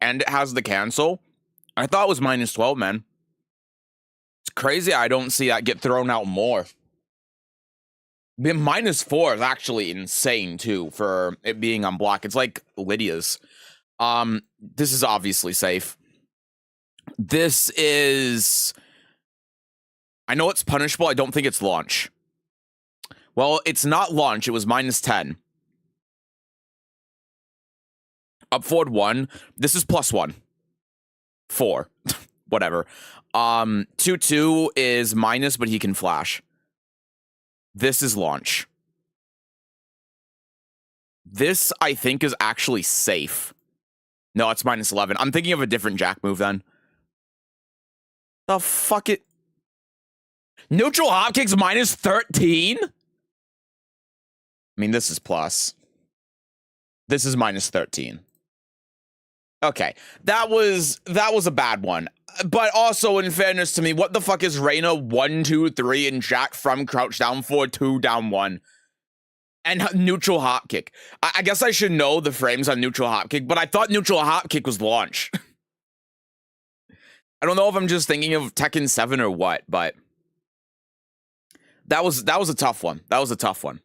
and it has the cancel. I thought it was minus 12, man. It's crazy I don't see that get thrown out more. Minus 4 is actually insane, too, for it being on block. It's like Lydia's. This is obviously safe. This is... I know it's punishable. I don't think it's launch. Well, it's not launch. It was minus 10. Up forward 1. This is plus 1. 4. Whatever. 2-2 is minus, but he can flash. This is launch. This, I think, is actually safe. No, it's minus 11. I'm thinking of a different jack move, then. The fuck it... Neutral hotkick's minus 13? I mean, this is plus. This is minus 13. Okay, that was a bad one. But also, in fairness to me, what the fuck is Reina 1, 2, 3 and Jack from crouch down 4, 2, down 1? And neutral hotkick. I guess I should know the frames on neutral hotkick, but I thought neutral hotkick was launch. I don't know if I'm just thinking of Tekken 7 or what, but that was a tough one. That was a tough one.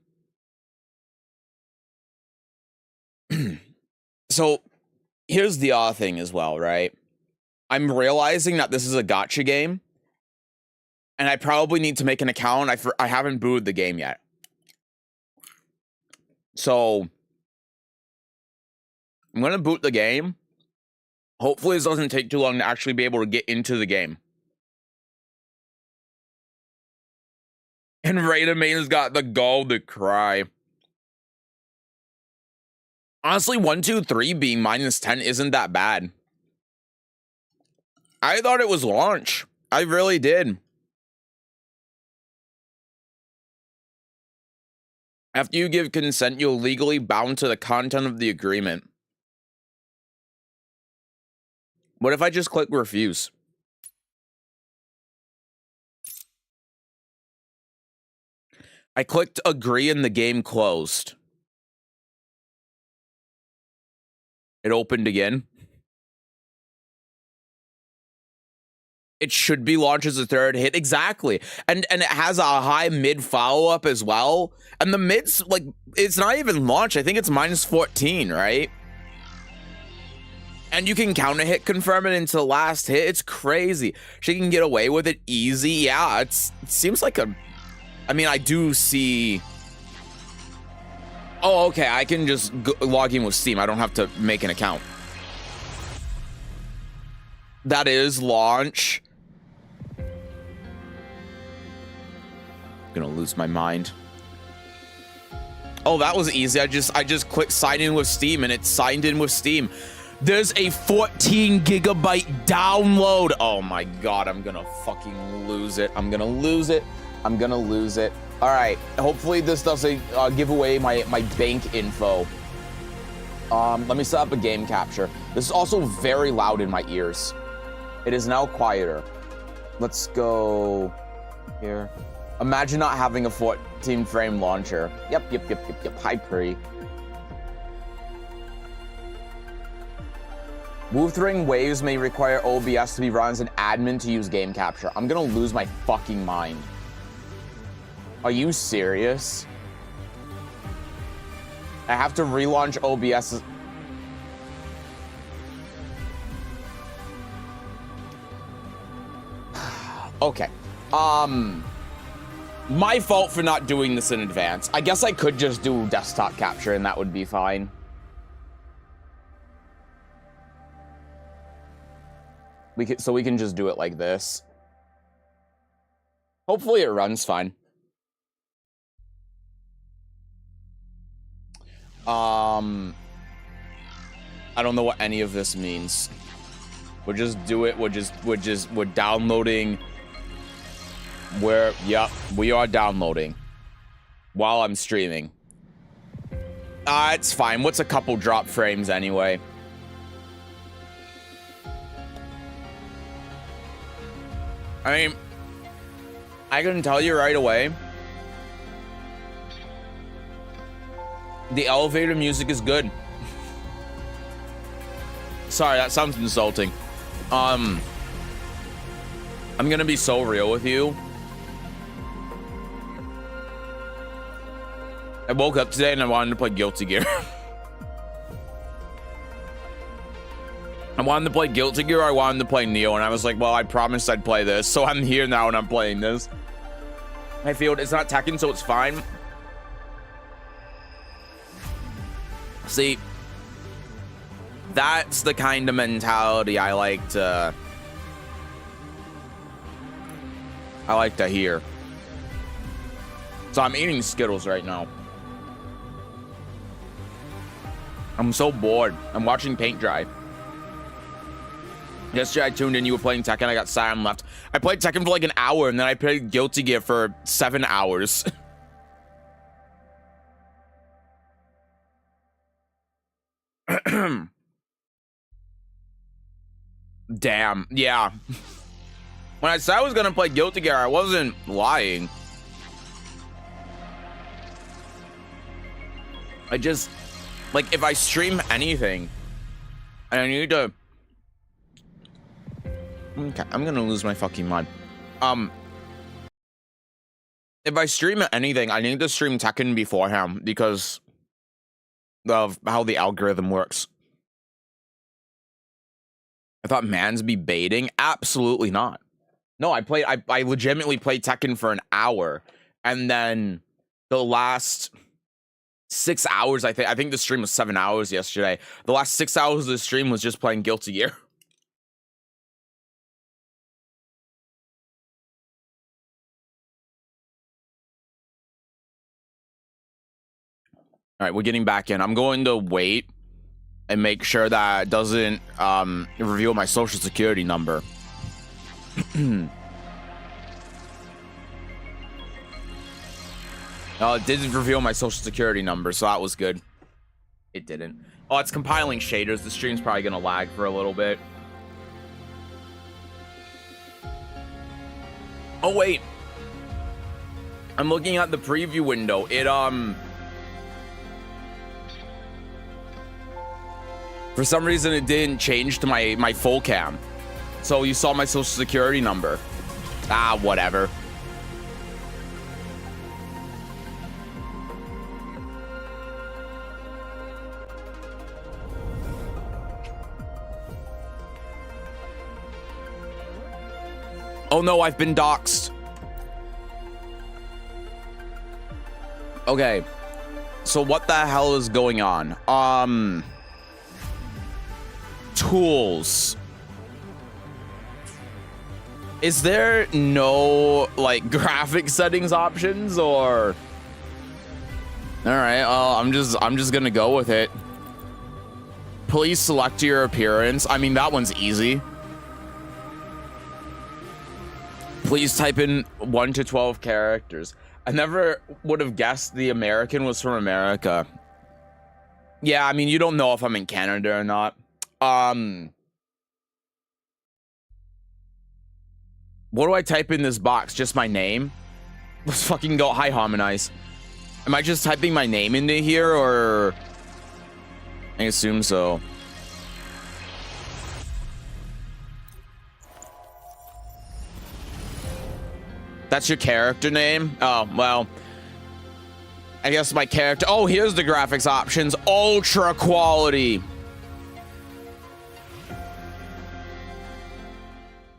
So here's the other thing as well, right? I'm realizing that this is a gacha game, and I probably need to make an account. I haven't booted the game yet. So I'm going to boot the game. Hopefully this doesn't take too long to actually be able to get into the game. And Raider Main's got the gall to cry. Honestly, 1, 2, 3 being minus 10 isn't that bad. I thought it was launch. I really did. After you give consent, you're legally bound to the content of the agreement. What if I just click refuse? I clicked agree and the game closed. It opened again. It should be launched as a third hit. Exactly. And it has a high mid follow-up as well. And the mid's, like, it's not even launch. I think it's minus 14, right? And you can counter hit confirm it into the last hit. It's crazy. She can get away with it easy. Yeah, it seems like a... I mean, I do see... Oh, okay. I can just log in with Steam. I don't have to make an account. That is launch. I'm gonna lose my mind. Oh, that was easy. I just clicked sign in with Steam and it signed in with Steam. There's a 14 gigabyte download. Oh my god, I'm gonna fucking lose it. I'm gonna lose it. I'm gonna lose it. All right, hopefully this doesn't give away my bank info. Let me set up a game capture. This is also very loud in my ears. It is now quieter. Let's go here. Imagine not having a 14 frame launcher. Yep. Hi, Pri. Woofering waves may require OBS to be run as an admin to use game capture. I'm gonna lose my fucking mind. Are you serious? I have to relaunch OBS. Okay. My fault for not doing this in advance. I guess I could just do desktop capture and that would be fine. So we can just do it like this. Hopefully it runs fine. I don't know what any of this means. We'll just do it. We're downloading. Yep, we are downloading while I'm streaming. It's fine. What's a couple drop frames anyway? I mean, I can tell you right away, the elevator music is good. Sorry, that sounds insulting. I'm gonna be so real with you. I woke up today and I wanted to play Guilty Gear. I wanted to play Guilty Gear, or I wanted to play Neo, and I was like, well, I promised I'd play this, so I'm here now and I'm playing this. I feel it's not Tekken, so it's fine. See, that's the kind of mentality I like to hear. So I'm eating Skittles right now. I'm so bored. I'm watching paint dry. Yesterday I tuned in, you were playing Tekken, I got sad and left. I played Tekken for like an hour, and then I played Guilty Gear for 7 hours. Damn, yeah. When I said I was gonna play Guilty Gear, I wasn't lying. I just, like, if I stream anything, and I need to... Okay, I'm gonna lose my fucking mind. If I stream anything, I need to stream Tekken beforehand because of how the algorithm works. I thought mans be baiting. Absolutely not. No, I legitimately played Tekken for an hour, and then the last 6 hours, I think the stream was 7 hours yesterday. The last 6 hours of the stream was just playing Guilty Gear. All right, we're getting back in. I'm going to wait and make sure that it doesn't reveal my social security number. Oh, it didn't reveal my social security number, so that was good. It didn't. Oh, it's compiling shaders. The stream's probably gonna lag for a little bit. Oh, wait. I'm looking at the preview window. It, for some reason, it didn't change to my full cam. So you saw my social security number. Ah, whatever. Oh no, I've been doxxed. Okay. So what the hell is going on? Tools. Is there no like graphic settings options, or? All right, I'm just gonna go with it. Please select your appearance. I mean, that one's easy. Please type in 1 to 12 characters. I never would have guessed the American was from America. Yeah, I mean, you don't know if I'm in Canada or not. What do I type in this box? Just my name? Let's fucking go. Hi, Harmonize. Am I just typing my name into here, or? I assume so. That's your character name? Oh, well. I guess my character... Oh, here's the graphics options. Ultra quality.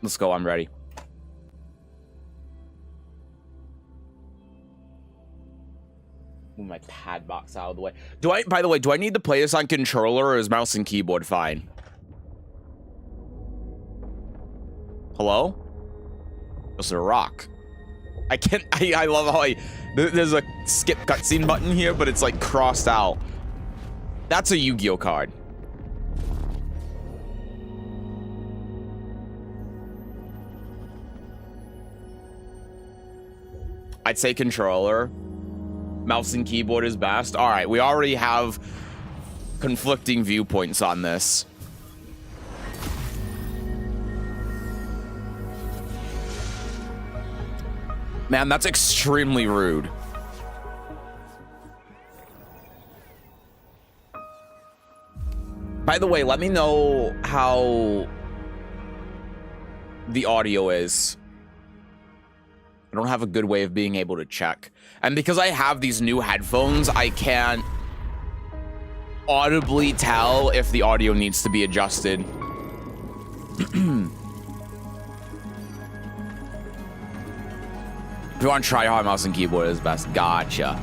Let's go. I'm ready. Move my pad box out of the way. By the way, do I need to play this on controller, or is mouse and keyboard fine? Hello? There's a rock. I love how there's a skip cutscene button here, but it's like crossed out. That's a Yu-Gi-Oh card. I'd say controller. Mouse and keyboard is best. All right, we already have conflicting viewpoints on this. Man, that's extremely rude. By the way, let me know how the audio is. I don't have a good way of being able to check. And because I have these new headphones, I can't audibly tell if the audio needs to be adjusted. If you want to try hard, mouse and keyboard is best. Gotcha.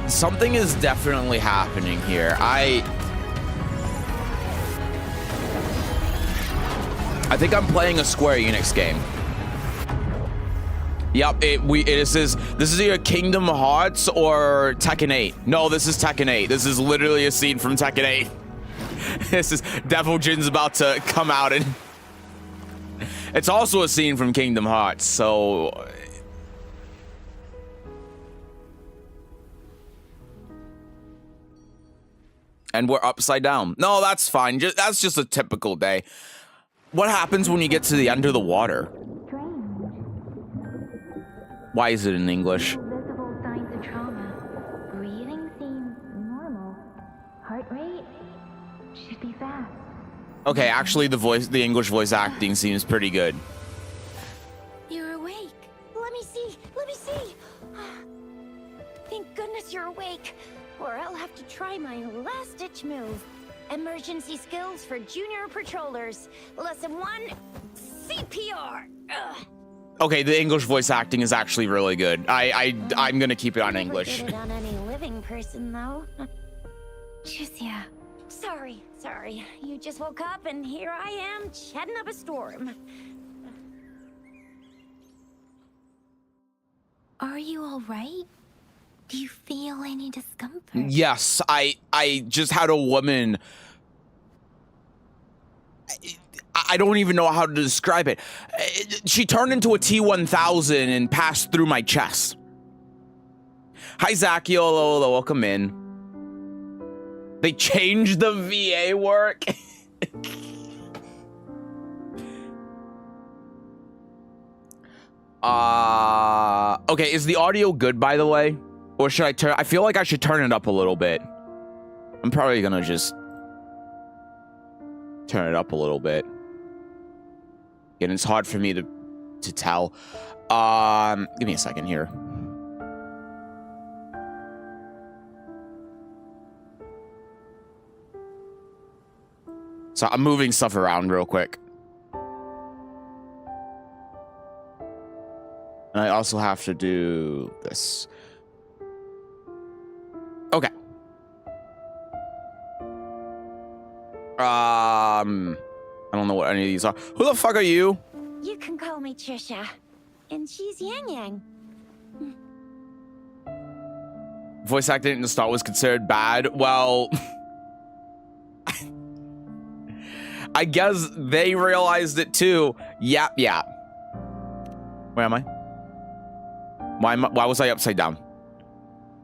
Something is definitely happening here. I think I'm playing a Square Enix game. Yep, this is either Kingdom Hearts or Tekken 8. No, this is Tekken 8. This is literally a scene from Tekken 8. This is Devil Jin's about to come out, and it's also a scene from Kingdom Hearts. So and we're upside down. No, that's fine. That's just a typical day. What happens when you get to the end of the water? Why is it in English? Visible signs of trauma. Breathing seems normal. Heart rate should be fast. Okay, actually the English voice acting seems pretty good. You're awake. Let me see. Let me see. Thank goodness you're awake. Or I'll have to try my last-ditch move. Emergency skills for junior patrollers. Lesson 1, CPR. Ugh. Okay, the English voice acting is actually really good. I'm gonna keep it on English. Never did it on any living person, though. Juicia. Sorry. You just woke up, and here I am, chatting up a storm. Are you all right? Do you feel any discomfort? Yes, I just had a woman. I don't even know how to describe it. She turned into a T-1000 and passed through my chest. Hi, Zacchio. Hello, welcome in. They changed the VA work. Okay, is the audio good, by the way? Or should I turn? I feel like I should turn it up a little bit. I'm probably gonna just turn it up a little bit. And it's hard for me to tell. Give me a second here. So I'm moving stuff around real quick. And I also have to do this. Okay. I don't know what any of these are. Who the fuck are you? You can call me Trisha. And she's Yang Yang. Voice acting in the start was considered bad. Well, I guess they realized it too. Yap. Where am I? Why was I upside down?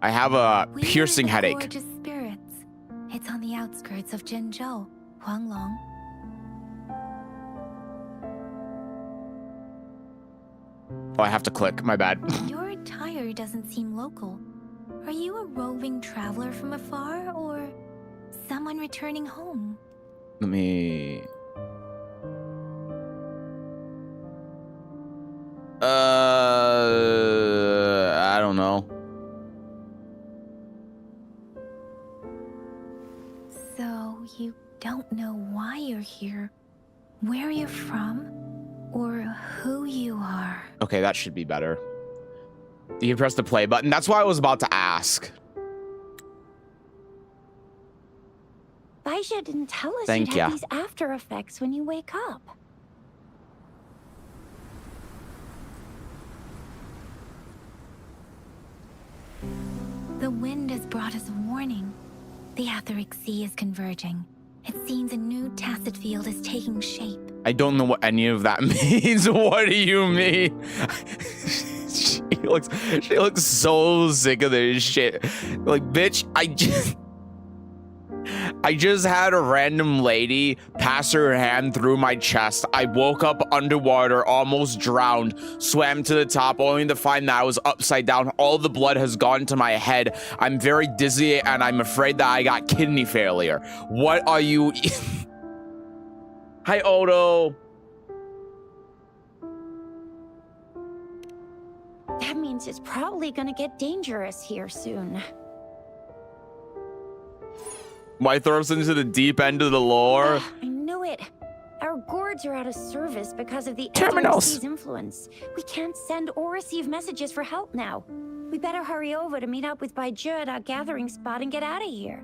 I have a piercing headache. Gorgeous spirits. It's on the outskirts of Jinzhou, Huanglong. Oh, I have to click. My bad. Your attire doesn't seem local. Are you a roving traveler from afar, or someone returning home? Let me... I don't know. So, you don't know why you're here, where you're from, or who you are. Okay, that should be better. You can press the play button. That's why I was about to ask. Baisha didn't tell us Thank you'd ya. have these after effects when you wake up. The wind has brought us a warning. The Aetheric Sea is converging. It seems a new tacit field is taking shape. I don't know what any of that means. What do you mean? She looks so sick of this shit. Like, bitch, I just had a random lady pass her hand through my chest. I woke up underwater, almost drowned, swam to the top, only to find that I was upside down. All the blood has gone to my head. I'm very dizzy, and I'm afraid that I got kidney failure. What are you... Hi, Odo. That means it's probably gonna get dangerous here soon. Why throw us into the deep end of the lore? I knew it. Our gourds are out of service because of the Terminals. NIOH's influence. We can't send or receive messages for help now. We better hurry over to meet up with Baiju at our gathering spot and get out of here.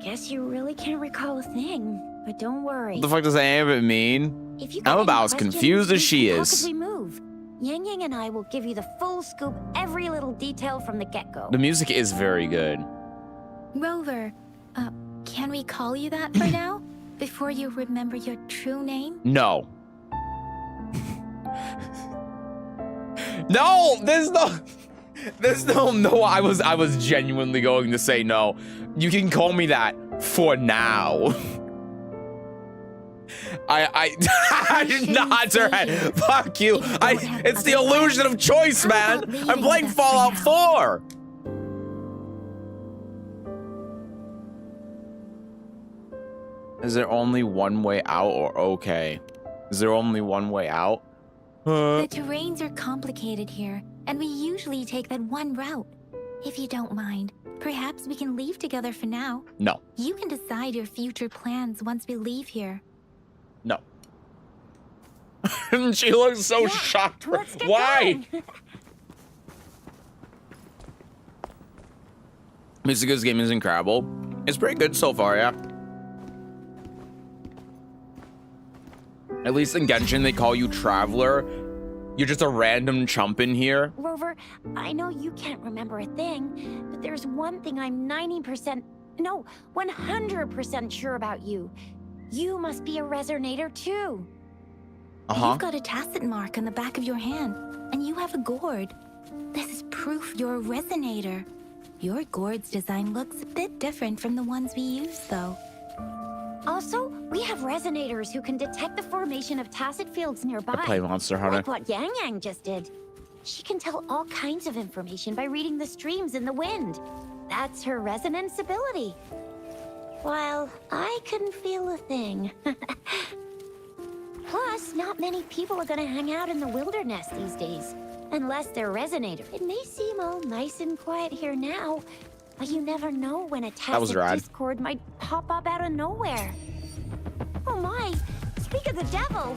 Guess you really can't recall a thing, but don't worry. What the fuck does any of it mean? If you I'm got about any as questions, confused as she how is. could we move? Yang Yang and I will give you the full scoop, every little detail from the get-go. The music is very good. Rover, can we call you that for now? Before you remember your true name? No. No, there's no, I was genuinely going to say no. You can call me that for now. I did not her head. Fuck you. It's the illusion of choice, man. I'm playing Fallout 4. Is there only one way out, or okay? Is there only one way out? The terrains are complicated here, and we usually take that one route. If you don't mind, perhaps we can leave together for now. No. You can decide your future plans once we leave here. No. She looks so shocked. Let's get Why? going. Music of this game is incredible. It's pretty good so far, yeah. At least in Genshin, they call you Traveler. You're just a random chump in here. Rover, I know you can't remember a thing, but there's one thing I'm 90%, no, 100% sure about you. You must be a resonator too. You've got a tacit mark on the back of your hand, and you have a gourd. This is proof you're a resonator. Your gourd's design looks a bit different from the ones we use, though. Also, we have resonators who can detect the formation of tacit fields nearby. I play Monster Hunter. Like what Yang Yang just did. She can tell all kinds of information by reading the streams in the wind. That's her resonance ability. While I couldn't feel a thing. Plus, not many people are gonna hang out in the wilderness these days. Unless they're resonator. It may seem all nice and quiet here now, but you never know when a tacit discord might pop up out of nowhere. Oh my! Speak of the devil!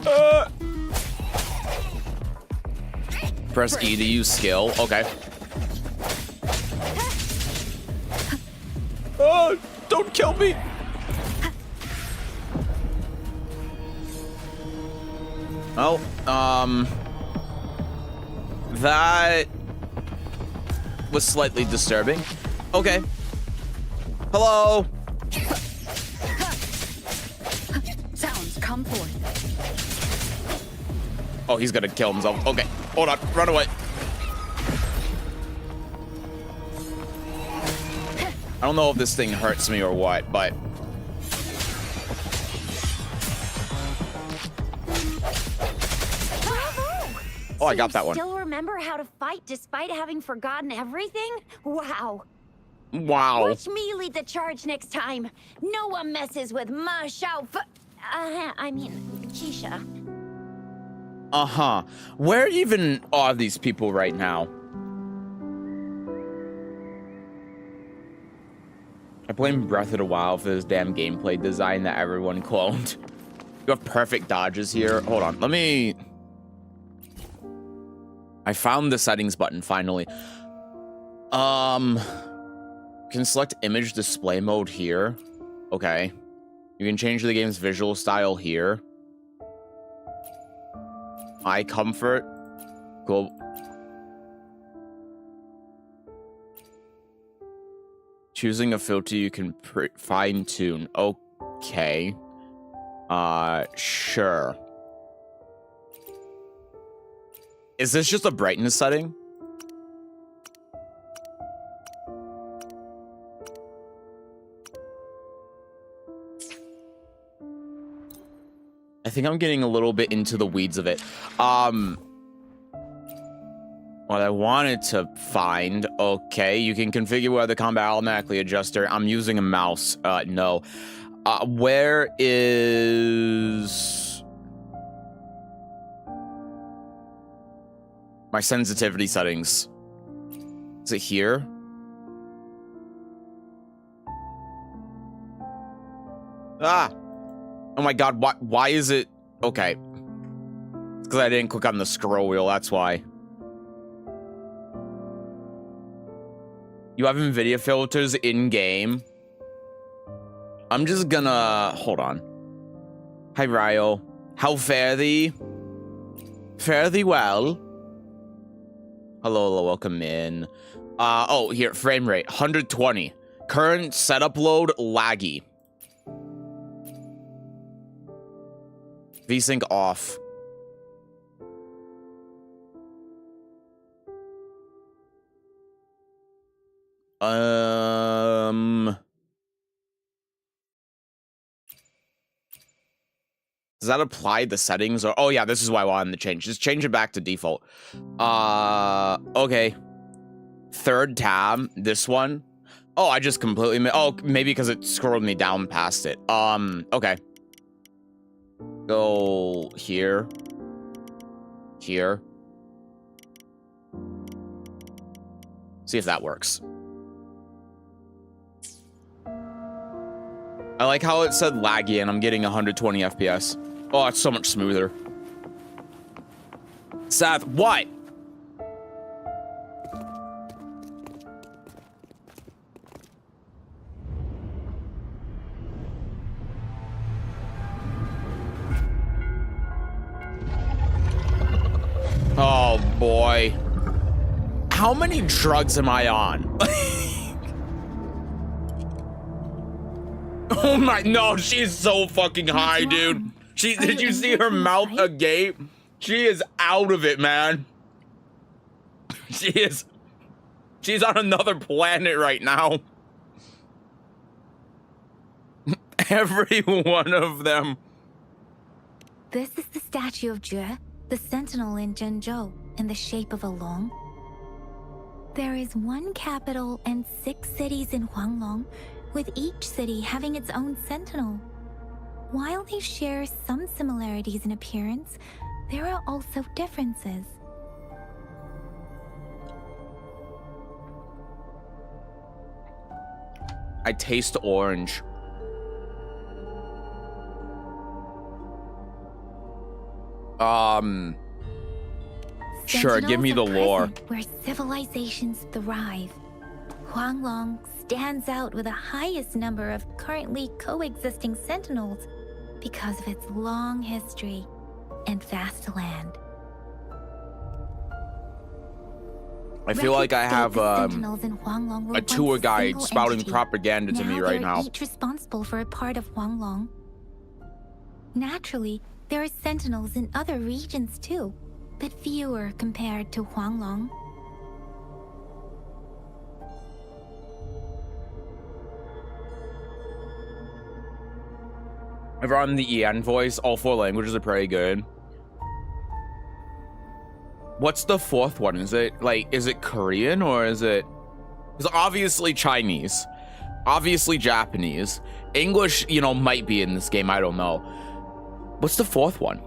Press E to use skill. Okay. Oh, don't kill me! Oh, that was slightly disturbing. Okay. Hello. Sounds come forth. Oh, he's gonna kill himself. Okay, hold on, run away. I don't know if this thing hurts me or what, but oh, I got that one. Still remember how to fight despite having forgotten everything? Wow. Wow. Watch me lead the charge next time. No one messes with Ma Xiao. I mean, Keisha. Uh-huh. Where even are these people right now? I blame Breath of the Wild for this damn gameplay design that everyone cloned. You have perfect dodges here. Hold on, let me... I found the settings button, finally. Can select image display mode here. Okay. You can change the game's visual style here. Eye comfort. Cool. Choosing a filter you can fine tune. Okay. Sure. Is this just a brightness setting? think I'm getting a little bit into the weeds of it. What I wanted to find, okay, you can configure weather combat automatically adjuster. I'm using a mouse. No. Where is my sensitivity settings? Is it here? Ah! Oh my god, why is it? Okay. It's because I didn't click on the scroll wheel, that's why. You have NVIDIA filters in-game? I'm just gonna... Hold on. Hi, Ryo. How fare thee? Fare thee well. Hello, welcome in. Oh, here, frame rate, 120. Current setup load, laggy. VSync off. Does that apply the settings or? Oh yeah, this is why I wanted to change. Just change it back to default. Okay. Third tab, this one. Oh, I just completely oh, maybe because it scrolled me down past it. Okay. Go here. Here. See if that works. I like how it said laggy and I'm getting 120 FPS. Oh, it's so much smoother. Seth, what? Oh boy. How many drugs am I on? Oh my, no, she's so fucking high, dude. Did you see her mouth agape? She is out of it, man. She's on another planet right now. Every one of them. This is the statue of Jue, the sentinel in Zhenzhou, in the shape of a long. There is one capital and 6 cities in Huanglong, with each city having its own sentinel. While they share some similarities in appearance, there are also differences. I taste orange. Sure, give me the lore. Where civilizations thrive. Huanglong stands out with the highest number of currently coexisting sentinels because of its long history and vast land. I feel like I have a tour guide spouting entity. propaganda to me right now. Each responsible for a part of Huanglong. Naturally, there are sentinels in other regions too, but fewer compared to Huanglong. I've run the EN voice. All 4 languages are pretty good. What's the 4th one? Is it Korean or is it? It's obviously Chinese, obviously Japanese. English, you know, might be in this game. I don't know. What's the 4th one?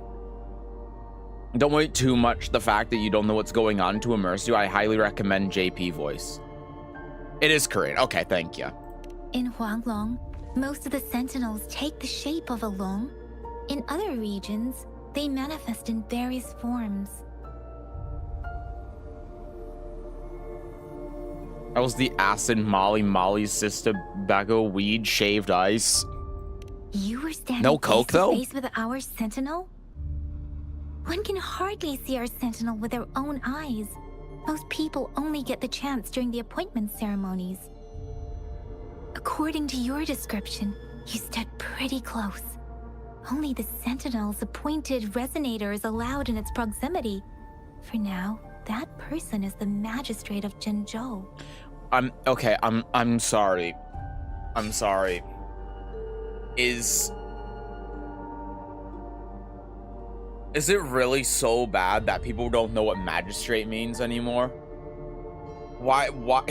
Don't wait too much the fact that you don't know what's going on to immerse you. I highly recommend JP voice. It is Korean. Okay, thank you. In Huanglong, most of the sentinels take the shape of a long. In other regions, they manifest in various forms. That was the acid Molly's sister Bago weed shaved ice. You were standing no coke though? face with our sentinel? One can hardly see our sentinel with their own eyes. Most people only get the chance during the appointment ceremonies. According to your description, you stood pretty close. Only the sentinel's appointed resonator is allowed in its proximity. For now, that person is the magistrate of Zhenzhou. Okay, I'm sorry. I'm sorry. Is it really so bad that people don't know what magistrate means anymore? Why why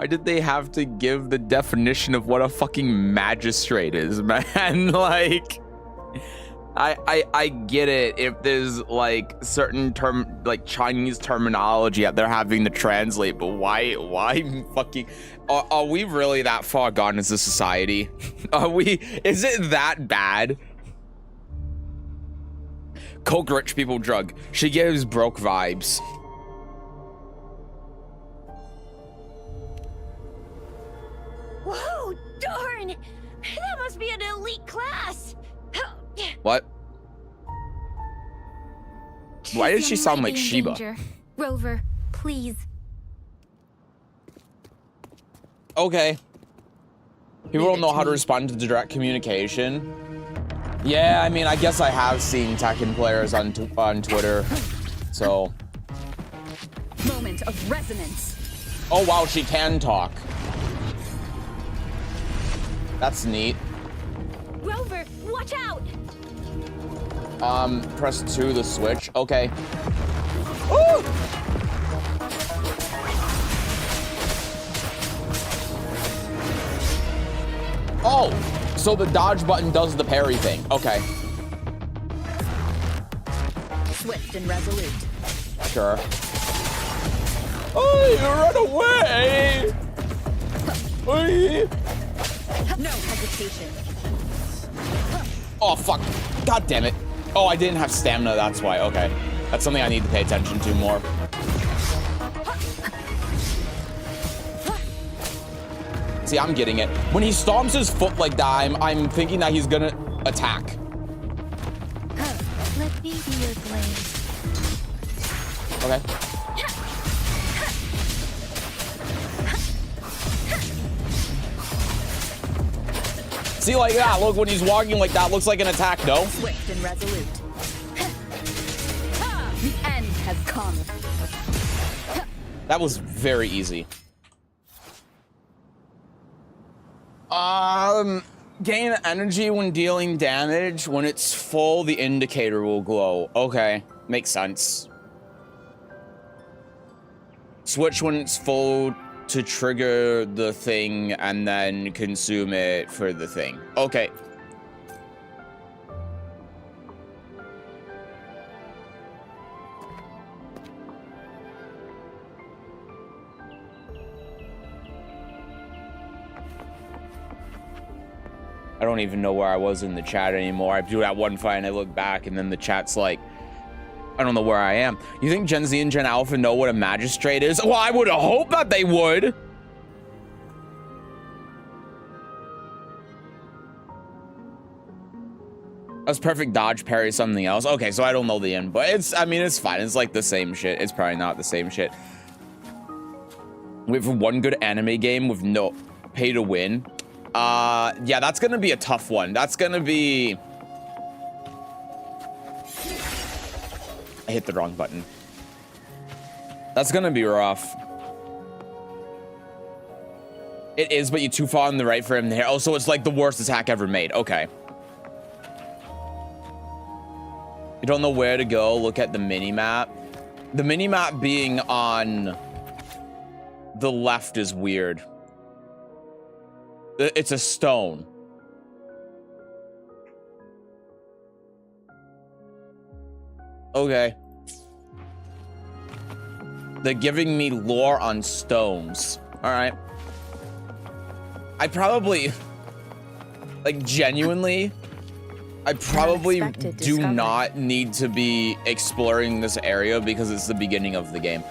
did they have to give the definition of what a fucking magistrate is, man? Like, I get it if there's like certain like Chinese terminology that they're having to translate, but why fucking are we really that far gone as a society? Is it that bad? Coke rich people drug. She gives broke vibes. Whoa, darn! That must be an elite class! What? Why does she sound like Might be in Shiba? danger. Rover, please. Okay. People don't know how to respond to direct communication. Yeah, I mean, I guess I have seen Tekken players on Twitter, so. Moment of resonance. Oh wow, she can talk. That's neat. Rover, watch out! Press 2 to switch. Okay. Ooh! Oh, so the dodge button does the parry thing. Okay. Swift and resolute. Sure. Oh, you run away! Oy. No hesitation. Oh, fuck. God damn it. Oh, I didn't have stamina, that's why. Okay. That's something I need to pay attention to more. See, I'm getting it. When he stomps his foot like that, I'm thinking that he's gonna attack. Let me be your blade. Okay. See, like that. Look, when he's walking like that, looks like an attack, no? Swift and resolute. The end has come. That was very easy. Gain energy when dealing damage. When it's full, the indicator will glow. Okay, makes sense. Switch when it's full to trigger the thing and then consume it for the thing. Okay. I don't even know where I was in the chat anymore. I do that one fight and I look back and then the chat's like, I don't know where I am. You think Gen Z and Gen Alpha know what a magistrate is? Well, I would hope that they would. That's perfect dodge parry something else. Okay, so I don't know the end, but I mean, it's fine. It's like the same shit. It's probably not the same shit. Wait for one good anime game with no pay to win. Yeah, that's gonna be a tough one. That's gonna be... I hit the wrong button. That's gonna be rough. It is, but you're too far on the right for him there. Oh, so it's like the worst attack ever made. Okay. You don't know where to go. Look at the mini-map. The mini-map being on the left is weird. It's a stone. Okay. They're giving me lore on stones. All right. I probably, like, genuinely, I probably do not need to be exploring this area because it's the beginning of the game.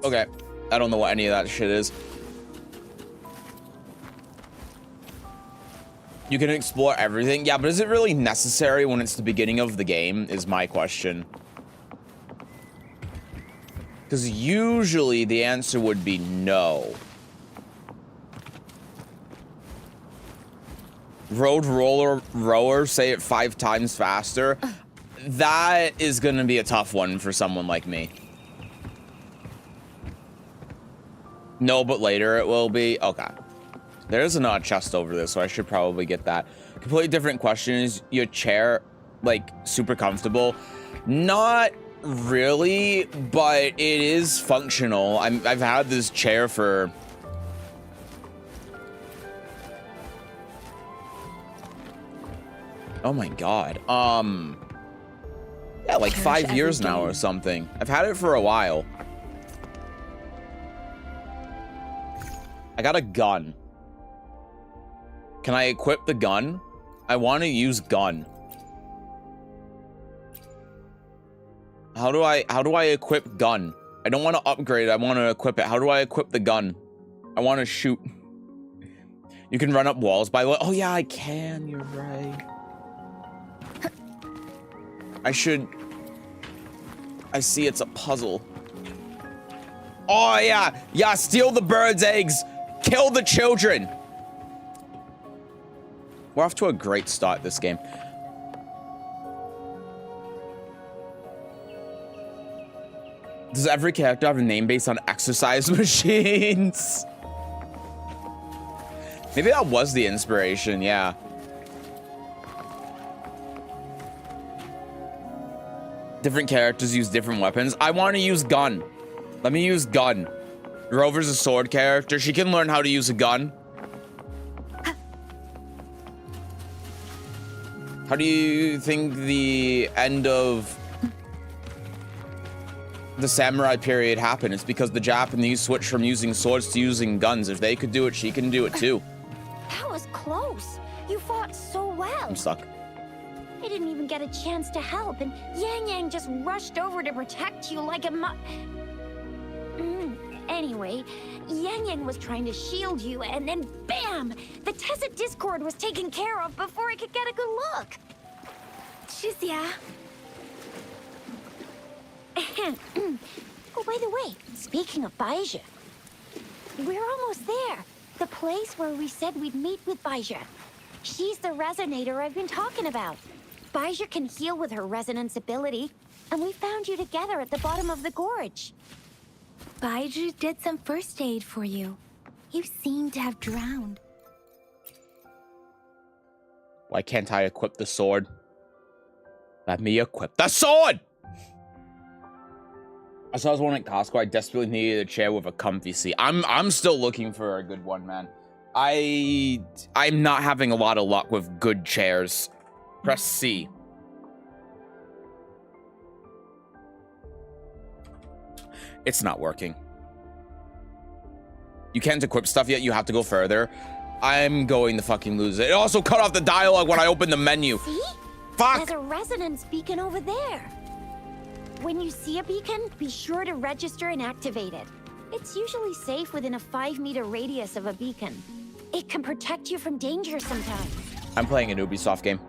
Okay, I don't know what any of that shit is. You can explore everything. Yeah, but is it really necessary when it's the beginning of the game, is my question. Because usually the answer would be no. Road rower, say it 5 times faster. That is going to be a tough one for someone like me. No, but later it will be. Okay. There's a chest over there, so I should probably get that. Completely different question. Is your chair, like, super comfortable? Not really, but it is functional. I've had this chair for... Oh my god. Yeah, like 5 years now or something. I've had it for a while. I got a gun. Can I equip the gun? I want to use gun. How do I equip gun? I don't want to upgrade it. I want to equip it. How do I equip the gun? I want to shoot. You can run up walls by the way. Oh yeah, I can. You're right. I see it's a puzzle. Oh yeah. Yeah, steal the birds' eggs. Kill the children. We're off to a great start this game. Does every character have a name based on exercise machines? Maybe that was the inspiration, yeah. Different characters use different weapons. I want to use gun. Let me use gun. Rover's a sword character. She can learn how to use a gun. How do you think the end of the samurai period happened? It's because the Japanese switched from using swords to using guns. If they could do it, she can do it too. That was close. You fought so well. I'm stuck. I didn't even get a chance to help, and Yang Yang just rushed over to protect you like a Anyway, Yang Yang was trying to shield you, and then BAM! The Tacit Discord was taken care of before I could get a good look. Shizia. Oh, by the way, speaking of Baija, we're almost there. The place where we said we'd meet with Baija. She's the resonator I've been talking about. Baija can heal with her resonance ability, and we found you together at the bottom of the gorge. Baiju did some first aid for you. You seem to have drowned. Why can't I equip the sword? Let me equip the sword! I saw one at Costco. I desperately needed a chair with a comfy seat. I'm still looking for a good one, man. I'm not having a lot of luck with good chairs. Press C. It's not working. You can't equip stuff yet. You have to go further. I'm going to fucking lose it. It also cut off the dialogue when I opened the menu. See? Fuck! There's a resonance beacon over there. When you see a beacon, be sure to register and activate it. It's usually safe within a 5-meter radius of a beacon. It can protect you from danger sometimes. I'm playing an Ubisoft game.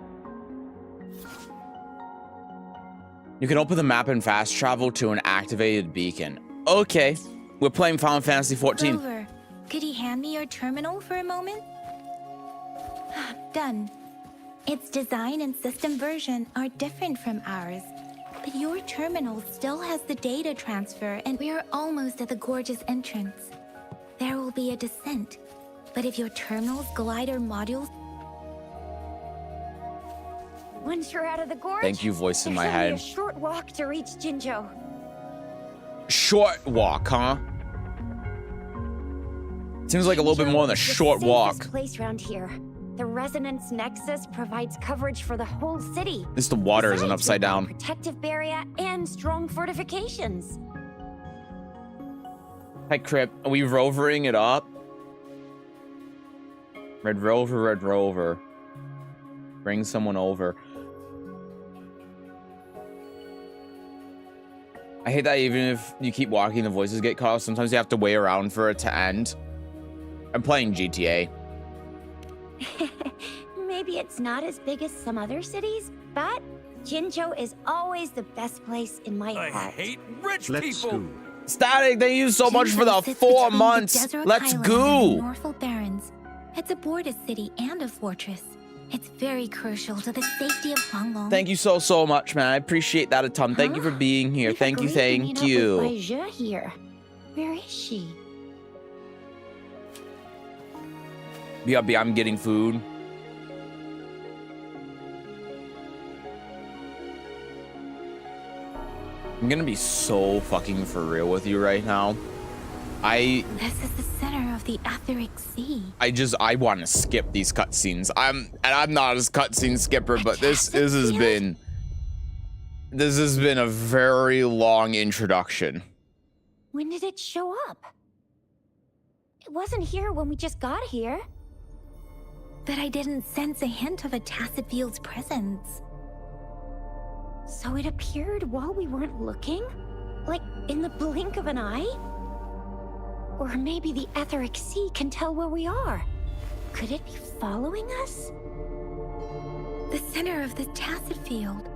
You can open the map and fast travel to an activated beacon. Okay, we're playing Final Fantasy 14. Rover, could you hand me your terminal for a moment? Done. Its design and system version are different from ours, but your terminal still has the data transfer, and we are almost at the gorge's entrance. There will be a descent, but if your terminal's glider modules... Once you're out of the gorge, Thank you, voice in my there's head. only a short walk to reach Jinzhou. Short walk, huh? Seems like a little bit more than a short walk. The place around here. The Resonance Nexus provides coverage for the whole city. At least the water isn't Besides, upside we've got down. a protective barrier and strong fortifications. Hi, Crip. Are we rovering it up? Red Rover, Red Rover. Bring someone over. I hate that even if you keep walking, the voices get cut off. Sometimes you have to wait around for it to end. I'm playing GTA. Maybe it's not as big as some other cities, but Jinzhou is always the best place in my heart. I hate rich people. Static, thank you so much for the sits 4 between months. the Desert Let's Highland go. and the Norfolk Barrens. It's aboard a city and a fortress. It's very crucial to the safety of Huanglong. Thank you so much, man. I appreciate that a ton. Thank you for being here. We've Thank you, agreed to meet thank up with you. Baija here. Where is she? BRB, I'm getting food. I'm gonna be so fucking for real with you right now. This is the center of the Etheric Sea. I want to skip these cutscenes. I'm not a cutscene skipper, but this has been a very long introduction. When did it show up? It wasn't here when we just got here. But I didn't sense a hint of a tacit field's presence. So it appeared while we weren't looking? Like in the blink of an eye? Or maybe the Etheric Sea can tell where we are. Could it be following us? The center of the tacit field.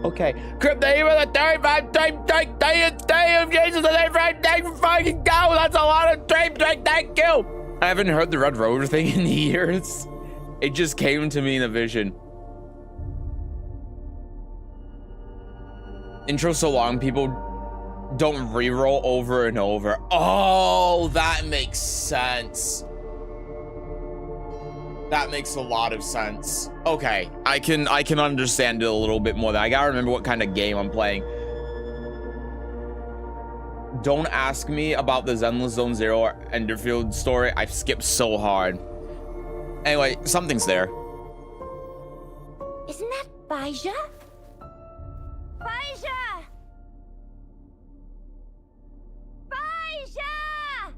Okay. Crypt the evil, the 35 day of Jesus, the 35 day fucking go. That's a lot of drink, thank you. I haven't heard the Red Rover thing in years. It just came to me in a vision. Intro so long, people don't reroll over and over. Oh, that makes sense. That makes a lot of sense. Okay, I can understand it a little bit more. I gotta remember what kind of game I'm playing. Don't ask me about the Zenless Zone Zero or Enderfield story. I've skipped so hard. Anyway, something's there. Isn't that Baija? Baija! Baija!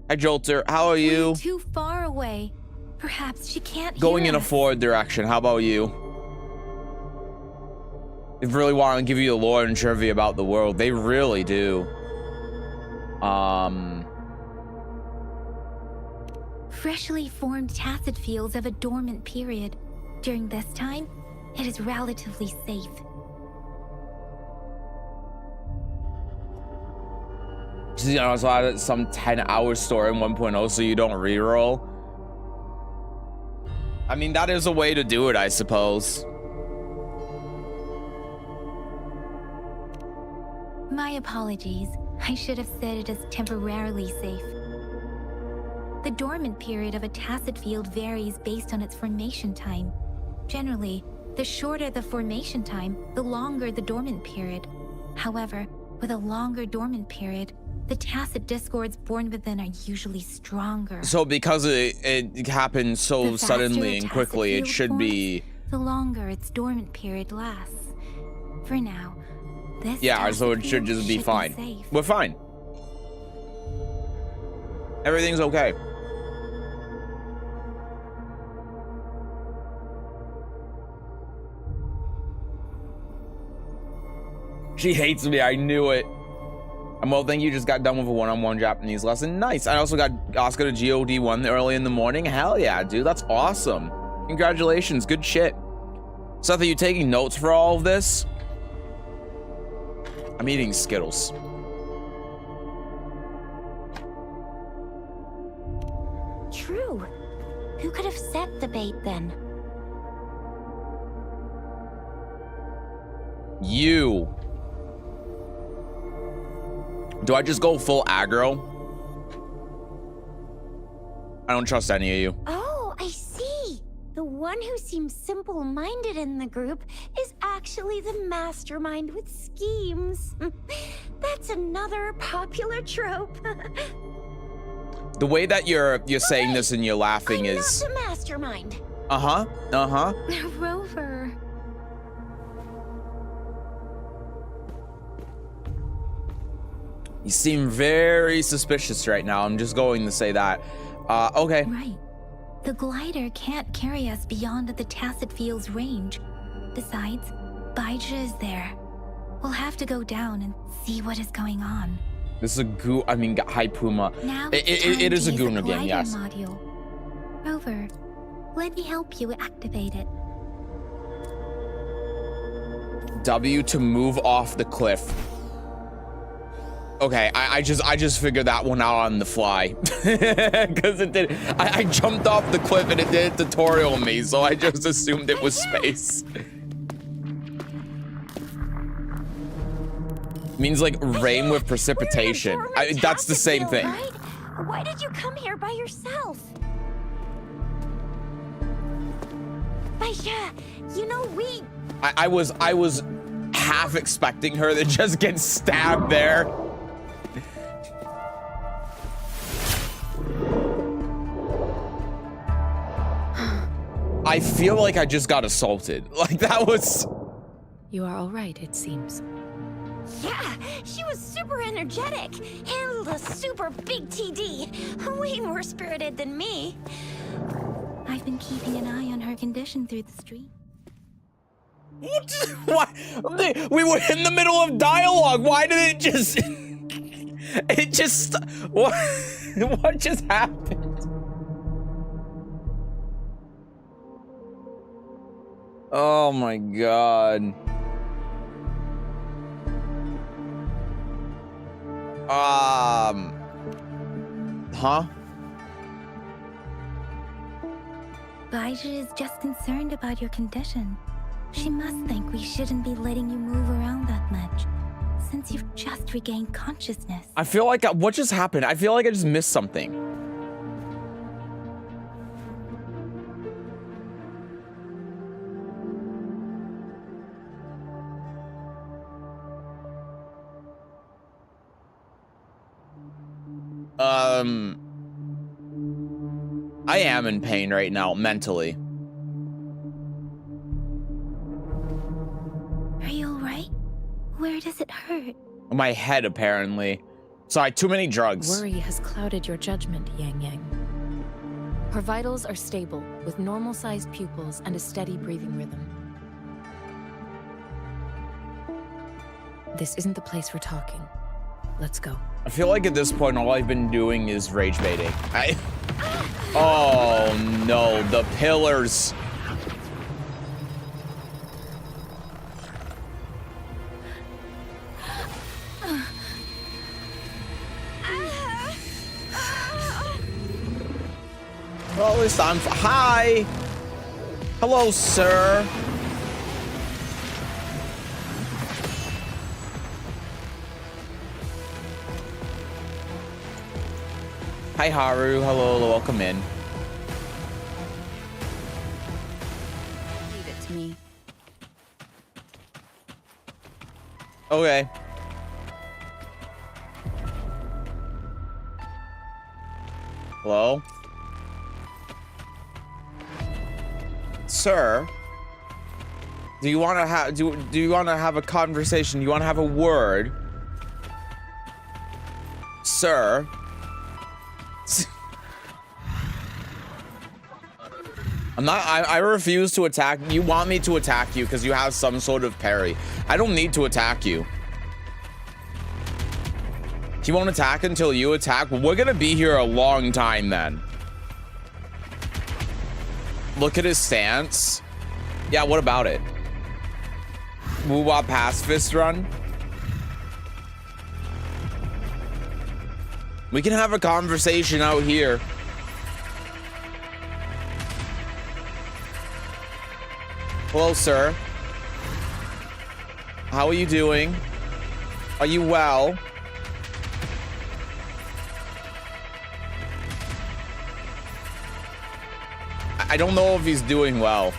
Hi, Jolter. How are you? We're too far away. Perhaps she can't Going hear in a us. forward direction. How about you? They really want to give you the lore and trivia about the world. They really do. Freshly formed tacit fields have a dormant period. During this time, it is relatively safe. You know, so I had some 10-hour story in 1.0 so you don't reroll. I mean, that is a way to do it, I suppose. My apologies. I should have said it is temporarily safe. The dormant period of a tacit field varies based on its formation time. Generally, the shorter the formation time, the longer the dormant period. However, with a longer dormant period, the tacit discords born within are usually stronger. So because it happened so The suddenly faster and a quickly, tacit it field should forms, be... the longer its dormant period lasts. For now, this Yeah, so it tacit should field just be fine. safe. We're fine. Everything's okay. She hates me, I knew it. Well, thank you. Just got done with a one-on-one Japanese lesson. Nice. I also got Oscar to GOD1 early in the morning. Hell yeah, dude. That's awesome. Congratulations. Good shit. Seth, are you taking notes for all of this? I'm eating Skittles. True. Who could have set the bait then? You. Do I just go full aggro? I don't trust any of you. Oh, I see. The one who seems simple-minded in the group is actually the mastermind with schemes. That's another popular trope. The way that you're saying this and you're laughing I'm is... not the mastermind. Uh-huh. Uh-huh. Rover. You seem very suspicious right now. I'm just going to say that. Okay. Right. The glider can't carry us beyond the tacit field's range. Besides, Baija is there. We'll have to go down and see what is going on. This is a goo. I mean, hi Puma. Now It is a goon again, yes. Module. Rover, let me help you activate it. W to move off the cliff. Okay, I just figured that one out on the fly. Because it did. I jumped off the cliff and it did a tutorial me, so I just assumed it was space. Means like rain with precipitation. That's the same thing. Right? Why did you come here by yourself? Baisha, you know I was half expecting her to just get stabbed there. I feel like I just got assaulted. Like that was... You are all right, it seems. Yeah, she was super energetic. Handled a super big TD. Way more spirited than me. I've been keeping an eye on her condition through the stream. What? We were in the middle of dialogue. Why did it just... It just... What just happened? Oh my god. Huh? Baija is just concerned about your condition. She must think we shouldn't be letting you move around that much, since you've just regained consciousness. I feel like... What just happened? I feel like I just missed something. I am in pain right now, mentally. Are you alright? Where does it hurt? My head, apparently. Sorry, too many drugs. Worry has clouded your judgment, Yang Yang. Her vitals are stable, with normal-sized pupils and a steady breathing rhythm. This isn't the place for talking. Let's go. I feel like at this point, all I've been doing is rage baiting. Oh no, the pillars. Well, at least I'm... Hi! Hello, sir. Hi, Haru. Hello, welcome in. Leave it to me. Okay. Hello? Sir? Do you want to have do you want to have a conversation? Do you want to have a word? Sir? I refuse to attack. You want me to attack you because you have some sort of parry. I don't need to attack you. He won't attack until you attack. Well, we're gonna be here a long time then. Look at his stance. Yeah, what about it? Woo-wah pacifist run. We can have a conversation out here. Hello, sir. How are you doing? Are you well? I don't know if he's doing well.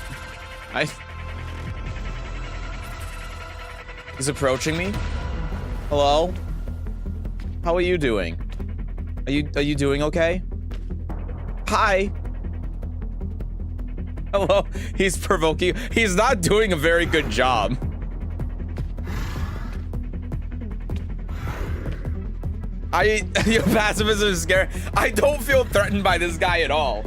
He's approaching me. Hello? How are you doing? Are you doing okay? Hi. Hello. He's provoking. He's not doing a very good job. Your pacifism is scary. I don't feel threatened by this guy at all.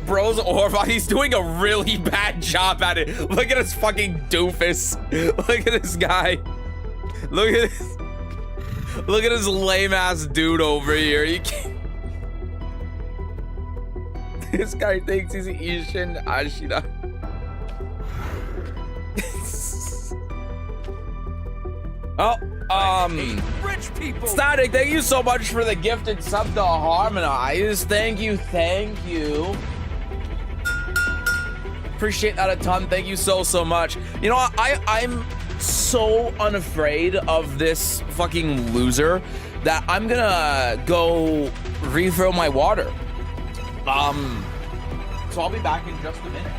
Bro's Orva, he's doing a really bad job at it. Look at his fucking doofus. Look at this guy. Look at this. Look at this lame ass dude over here. You can't. This guy thinks he's Ishin Ashida. Rich people. Static, thank you so much for the gifted sub to Harmonize. Thank you, thank you. Appreciate that a ton. Thank you so much. You know, I'm so unafraid of this fucking loser that I'm gonna go refill my water. So I'll be back in just a minute.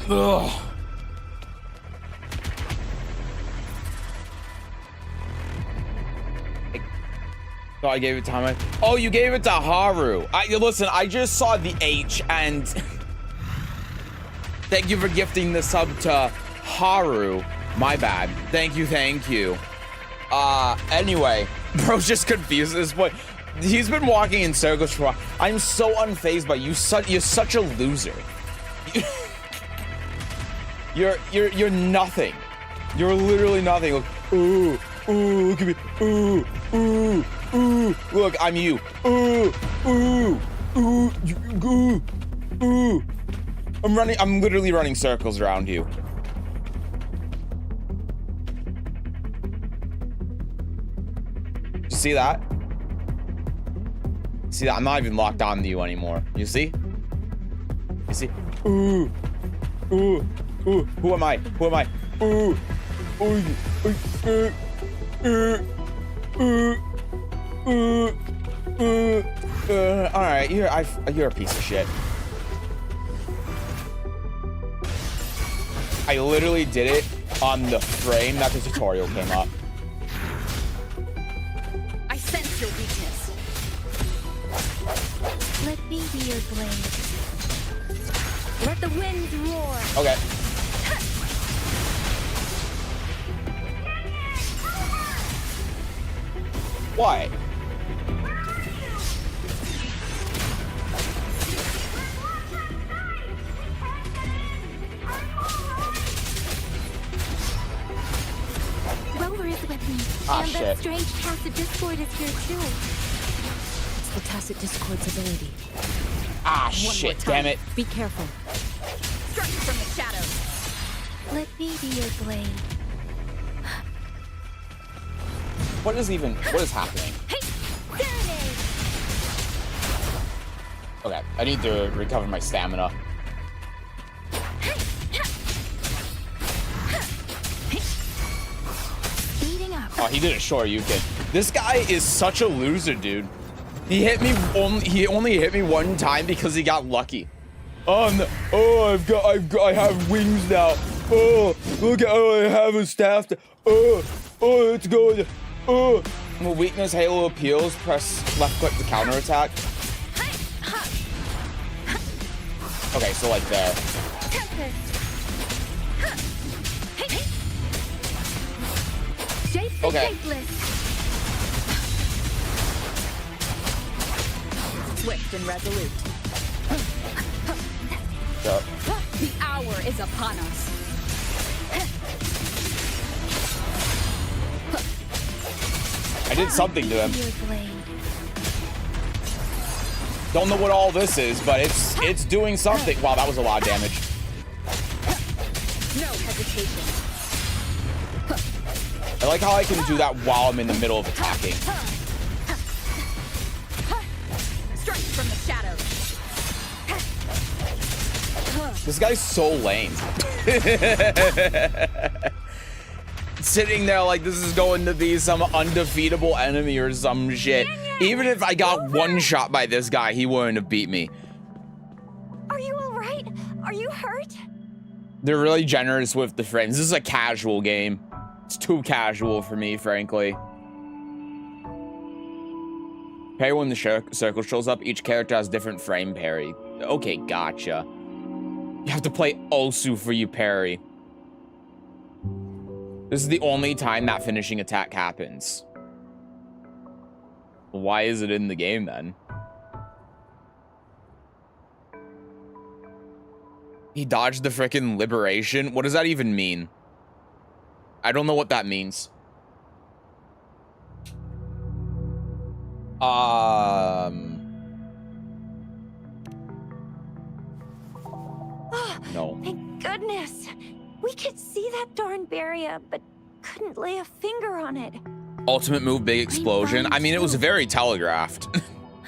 Ugh. So I gave it to Hama. Oh, you gave it to Haru. Listen, I just saw the H and thank you for gifting the sub to Haru. My bad. Thank you. Anyway, bro's just confused at this point. He's been walking in circles for a while. I'm so unfazed by you. You're such a loser. You're nothing. You're literally nothing. Look, ooh, look at me. Ooh. Look, I'm you. Ooh. I'm literally running circles around you. Did you see that? See that? I'm not even locked on to you anymore. You see? Ooh. Who am I? Ooh. All right, you're a piece of shit. I literally did it on the frame that the tutorial came up. I sense your weakness. Let me be your blade. Let the wind roar. Okay. Why? Rover is with me. Ah, and shit. that strange tacit discord is here too. It's the tacit discord's ability. Ah, One more shit, time. damn it. Be careful. Strike from the shadows. Let me be your blade. What is happening? Hey, serenade! Okay, I need to recover my stamina. Speeding up. Oh, he did a short you kid. This guy is such a loser, dude. He only hit me one time because he got lucky. Oh no. Oh, I have wings now. Oh, look at, oh, I have a staff. Oh, it's going. Oh. Weakness, Halo appeals. Press left click to counterattack. Okay, so like there. Okay. Swift and resolute. So. The hour is upon us. I did something to him. Don't know what all this is, but it's doing something. Wow, that was a lot of damage. No hesitation. I like how I can do that while I'm in the middle of attacking. Strike from the shadows. This guy's so lame. Sitting there like this is going to be some undefeatable enemy or some shit. Even if I got one shot by this guy, he wouldn't have beat me. Are you all right? Are you hurt? They're really generous with the frames. This is a casual game. It's too casual for me, frankly. Parry when the circle shows up. Each character has different frame parry. Okay, gotcha. You have to play Osu for you parry. This is the only time that finishing attack happens. Why is it in the game then? He dodged the frickin' liberation? What does that even mean? I don't know what that means. No. Thank goodness. We could see that darn barrier, but couldn't lay a finger on it. Ultimate move, big explosion. I mean, it was very telegraphed.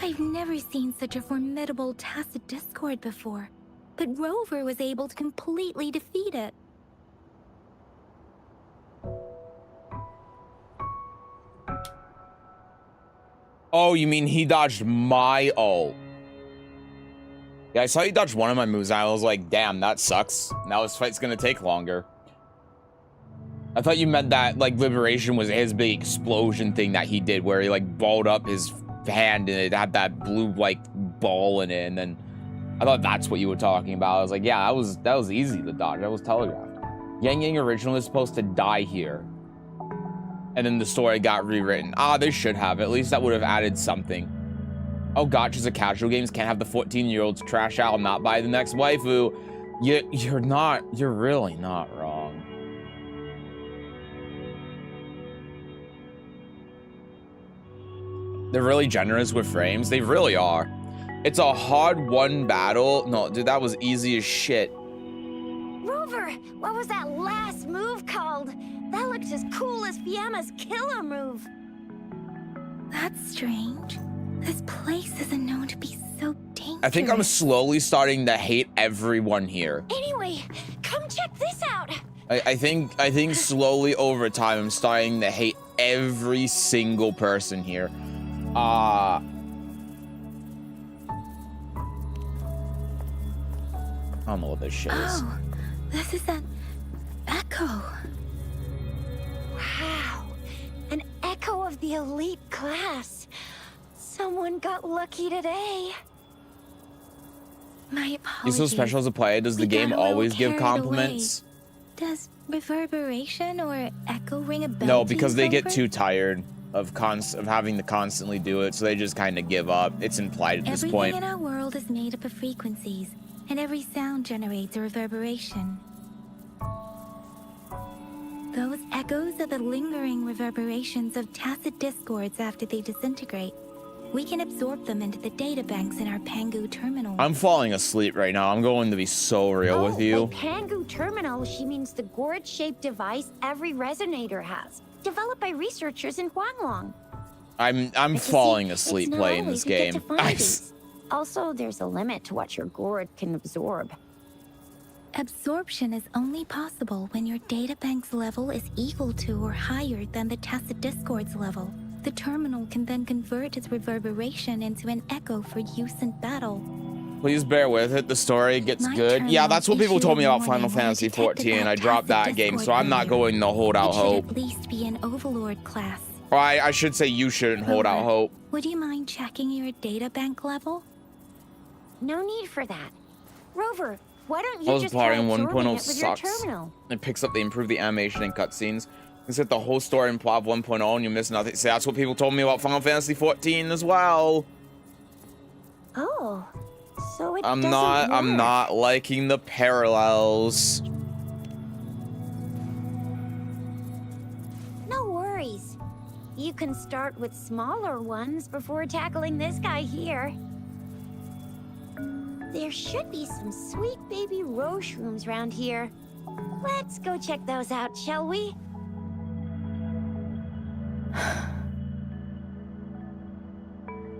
I've never seen such a formidable tacit discord before, but Rover was able to completely defeat it. Oh, you mean he dodged my ult? Yeah, I saw he dodged one of my moves, and I was like, damn, that sucks. Now this fight's gonna take longer. I thought you meant that, like, Liberation was his big explosion thing that he did, where he, like, balled up his hand, and it had that blue, like, ball in it, and then I thought that's what you were talking about. I was like, yeah, that was easy to dodge. That was telegraphed. Yang Yang originally was supposed to die here. And then the story got rewritten. Ah, they should have. At least that would have added something. Oh, gotcha's a casual games. Can't have the 14-year-olds trash out and not buy the next waifu. You're really not wrong. They're really generous with frames. They really are. It's a hard-won battle. No, dude, that was easy as shit. Rover, what was that last move called? That looks as cool as Fiamma's killer move. That's strange. This place isn't known to be so dangerous. I think I'm slowly starting to hate everyone here. Anyway, come check this out. I think slowly over time I'm starting to hate every single person here. I don't know what this shit is. Oh, this is an echo. Wow, an echo of the elite class. Someone got lucky today. My You're apologies. so special as a player. Does the We game got a little always give carried compliments? away. Does reverberation or echo ring a bell? No, to because you, they get Rover? too tired of having to constantly do it, so they just kind of give up. It's implied at this Everything point. in our world is made up of frequencies, and every sound generates a reverberation. Those echoes are the lingering reverberations of tacit discords after they disintegrate. We can absorb them into the databanks in our Pangu terminal. I'm falling asleep right now. I'm going to be so real with you. By Pangu Terminal, she means the gourd-shaped device every resonator has, developed by researchers in Huanglong. I'm But you falling see, asleep it's not playing always this you get game. to find these. Also, there's a limit to what your gourd can absorb. Absorption is only possible when your databank's level is equal to or higher than the tacit discord's level. The terminal can then convert its reverberation into an echo for use in battle. Please bear with it. The story gets My good. Yeah, that's what people terminal told me about issued a Final warning when Fantasy it detected XIV. I that dropped that tacit game, so discord I'm not barrier. going to hold out It should hope. at least be an Overlord class. Or I should say you shouldn't hold out Rover, hope. Would you mind checking your data bank level? No need for that. Rover, why don't you I was just try plotting absorbing 1.0 it with your sucks. terminal? It picks up, they improve the animation and cutscenes. Except the whole story in plot 1.0 and you miss nothing. See, that's what people told me about Final Fantasy XIV as well. Oh, so it I'm doesn't work. not liking the parallels. No worries. You can start with smaller ones before tackling this guy here. There should be some sweet baby Roche rooms around here. Let's go check those out, shall we?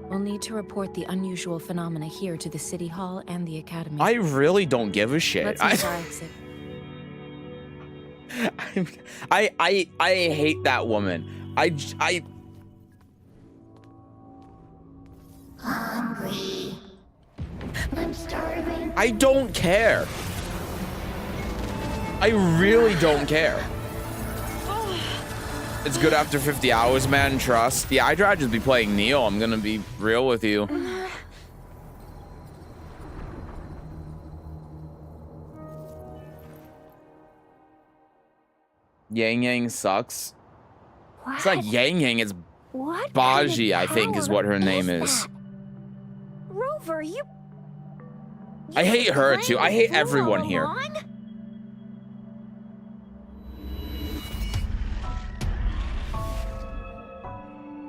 We'll need to report the unusual phenomena here to the City Hall and the Academy. I really don't give a shit. Let's make our exit. I hate that woman. Hungry. I'm starving. I don't care. I really don't care. It's good after 50 hours, man. Trust. Yeah, I'd rather just be playing Neo. I'm gonna be real with you. Yang Yang sucks. What? It's not Yang Yang, it's What Baji, kind I of think is power what her name is. that? Rover, you I hate her too. I hate fool everyone all here. along?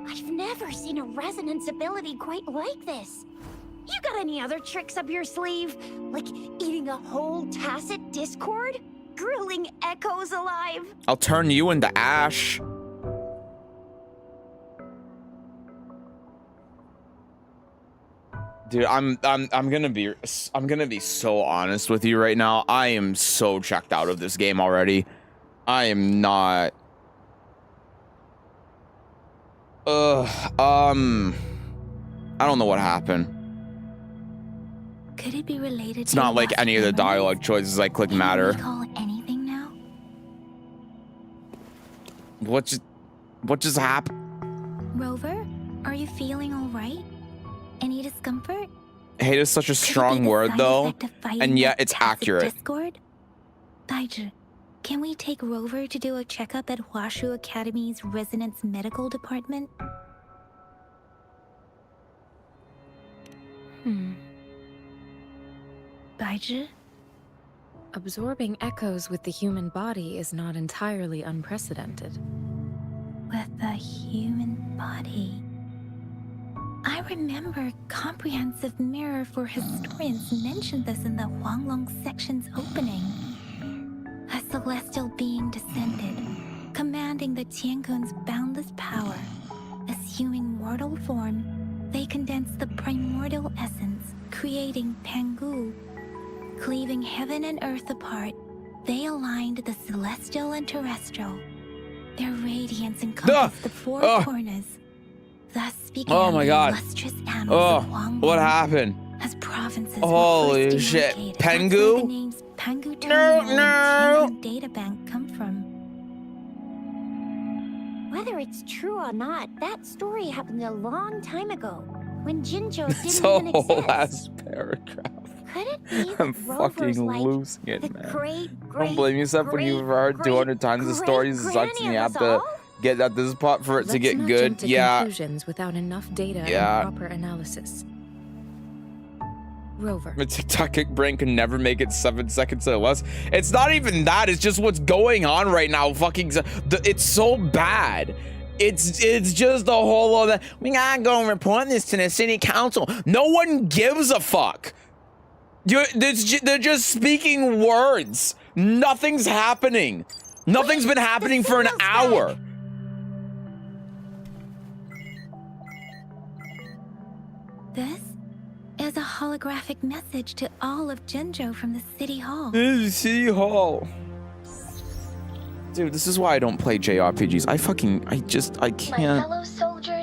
I've never seen a resonance ability quite like this. You got any other tricks up your sleeve? Like eating a whole tacit discord? Grilling echoes alive? I'll turn you into ash. Dude, I'm gonna be so honest with you right now. I am so checked out of this game already. I am not. I don't know what happened. Could it be related It's to not like lost any of the memories? dialogue choices I click Can you matter. recall anything now? What just happened? Rover, are you feeling all right? Any discomfort? Hate is such a Could it be strong the word side though, effect of fighting and yet that it's tacit accurate. Discord? Baiju, can we take Rover to do a checkup at Hwashu Academy's Resonance Medical Department? Baiju? Absorbing echoes with the human body is not entirely unprecedented. With the human body. I remember Comprehensive Mirror for Historians mentioned this in the Huanglong section's opening. A celestial being descended, commanding the Tiankun's boundless power. Assuming mortal form, they condensed the primordial essence, creating Pangu. Cleaving heaven and earth apart, they aligned the celestial and terrestrial. Their radiance encompassed the four corners. Thus began Oh my God. the illustrious annals of Huanglong. What happened? As provinces Holy were first shit. demarcated. Pengu? That's where the names Pangu Terminal and Tiangun Data Bank come from. Whether it's true or not, that story happened a long time ago, when Jinzhou didn't It's a even whole exist. last paragraph. Could it be I'm that Rover's fucking like losing the it, man. great, Don't blame yourself when you've heard 200 times the story sucks and you have to get at this part for it to Let's get not good. jump to Yeah. conclusions without enough data Yeah. and proper analysis. Rover, My TikTok brain can never make it 7 seconds or less. It's not even that. It's just what's going on right now. Fucking, it's so bad. It's just the whole of that. We gotta go and report this to the city council. No one gives a fuck. They're just speaking words. Nothing's happening. Nothing's been happening for an hour. This is a holographic message to all of Jinzhou from the City Hall. This is City Hall. Dude, this is why I don't play JRPGs. I My can't. fellow soldiers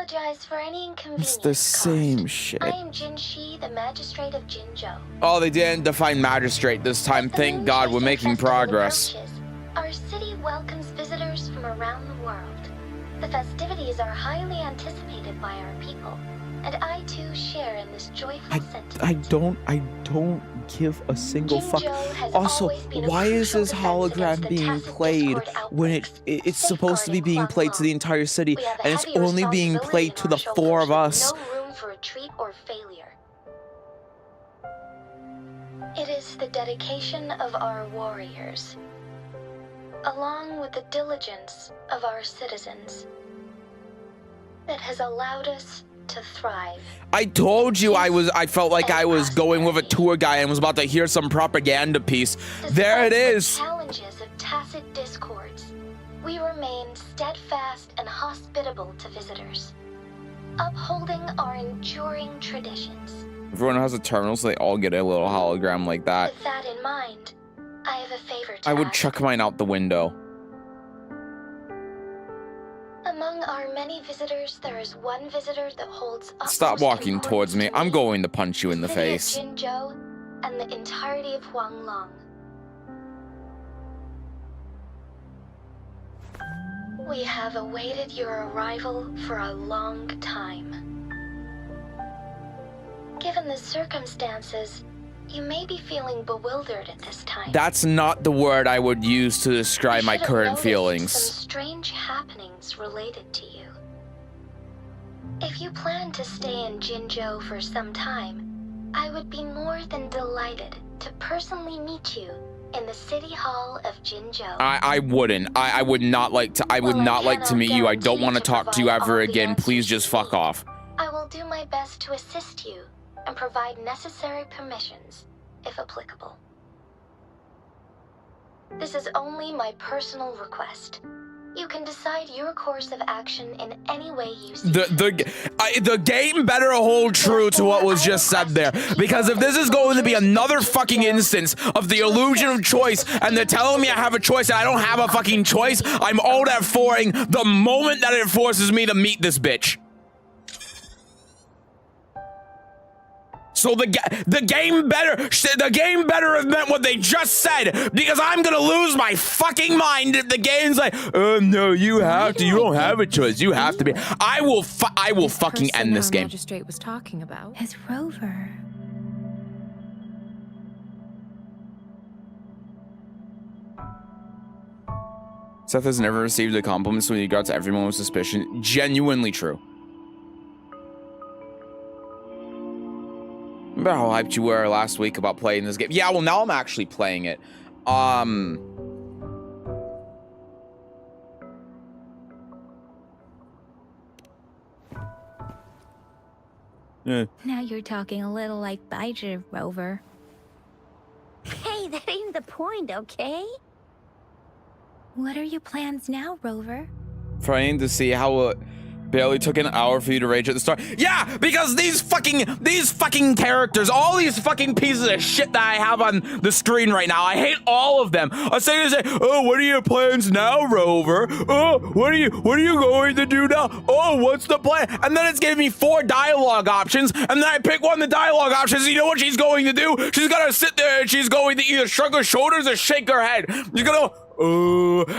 apologize for any inconvenience It's the same caused. shit. I am Jinshi, the magistrate of Jinzhou. Oh, they didn't define magistrate this time. As the Thank Moon God we're Chasing making Festival progress. approaches, our city welcomes visitors from around the world. The festivities are highly anticipated by our people, and I too share in this joyful sentiment. I don't give a single fuck. Jinzhou has Also, always been a why is crucial this defense hologram against the being tacit played discord when outbreaks, it's supposed to be being safeguarding played to the entire city, We have a and it's heavy only being responsibility played in to our the shoulders four of with us? No room for retreat or failure. It is the dedication of our warriors, along with the diligence of our citizens, that has allowed us to thrive. I told you I felt like I was going with a tour guide and was about to hear some propaganda piece. There it Despite the is. challenges of tacit discords, we remain steadfast and hospitable to visitors, upholding our enduring traditions. Everyone has a terminal, so they all get a little hologram like that. With that in mind, I have a favor to I would ask. chuck mine out the window. Among our many visitors, there is one visitor that holds Stop utmost walking importance towards me. to I'm going to punch you in the city of face. Jinzhou and the entirety of Huanglong. We have awaited your arrival for a long time. Given the circumstances, you may be feeling bewildered at this time. That's not the word I would use to describe You my should have current noticed feelings. Some strange happenings related to you. If you plan to stay in Jinzhou for some time, I would be more than delighted to personally meet you in the City Hall of Jinzhou. I wouldn't. I would not like to. I would Well, I not like to cannot meet you. I don't guarantee want to to talk to you provide ever all the again. Please answers just you fuck need. off. I will do my best to assist you and provide necessary permissions, if applicable. This is only my personal request. You can decide your course of action in any way you see. The game better hold true to what was just said there, because if this is going to be another fucking instance of the illusion of choice, and they're telling me I have a choice and I don't have a fucking choice, I'm all at foring the moment that it forces me to meet this bitch. So the game better have meant what they just said, because I'm gonna lose my fucking mind if the game's like, oh no, you have to, you don't have a choice, you have to be. I will fucking end this game. Magistrate was talking about Is Rover. Seth has never received a compliment, so he got to everyone with suspicion. Genuinely true. Remember how hyped you were last week about playing this game? Yeah, well, now I'm actually playing it. Now you're talking a little like Bijah, Rover. Hey, that ain't the point, okay? What are your plans now, Rover? Trying to see how barely took an hour for you to rage at the start. Yeah, because these fucking characters, all these fucking pieces of shit that I have on the screen right now, I hate all of them. I say, oh, what are your plans now, Rover? Oh, what are you going to do now? Oh, what's the plan? And then it's giving me 4 dialogue options, and then I pick one of the dialogue options. You know what she's going to do? She's gonna sit there and she's going to either shrug her shoulders or shake her head. She's gonna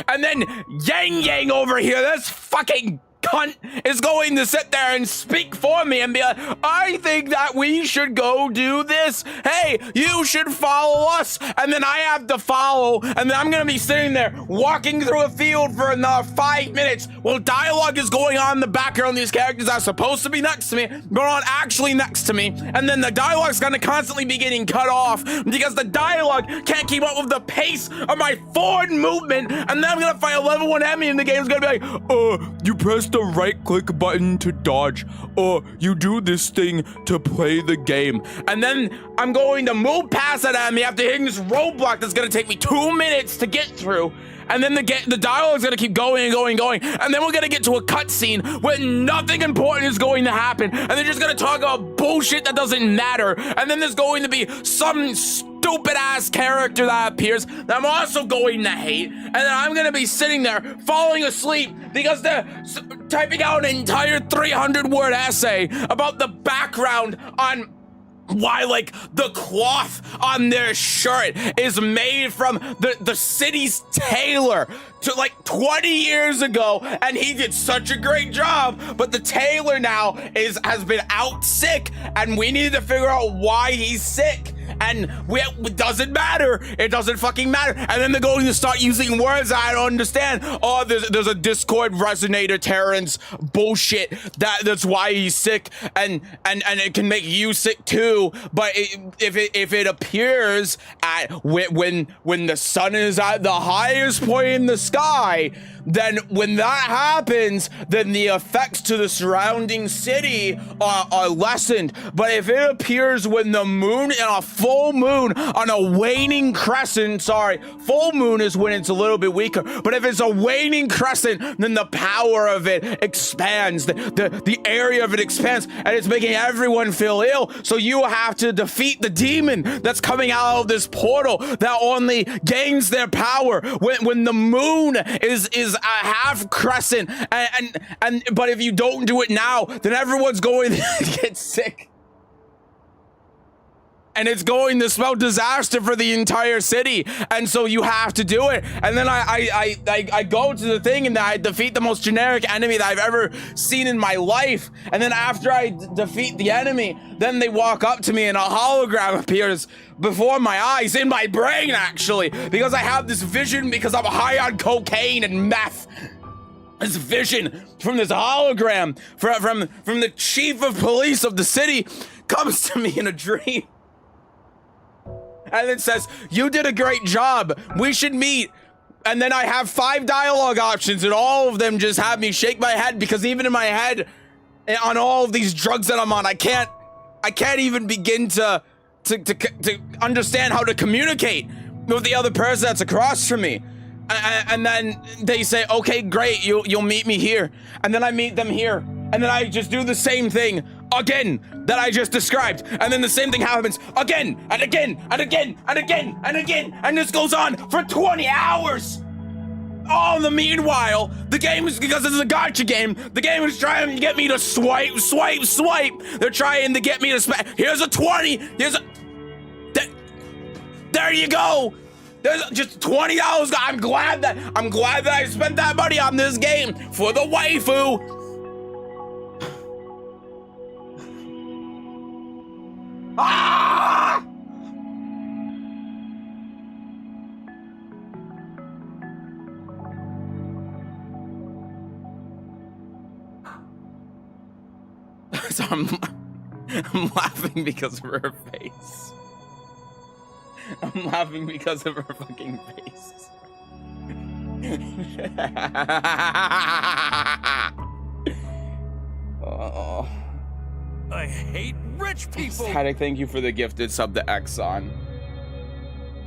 and then Yang over here, this fucking cunt, is going to sit there and speak for me and be like, I think that we should go do this. Hey, you should follow us. And then I have to follow, and then I'm gonna be sitting there walking through a field for another 5 minutes while dialogue is going on in the background. These characters are supposed to be next to me, but aren't actually next to me. And then the dialogue's gonna constantly be getting cut off because the dialogue can't keep up with the pace of my forward movement. And then I'm gonna fight a level 1 enemy, and the game's gonna be like, you press the right click button to dodge, or you do this thing to play the game. And then I'm going to move past that enemy after hitting this roadblock that's gonna take me 2 minutes to get through. And then the dialogue's gonna keep going and going and going. And then we're gonna get to a cutscene where nothing important is going to happen. And they're just gonna talk about bullshit that doesn't matter. And then there's going to be some stupid ass character that appears that I'm also going to hate. And then I'm gonna be sitting there falling asleep because typing out an entire 300-word essay about the background on why, like, the cloth on their shirt is made from the city's tailor to like 20 years ago, and he did such a great job, but the tailor now has been out sick, and we need to figure out why he's sick. And it doesn't matter. It doesn't fucking matter. And then they're going to start using words I don't understand. Oh, there's a Discord resonator, Terrence. Bullshit. That's why he's sick. And it can make you sick too. But if it appears at when the sun is at the highest point in the sky, then when that happens, then the effects to the surrounding city are lessened. But if it appears when the moon in a full moon on a waning crescent, full moon is when it's a little bit weaker, but if it's a waning crescent, then the power of it expands, the area of it expands, and it's making everyone feel ill. So you have to defeat the demon that's coming out of this portal that only gains their power when the moon is a half crescent, but if you don't do it now, then everyone's going to get sick. And it's going to spell disaster for the entire city, and so you have to do it. And then I go to the thing, and I defeat the most generic enemy that I've ever seen in my life. And then after I defeat the enemy, then they walk up to me, and a hologram appears before my eyes, in my brain actually, because I have this vision because I'm high on cocaine and meth. This vision from this hologram from the chief of police of the city comes to me in a dream. And it says, "You did a great job. We should meet." And then I have 5 dialogue options, and all of them just have me shake my head, because even in my head, on all of these drugs that I'm on, I can't even begin to understand how to communicate with the other person that's across from me. And then they say, "Okay, great. You'll meet me here." And then I meet them here, and then I just do the same thing again that I just described, and then the same thing happens again and again and again and again and again, and this goes on for 20 hours. Oh, in the meanwhile, the game is, because this is a gacha game, the game is trying to get me to swipe. They're trying to get me to here's a 20, there you go. There's just $20. I'm glad that I spent that money on this game for the waifu. Ah! So I'm laughing because of her face. I'm laughing because of her fucking face. Oh. I hate rich people. Static, thank you for the gifted sub to Exxon.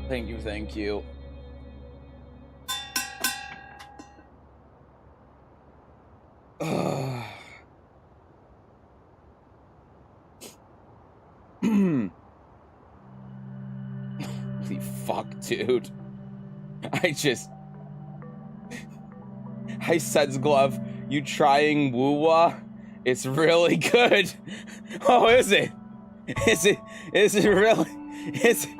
Thank you. Holy fuck, dude. I said, Glove, you trying woo-wah? It's really good. Oh, is it? Is it really? Is it?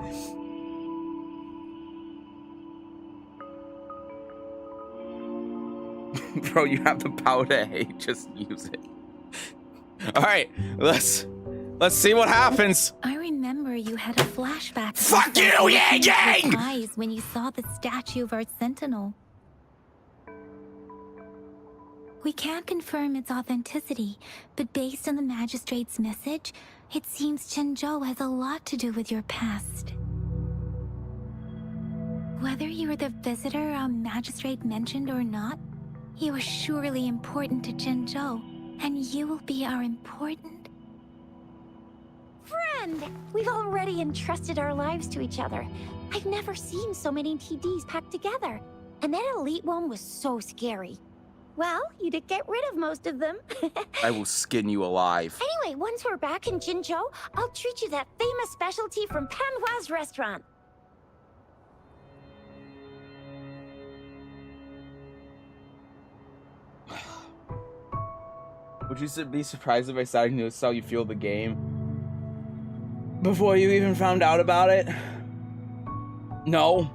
Bro, you have the power to hate, just use it. Alright, let's see what happens. I remember you had a flashback. Fuck you, Yang Yang! Eyes when you saw the statue of our sentinel. We can't confirm its authenticity, but based on the magistrate's message, it seems Chenzhou has a lot to do with your past. Whether you were the visitor our magistrate mentioned or not, you are surely important to Chenzhou, and you will be our important friend! We've already entrusted our lives to each other. I've never seen so many TDs packed together. And that elite one was so scary. Well, you did get rid of most of them. I will skin you alive. Anyway, once we're back in Jinzhou, I'll treat you that famous specialty from Panhua's restaurant. Would you be surprised if I started to notice how you feel the game before you even found out about it? No.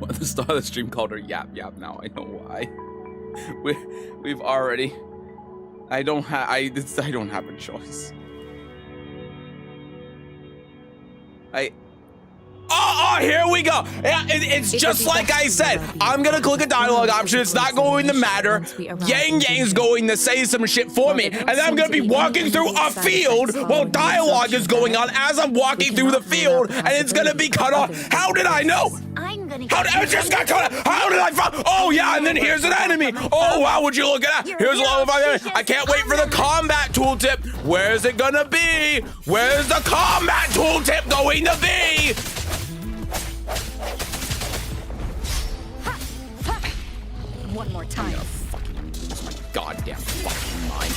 The star of the stream called her Yap Yap. Now I know why. We've already. I don't have a choice. Oh, here we go. Yeah, it's just like I said. I'm gonna click a dialogue option. It's not going to matter. Yang Yang's going to say some shit for me, and then I'm gonna be walking through a field while dialogue is going on as I'm walking through the field, and it's gonna be cut off. How did I know? How did I just got cut off? How did I find? Oh yeah, and then here's an enemy. Oh wow, would you look at that? Here's a level 5 enemy. I can't wait for the combat tooltip. Where's it gonna be? Where's the combat tooltip going to be? One more time. I'm gonna fucking lose my goddamn fucking mind.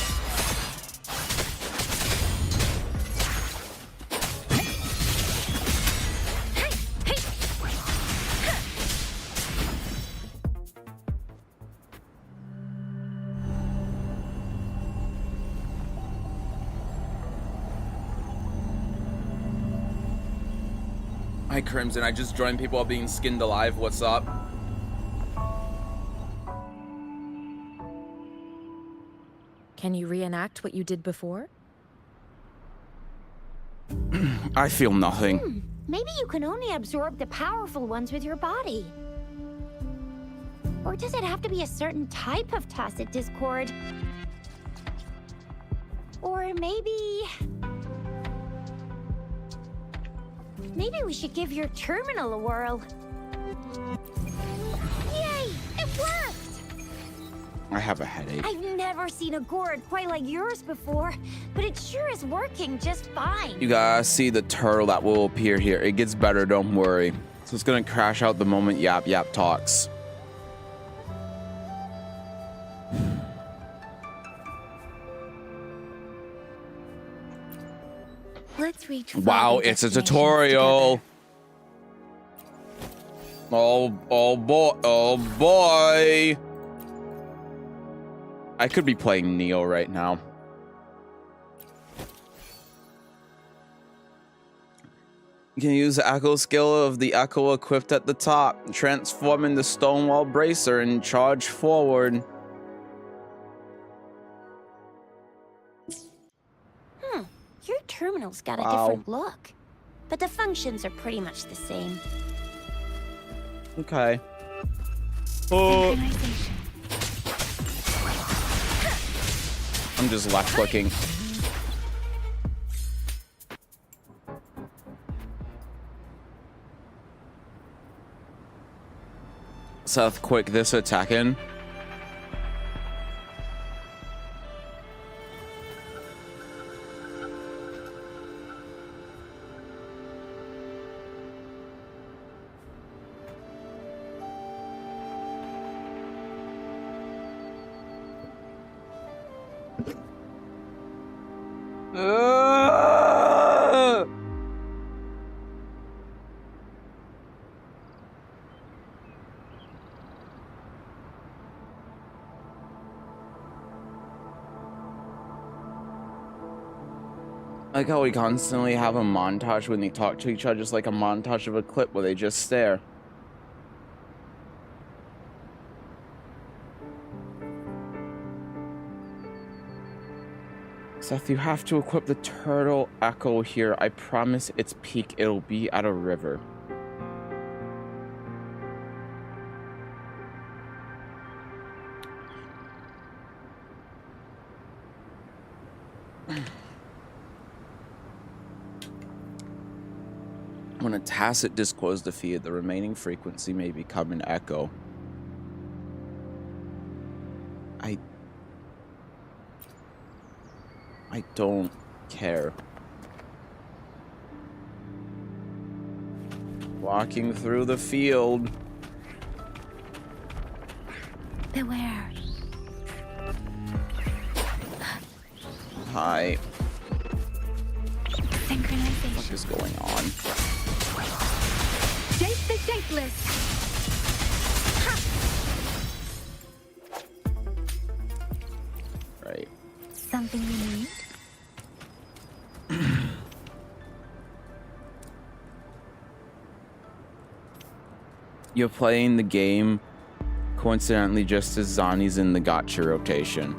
Hi Crimson, I just joined people while being skinned alive. What's up? Can you reenact what you did before? I feel nothing. Maybe you can only absorb the powerful ones with your body. Or does it have to be a certain type of tacit discord? Or maybe we should give your terminal a whirl. Yay! It worked! I have a headache. I've never seen a gourd quite like yours before, but it sure is working just fine. You guys see the turtle that will appear here. It gets better, don't worry. So it's gonna crash out the moment Yap Yap talks. Let's reach. Wow, it's a tutorial. Oh boy. I could be playing Neo right now. You can use the echo skill of the echo equipped at the top, transforming the Stonewall Bracer and charge forward. Your terminal's got a different look, but the functions are pretty much the same. Okay. Oh. I'm just left clicking. Seth, quick, this attacking. Like how we constantly have a montage when they talk to each other, just like a montage of a clip where they just stare. Seth, you have to equip the turtle echo here. I promise its peak, it'll be at a river. When a tacit discord is defeated, the remaining frequency may become an echo. I don't care. Walking through the field. Beware. Hi. Synchronization. What is going on? Shape the shapeless. Right. Something you need? You're playing the game coincidentally just as Zani's in the gacha rotation.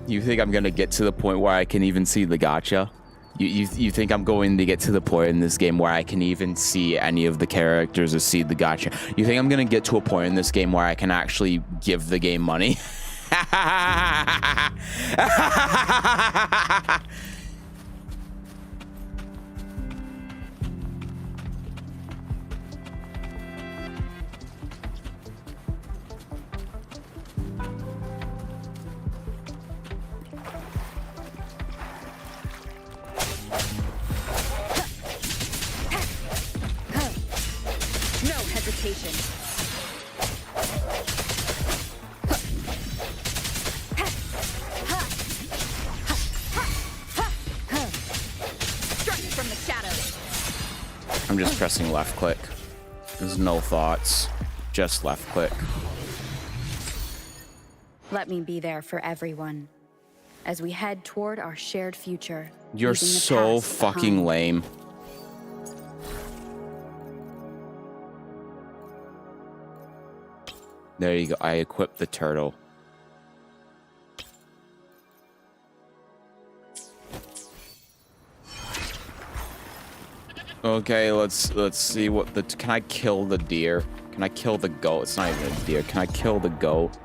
You think I'm gonna get to the point where I can even see the gacha? You think I'm going to get to the point in this game where I can even see any of the characters or see the gacha? You think I'm gonna get to a point in this game where I can actually give the game money? No hesitation. Strike from the shadows. I'm just pressing left click. There's no thoughts, just left click. Let me be there for everyone as we head toward our shared future. You're leaving the so past fucking behind. lame. There you go. I equipped the turtle. Okay, let's see what the... Can I kill the deer? Can I kill the goat? It's not even a deer. Can I kill the goat?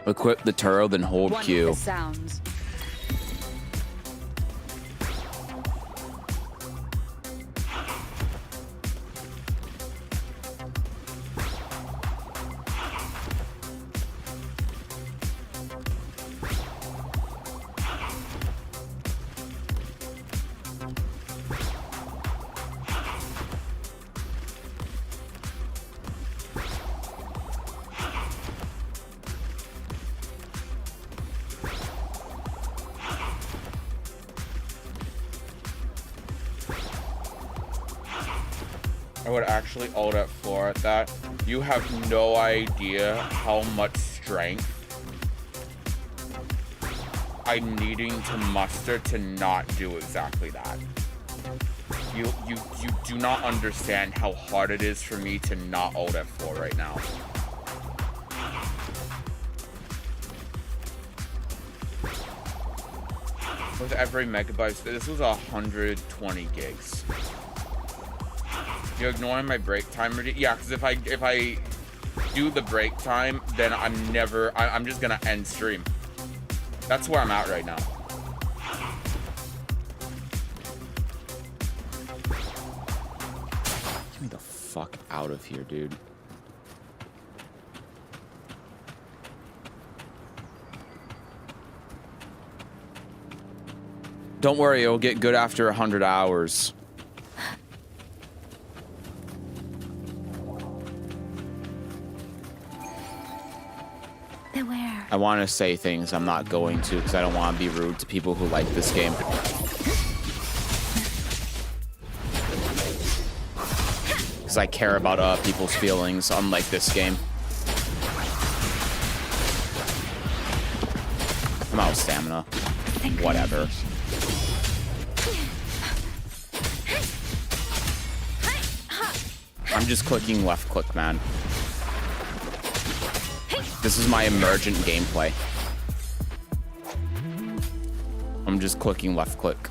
Equip the turtle, then hold One Q. with the sounds. I would actually ult at 4 at that. You have no idea how much strength I'm needing to muster to not do exactly that. You do not understand how hard it is for me to not ult at 4 right now. With every megabyte, this was 120 gigs. You're ignoring my break time? Yeah, because if I do the break time, then I'm just gonna end stream. That's where I'm at right now. Get me the fuck out of here, dude. Don't worry, it'll get good after 100 hours. Beware. I want to say things I'm not going to because I don't want to be rude to people who like this game. Because I care about people's feelings, unlike this game. I'm out of stamina. Whatever. I'm just clicking left click, man. This is my emergent gameplay. I'm just clicking left click.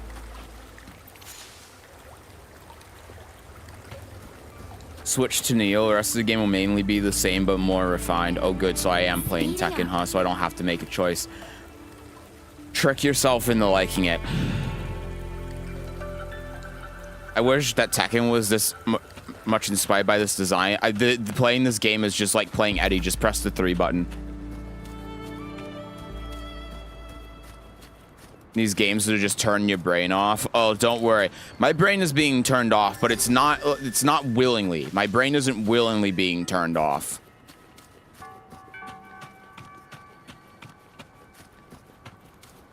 Switch to Neo. The rest of the game will mainly be the same but more refined. Oh good, so I am playing Tekken, huh? So I don't have to make a choice. Trick yourself into liking it. I wish that Tekken was this much inspired by this design. Playing this game is just like playing Eddie. Just press the 3 button. These games that are just turning your brain off. Oh, don't worry. My brain is being turned off, but it's not willingly. My brain isn't willingly being turned off.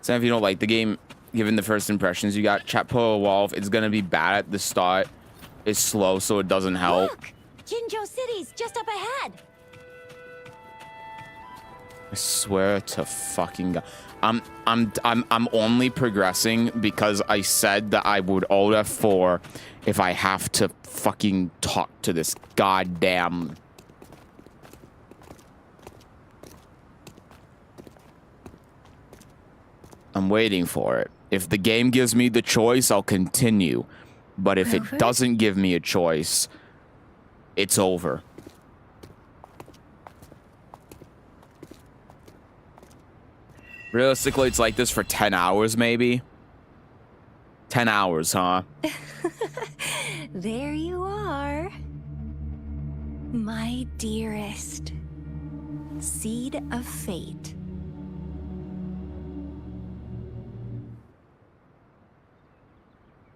So if you don't like the game, given the first impressions you got, chat pull a wall. It's gonna be bad at the start. It's slow, so it doesn't help. Look! Jinzhou City's just up ahead. I swear to fucking God. I'm only progressing because I said that I would order 4 if I have to fucking talk to this goddamn. I'm waiting for it. If the game gives me the choice, I'll continue. But if it doesn't give me a choice, it's over. Realistically, it's like this for 10 hours, maybe. 10 hours, huh? There you are. My dearest. Seed of fate.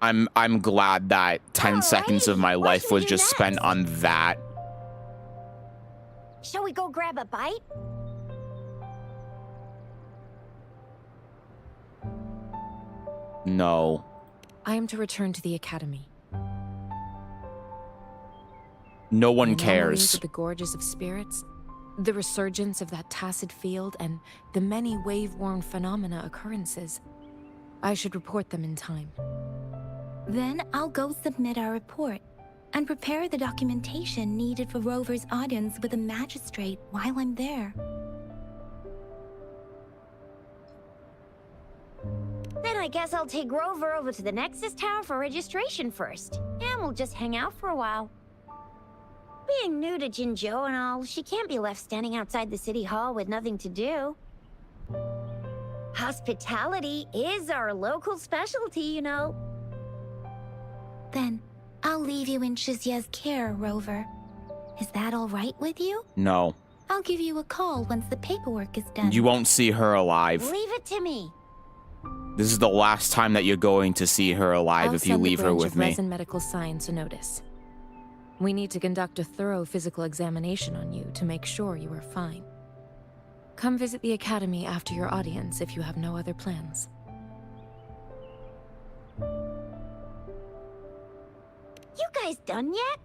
I'm glad that 10 seconds of my life was just spent on that. Shall we go grab a bite? No. I am to return to the academy. No one The anomalies cares. of the gorges of spirits, the resurgence of that tacit field, and the many wave-worn phenomena occurrences. I should report them in time. Then I'll go submit our report and prepare the documentation needed for Rover's audience with a magistrate while I'm there. Then I guess I'll take Rover over to the Nexus Tower for registration first. And we'll just hang out for a while. Being new to Jinzhou and all, she can't be left standing outside the city hall with nothing to do. Hospitality is our local specialty, you know. Then I'll leave you in Shizia's care, Rover. Is that all right with you? No. I'll give you a call once the paperwork is done. You won't see her alive. Leave it to me. This is the last time that you're going to see her alive if you leave her with me. Resin Medical Science a notice. We need to conduct a thorough physical examination on you to make sure you are fine. Come visit the academy after your audience if you have no other plans. You guys done yet?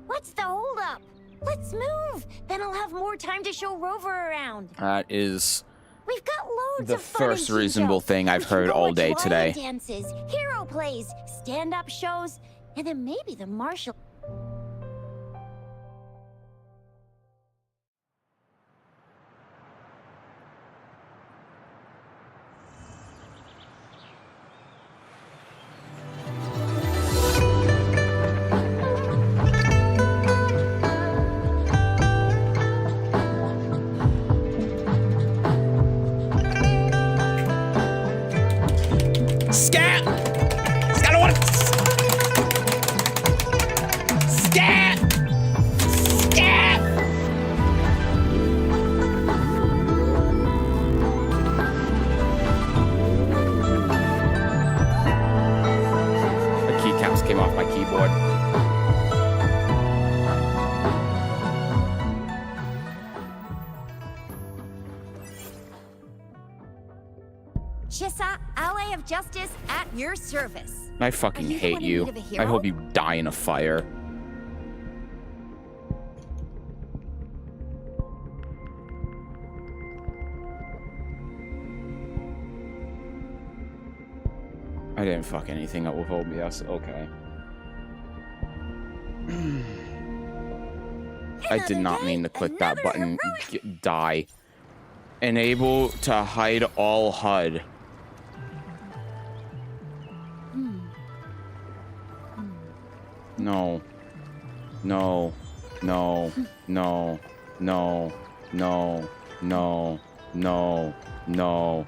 What's the holdup? Let's move. Then I'll have more time to show Rover around. That is We've got loads the of fun first in Jinzhou. reasonable thing I've We can heard go all watch day lion today. Dances, hero plays, stand-up shows, and then maybe the martial. Scat! Scat, what? Scat! Scat! The keycaps came off my keyboard. Shisa, ally of justice at your service. I fucking Are you the hate one in you. need of a I hero? hope you die in a fire. I didn't fuck anything up with OBS. Okay. I did not mean to click that button. Die. Enable to hide all HUD. No. No. No. No. No. No. No. No. No.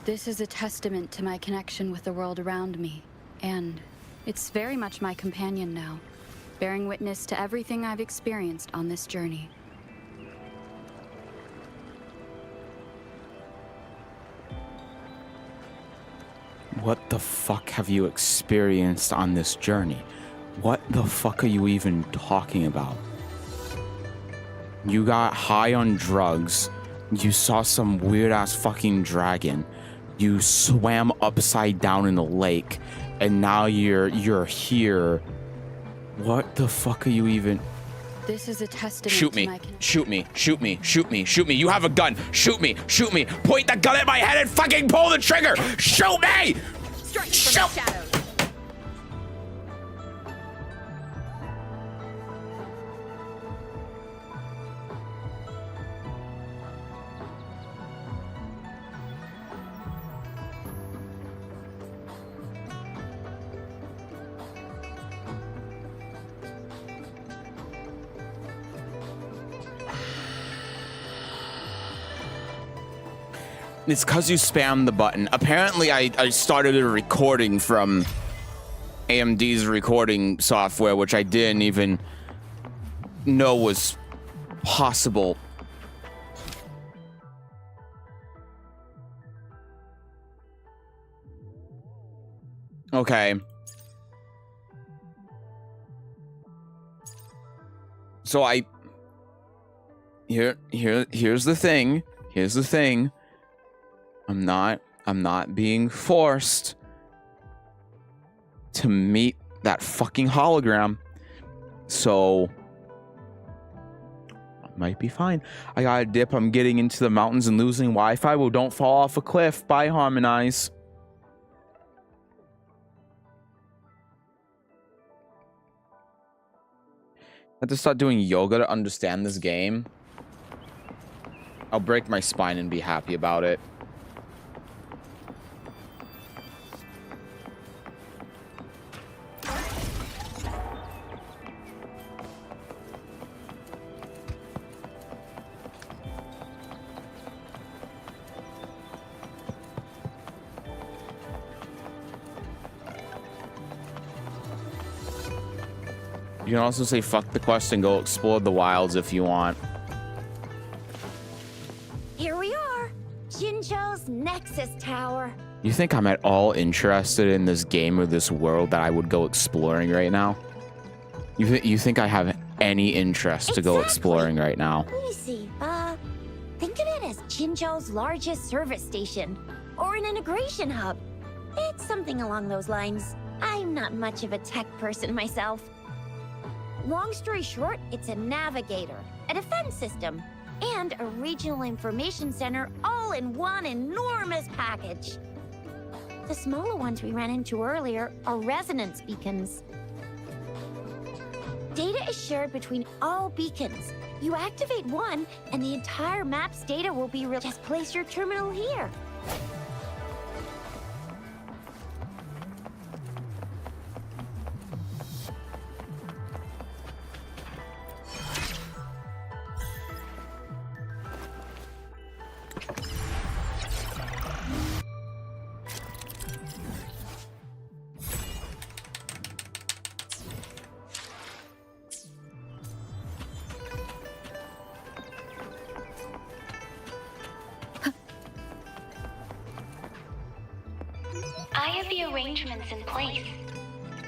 This is a testament to my connection with the world around me, and it's very much my companion now, bearing witness to everything I've experienced on this journey. What the fuck have you experienced on this journey? What the fuck are you even talking about? You got high on drugs. You saw some weird ass fucking dragon. You swam upside down in a lake, and now you're here. What the fuck are you even? This is a testament Shoot to me. my Shoot me. Shoot me. Shoot me. Shoot me. You have a gun. Shoot me. Shoot me. Point the gun at my head and fucking pull the trigger. Shoot me. Strike Shoot. from the shadows. It's because you spammed the button. Apparently, I started a recording from AMD's recording software, which I didn't even know was possible. Okay. So here's the thing. Here's the thing. I'm not being forced to meet that fucking hologram. So I might be fine. I got a dip. I'm getting into the mountains and losing Wi-Fi. Well, don't fall off a cliff. Bye, Harmonize. I have to start doing yoga to understand this game. I'll break my spine and be happy about it. You can also say fuck the quest and go explore the wilds if you want. Here we are, Jinzhou's Nexus Tower. You think I'm at all interested in this game or this world that I would go exploring right now? You think I have any interest to go exploring right now? Let me see. Think of it as Jinzhou's largest service station, or an integration hub. It's something along those lines. I'm not much of a tech person myself. Long story short, it's a navigator, a defense system, and a regional information center all in one enormous package. The smaller ones we ran into earlier are resonance beacons. Data is shared between all beacons. You activate one, and the entire map's data will be Just place your terminal here. I have the arrangements in place.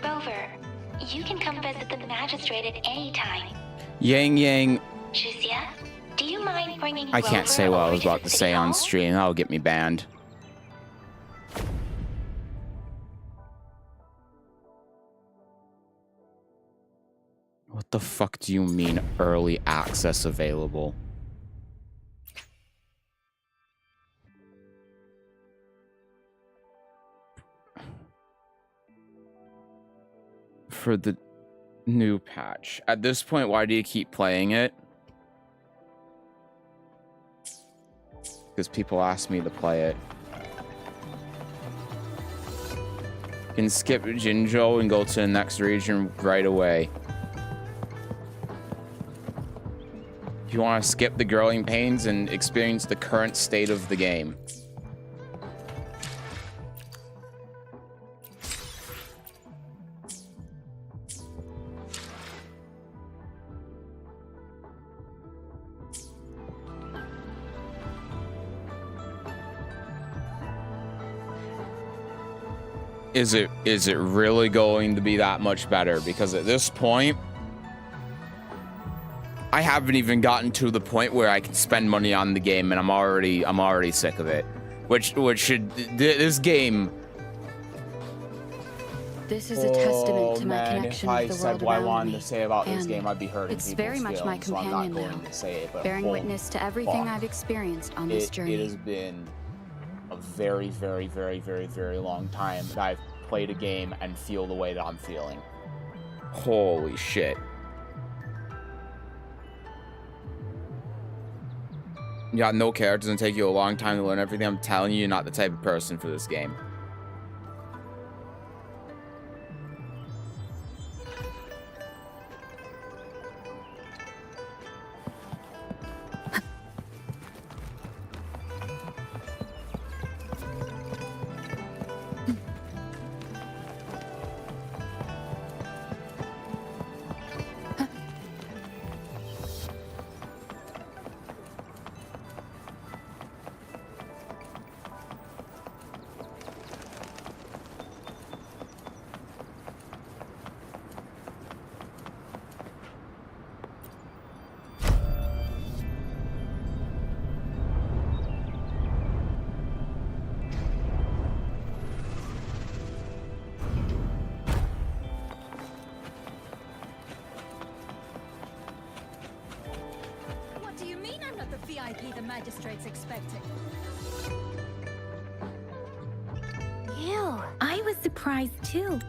Rover, you can come visit the magistrate at any time. Yang. Shuzia, do you mind bringing I can't say what I was about to say on stream. That'll get me banned. What the fuck do you mean early access available? For the new patch. At this point, why do you keep playing it? Because people ask me to play it. You can skip Jinzhou and go to the next region right away. If you want to skip the growing pains and experience the current state of the game. is it really going to be that much better? Because at this point, I haven't even gotten to the point where I can spend money on the game, and I'm already sick of it. Which should this game. This is a testament to my connection with the world around me. If I said what I wanted to say about this game, I'd be hurting it's people's very much my feelings, so I'm not companion going now, to say it, but bearing witness to everything fuck. I've experienced on this journey. It has been a very, very, very, very, very long time that I've played a game and feel the way that I'm feeling. Holy shit. You got no characters and take you a long time to learn everything. I'm telling you, you're not the type of person for this game. What do you mean I'm not the VIP the magistrate's expecting? Ew. I was surprised too.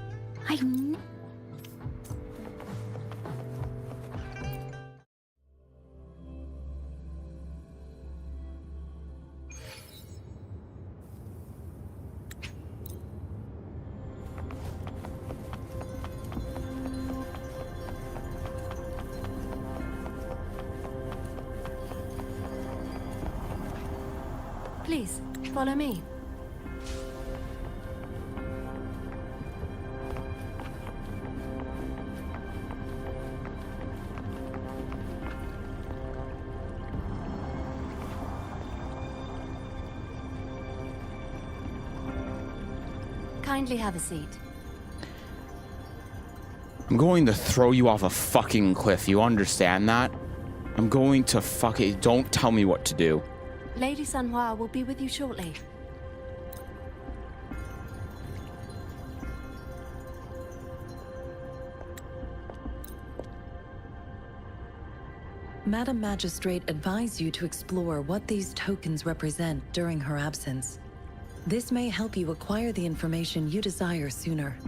Please, follow me. Kindly have a seat. I'm going to throw you off a fucking cliff. You understand that? I'm going to don't tell me what to do. Lady Sanhua will be with you shortly. Madam Magistrate advised you to explore what these tokens represent during her absence. This may help you acquire the information you desire sooner.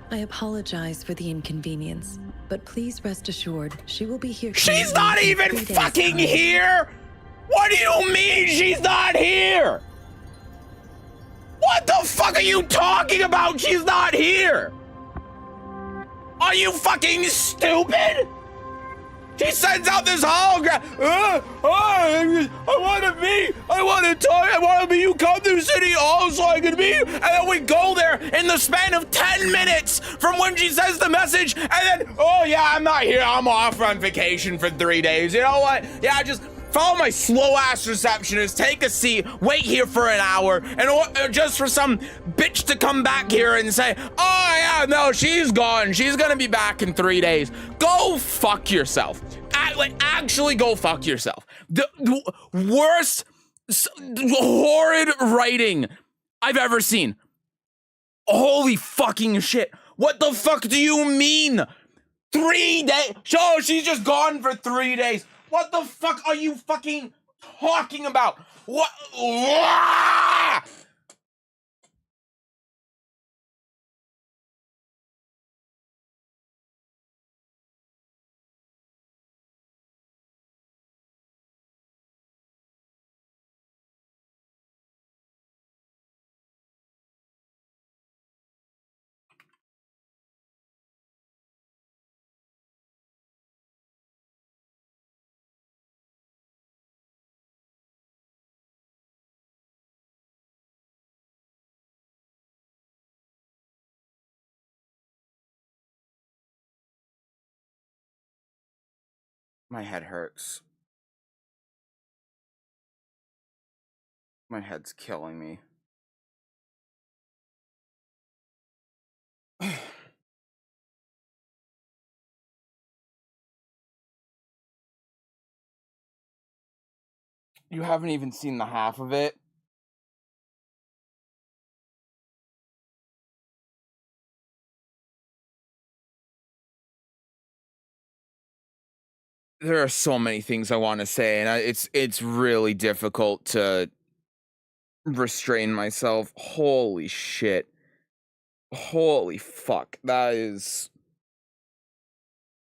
I apologize for the inconvenience, but please rest assured she will be here. She's not even fucking here! What do you mean she's not here? What the fuck are you talking about? She's not here! Are you fucking stupid? She sends out this hologram. I want to talk. I want to be. You come to City Hall so I can be. And then we go there in the span of 10 minutes from when she says the message. And then, oh yeah, I'm not here. I'm off on vacation for 3 days. You know what? Yeah, just follow my slow-ass receptionist, take a seat, wait here for an hour, and just for some bitch to come back here and say, oh yeah, no, she's gone. She's gonna be back in 3 days. Go fuck yourself. Actually go fuck yourself. The worst, horrid writing I've ever seen. Holy fucking shit. What the fuck do you mean? 3 days? Oh, she's just gone for 3 days. What the fuck are you fucking talking about? What? My head hurts. My head's killing me. You haven't even seen the half of it. There are so many things I want to say, and it's really difficult to restrain myself. Holy shit. Holy fuck. That is...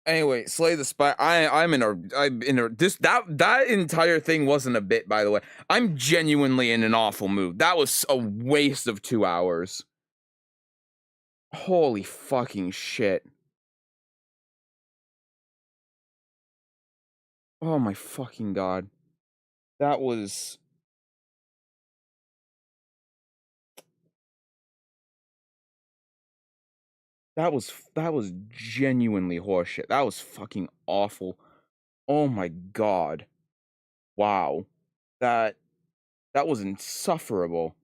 Anyway, Slay the Spire. I'm in a that entire thing wasn't a bit, by the way. I'm genuinely in an awful mood. That was a waste of 2 hours. Holy fucking shit. Oh my fucking god. That was... That was genuinely horseshit. That was fucking awful. Oh my god. Wow. That was insufferable.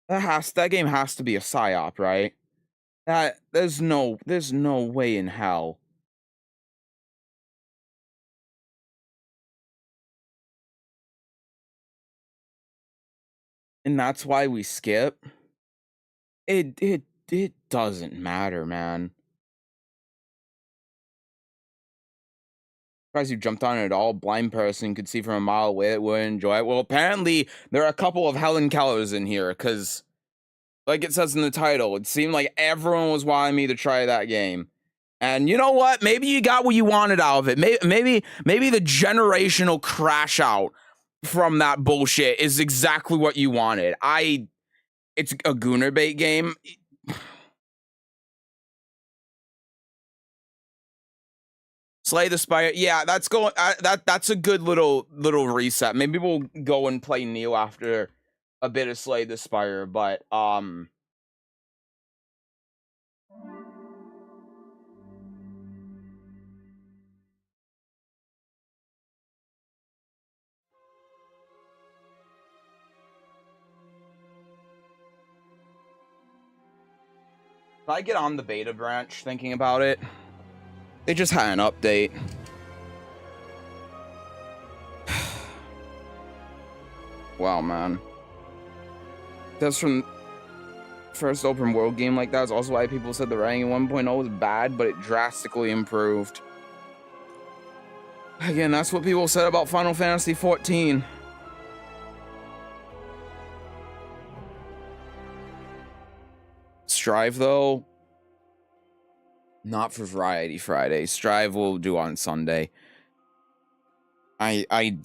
That game has to be a psyop, right? There's no way in hell. And that's why we skip. It doesn't matter, man. Surprised you jumped on it at all. Blind person could see from a mile away that would enjoy it. Well, apparently there are a couple of Helen Kellers in here, because, like it says in the title, it seemed like everyone was wanting me to try that game. And you know what? Maybe you got what you wanted out of it. Maybe the generational crash out from that bullshit is exactly what you wanted. It's a Gooner bait game. Slay the Spire. Yeah, that's going. That's a good little reset. Maybe we'll go and play Neo after a bit of Slay the Spire. But if I get on the beta branch thinking about it, they just had an update. Wow, man. That's from first open world game like that. Is also why people said the writing in 1.0 was bad, but it drastically improved. Again, that's what people said about Final Fantasy 14. Strive, though, not for Variety Friday. Strive will do on Sunday. I'm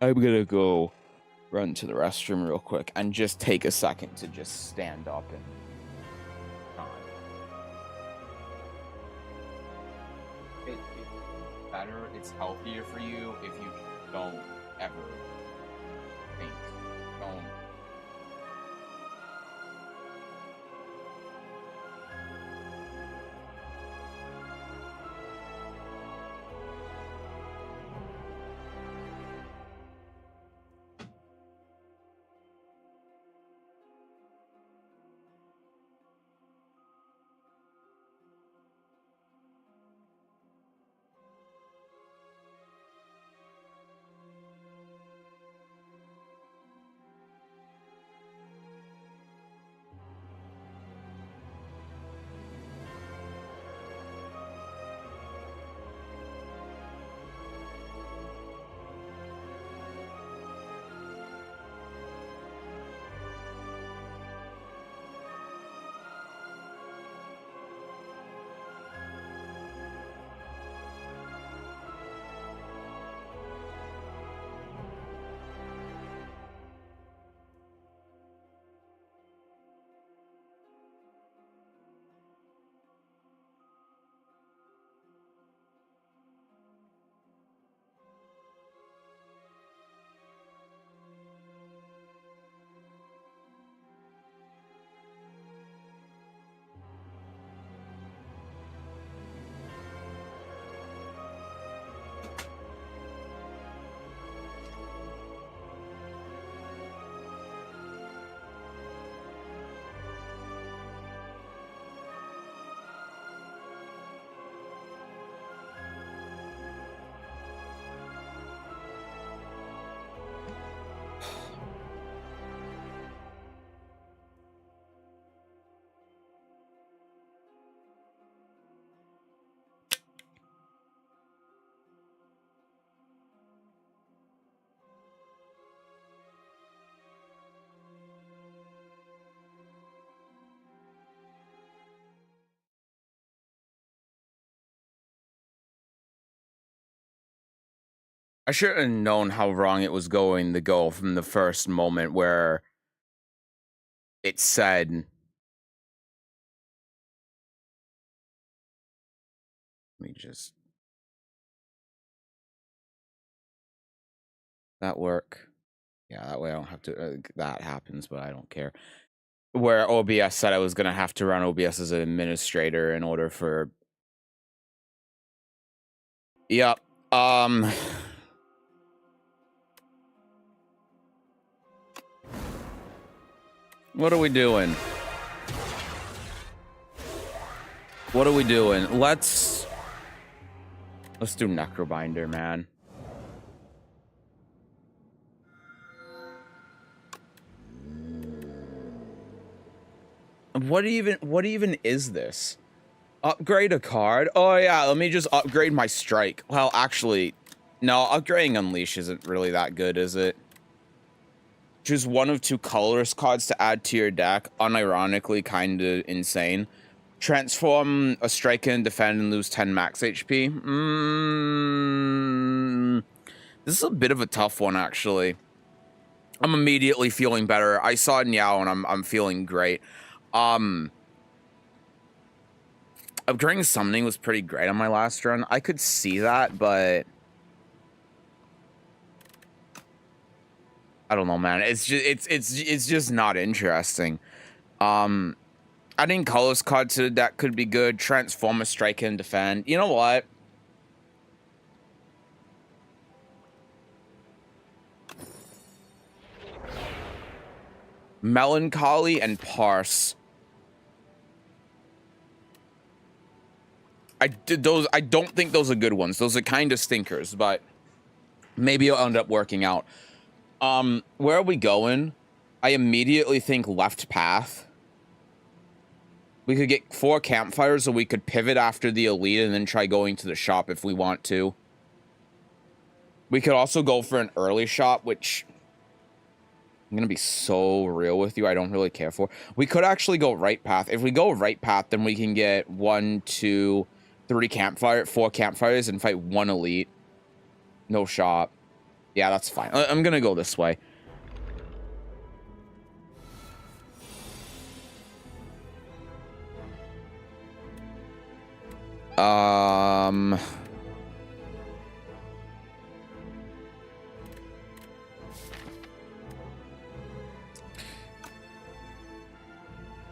gonna go run to the restroom real quick and just take a second to just stand up and it's better, it's healthier for you if you don't ever think. Don't. I should have known how wrong it was going to go from the first moment where it said... Let me just... That work? Yeah, that way I don't have to... that happens, but I don't care. Where OBS said I was going to have to run OBS as an administrator in order for... Yep. What are we doing? What are we doing? Let's do Necrobinder, man. What even is this? Upgrade a card? Oh yeah, let me just upgrade my strike. Well, actually, no, upgrading Unleash isn't really that good, is it? Choose one of 2 colorless cards to add to your deck. Unironically, kinda insane. Transform a striker and defend and lose 10 max HP. This is a bit of a tough one, actually. I'm immediately feeling better. I saw Niao and I'm feeling great. Upgrading summoning was pretty great on my last run. I could see that, but I don't know, man. It's just not interesting. Adding colorless cards to the deck could be good. Transform a strike and defend. You know what? Melancholy and Parse. I don't think those are good ones. Those are kind of stinkers, but maybe it'll end up working out. Where are we going? I immediately think left path. We could get 4 campfires, or we could pivot after the elite and then try going to the shop if we want to. We could also go for an early shop, which I'm gonna be so real with you, I don't really care for. We could actually go right path. If we go right path, then we can get 1, 2, 3 4 campfires and fight 1 elite. No shop. Yeah, that's fine. I'm gonna go this way.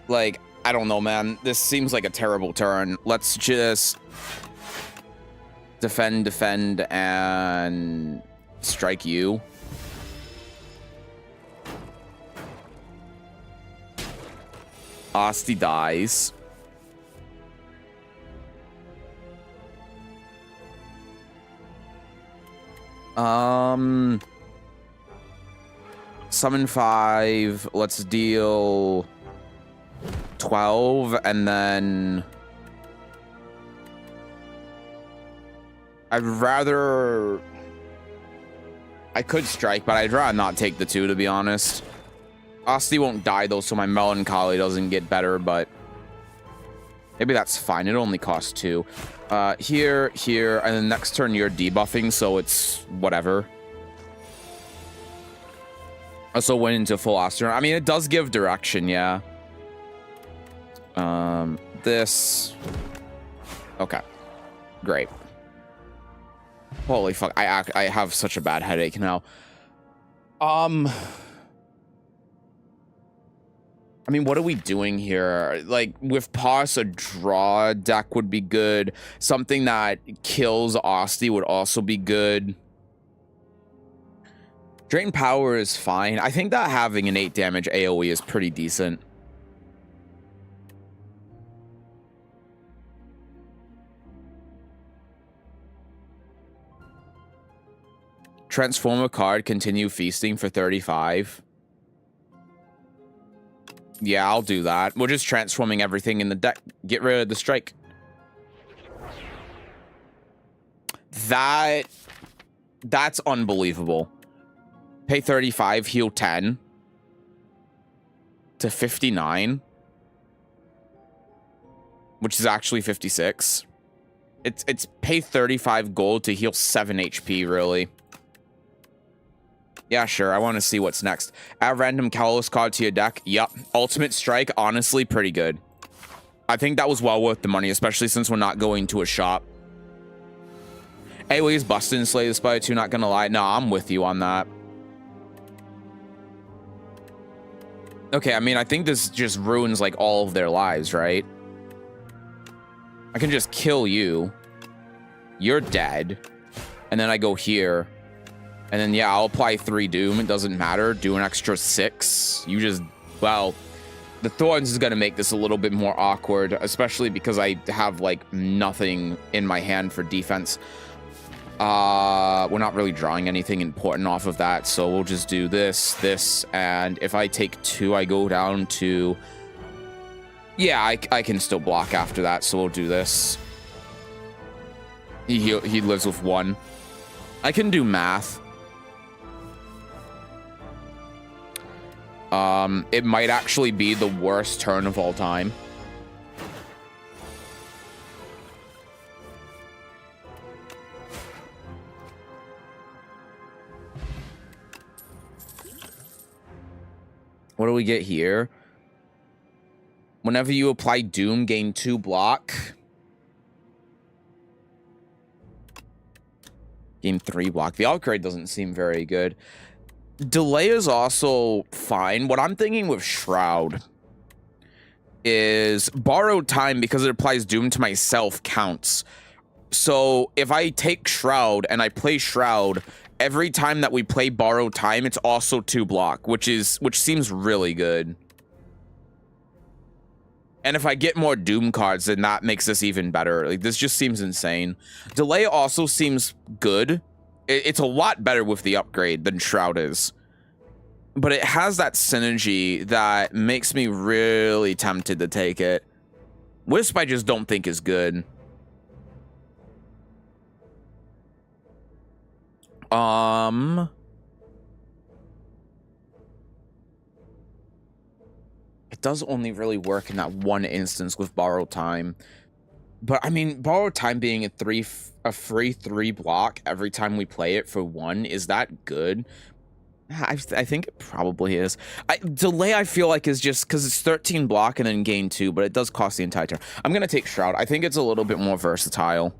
Like, I don't know, man. This seems like a terrible turn. Let's just defend, and strike you. Asti dies. Summon 5. Let's deal 12, and then I'd rather... I could strike, but I'd rather not take the 2, to be honest. Asti won't die, though, so my Melancholy doesn't get better, but maybe that's fine. It only costs 2. Here, and then next turn you're debuffing, so it's whatever. Also went into full Astronaut. I mean, it does give direction, yeah. This. Okay. Great. Holy fuck. I have such a bad headache now. I mean, what are we doing here? Like, with Parse, a draw deck would be good. Something that kills Asti would also be good. Drain Power is fine. I think that having an 8 damage AoE is pretty decent. Transform a card, continue feasting for 35. Yeah, I'll do that. We're just transforming everything in the deck. Get rid of the strike. That's unbelievable. Pay 35, heal 10 to 59, which is actually 56. It's pay 35 gold to heal 7 HP, really. Yeah, sure. I want to see what's next. Add random colorless card to your deck. Yup. Ultimate Strike, honestly, pretty good. I think that was well worth the money, especially since we're not going to a shop. Anyways, busted and Slay the Spider 2, not gonna lie. No, I'm with you on that. Okay, I mean, I think this just ruins, like, all of their lives, right? I can just kill you. You're dead. And then I go here. And then, yeah, I'll apply 3 Doom. It doesn't matter. Do an extra 6. You just, well, the Thorns is going to make this a little bit more awkward, especially because I have, like, nothing in my hand for defense. We're not really drawing anything important off of that, so we'll just do this, and if I take 2, I go down to... Yeah, I can still block after that, so we'll do this. He lives with 1. I can do math. It might actually be the worst turn of all time. What do we get here? Whenever you apply Doom, gain 2 block. Gain 3 block. The upgrade doesn't seem very good. Delay is also fine. What I'm thinking with Shroud is borrowed time, because it applies Doom to myself, counts. So if I take Shroud and I play Shroud, every time that we play borrowed time, it's also 2 block, which seems really good. And if I get more Doom cards, then that makes this even better. Like, this just seems insane. Delay also seems good. It's a lot better with the upgrade than Shroud is. But it has that synergy that makes me really tempted to take it. Wisp I just don't think is good. It does only really work in that one instance with Borrowed Time. But, I mean, Borrowed Time being a free 3 block every time we play it for 1, is that good? I think it probably is. Delay, I feel like, is just because it's 13 block and then gain 2, but it does cost the entire turn. I'm going to take Shroud. I think it's a little bit more versatile.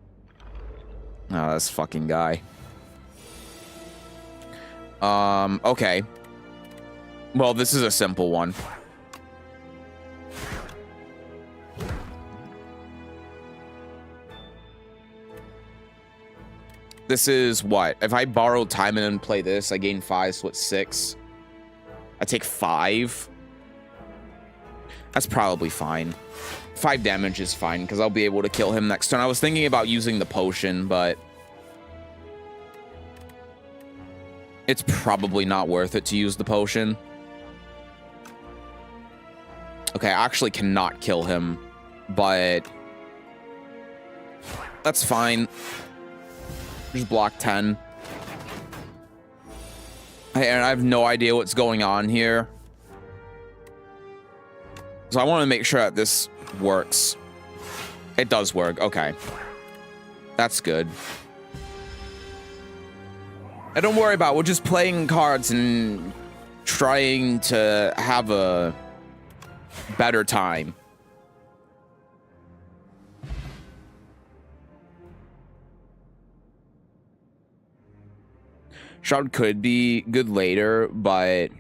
Oh, this fucking guy. Okay. Well, this is a simple one. This is what? If I borrow time and then play this, I gain 5, so it's 6. I take 5. That's probably fine. 5 damage is fine, because I'll be able to kill him next turn. I was thinking about using the potion, but it's probably not worth it to use the potion. Okay, I actually cannot kill him, but that's fine. Just block 10. And I have no idea what's going on here. So I want to make sure that this works. It does work. Okay. That's good. And don't worry about it. We're just playing cards and trying to have a better time. Shroud could be good later, but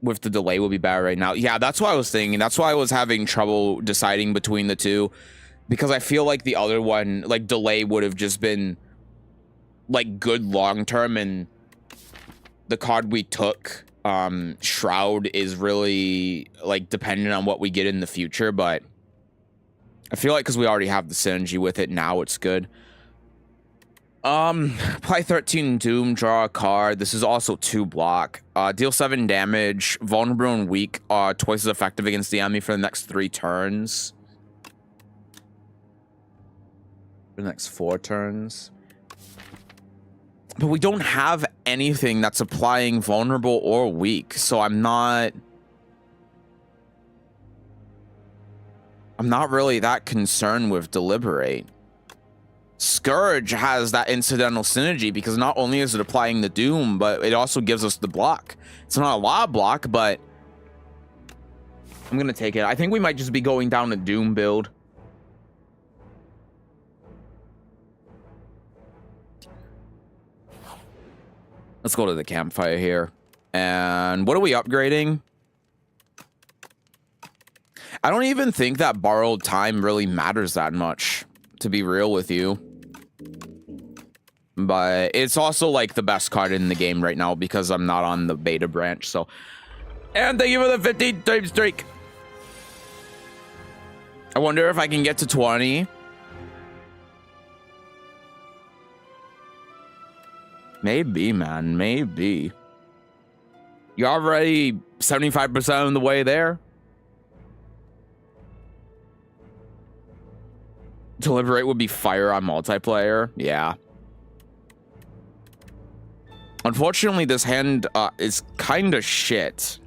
with the delay will be better right now. Yeah, that's what I was thinking. That's why I was having trouble deciding between the two, because I feel like the other one, like delay, would have just been like good long term, and the card we took, Shroud, is really like dependent on what we get in the future. But I feel like because we already have the synergy with it now, it's good. Apply 13 Doom, draw a card. This is also 2 block. Deal 7 damage. Vulnerable and weak are twice as effective against the enemy for the next 3 turns. For the next 4 turns. But we don't have anything that's applying vulnerable or weak, so I'm not really that concerned with Deliberate. Scourge has that incidental synergy because not only is it applying the Doom, but it also gives us the block. It's not a lot of block, but I'm gonna take it. I think we might just be going down a Doom build. Let's go to the campfire here. And what are we upgrading? I don't even think that borrowed time really matters that much, to be real with you. But it's also like the best card in the game right now because I'm not on the beta branch. So, and thank you for the 15-time streak. I wonder if I can get to 20. Maybe, man, maybe. You're already 75% of the way there. Deliberate would be fire on multiplayer. Yeah. Unfortunately, this hand is kind of shit.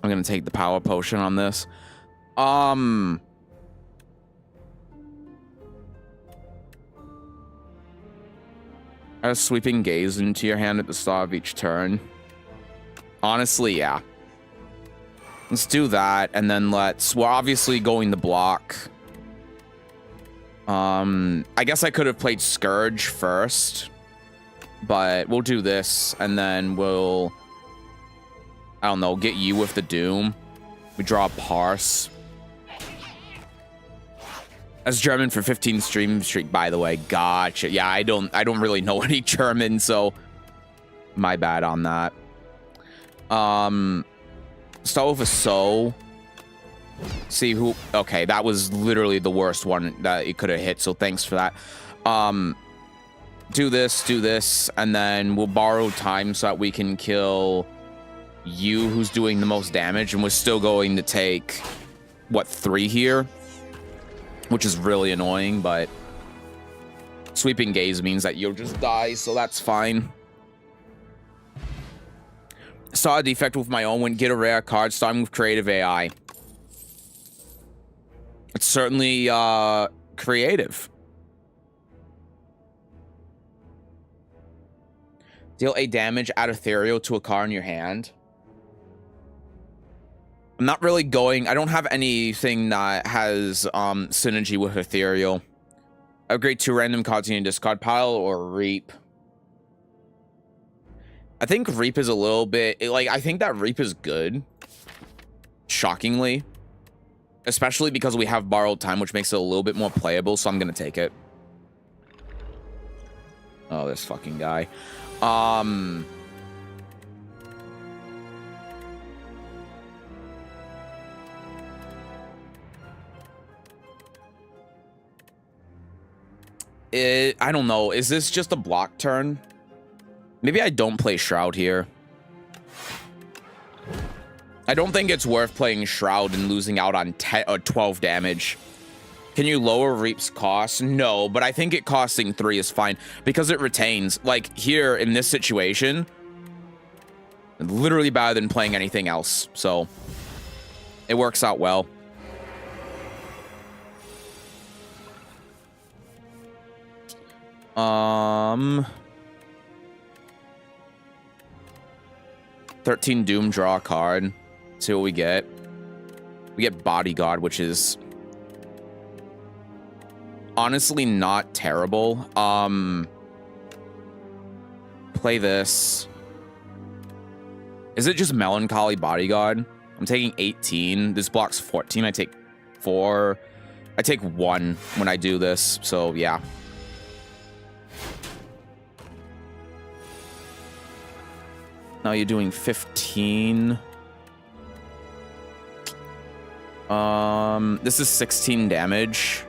I'm gonna take the power potion on this. A sweeping gaze into your hand at the start of each turn. Honestly, yeah. Let's do that, and then we're obviously going to block. I guess I could have played Scourge first, but we'll do this, and then we'll, I don't know, get you with the Doom. We draw a Parse. That's German for 15 stream streak, by the way. Gotcha. Yeah, I don't really know any German, so my bad on that. Start with a so. See who. Okay, that was literally the worst one that it could have hit, so thanks for that. Do this, and then we'll borrow time so that we can kill you, who's doing the most damage, and we're still going to take, what, 3 here? Which is really annoying, but sweeping gaze means that you'll just die, so that's fine. Saw a defect with my own when get a rare card, starting with creative AI. It's certainly creative. Deal a damage, add ethereal to a card in your hand. I'm not really going, I don't have anything that has synergy with ethereal. Upgrade 2 random cards in your discard pile or Reap. I think Reap is a little bit, I think that Reap is good. Shockingly. Especially because we have borrowed time, which makes it a little bit more playable, so I'm gonna take it. Oh, this fucking guy. I don't know. Is this just a block turn? Maybe I don't play Shroud here. I don't think it's worth playing Shroud and losing out on 10 or 12 damage. Can you lower Reap's cost? No, but I think it costing 3 is fine because it retains. Like here in this situation, literally better than playing anything else. So it works out well. Um, 13 Doom, draw a card. See what we get. We get Bodyguard, which is honestly not terrible. Play this. Is it just Melancholy Bodyguard? I'm taking 18. This blocks 14. I take 4. I take 1 when I do this. So yeah. Now you're doing 15. This is 16 damage.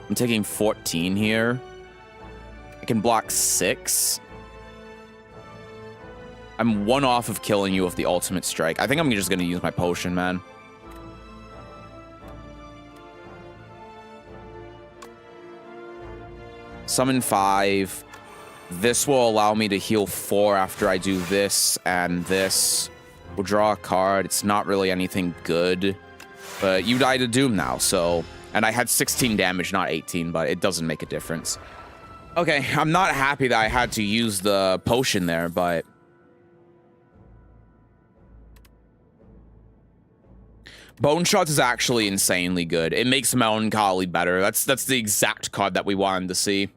I'm taking 14 here. I can block 6. I'm 1 off of killing you with the ultimate strike. I think I'm just gonna use my potion, man. Summon 5. This will allow me to heal 4 after I do this and this. We'll draw a card. It's not really anything good. But you died to Doom now, so... And I had 16 damage, not 18, but it doesn't make a difference. Okay, I'm not happy that I had to use the potion there, but... Bone Shots is actually insanely good. It makes Melancholy better. That's the exact card that we wanted to see.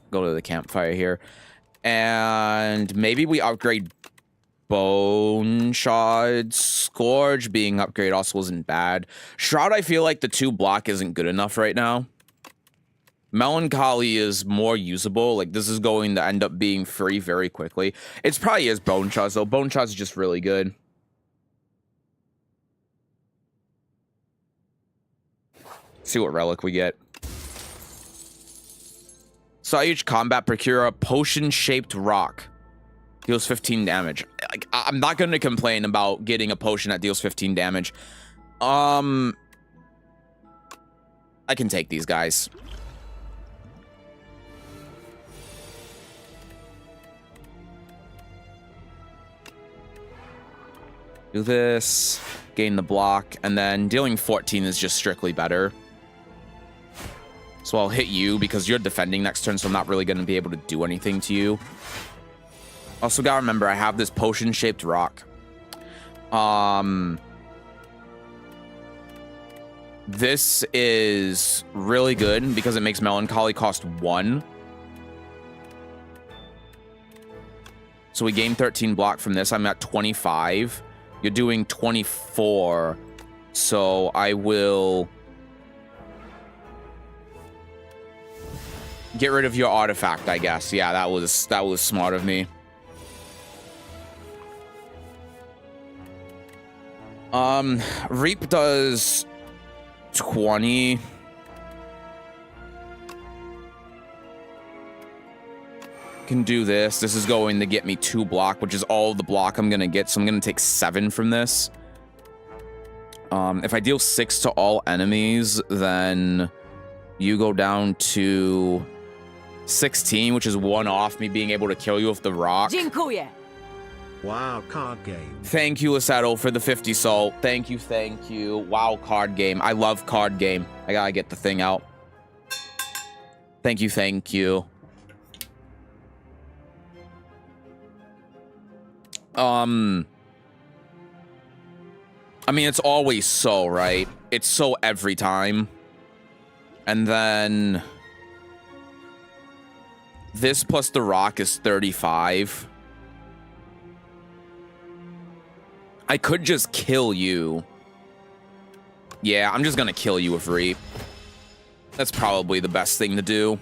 Go to the campfire here. And maybe we upgrade Bone Shot. Scourge being upgrade also isn't bad. Shroud, I feel like the 2 block isn't good enough right now. Melancholy is more usable. Like, this is going to end up being free very quickly. It's probably is Bone Shots, though. Bone Shots is just really good. See what relic we get. So each combat procure a potion-shaped rock. Deals 15 damage. Like, I'm not going to complain about getting a potion that deals 15 damage. I can take these guys. Do this. Gain the block. And then dealing 14 is just strictly better. So I'll hit you because you're defending next turn, so I'm not really going to be able to do anything to you. Also gotta remember, I have this potion-shaped rock. This is really good because it makes Melancholy cost 1. So we gain 13 block from this. I'm at 25. You're doing 24. So I will... get rid of your artifact, I guess. Yeah, that was smart of me. Reap does 20. Can do this. This is going to get me 2 block, which is all the block I'm gonna get. So I'm gonna take 7 from this. If I deal 6 to all enemies, then you go down to 16, which is 1 off me being able to kill you with the rock. Wow, card game. Thank you, Lasetto, for the 50 salt. Thank you, thank you. Wow, card game. I love card game. I gotta get the thing out. Thank you, thank you. I mean, it's always so, right? It's so every time. And then... this plus the rock is 35. I could just kill you. Yeah, I'm just gonna kill you with Reap. That's probably the best thing to do.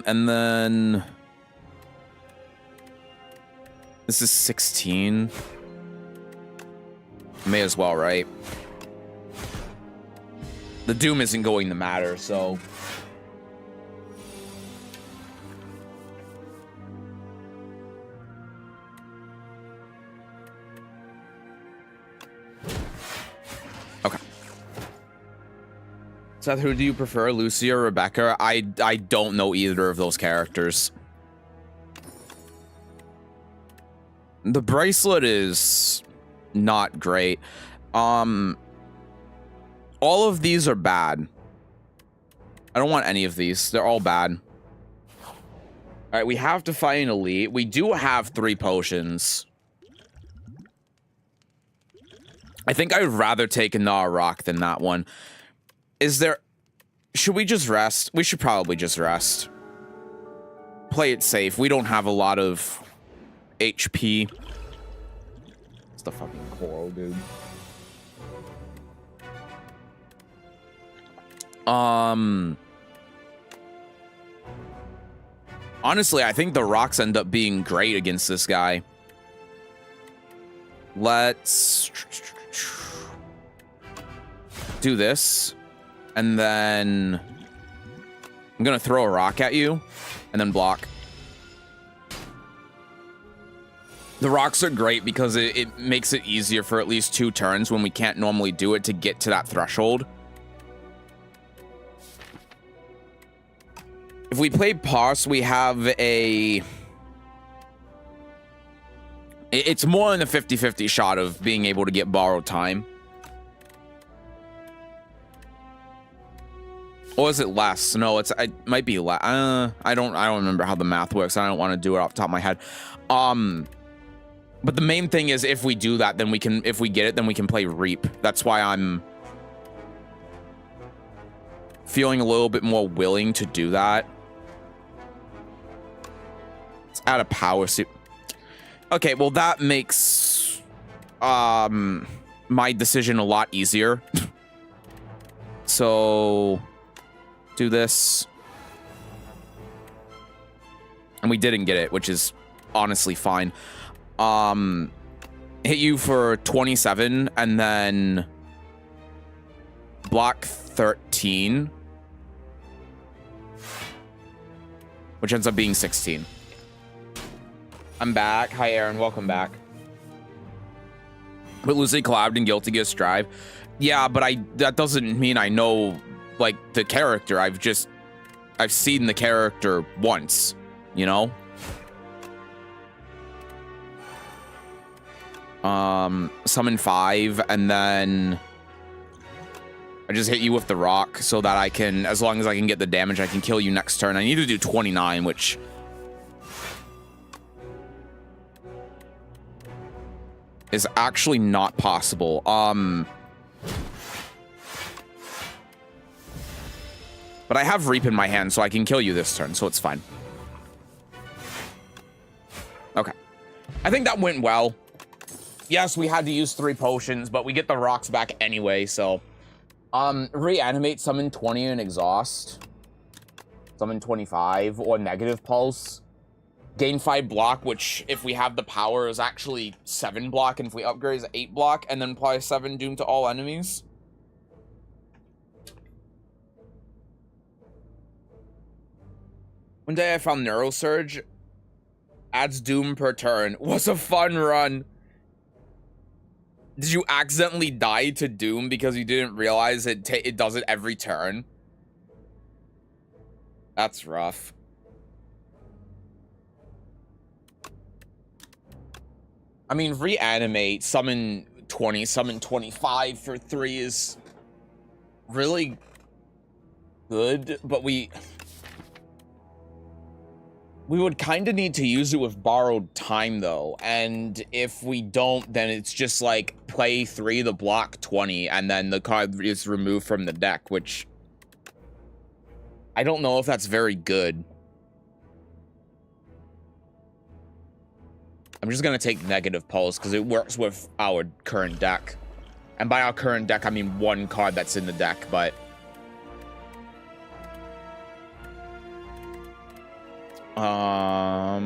And then... this is 16. May as well, right? The Doom isn't going to matter, so... okay. Seth, who do you prefer, Lucy or Rebecca? I don't know either of those characters. The bracelet is not great. All of these are bad. I don't want any of these. They're all bad. All right, we have to fight an elite. We do have 3 potions. I think I would rather take a Gnaw Rock than that one. Is there... should we just rest? We should probably just rest. Play it safe. We don't have a lot of HP. It's the fucking coral, dude. Honestly, I think the rocks end up being great against this guy. Let's do this. And then I'm gonna throw a rock at you and then block. The rocks are great because it makes it easier for at least 2 turns when we can't normally do it to get to that threshold. we play Pos, we have a... It's more than a 50-50 shot of being able to get borrowed time. Or is it less? No, it might be less. I don't remember how the math works. I don't want to do it off the top of my head. But the main thing is if we do that, then we can, if we get it, then we can play Reap. That's why I'm feeling a little bit more willing to do that. Let's add a power suit. Okay, well that makes my decision a lot easier. So do this. And we didn't get it, which is honestly fine. Hit you for 27 and then block 13, which ends up being 16. I'm back. Hi, Aaron. Welcome back. But losing Collabed and Guilty Gear Strive. Yeah, but that doesn't mean I know, like, the character. I've seen the character once, you know? Summon 5, and then I just hit you with the rock so that I can, as long as I can get the damage, I can kill you next turn. I need to do 29, which... is actually not possible. But I have Reap in my hand, so I can kill you this turn, so it's fine. Okay. I think that went well. Yes, we had to use 3 potions, but we get the rocks back anyway, so... reanimate, summon 20 and exhaust. Summon 25, or negative pulse. Gain 5 block, which, if we have the power, is actually 7 block, and if we upgrade, is 8 block, and then apply 7 Doom to all enemies. One day I found Neurosurge. Adds Doom per turn. Was a fun run. Did you accidentally die to Doom because you didn't realize it does it every turn? That's rough. I mean, reanimate, summon 20, summon 25 for 3 is really good, but we would kind of need to use it with borrowed time, though. And if we don't, then it's just like play 3 to block 20, and then the card is removed from the deck, which I don't know if that's very good. I'm just going to take negative pulse because it works with our current deck. And by our current deck, I mean 1 card that's in the deck, but... I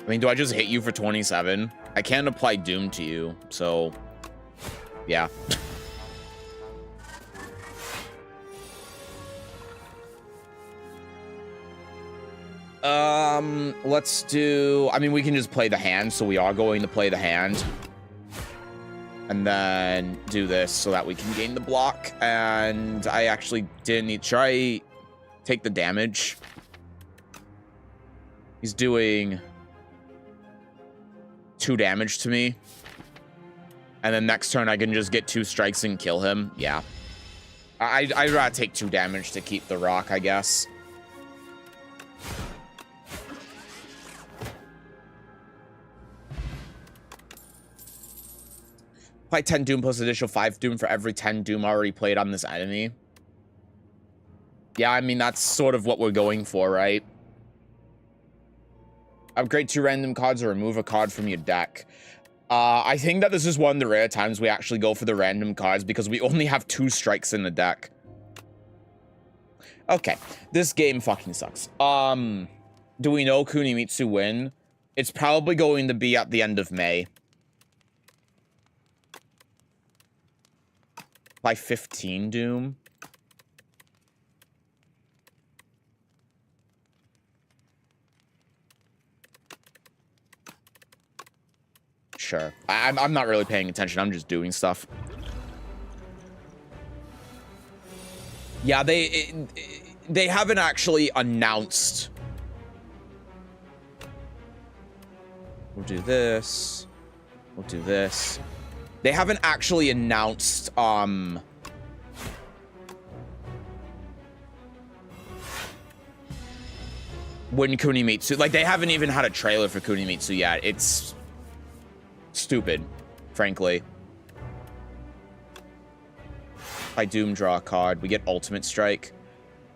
mean, do I just hit you for 27? I can't apply Doom to you, so... yeah. Let's do... I mean, we can just play the hand, so we are going to play the hand. And then do this so that we can gain the block. And I actually didn't need... Should I take the damage? He's doing 2 damage to me. And then next turn I can just get 2 strikes and kill him. Yeah. I'd rather take 2 damage to keep the rock, I guess. Apply 10 Doom plus additional 5 Doom for every 10 Doom already played on this enemy. Yeah, I mean, that's sort of what we're going for, right? Upgrade 2 random cards or remove a card from your deck. I think that this is one of the rare times we actually go for the random cards because we only have 2 strikes in the deck. Okay, this game fucking sucks. Do we know Kunimitsu win? It's probably going to be at the end of May. By 15 Doom. Sure. I'm not really paying attention. I'm just doing stuff. Yeah, they haven't actually announced. We'll do this. We'll do this. They haven't actually announced, when Kunimitsu, like, they haven't even had a trailer for Kunimitsu yet. It's stupid, frankly. I Doom draw a card. We get Ultimate Strike.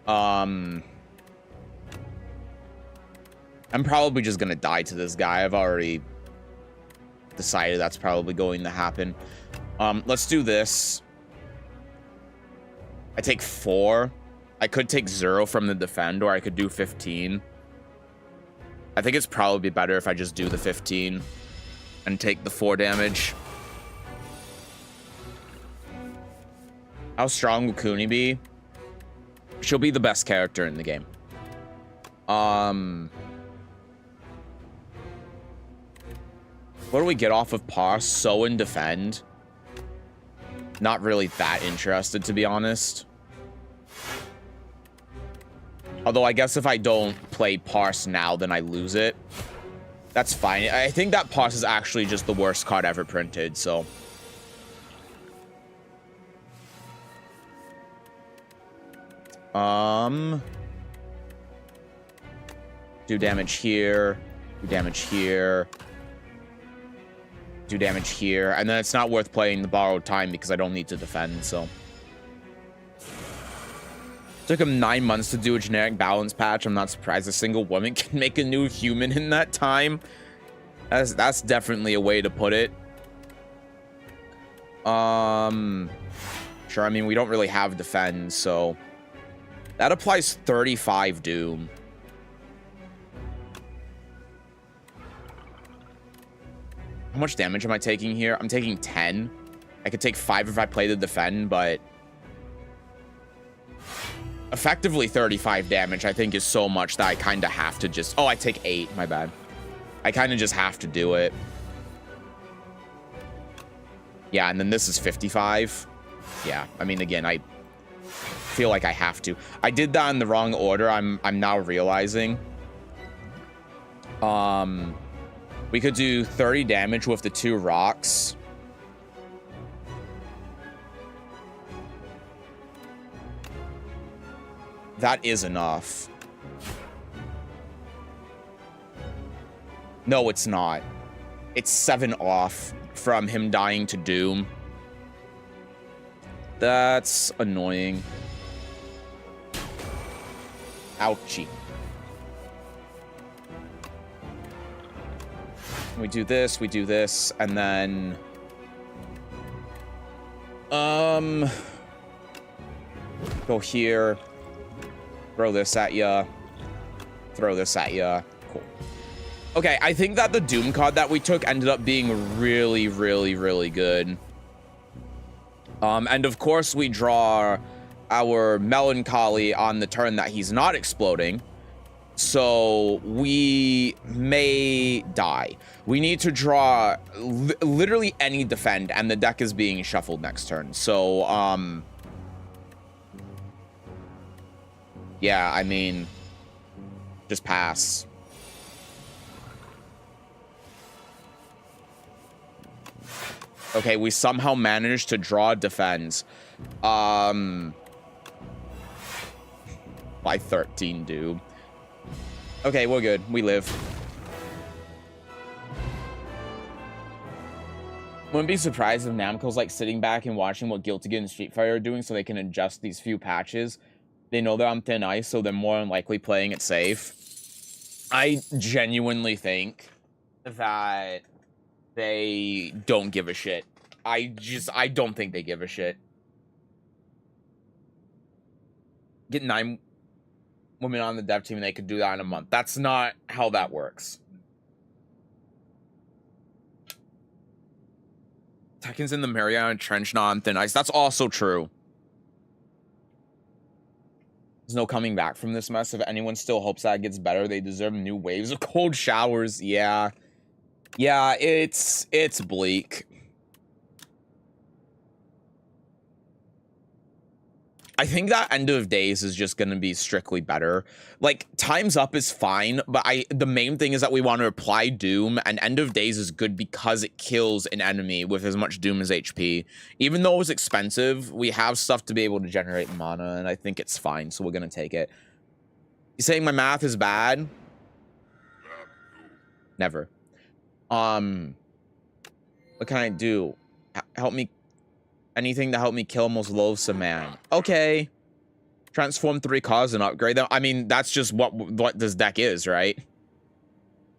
I'm probably just gonna die to this guy. I've already decided that's probably going to happen. Let's do this. I take 4. I could take 0 from the defend, or I could do 15. I think it's probably better if I just do the 15 and take the 4 damage. How strong will Kuni be? She'll be the best character in the game. What do we get off of Parse? Sow and defend. Not really that interested, to be honest. Although I guess if I don't play Parse now, then I lose it. That's fine. I think that Parse is actually just the worst card ever printed, so. Do damage here. Do damage here. Do damage here. And then it's not worth playing the borrowed time because I don't need to defend, so. Took him 9 months to do a generic balance patch. I'm not surprised a single woman can make a new human in that time. That's definitely a way to put it. Sure, I mean, we don't really have defend, so. That applies 35 Doom. How much damage am I taking here? I'm taking 10. I could take 5 if I play the defend, but effectively 35 damage, I think, is so much that I kind of have to just... Oh, I take 8. My bad. I kind of just have to do it. Yeah, and then this is 55. Yeah, I mean, again, I feel like I have to. I did that in the wrong order. I'm now realizing. We could do 30 damage with the 2 rocks. That is enough. No, it's not. It's 7 off from him dying to Doom. That's annoying. Ouchie. We do this, and then... Go here. Throw this at ya. Throw this at ya. Cool. Okay, I think that the Doom card that we took ended up being really, really, really good. And of course we draw our Melancholy on the turn that he's not exploding. So we may die. We need to draw literally any defend, and the deck is being shuffled next turn. So, yeah, I mean, just pass. Okay, we somehow managed to draw defense. By 13, dude. Okay, we're good. We live. Wouldn't be surprised if Namco's like sitting back and watching what Guilty Gear and Street Fighter are doing so they can adjust these few patches. They know they're on thin ice, so they're more than likely playing it safe. I genuinely think that they don't give a shit. I don't think they give a shit. Get 9 women on the dev team and they could do that in a month. That's not how that works. Tekken's in the Mariana Trench, not on thin ice. That's also true. There's no coming back from this mess. If anyone still hopes that it gets better, they deserve new waves of cold showers. Yeah. Yeah, it's bleak. I think that End of Days is just going to be strictly better. Like, Time's Up is fine, but the main thing is that we want to apply Doom, and End of Days is good because it kills an enemy with as much Doom as HP. Even though it's expensive, we have stuff to be able to generate mana, and I think it's fine, so we're going to take it. You saying my math is bad? Never. What can I do? Help me. Anything to help me kill most loathsome man. Okay. Transform 3 cards and upgrade them. I mean, that's just what this deck is, right?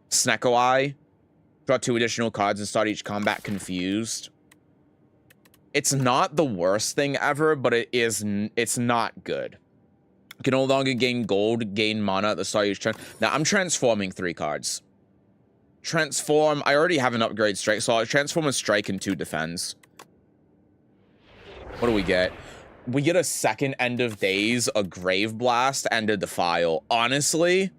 Snecko Eye. Draw 2 additional cards and start each combat confused. It's not the worst thing ever, but it's not good. You can no longer gain gold, gain mana at the start of each turn. Now, I'm transforming 3 cards. Transform. I already have an upgrade strike, so I'll transform a strike and 2 defense. What do we get? We get a second End of Days, a Grave Blast, and a Defile. Honestly,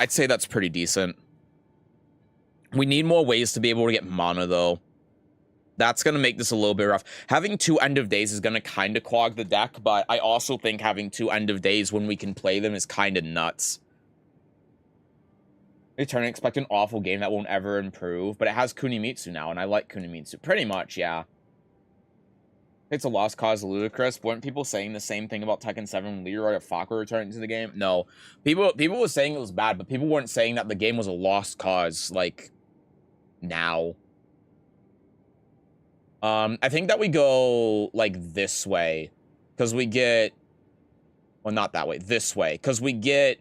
I'd say that's pretty decent. We need more ways to be able to get mana, though. That's going to make this a little bit rough. Having 2 End of Days is going to kind of clog the deck, but I also think having 2 End of Days when we can play them is kind of nuts. Return and expect an awful game that won't ever improve, but it has Kunimitsu now, and I like Kunimitsu. Pretty much, yeah. It's a lost cause ludicrous. Weren't people saying the same thing about Tekken 7 when Leroy or Fakka returned to the game? No. People were saying it was bad, but people weren't saying that the game was a lost cause, like, now. I think that we go, like, this way, because we get... Well, not that way. This way, because we get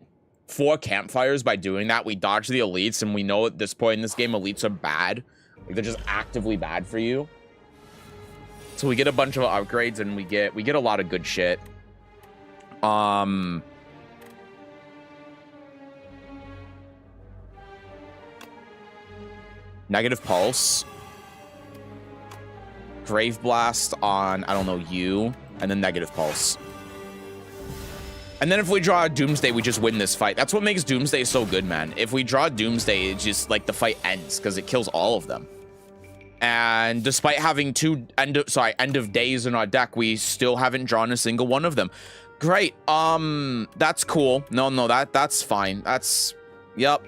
4 campfires by doing that. We dodge the elites, and we know at this point in this game, elites are bad. Like, they're just actively bad for you. So we get a bunch of upgrades, and we get a lot of good shit. Negative Pulse. Grave Blast on, I don't know, you. And then Negative Pulse. And then if we draw a Doomsday, we just win this fight. That's what makes Doomsday so good, man. If we draw Doomsday, it's just, like, the fight ends, because it kills all of them. And despite having 2 End of Days in our deck, we still haven't drawn a single one of them. Great. That's cool. No, that's fine. That's, yep.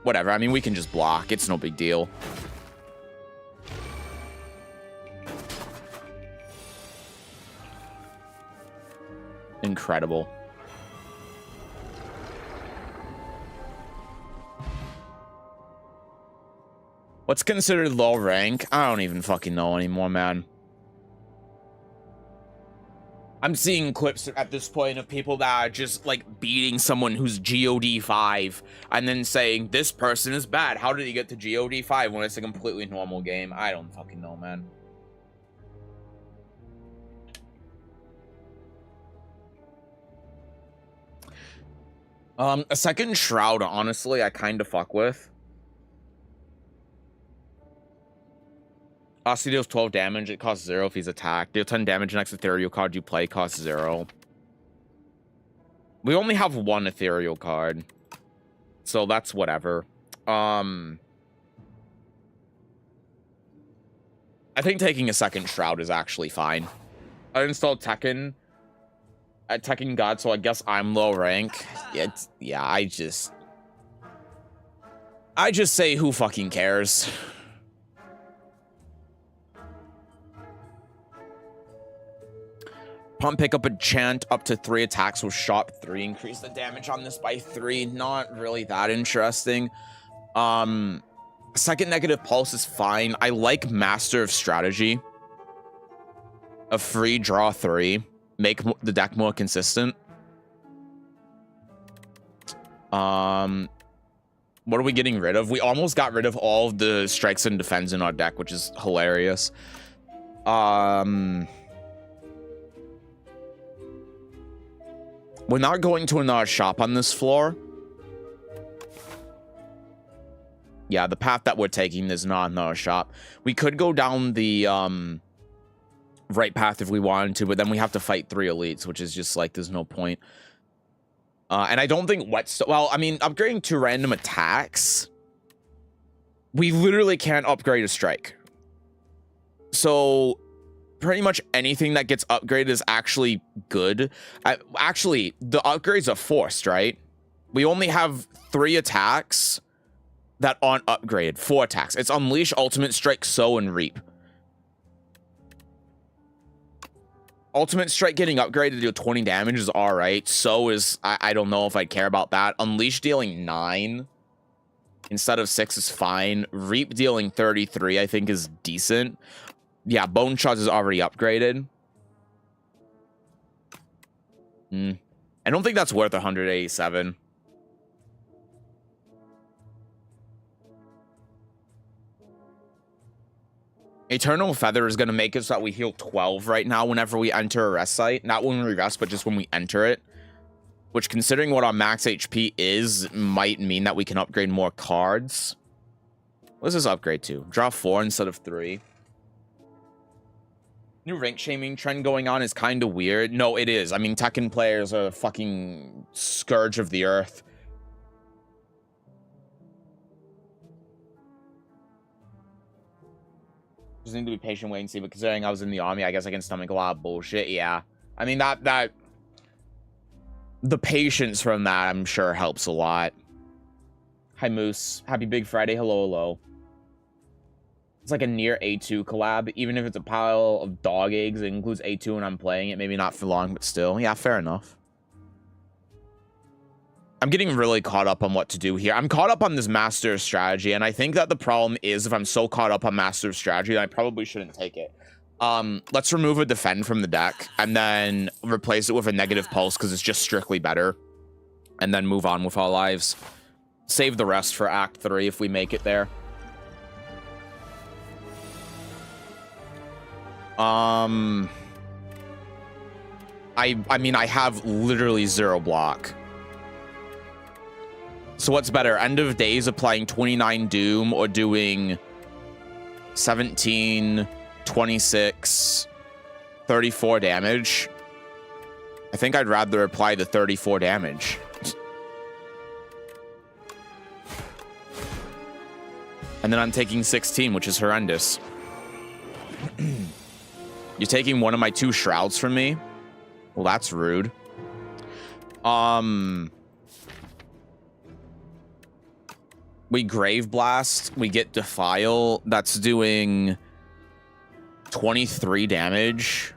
Whatever. I mean, we can just block. It's no big deal. Incredible. What's considered low rank? I don't even fucking know anymore, man. I'm seeing clips at this point of people that are just, like, beating someone who's GOD 5 and then saying, this person is bad. How did he get to GOD 5 when it's a completely normal game? I don't fucking know, man. A second Shroud, honestly, I kind of fuck with. Aussie deals 12 damage. It costs 0 if he's attacked. Deal 10 damage. Next ethereal card you play costs 0. We only have 1 ethereal card, so that's whatever. I think taking a second Shroud is actually fine. I installed Tekken at Tekken God, so I guess I'm low rank. Yeah, I just say who fucking cares. Pump, pick up a chant up to 3 attacks with shop 3. Increase the damage on this by 3. Not really that interesting. Second Negative Pulse is fine. I like Master of Strategy. A free draw 3. Make the deck more consistent. What are we getting rid of? We almost got rid of all of the strikes and defense in our deck, which is hilarious. We're not going to another shop on this floor. Yeah, the path that we're taking is not another shop. We could go down the right path if we wanted to, but then we have to fight 3 elites, which is just like, there's no point. And I don't think well, I mean, upgrading 2 random attacks We literally can't upgrade a strike. So pretty much anything that gets upgraded is actually good. Actually, the upgrades are forced, right? We only have 3 attacks that aren't upgraded. 4 attacks. It's Unleash, Ultimate Strike, Sow, and Reap. Ultimate Strike getting upgraded to do 20 damage is alright. Sow is, I don't know if I care about that. Unleash dealing 9 instead of 6 is fine. Reap dealing 33 I think is decent. Yeah, Bone Shot is already upgraded. I don't think that's worth 187. Eternal Feather is going to make it so that we heal 12 right now whenever we enter a rest site. Not when we rest, but just when we enter it. Which, considering what our max HP is, might mean that we can upgrade more cards. What does this upgrade to? Draw 4 instead of 3. New rank shaming trend going on is kind of weird. No, it is. I mean, Tekken players are a fucking scourge of the earth. Just need to be patient, wait and see. But considering I was in the army, I guess I can stomach a lot of bullshit. Yeah. I mean, that the patience from that, I'm sure, helps a lot. Hi, Moose. Happy Big Friday. Hello, hello. It's like a near A2 collab. Even if it's a pile of dog eggs, it includes A2 and I'm playing it. Maybe not for long, but still. Yeah, fair enough. I'm getting really caught up on what to do here. I'm caught up on this master strategy, and I think that the problem is if I'm so caught up on master strategy, then I probably shouldn't take it. Let's remove a defend from the deck, and then replace it with a negative pulse, because it's just strictly better. And then move on with our lives. Save the rest for Act 3 if we make it there. I mean, I have literally 0 block. So what's better, End of Days applying 29 Doom or doing 17, 26, 34 damage? I think I'd rather apply the 34 damage. And then I'm taking 16, which is horrendous. You're taking one of my 2 shrouds from me? Well, that's rude. We Grave Blast, we get Defile, that's doing 23 damage.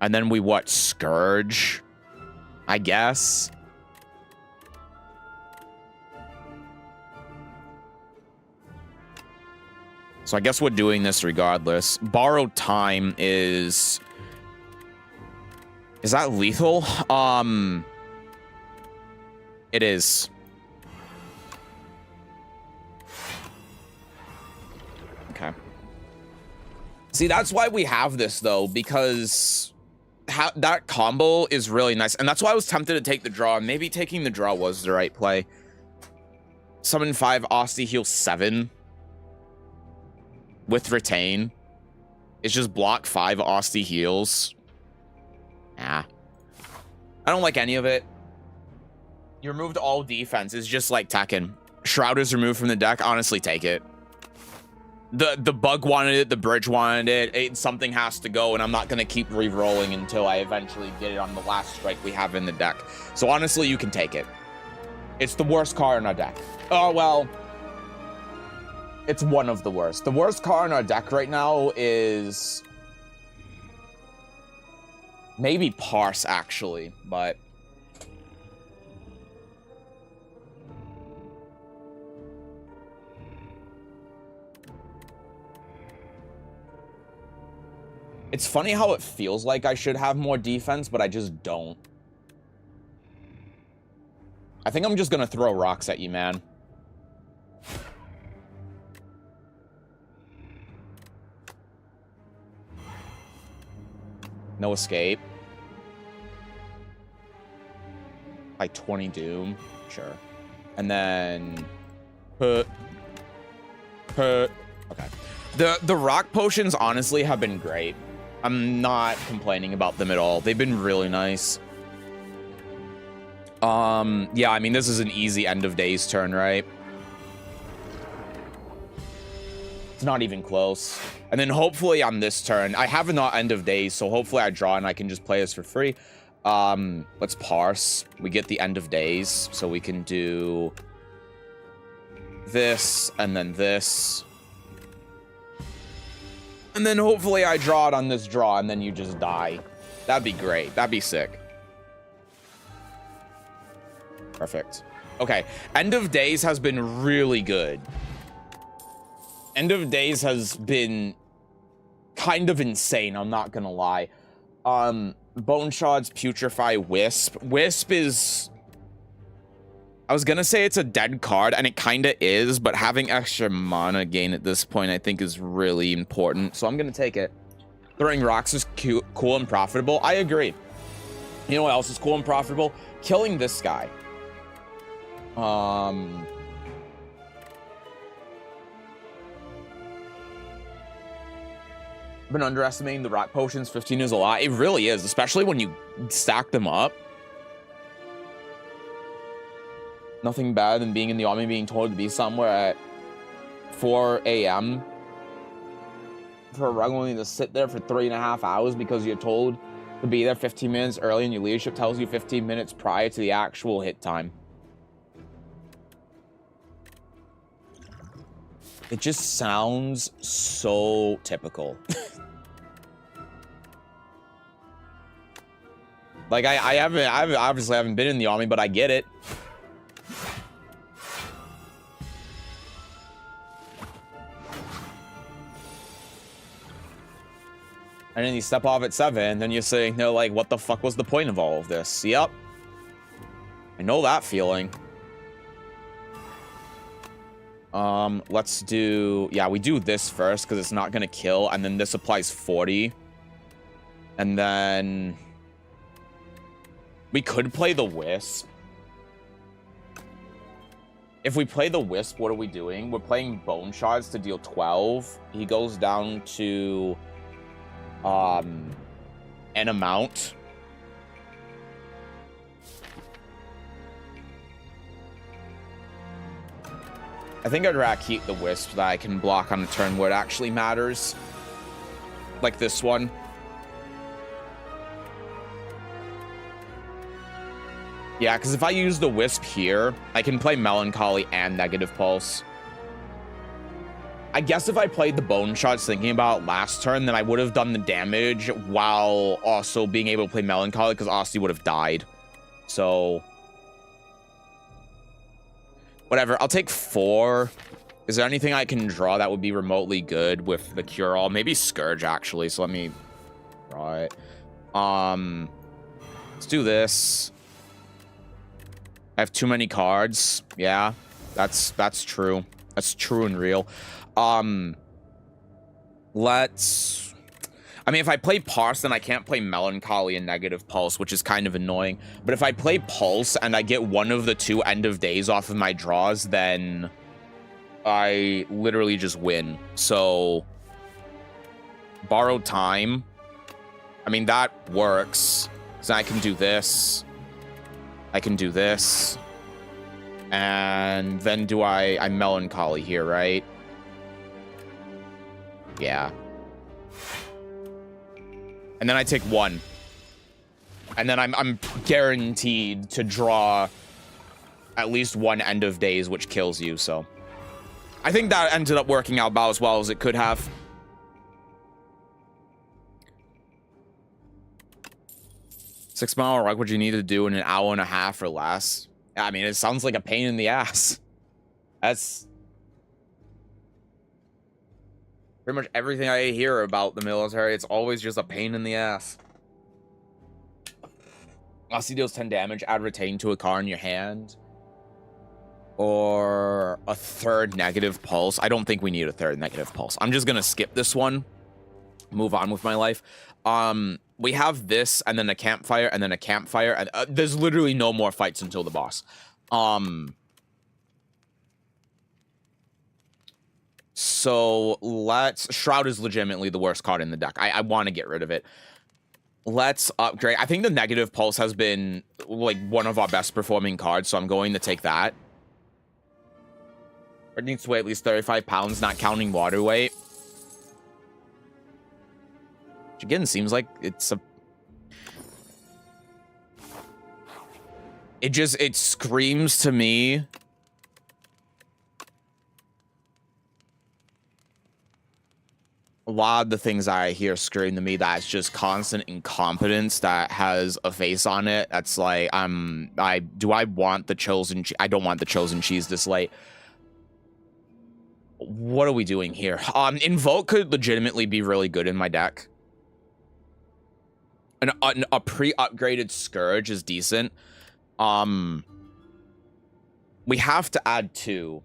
And then we what, Scourge? I guess. So I guess we're doing this regardless. Borrowed Time is that lethal? It is. Okay. See, that's why we have this, though, because that combo is really nice. And that's why I was tempted to take the draw. Maybe taking the draw was the right play. Summon 5, Aussie heal 7. With Retain. It's just block 5 Aussie heals. Nah. I don't like any of it. You removed all defense. It's just like Tekken. Shroud is removed from the deck. Honestly, take it. The bug wanted it. The bridge wanted it. Something has to go, and I'm not going to keep re-rolling until I eventually get it on the last strike we have in the deck. So honestly, you can take it. It's the worst card in our deck. Oh, well. It's one of the worst. The worst card in our deck right now is maybe Parse, actually, but it's funny how it feels like I should have more defense, but I just don't. I think I'm just gonna throw rocks at you, man. No escape. Like 20 Doom. Sure. And then okay. The rock potions honestly have been great. I'm not complaining about them at all. They've been really nice. Yeah, I mean, this is an easy end of days turn, right? It's not even close. And then hopefully on this turn, I have not end of days, so hopefully I draw and I can just play this for free. Let's parse. We get the end of days, so we can do this and then this. And then hopefully I draw it on this draw and then you just die. That'd be great. That'd be sick. Perfect. Okay, end of days has been really good. End of days has been kind of insane, I'm not gonna lie. Bone Shards, Putrefy, Wisp. Wisp is... I was gonna say it's a dead card, and it kinda is, but having extra mana gain at this point I think is really important, so I'm gonna take it. Throwing rocks is cool and profitable. I agree. You know what else is cool and profitable? Killing this guy. I've been underestimating the rock potions. 15 is a lot. It really is, especially when you stack them up. Nothing better than being in the army, being told to be somewhere at 4 a.m. for regularly to sit there for 3.5 hours because you're told to be there 15 minutes early and your leadership tells you 15 minutes prior to the actual hit time. It just sounds so typical. Like I obviously haven't been in the army, but I get it. And then you step off at 7, and then you're saying, no, like, what the fuck was the point of all of this? Yep. I know that feeling. Let's do... Yeah, we do this first, because it's not going to kill, and then this applies 40. And then... we could play the Wisp. If we play the Wisp, what are we doing? We're playing Bone Shards to deal 12. He goes down to... an amount. I think I'd rather keep the Wisp that I can block on a turn where it actually matters. Like this one. Yeah, because if I use the Wisp here, I can play Melancholy and Negative Pulse. I guess if I played the Bone Shots thinking about last turn, then I would have done the damage while also being able to play Melancholy, because Asti would have died. So... whatever, I'll take 4. Is there anything I can draw that would be remotely good with the Cure-All? Maybe Scourge, actually, so let me draw it. Let's do this. I have too many cards. Yeah, that's true. That's true and real. Let's... I mean, if I play Parse, then I can't play Melancholy and Negative Pulse, which is kind of annoying. But if I play Pulse and I get one of the 2 end of days off of my draws, then I literally just win. So, Borrowed Time. I mean, that works. So I can do this. I can do this. And then do I'm Melancholy here, right? Yeah. And then I take 1. And then I'm guaranteed to draw at least 1 end of days, which kills you, so. I think that ended up working out about as well as it could have. $6-mile rug, what you need to do in an hour and a half or less. I mean, it sounds like a pain in the ass. That's pretty much everything I hear about the military. It's always just a pain in the ass. Asti deals 10 damage, add Retain to a card in your hand. Or a 3rd negative pulse. I don't think we need a 3rd negative pulse. I'm just gonna skip this one. Move on with my life. We have this, and then a campfire, and then a campfire, and there's literally no more fights until the boss. So let's... Shroud is legitimately the worst card in the deck. I want to get rid of it. Let's upgrade. I think the negative pulse has been like one of our best performing cards, so I'm going to take that. It needs to weigh at least 35 pounds, not counting water weight. Which again seems like it's a... It screams to me. A lot of the things I hear scream to me that's just constant incompetence that has a face on it. That's like, do I want the chosen... I don't want the chosen cheese this late. What are we doing here? Invoke could legitimately be really good in my deck. A pre-upgraded Scourge is decent. We have to add 2.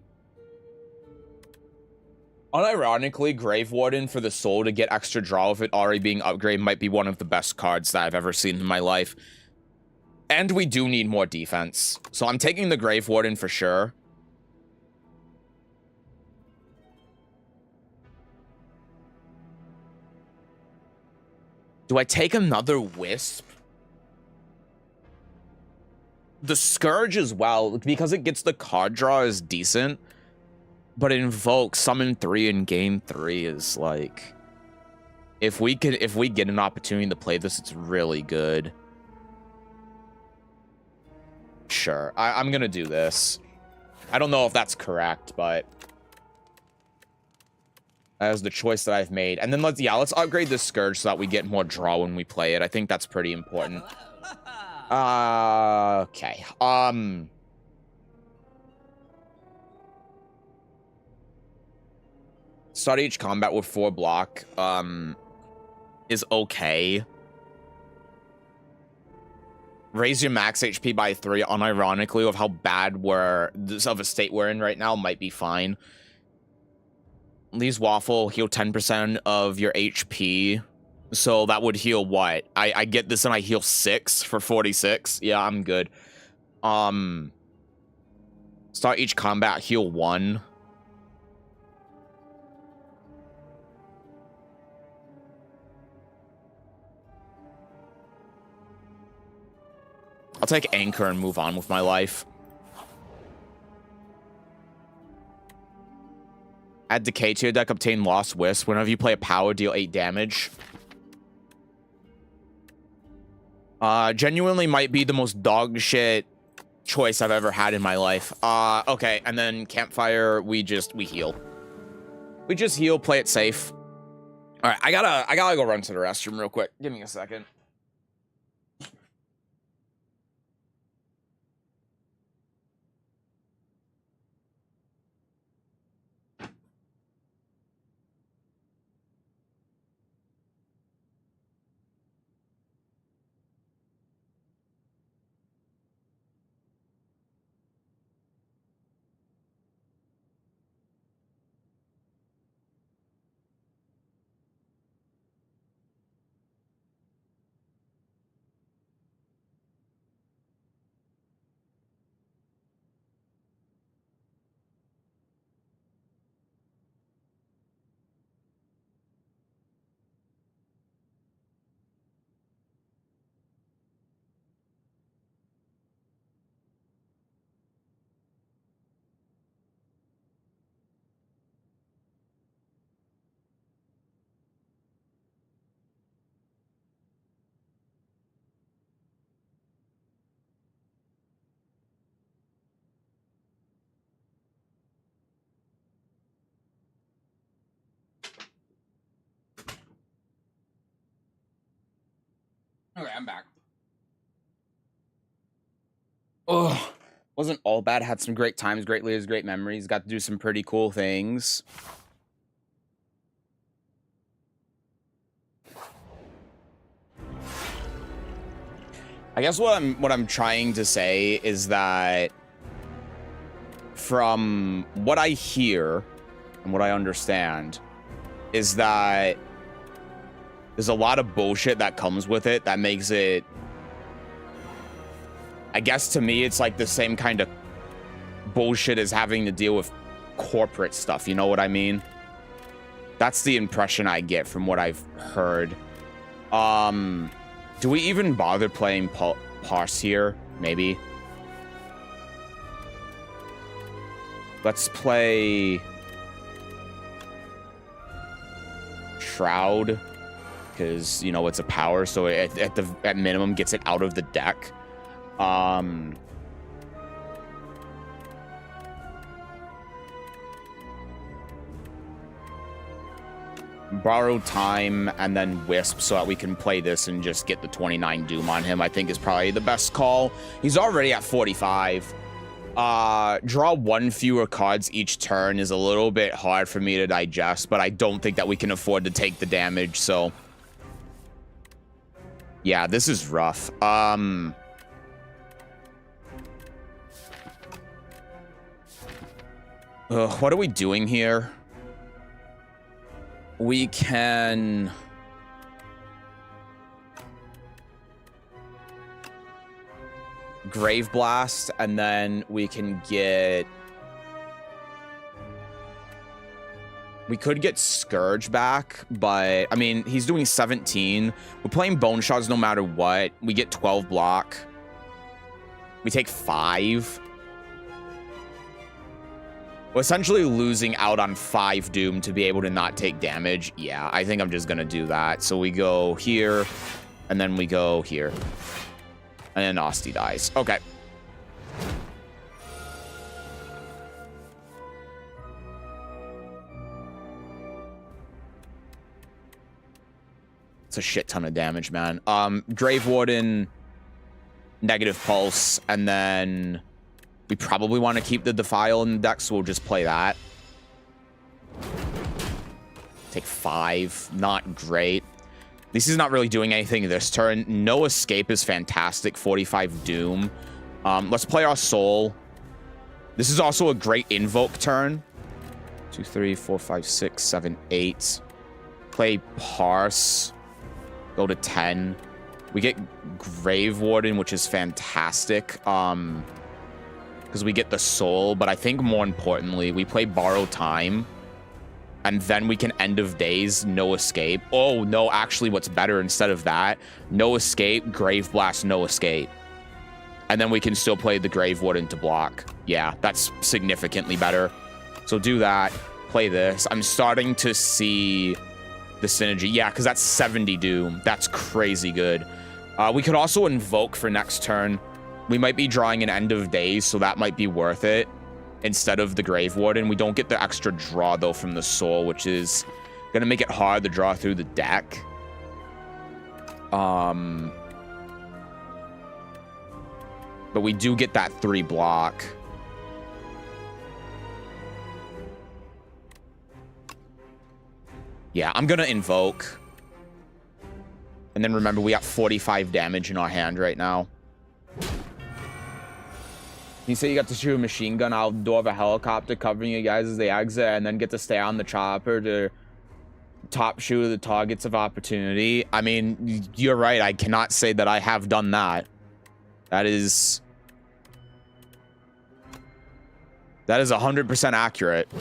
Unironically, Grave Warden for the soul to get extra draw with it already being upgraded might be one of the best cards that I've ever seen in my life. And we do need more defense. So I'm taking the Grave Warden for sure. Do I take another Wisp? The Scourge as well, because it gets the card draw, is decent. But Invoke, summon 3 in game 3 is like... If we get an opportunity to play this, it's really good. Sure, I'm gonna do this. I don't know if that's correct, but... that is the choice that I've made. And then let's upgrade the Scourge so that we get more draw when we play it. I think that's pretty important. Okay. Start each combat with 4 block, is okay. Raise your max HP by 3, unironically, of how bad of a state we're in right now, might be fine. Lee's Waffle, heal 10% of your HP. So that would heal what? I get this and I heal 6 for 46. Yeah, I'm good. Start each combat, heal 1. I'll take Anchor and move on with my life. Add Decay to your deck, obtain Lost Wisp. Whenever you play a power, deal 8 damage. Genuinely might be the most dog shit choice I've ever had in my life. Okay, and then Campfire, we heal. We just heal, play it safe. All right, I gotta go run to the restroom real quick. Give me a second. Okay, I'm back. Oh, wasn't all bad. Had some great times, great leaders, great memories. Got to do some pretty cool things. I guess what I'm trying to say is that from what I hear and what I understand is that there's a lot of bullshit that comes with it that makes it, I guess to me, it's like the same kind of bullshit as having to deal with corporate stuff. You know what I mean? That's the impression I get from what I've heard. Do we even bother playing Parse here? Maybe. Let's play Shroud, because, you know, it's a power, so at minimum gets it out of the deck. Borrow Time and then Wisp so that we can play this and just get the 29 Doom on him, I think is probably the best call. He's already at 45. Draw one fewer cards each turn is a little bit hard for me to digest, but I don't think that we can afford to take the damage, so... Yeah, this is rough. What are we doing here? We can... Grave Blast, and then we can get... We could get Scourge back, but, I mean, he's doing 17. We're playing Bone Shards no matter what. We get 12 block. We take 5. We're essentially losing out on 5 Doom to be able to not take damage. Yeah, I think I'm just going to do that. So we go here, and then we go here. And then Asti dies. Okay. It's a shit ton of damage, man. Grave Warden, Negative Pulse, and then we probably want to keep the Defile in the deck, so we'll just play that. Take 5. Not great. This is not really doing anything this turn. No Escape is fantastic. 45 Doom. Let's play our Soul. This is also a great Invoke turn. 2, 3, 4, 5, 6, 7, 8. Play Parse. Go to 10. We get Grave Warden, which is fantastic. Because we get the Soul. But I think more importantly, we play Borrow Time. And then we can End of Days, no Escape. Oh, no, actually, what's better instead of that? No Escape, Grave Blast, no Escape. And then we can still play the Grave Warden to block. Yeah, that's significantly better. So do that. Play this. I'm starting to see the synergy. Yeah, because that's 70 Doom. That's crazy good. We could also Invoke for next turn. We might be drawing an End of Days, so that might be worth it. Instead of the Grave Warden. We don't get the extra draw, though, from the Soul, which is going to make it hard to draw through the deck. But we do get that 3 block. Yeah, I'm going to Invoke. And then remember, we got 45 damage in our hand right now. You say you got to shoot a machine gun outdoor of a helicopter covering you guys as they exit and then get to stay on the chopper to top shoot the targets of opportunity. I mean, you're right. I cannot say that I have done that. That is 100% accurate.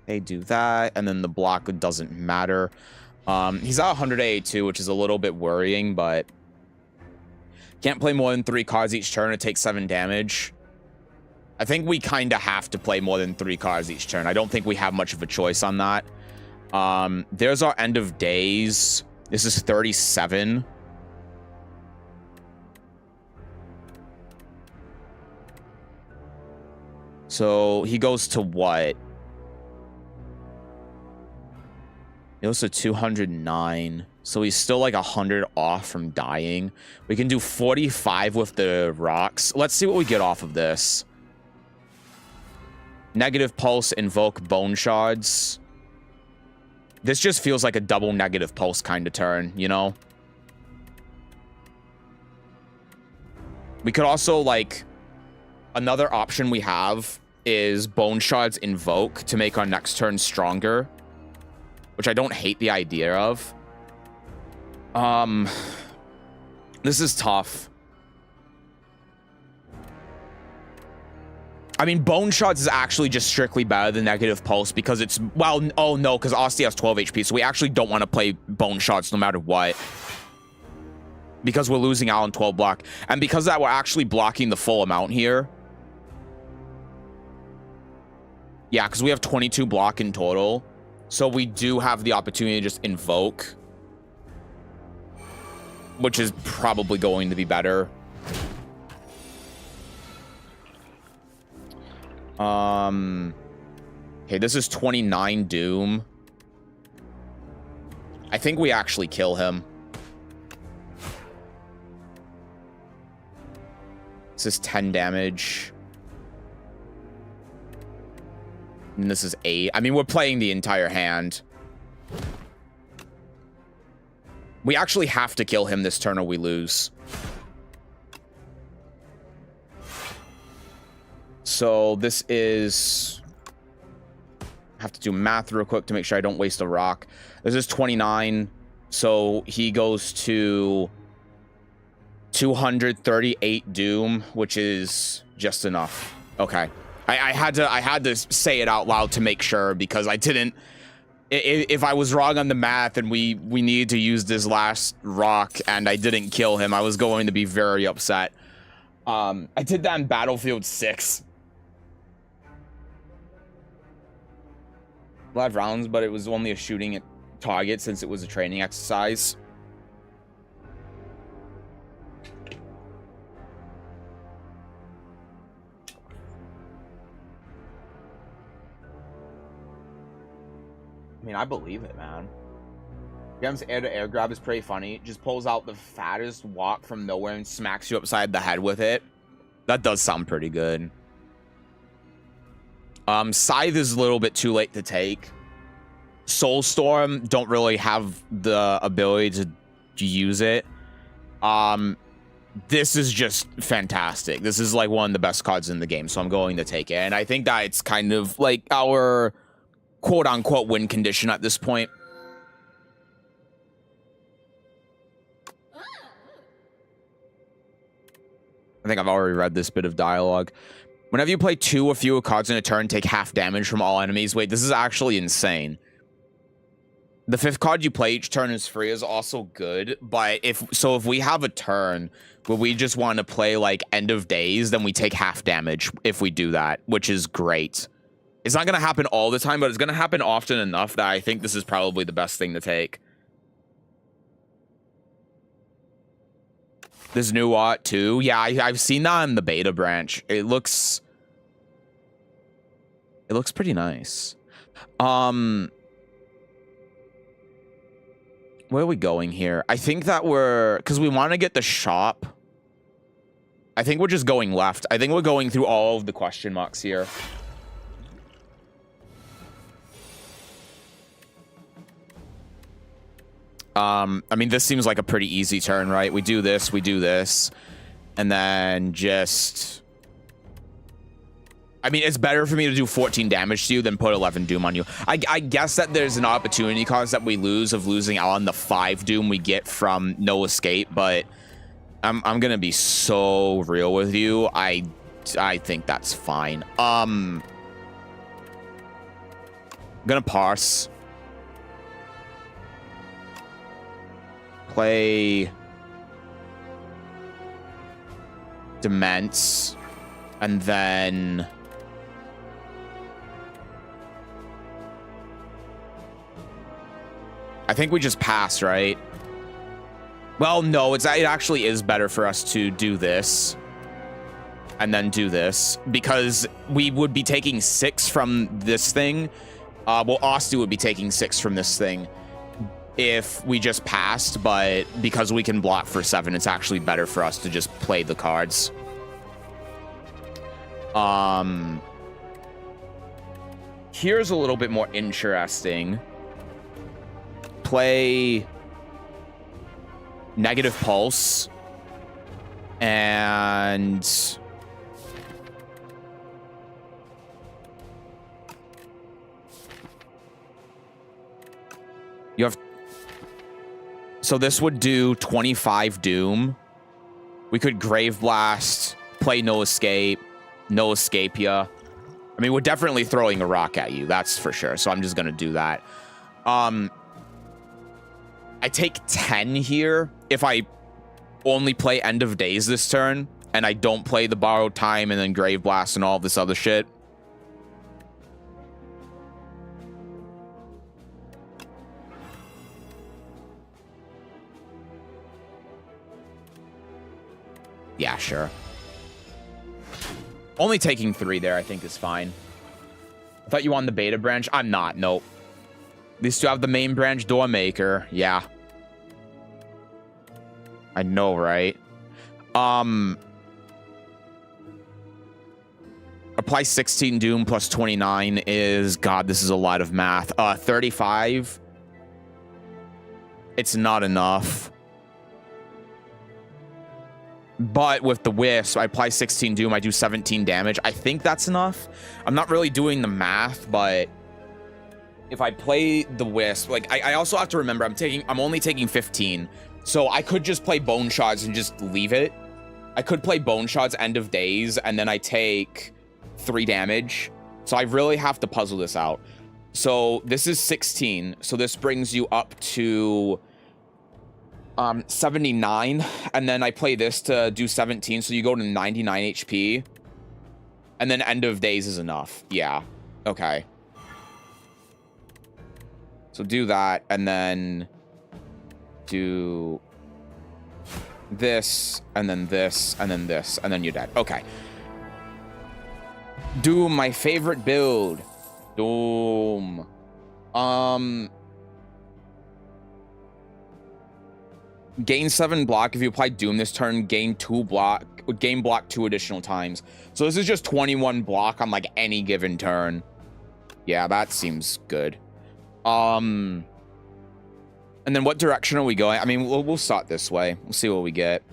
They do that, and then the block doesn't matter. He's at 100 AA2, which is a little bit worrying, but can't play more than 3 cards each turn. It takes 7 damage. I think we kind of have to play more than 3 cards each turn. I don't think we have much of a choice on that. There's our End of Days. This is 37. So he goes to what? It goes to 209. So he's still like 100 off from dying. We can do 45 with the rocks. Let's see what we get off of this. Negative Pulse, Invoke Bone Shards. This just feels like a double Negative Pulse kind of turn, you know? We could also, like... Another option we have is Bone Shards Invoke to make our next turn stronger. Which I don't hate the idea of. This is tough. I mean, Bone Shots is actually just strictly better than Negative Pulse because it's, well, oh no, because Osti has 12 HP, so we actually don't want to play Bone Shots no matter what. Because we're losing out on 12 block. And because of that, we're actually blocking the full amount here. Yeah, because we have 22 block in total. So we do have the opportunity to just invoke. Which is probably going to be better. Okay, this is 29 Doom. I think we actually kill him. This is 10 damage. And this is 8. I mean, we're playing the entire hand. We actually have to kill him this turn or we lose. So this is... I have to do math real quick to make sure I don't waste a rock. This is 29. So he goes to 238 Doom, which is just enough. Okay. I had to say it out loud to make sure because I didn't... If I was wrong on the math and we needed to use this last rock and I didn't kill him, I was going to be very upset. I did that in Battlefield 6. Live rounds, but it was only a shooting at target since it was a training exercise. I mean, I believe it, man. Gem's air-to-air grab is pretty funny. Just pulls out the fattest walk from nowhere and smacks you upside the head with it. That does sound pretty good. Scythe is a little bit too late to take. Soulstorm, don't really have the ability to use it. This is just fantastic. This is like one of the best cards in the game, so I'm going to take it. And I think that it's kind of like our quote-unquote win condition at this point. I think I've already read this bit of dialogue. Whenever you play 2 or fewer cards in a turn, take half damage from all enemies. Wait, this is actually insane. The 5th card you play each turn is free is also good, but if we have a turn where we just want to play like End of Days, then we take half damage if we do that, which is great. It's not going to happen all the time, but it's going to happen often enough that I think this is probably the best thing to take. This new art too. Yeah, I've seen that in the beta branch. It looks pretty nice. Where are we going here? I think that because we want to get the shop. I think we're just going left. I think we're going through all of the question marks here. I mean, this seems like a pretty easy turn, right? We do this, and then just... I mean, it's better for me to do 14 damage to you than put 11 Doom on you. I guess that there's an opportunity cost that we lose of losing out on the 5 Doom we get from No Escape, but I'm gonna be so real with you. I think that's fine. I'm gonna parse. Play Demence, and then I think we just pass, right? Well, no, it actually is better for us to do this and then do this because we would be taking 6 from this thing. Well, Osti would be taking 6 from this thing if we just passed, but because we can block for 7, it's actually better for us to just play the cards. Here's a little bit more interesting. Play Negative Pulse and you have... So this would do 25 Doom. We could Grave Blast, play No Escape, No escape here. I mean, we're definitely throwing a rock at you. That's for sure. So I'm just going to do that. I take 10 here if I only play End of Days this turn and I don't play the Borrowed Time and then Grave Blast and all this other shit. Yeah, sure. Only taking 3 there, I think, is fine. I thought you were on the beta branch. I'm not. Nope. These two have the main branch door maker. Yeah. I know, right? Apply 16 Doom plus 29 is... God, this is a lot of math. 35. It's not enough. But with the Wisp, I apply 16 Doom, I do 17 damage. I think that's enough. I'm not really doing the math, but if I play the Wisp, like I also have to remember I'm only taking 15. So I could just play Bone Shards and just leave it. I could play Bone Shards End of Days, and then I take 3 damage. So I really have to puzzle this out. So this is 16. So this brings you up to 79, and then I play this to do 17, so you go to 99 HP, and then End of Days is enough. Yeah, okay. So do that, and then do this, and then this, and then this, and then you're dead. Okay. Doom, my favorite build. Doom. Gain 7 block. If you apply Doom this turn, gain block 2 additional times. So this is just 21 block on like any given turn. Yeah, that seems good. And then what direction are we going? I mean, we'll start this way. We'll see what we get.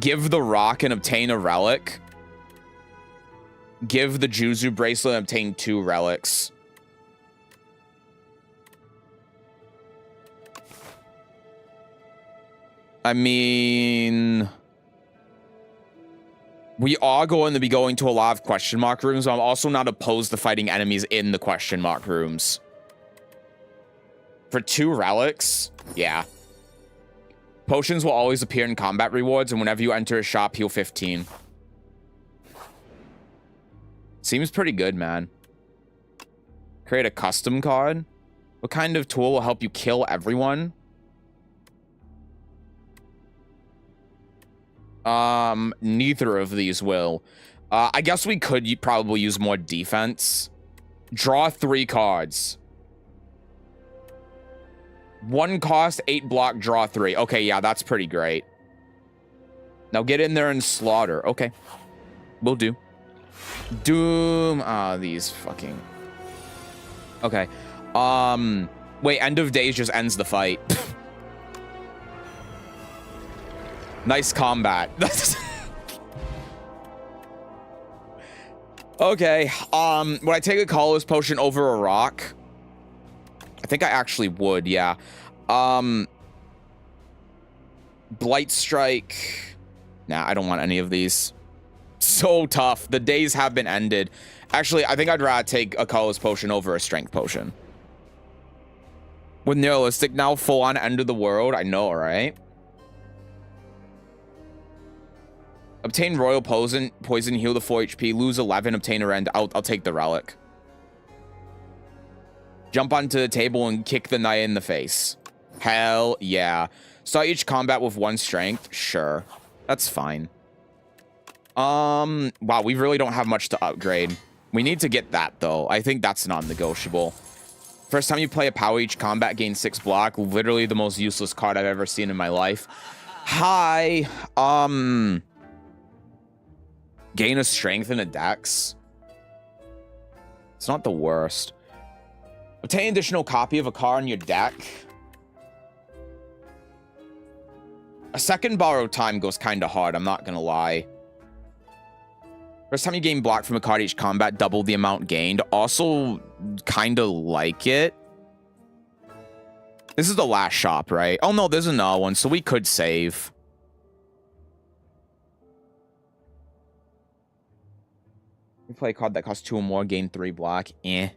Give the rock and obtain a relic. Give the Juzu bracelet and obtain 2 relics. I mean, we are going to be going to a lot of question mark rooms. So I'm also not opposed to fighting enemies in the question mark rooms. For 2 relics, yeah. Potions will always appear in combat rewards, and whenever you enter a shop, heal 15. Seems pretty good, man. Create a custom card. What kind of tool will help you kill everyone? Neither of these will. I guess we could probably use more defense. Draw 3 cards. 1 cost, 8 block, draw 3. Okay, yeah, that's pretty great. Now get in there and slaughter. Okay. Will do. Doom. These fucking... Okay. Wait, End of Days just ends the fight. Nice combat. Okay. Would I take a Colorless Potion over a rock? I think I actually would, yeah. Blight Strike. Nah, I don't want any of these. So tough. The days have been ended. Actually, I think I'd rather take a Colorless Potion over a Strength Potion. With Nihilistic now, full on end of the world. I know, right? Obtain Royal Poison, heal the 4 HP, lose 11, obtain a rend. I'll take the relic. Jump onto the table and kick the knight in the face. Hell yeah. Start each combat with 1 strength. Sure. That's fine. Wow, we really don't have much to upgrade. We need to get that, though. I think that's non-negotiable. First time you play a power each combat, gain 6 block. Literally the most useless card I've ever seen in my life. Hi. Gain a strength and a dex. It's not the worst. Obtain additional copy of a card on your deck. A second borrowed time goes kind of hard, I'm not gonna lie. First time you gain block from a card each combat, double the amount gained. Also, kind of like it. This is the last shop, right? Oh no, there's another one, so we could save. play a card that costs 2 or more, gain 3 black. Eh.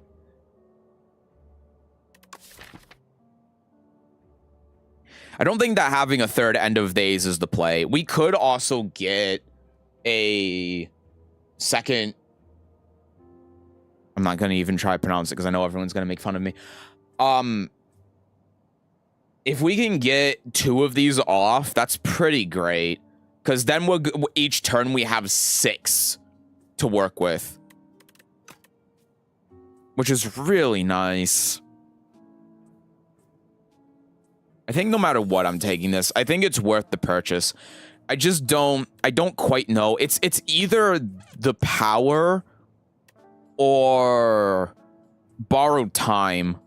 I don't think that having a third End of Days is the play. We could also get a second... I'm not going to even try to pronounce it because I know everyone's going to make fun of me. If we can get 2 of these off, that's pretty great. Because then each turn we have 6 to work with. Which is really nice. I think no matter what I'm taking this, I think it's worth the purchase. I just don't quite know. It's either the power or borrowed time.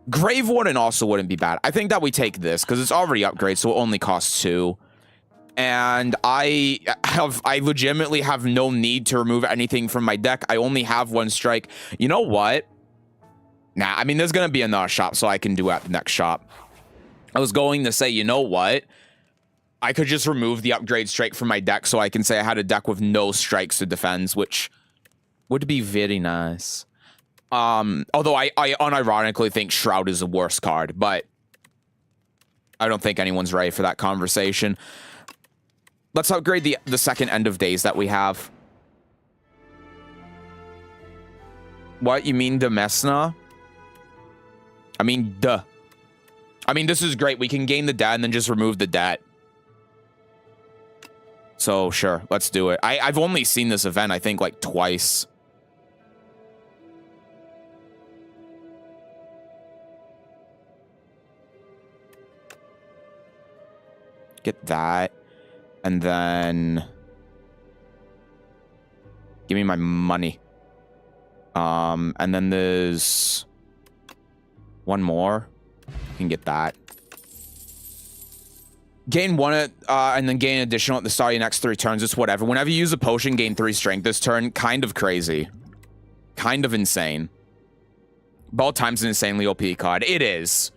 Grave Warden also wouldn't be bad. I think that we take this because it's already upgraded, so it only costs 2. And I legitimately have no need to remove anything from my deck. I only have 1 strike. You know what? Nah, I mean, there's going to be another shop, so I can do it at the next shop. I was going to say, you know what? I could just remove the upgrade strike from my deck so I can say I had a deck with no strikes to defend, which would be very nice. Although I unironically think Shroud is the worst card, but I don't think anyone's ready for that conversation. Let's upgrade the second End of Days that we have. What? You mean Demesna? I mean, duh. I mean, this is great. We can gain the debt and then just remove the debt. So, sure. Let's do it. I've only seen this event, I think, like twice. Get that. And then... give me my money. And then there's... 1 more. You can get that. Gain 1 and then gain additional at the start of your next 3 turns. It's whatever. Whenever you use a potion, gain 3 strength this turn. Kind of crazy. Kind of insane. Ball Time's an insanely OP card. It is.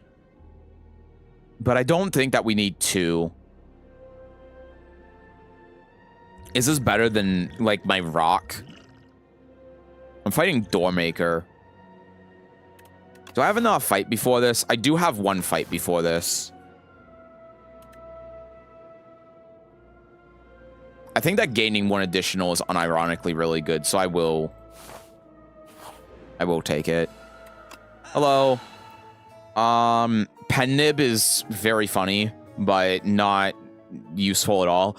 But I don't think that we need 2. Is this better than, like, my rock? I'm fighting Doormaker. Do I have enough fight before this? I do have 1 fight before this. I think that gaining 1 additional is unironically really good, so I will take it. Hello. Pen Nib is very funny, but not useful at all.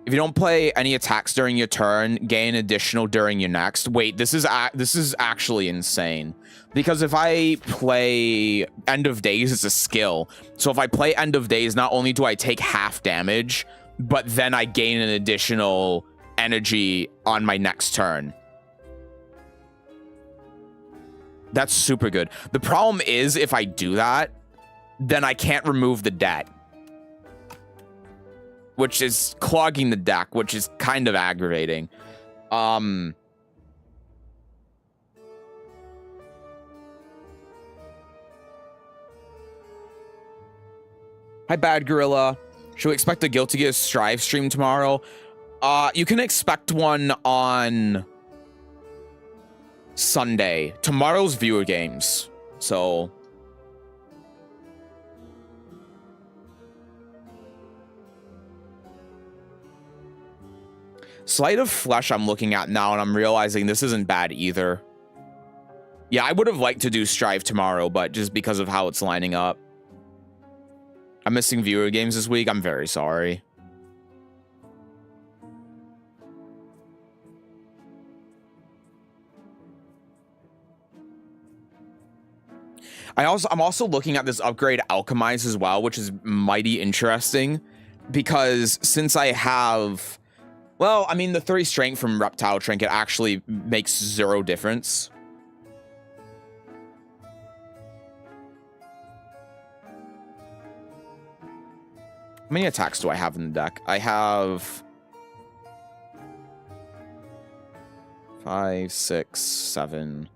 If you don't play any attacks during your turn, gain additional during your next. Wait, this is actually insane. Because if I play End of Days, it's a skill. So if I play End of Days, not only do I take half damage, but then I gain an additional energy on my next turn. That's super good. The problem is, if I do that, then I can't remove the debt. Which is clogging the deck, which is kind of aggravating. Hi, Bad Gorilla. Should we expect a Guilty Gear Strive stream tomorrow? You can expect one on Sunday. Tomorrow's viewer games. So... Sleight of Flesh I'm looking at now, and I'm realizing this isn't bad either. Yeah, I would have liked to do Strive tomorrow, but just because of how it's lining up. I'm missing viewer games this week. I'm very sorry. I'm also looking at this upgrade Alchemize as well, which is mighty interesting. Because since I have... Well, I mean, the 3 strength from Reptile Trinket actually makes 0 difference. How many attacks do I have in the deck? I have 5, 6, 7,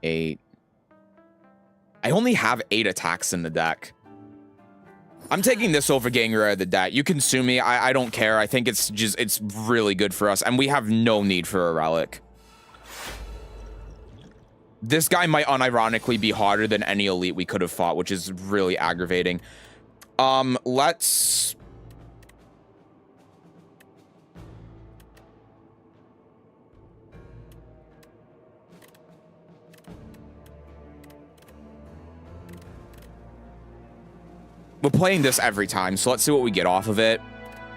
8. I only have 8 attacks in the deck. I'm taking this over getting rid of the debt. You can sue me. I don't care. I think it's really good for us. And we have no need for a relic. This guy might unironically be harder than any elite we could have fought, which is really aggravating. Let's... We're playing this every time, so let's see what we get off of it.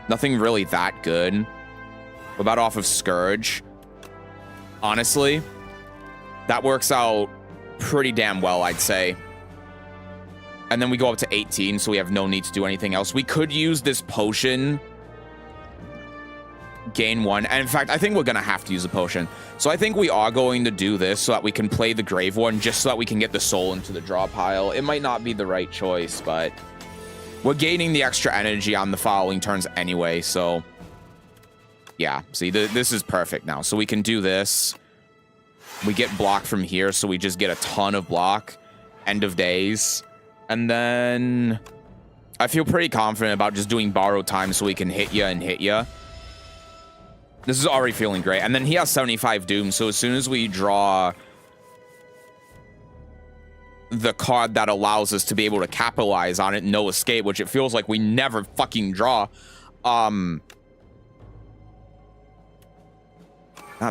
Nothing really that good. We're about off of Scourge. Honestly, that works out pretty damn well, I'd say. And then we go up to 18, so we have no need to do anything else. We could use this potion. Gain 1. And in fact, I think we're going to have to use a potion. So I think we are going to do this so that we can play the Grave one, just so that we can get the soul into the draw pile. It might not be the right choice, but... we're gaining the extra energy on the following turns anyway, so... yeah, see, this is perfect now. So we can do this. We get block from here, so we just get a ton of block. End of days. And then... I feel pretty confident about just doing borrow time so we can hit ya and hit ya. This is already feeling great. And then he has 75 Doom, so as soon as we draw... the card that allows us to be able to capitalize on it, no escape, which it feels like we never fucking draw. That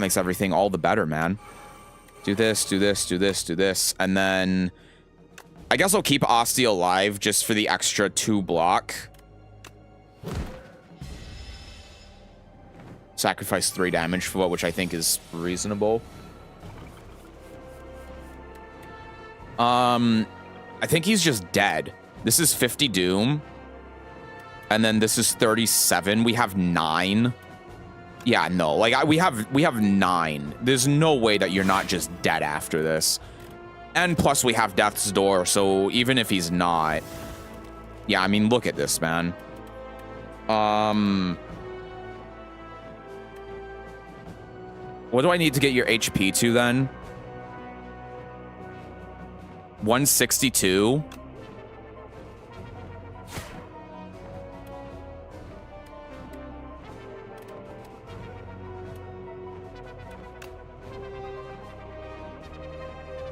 makes everything all the better, man. Do this, do this, do this, do this. And then I guess I'll keep Asti alive just for the extra 2 block. Sacrifice 3 damage for it, which I think is reasonable. I think he's just dead. This is 50 Doom. And then this is 37. We have 9. Yeah, no. Like, we have 9. There's no way that you're not just dead after this. And plus we have Death's Door, so even if he's not... yeah, I mean, look at this, man. What do I need to get your HP to, then? 162.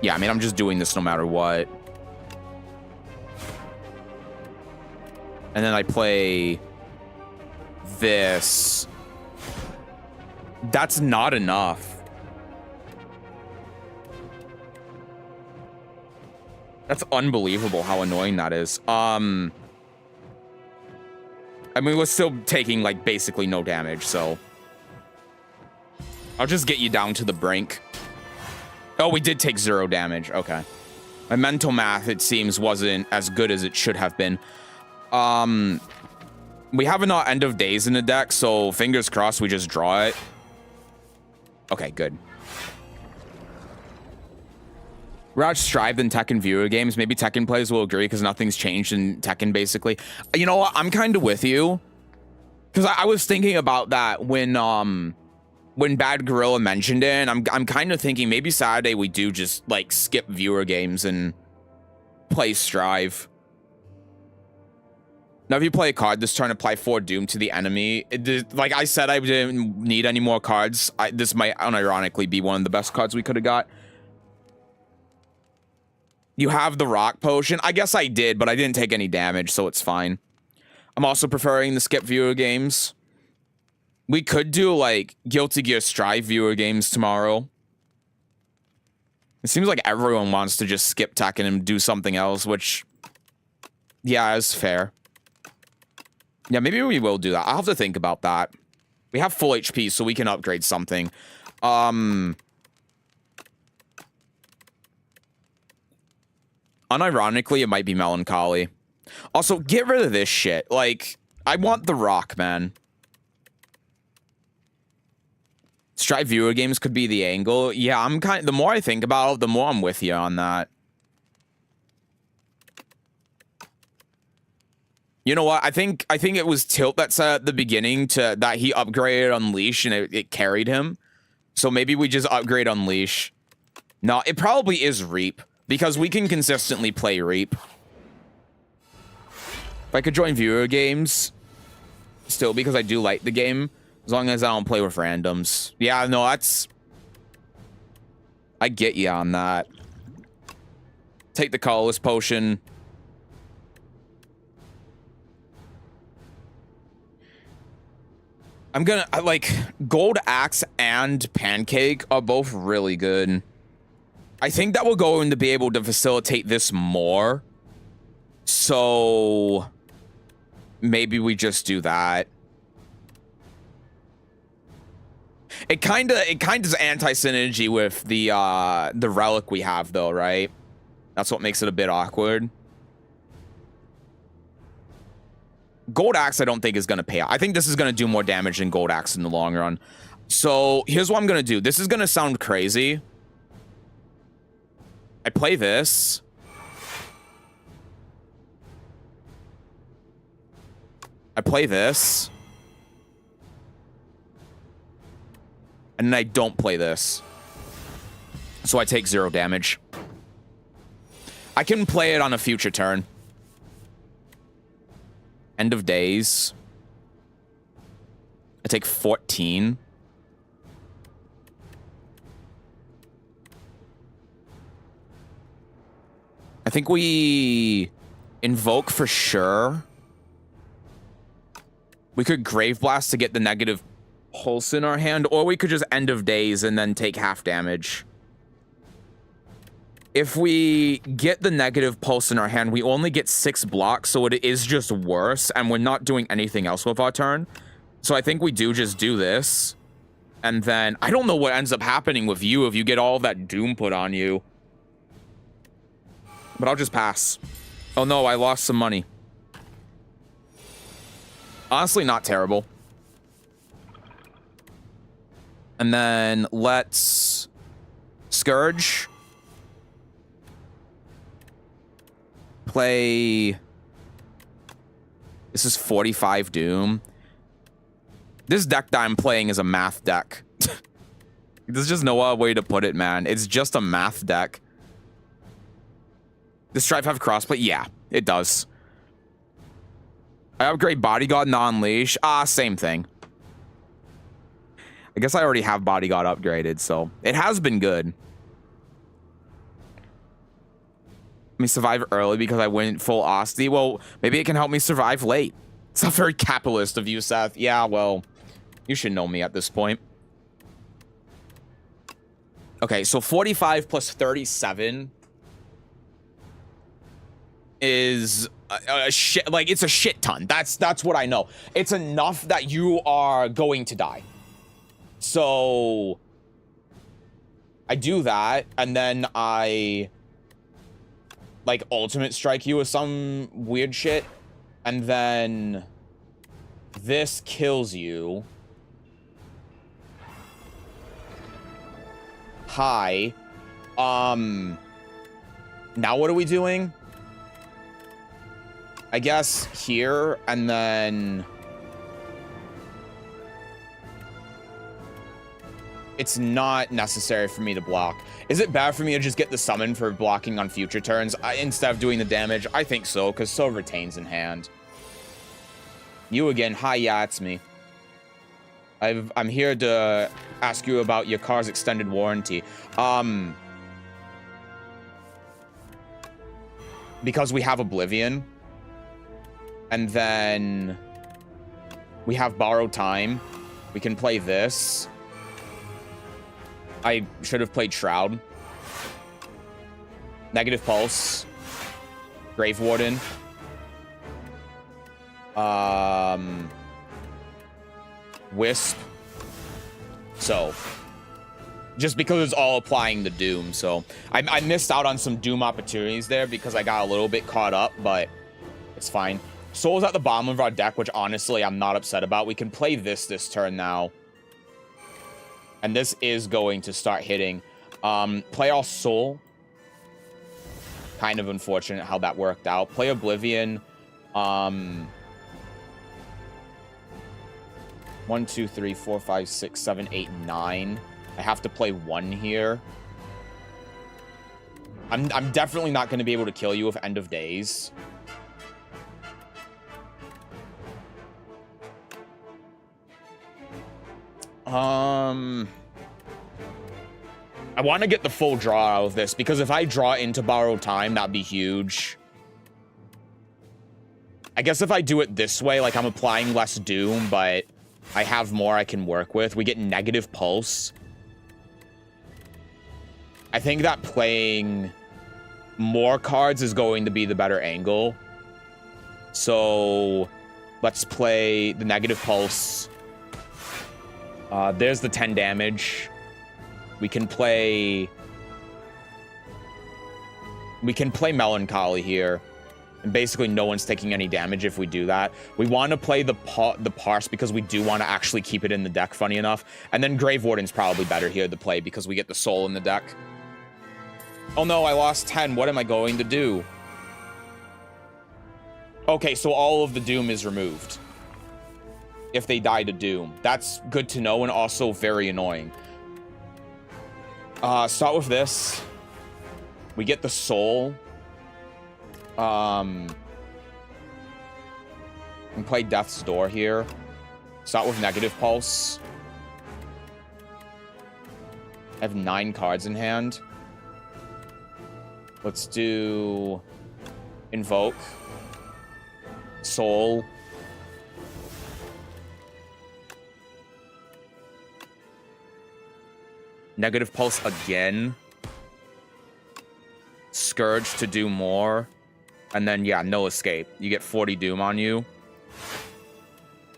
Yeah, I mean, I'm just doing this no matter what. And then I play this. That's not enough. That's unbelievable how annoying that is. I mean, we're still taking, like, basically no damage, so... I'll just get you down to the brink. Oh, we did take 0 damage. Okay. My mental math, it seems, wasn't as good as it should have been. We have enough End of Days in the deck, so fingers crossed we just draw it. Okay, good. Rather Strive than Tekken viewer games. Maybe Tekken players will agree because nothing's changed in Tekken, basically. You know what? I'm kind of with you. Because I was thinking about that when Bad Gorilla mentioned it, and I'm kind of thinking maybe Saturday we do just, like, skip viewer games and play Strive. Now, if you play a card this turn, apply 4 Doom to the enemy. Like I said, I didn't need any more cards. This might unironically be one of the best cards we could have got. You have the rock potion. I guess I did, but I didn't take any damage, so it's fine. I'm also preferring the skip viewer games. We could do, like, Guilty Gear Strive viewer games tomorrow. It seems like everyone wants to just skip Tekken and do something else, which... yeah, is fair. Yeah, maybe we will do that. I'll have to think about that. We have full HP, so we can upgrade something. Unironically, it might be Melancholy. Also, get rid of this shit. Like, I want the rock, man. Strive viewer games could be the angle. Yeah, I'm the more I think about it, the more I'm with you on that. You know what? I think it was Tilt that said at the beginning that he upgraded Unleash and it carried him. So maybe we just upgrade Unleash. No, it probably is Reap because we can consistently play Reap. If I could join viewer games, still, because I do like the game, as long as I don't play with randoms. Yeah, no, that's... I get you on that. Take the colorless potion. I'm gonna, like, Gold Axe and Pancake are both really good. I think that we're going to be able to facilitate this more. So maybe we just do that. It kind of is anti-synergy with the relic we have, though, right? That's what makes it a bit awkward. Gold Axe, I don't think is going to pay out. I think this is going to do more damage than Gold Axe in the long run. So here's what I'm going to do. This is going to sound crazy. I play this. I play this. And then I don't play this. So I take 0 damage. I can play it on a future turn. End of days. I take 14. I think we invoke for sure. We could Grave Blast to get the negative pulse in our hand, or we could just End of Days and then take half damage. If we get the negative pulse in our hand, we only get 6 blocks, so it is just worse, and we're not doing anything else with our turn. So I think we do just do this. And then, I don't know what ends up happening with you if you get all that doom put on you. But I'll just pass. Oh no, I lost some money. Honestly, not terrible. And then let's Scourge. Play. This is 45 Doom. This deck that I'm playing is a math deck. There's just no other way to put it, man. It's just a math deck. Does Strife have crossplay? Yeah, it does. I upgrade Bodyguard and Unleash. Same thing. I guess I already have Bodyguard upgraded, so it has been good. Let me survive early because I went full Osty. Well, maybe it can help me survive late. It's not very capitalist of you, Seth. Yeah, well, you should know me at this point. Okay, so 45 plus 37 is a shit. Like, it's a shit ton. That's what I know. It's enough that you are going to die. So I do that, and then I like ultimate strike you with some weird shit, and then this kills you. Hi. Now what are we doing? I guess here, and then it's not necessary for me to block. Is it bad for me to just get the summon for blocking on future turns instead of doing the damage? I think so, because so retains in hand. You again. Hi, yeah, it's me. I'm here to ask you about your car's extended warranty. Because we have Oblivion, and then we have Borrowed Time, we can play this. I should have played Shroud. Negative Pulse. Grave Warden. Wisp. So, just because it's all applying the Doom, so I missed out on some Doom opportunities there because I got a little bit caught up, but it's fine. Soul's at the bottom of our deck, which honestly I'm not upset about. We can play this turn now. And this is going to start hitting. Play all Soul. Kind of unfortunate how that worked out. Play Oblivion. 1, 2, 3, 4, 5, 6, 7, 8, 9. I have to play 1 here. I'm definitely not going to be able to kill you with End of Days. I want to get the full draw out of this, because if I draw into borrowed time, that'd be huge. I guess if I do it this way, like I'm applying less doom, but I have more I can work with, we get negative pulse. I think that playing more cards is going to be the better angle. So let's play the negative pulse. There's the 10 damage. We can play Melancholy here. And basically no one's taking any damage if we do that. We want to play the Parse because we do want to actually keep it in the deck, funny enough. And then Grave Warden's probably better here to play because we get the soul in the deck. Oh no, I lost 10. What am I going to do? Okay, so all of the doom is removed. If they die to doom. That's good to know and also very annoying. Start with this. We get the soul. And play Death's Door here. Start with negative pulse. I have 9 cards in hand. Let's do Invoke. Soul. Negative pulse again. Scourge to do more. And then, yeah, no escape. You get 40 doom on you.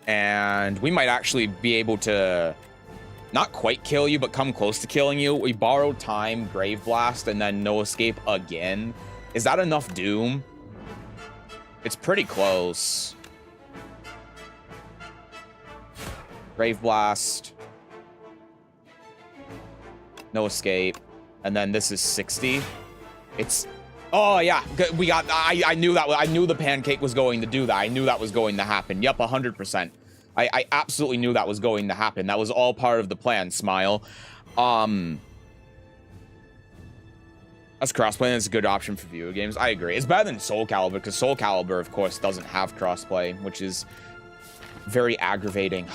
And we might actually be able to not quite kill you, but come close to killing you. We borrow time, Grave Blast, and then no escape again. Is that enough doom? It's pretty close. Grave Blast. No escape. And then this is 60. It's... Oh, yeah. We got... I knew that. I knew the pancake was going to do that. I knew that was going to happen. Yep, 100%. I absolutely knew that was going to happen. That was all part of the plan, Smile. That's crossplay, and it's a good option for video games. I agree. It's better than Soul Calibur, because Soul Calibur, of course, doesn't have crossplay, which is very aggravating.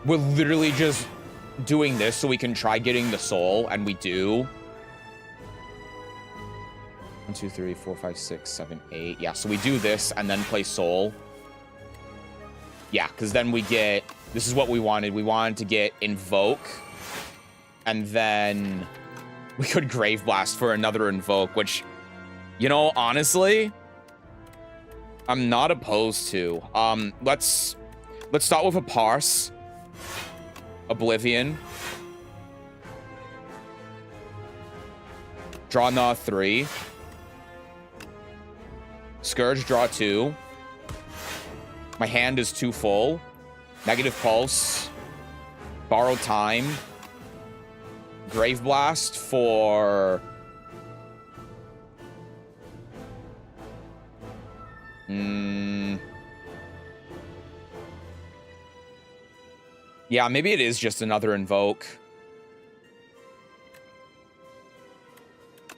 We're literally just doing this so we can try getting the soul, and we do. 1, 2, 3, 4, 5, 6, 7, 8. Yeah, so we do this and then play soul. Yeah, because then we get... This is what we wanted. We wanted to get Invoke. And then we could Grave Blast for another Invoke, which, you know, honestly, I'm not opposed to. Let's start with a Parse. Oblivion. Draw another 3. Scourge, draw 2. My hand is too full. Negative Pulse. Borrow time. Grave Blast for... Yeah, maybe it is just another Invoke.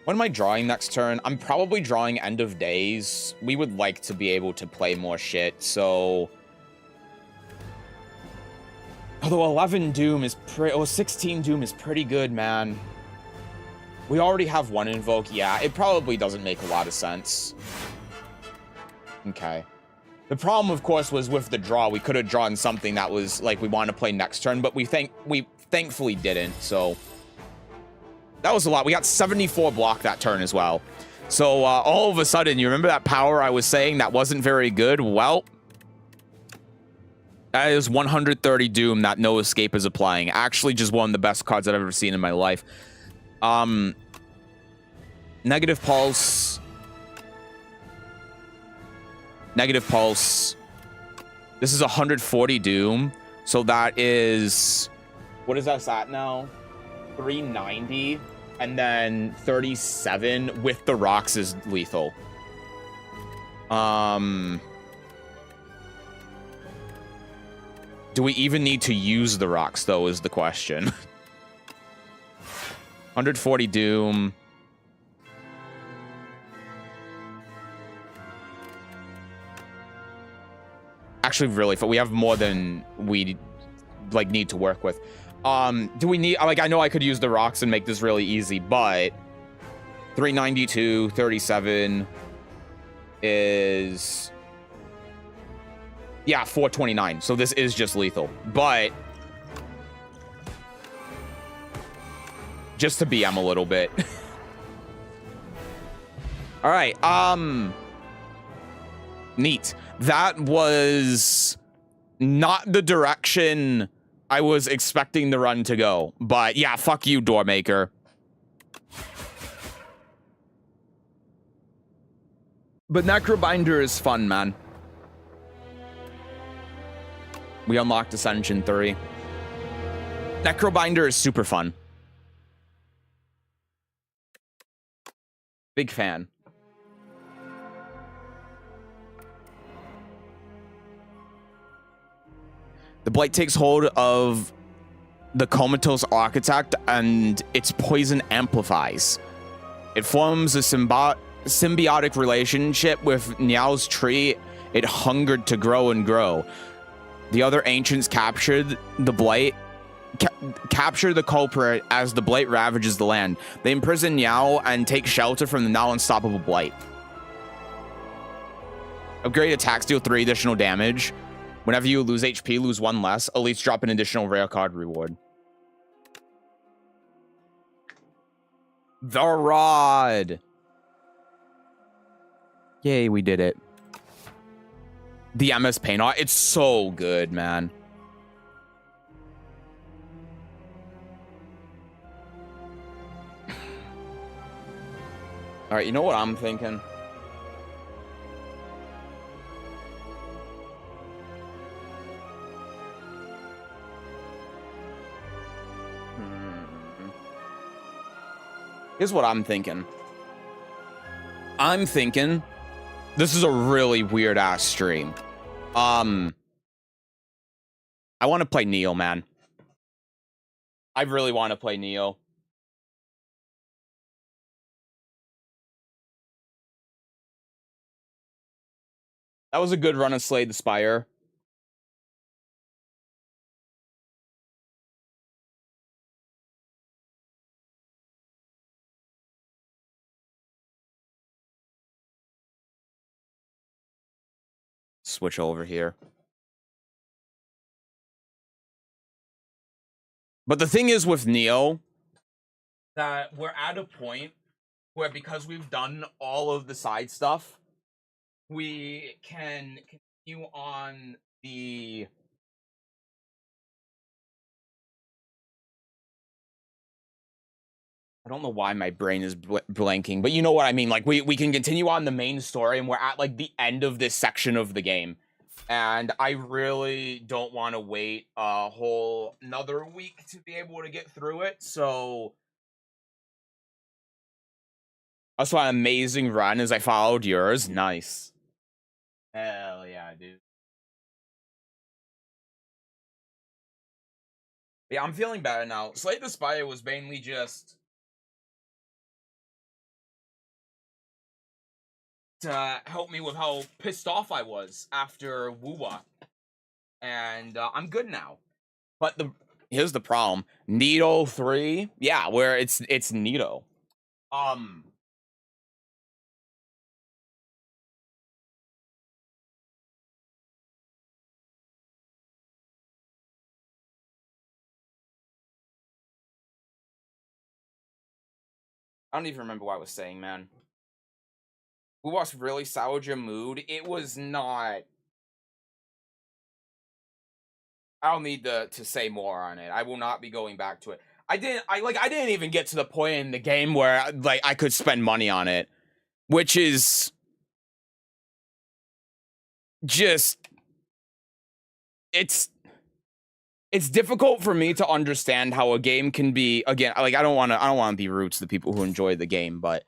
What am I drawing next turn? I'm probably drawing End of Days. We would like to be able to play more shit, so... Although 11 Doom is pretty... Oh, 16 Doom is pretty good, man. We already have 1 Invoke. Yeah, it probably doesn't make a lot of sense. Okay. The problem, of course, was with the draw. We could have drawn something that was, like, we want to play next turn, but we thankfully didn't, so... That was a lot. We got 74 block that turn as well. So, all of a sudden, you remember that power I was saying that wasn't very good? Well, that is 130 Doom that No Escape is applying. Actually, just one of the best cards I've ever seen in my life. Negative Pulse. Negative Pulse. This is 140 Doom. So that is... What is that at now? 390. And then 37 with the rocks is lethal. Do we even need to use the rocks, though, is the question. 140 Doom. actually really fun. We have more than we like need to work with. Do we need, like, I know I could use the rocks and make this really easy, but 392, 37 is, yeah, 429. So this is just lethal, but just to BM a little bit. All right. Neat. That was not the direction I was expecting the run to go, but yeah, fuck you, Doormaker. But Necrobinder is fun, man. We unlocked Ascension 3. Necrobinder is super fun. Big fan. The blight takes hold of the comatose architect and its poison amplifies. It forms a symbiotic relationship with Niao's tree. It hungered to grow and grow. The other ancients captured the blight, capture the culprit as the blight ravages the land. They imprison Niao and take shelter from the now unstoppable blight. Upgrade attacks deal 3 additional damage. Whenever you lose HP, lose 1 less. Elites drop an additional rare card reward. The Rod. Yay, we did it. The MS Paint Art, it's so good, man. All right, you know what I'm thinking? Here's what I'm thinking. I'm thinking this is a really weird ass stream. I want to play Neo, man. I really want to play Neo. That was a good run of Slay the Spire. Switch over here. But the thing is with Neo, that we're at a point where because we've done all of the side stuff, we can continue on the I don't know why my brain is blanking, but you know what I mean. Like, we can continue on the main story, and we're at, like, the end of this section of the game. And I really don't want to wait a whole another week to be able to get through it, so that's why amazing run as I followed yours. Nice. Hell yeah, dude. Yeah, I'm feeling better now. Slay the Spire was mainly just to help me with how pissed off I was after Wuwa. And I'm good now. But here's the problem. Nito 3, yeah, where it's Nito. I don't even remember what I was saying, man. Wuwa's really soured your mood. It was not. I don't need to say more on it. I will not be going back to it. I didn't even get to the point in the game where like I could spend money on it, which is just it's difficult for me to understand how a game can be, again, like I don't want to be rude to the people who enjoy the game, but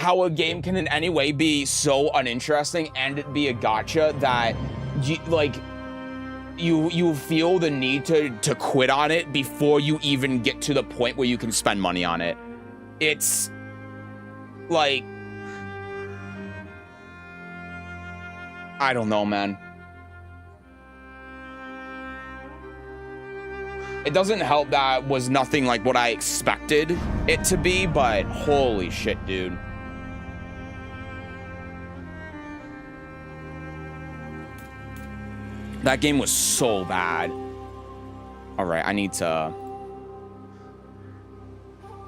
how a game can in any way be so uninteresting and it be a gacha that you feel the need to quit on it before you even get to the point where you can spend money on it. It's like, I don't know, man. It doesn't help that was nothing like what I expected it to be, but holy shit, dude. That game was so bad. All right, I need to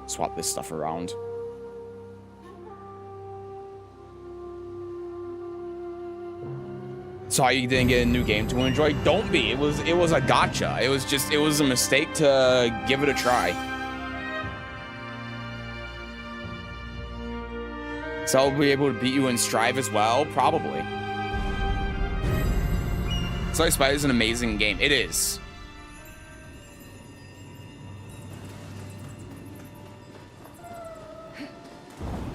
swap this stuff around. So you didn't get a new game to enjoy? Don't be. It was a gotcha. It was a mistake to give it a try. So I'll be able to beat you in Strive as well? Probably. So I Spy is an amazing game. It is.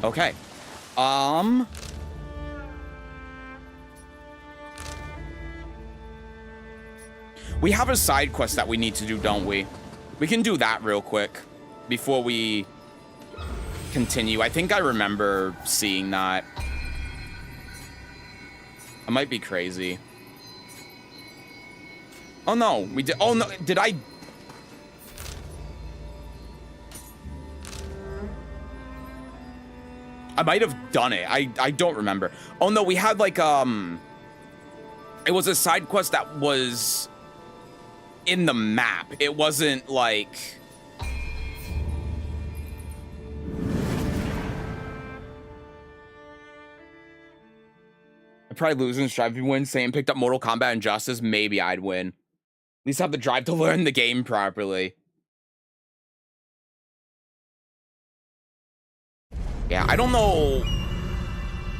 Okay. We have a side quest that we need to do, don't we? We can do that real quick before we continue. I think I remember seeing that. I might be crazy. Oh no, we did. Oh no, did I? I might have done it. I don't remember. Oh no, we had like it was a side quest that was in the map. It wasn't like I'd probably lose in Strive if you win. Same picked up Mortal Kombat and Justice, maybe I'd win. At least have the drive to learn the game properly. Yeah, I don't know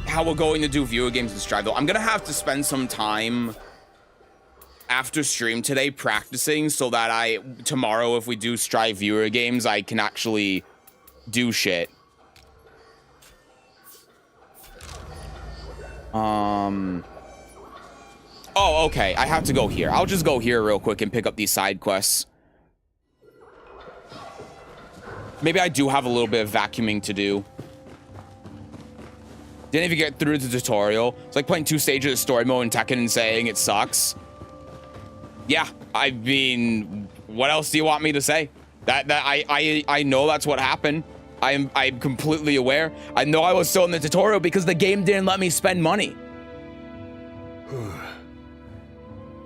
how we're going to do viewer games in Strive, though. I'm going to have to spend some time after stream today practicing so that tomorrow, if we do Strive viewer games, I can actually do shit. Oh, okay. I have to go here. I'll just go here real quick and pick up these side quests. Maybe I do have a little bit of vacuuming to do. Didn't even get through the tutorial. It's like playing 2 stages of story mode in Tekken and saying it sucks. Yeah, I mean, what else do you want me to say? I know that's what happened. I'm completely aware. I know I was still in the tutorial because the game didn't let me spend money.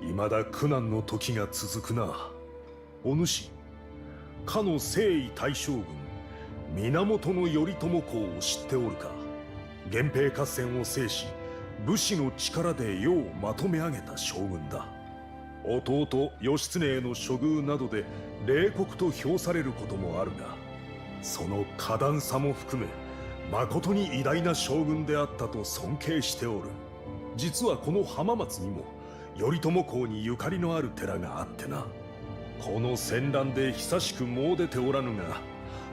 未だ苦難の時が続くな。お主、かの征夷大将軍源頼朝公を知っておるか。源平合戦を制し、武士の力で世をまとめ上げた将軍だ。弟義経への処遇などで冷酷と評されることもあるが、その果断さも含め、誠に偉大な将軍であったと尊敬しておる。実はこの浜松にも頼朝公にゆかりのある寺があってな。この戦乱で久しく詣でておらぬが、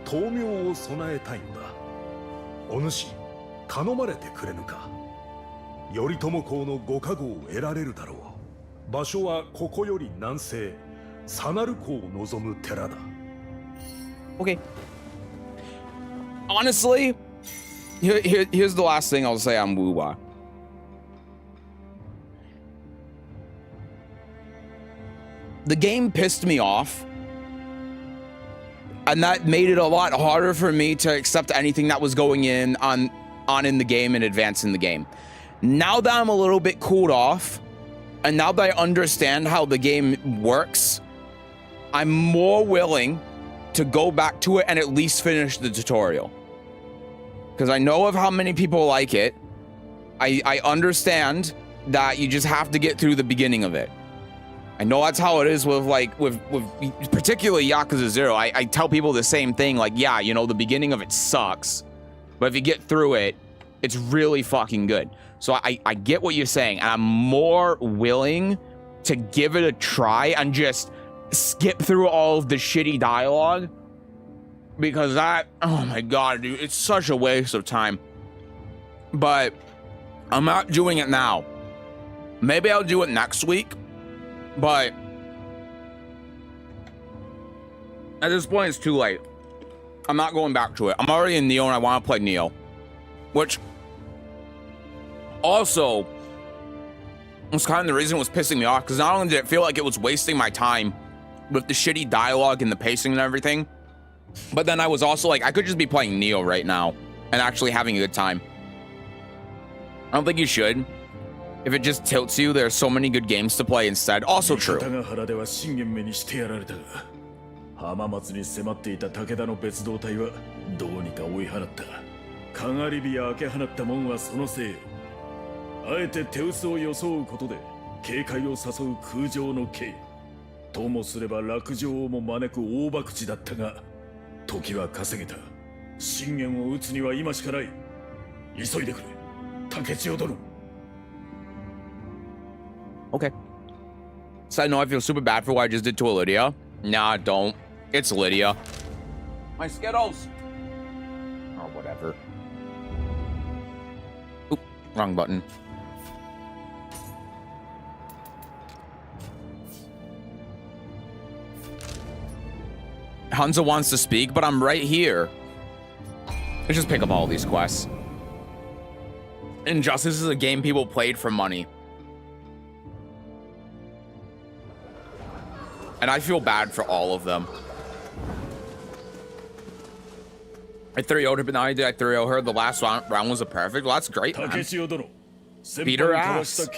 灯明を備えたいのだ。お主、頼まれてくれぬか。頼朝公のご加護を得られるだろう。場所はここより南西、佐鳴湖を望む寺だ。Okay. Honestly, here's the last thing I'll say on Wuwa. The game pissed me off, and that made it a lot harder for me to accept anything that was going on in the game and advance in the game. Now that I'm a little bit cooled off, and now that I understand how the game works, I'm more willing to go back to it and at least finish the tutorial. Because I know of how many people like it. I understand that you just have to get through the beginning of it. I know that's how it is with particularly Yakuza 0. I tell people the same thing, like, yeah, you know, the beginning of it sucks, but if you get through it, it's really fucking good. So I get what you're saying, and I'm more willing to give it a try and just skip through all of the shitty dialogue, because that, oh my god, dude, it's such a waste of time. But I'm not doing it now. Maybe I'll do it next week. But at this point, it's too late. I'm not going back to it. I'm already in Neo and I want to play Neo. Which also was kind of the reason it was pissing me off, because not only did it feel like it was wasting my time with the shitty dialogue and the pacing and everything. But then I was also like, I could just be playing Neo right now and actually having a good time. I don't think you should. If it just tilts you, there's so many good games to play instead. Also true. 浜松に迫っていた武田の別動隊はどうにか追い払った。かがり火や開け放った門はそのせいよ。あえて手薄を装うことで警戒を誘う空城の刑。ともすれば落城をも招く大博打だったが、時は稼げた。信玄を討つには今しかない。急いでくれ、竹千代殿。Okay. So I know I feel super bad for what I just did to Lydia. Nah, don't. It's Lydia. My Skittles! Or whatever. Oop, wrong button. Hanzo wants to speak, but I'm right here. Let's just pick up all these quests. Injustice is a game people played for money. And I feel bad for all of them. I 3-0'd her, but now I 3-0 her. The last round was a perfect. Well, that's great, man. Beat her ass.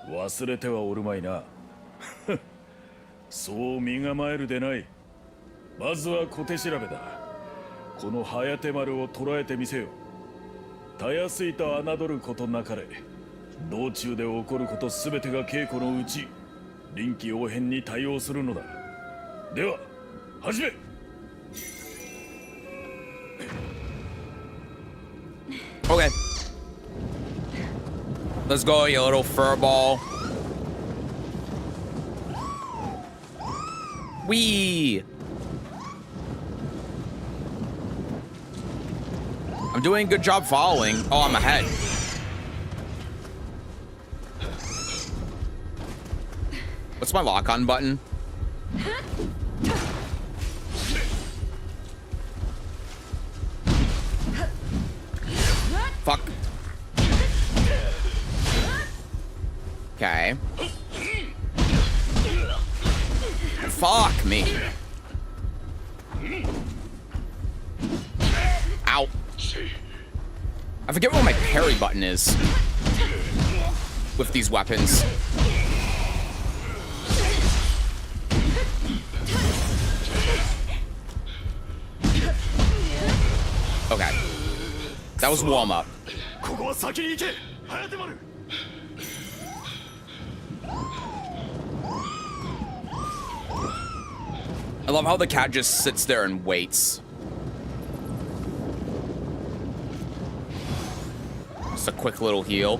忘れてはおるまいな。そう身構えるでない。まずは小手調べだ。この颯丸を捕らえてみせよ。たやすいと侮ることなかれ。道中で起こることすべてが稽古のうち、臨機応変に対応するのだ。では、始め。Okay. Let's go, you little furball. Wee! I'm doing a good job following. Oh, I'm ahead. What's my lock-on button? Fuck. Okay. Fuck me. Ow. I forget what my parry button is with these weapons. Okay. That was warm up. I love how the cat just sits there and waits. Just a quick little heal.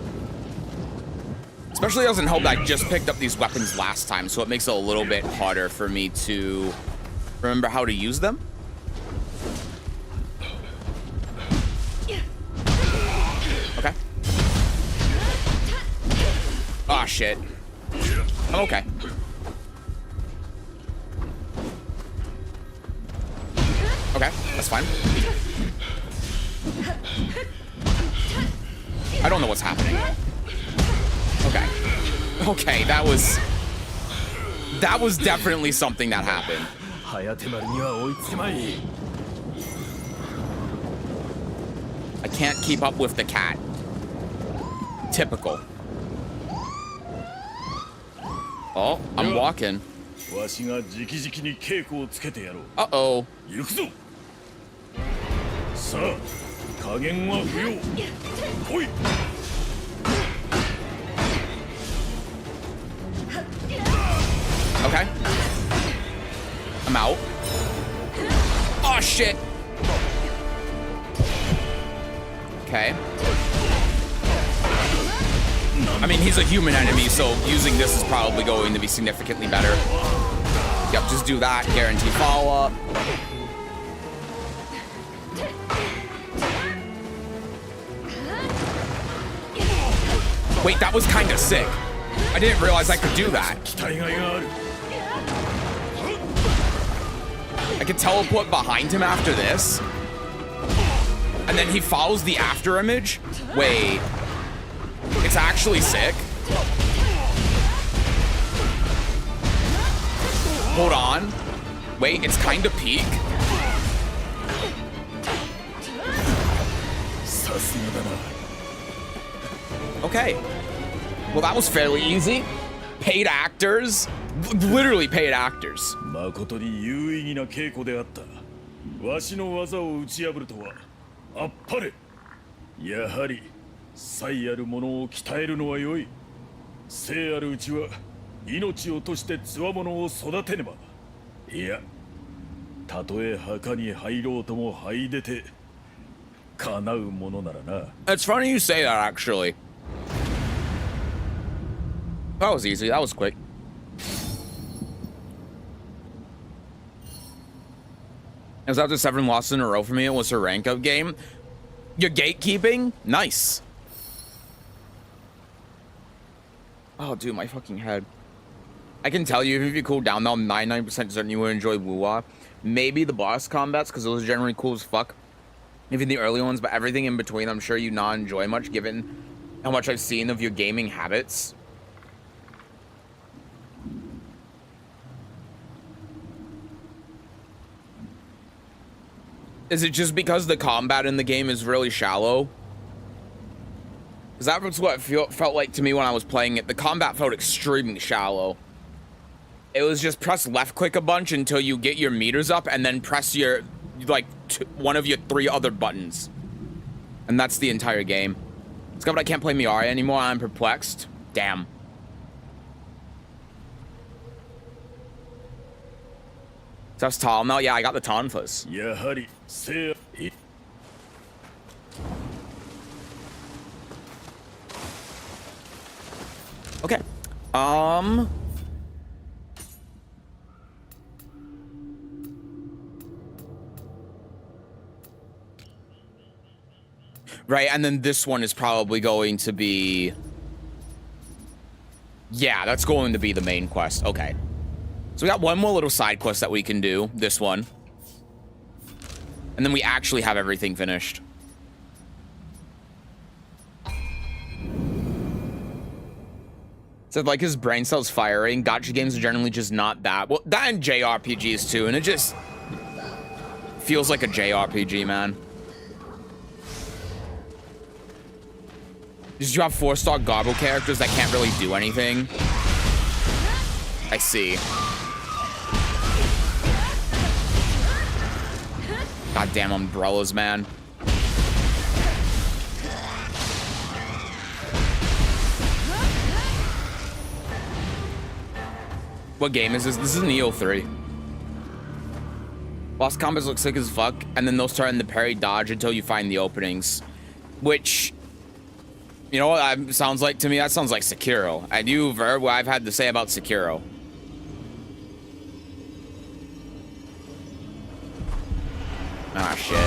Especially doesn't help that I just picked up these weapons last time, so it makes it a little bit harder for me to remember how to use them. Okay. Ah, shit. I'm okay. Okay, that's fine. I don't know what's happening. Okay. Okay, that was definitely something that happened. I can't keep up with the cat. Typical. Oh, I'm walking. Uh-oh. Okay. I'm out. Oh, shit. Okay. I mean, he's a human enemy, so using this is probably going to be significantly better. Yep, just do that. Guarantee follow-up. Wait, that was kind of sick. I didn't realize I could do that. I can teleport behind him after this. And then he follows the after image. Wait. It's actually sick. Hold on. Wait, it's kind of peak. Okay. Well, that was fairly easy. Paid actors. Literally paid actors. 誠に有意義な稽古であった。わしの技を打ち破るとは、あっぱれ。やはり、才ある者を鍛えるのは良い。生あるうちは、命を落として強者を育てねば。いや、たとえ墓に入ろうとも這い出て、叶うものならな。It's funny you say that, actually. That was easy. That was quick. It was after 7 losses in a row for me. It was her rank up game. Your gatekeeping? Nice. Oh, dude, my fucking head. I can tell you, if you cool down, though, I'm 99% certain you would enjoy Wuwa. Maybe the boss combats, because those are generally cool as fuck. Even the early ones, but everything in between, I'm sure you not enjoy much, given how much I've seen of your gaming habits. Is it just because the combat in the game is really shallow? Because that was what it felt like to me when I was playing it. The combat felt extremely shallow. It was just press left click a bunch until you get your meters up, and then press your, like, one of your 3 other buttons. And that's the entire game. It's good, but I can't play Miari anymore. I'm perplexed. Damn. So that's tall. No, yeah, I got the Tonfas. Okay. Right, and then this one is probably going to be... Yeah, that's going to be the main quest. Okay. So we got one more little side quest that we can do. This one. And then we actually have everything finished. So like his brain cells firing. Gacha games are generally just not that. Well, that and JRPGs too. And it just feels like a JRPG, man. Just you have 4-star Garble characters that can't really do anything. I see. Goddamn umbrellas, man. What game is this? This is Neo 3. Boss combos look sick as fuck, and then they'll start in the parry dodge until you find the openings. Which, you know what that sounds like to me? That sounds like Sekiro. And you've heard what I've had to say about Sekiro. Ah, shit.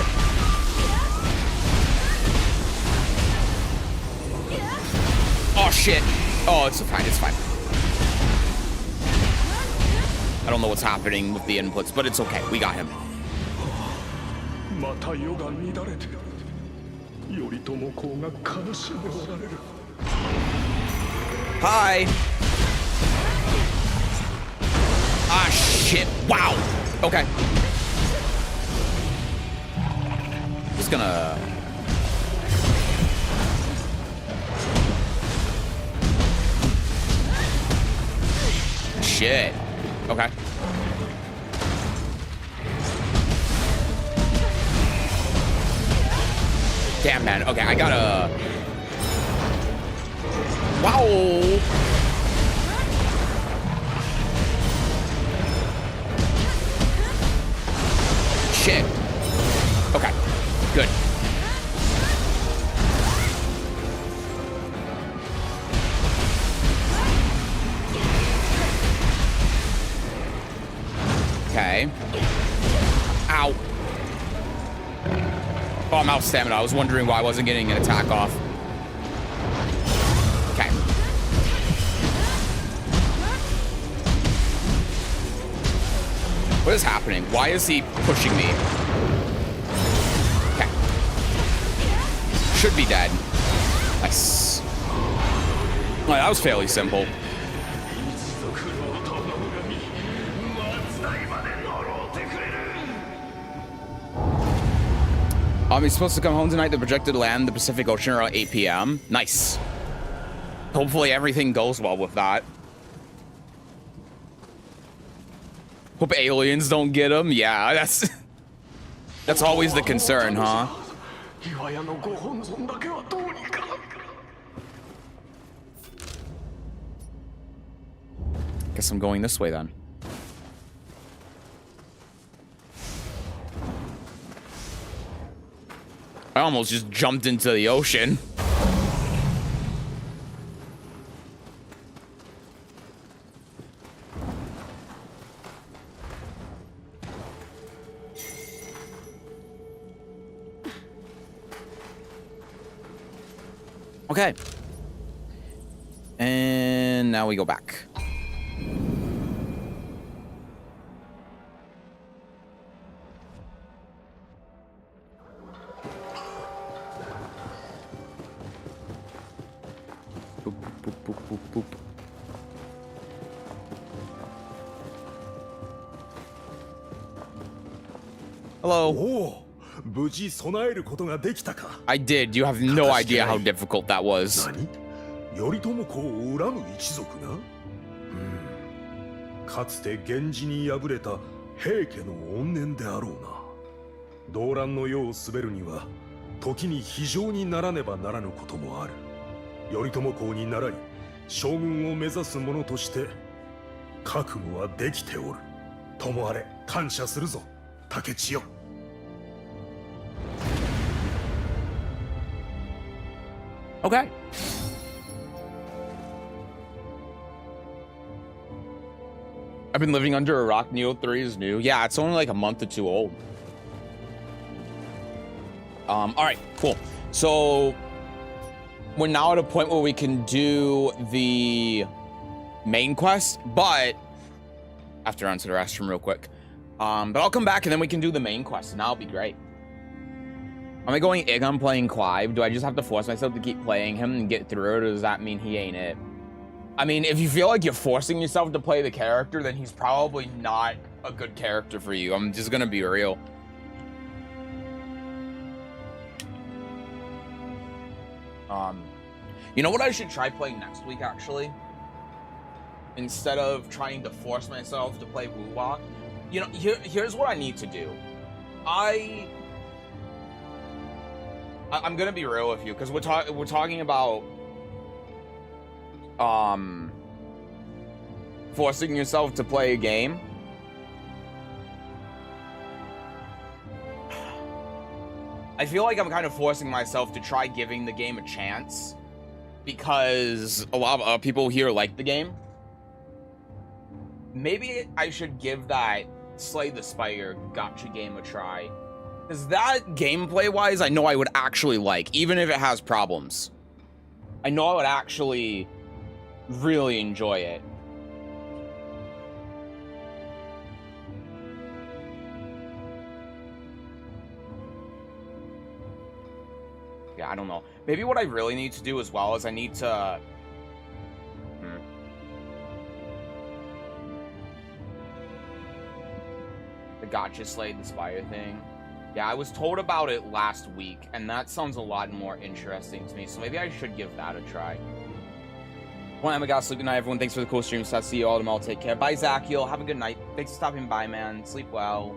Oh, shit. Oh, it's fine. It's fine. I don't know what's happening with the inputs, but it's okay. We got him. Hi. Ah, shit. Wow. Okay. Just gonna... Shit. Okay. Damn, man. Okay, I gotta... Wow. Shit. Okay. Good. Okay. Ow. Oh, I'm out of stamina. I was wondering why I wasn't getting an attack off. Okay. What is happening? Why is he pushing me? Okay. Should be dead. Nice. Oh, that was fairly simple. He's supposed to come home tonight. The projected land the Pacific Ocean around 8 p.m. Nice. Hopefully everything goes well with that. Hope aliens don't get him. Yeah, that's always the concern, huh? Guess I'm going this way then. I almost just jumped into the ocean. Okay. And now we go back. Boop, boop, boop, boop, boop. Hello. Oh, 無事備えることができたか。 I did. You have no idea how difficult that was. 何？頼朝公を恨む一族が？かつて源氏に敗れた平家の怨念であろうな。動乱の世を滑るには時に非常にならねばならぬこともある。頼朝公に倣い将軍を目指す者として覚悟はできておる。ともあれ感謝するぞ、竹千代。 Okay. I've been living under a rock. Neo 3 is new. Yeah, it's only like a month or two old. All right, cool. So we're now at a point where we can do the main quest, but I have to run to the restroom real quick. But I'll come back and then we can do the main quest, and that'll be great. Am I going Ig on playing Clive? Do I just have to force myself to keep playing him and get through it, or does that mean he ain't it? I mean, if you feel like you're forcing yourself to play the character, then he's probably not a good character for you. I'm just gonna be real. You know what I should try playing next week, actually? Instead of trying to force myself to play Wu-Wa. You know, here's what I need to do. I'm gonna be real with you, because we're talking about forcing yourself to play a game. I feel like I'm kind of forcing myself to try giving the game a chance, because a lot of people here like the game. Maybe I should give that Slay the Spire gacha game a try. Because that, gameplay-wise, I know I would actually like, even if it has problems. I know I would actually really enjoy it. Yeah, I don't know. Maybe what I really need to do as well is I need to... The Gotcha Slay the Spire thing. Yeah, I was told about it last week, and that sounds a lot more interesting to me, so maybe I should give that a try. Well, I'm a sleep. Good night, everyone. Thanks for the cool stream. So I'll see you all tomorrow. Take care. Bye, Zachiel. Have a good night. Thanks for stopping by, man. Sleep well.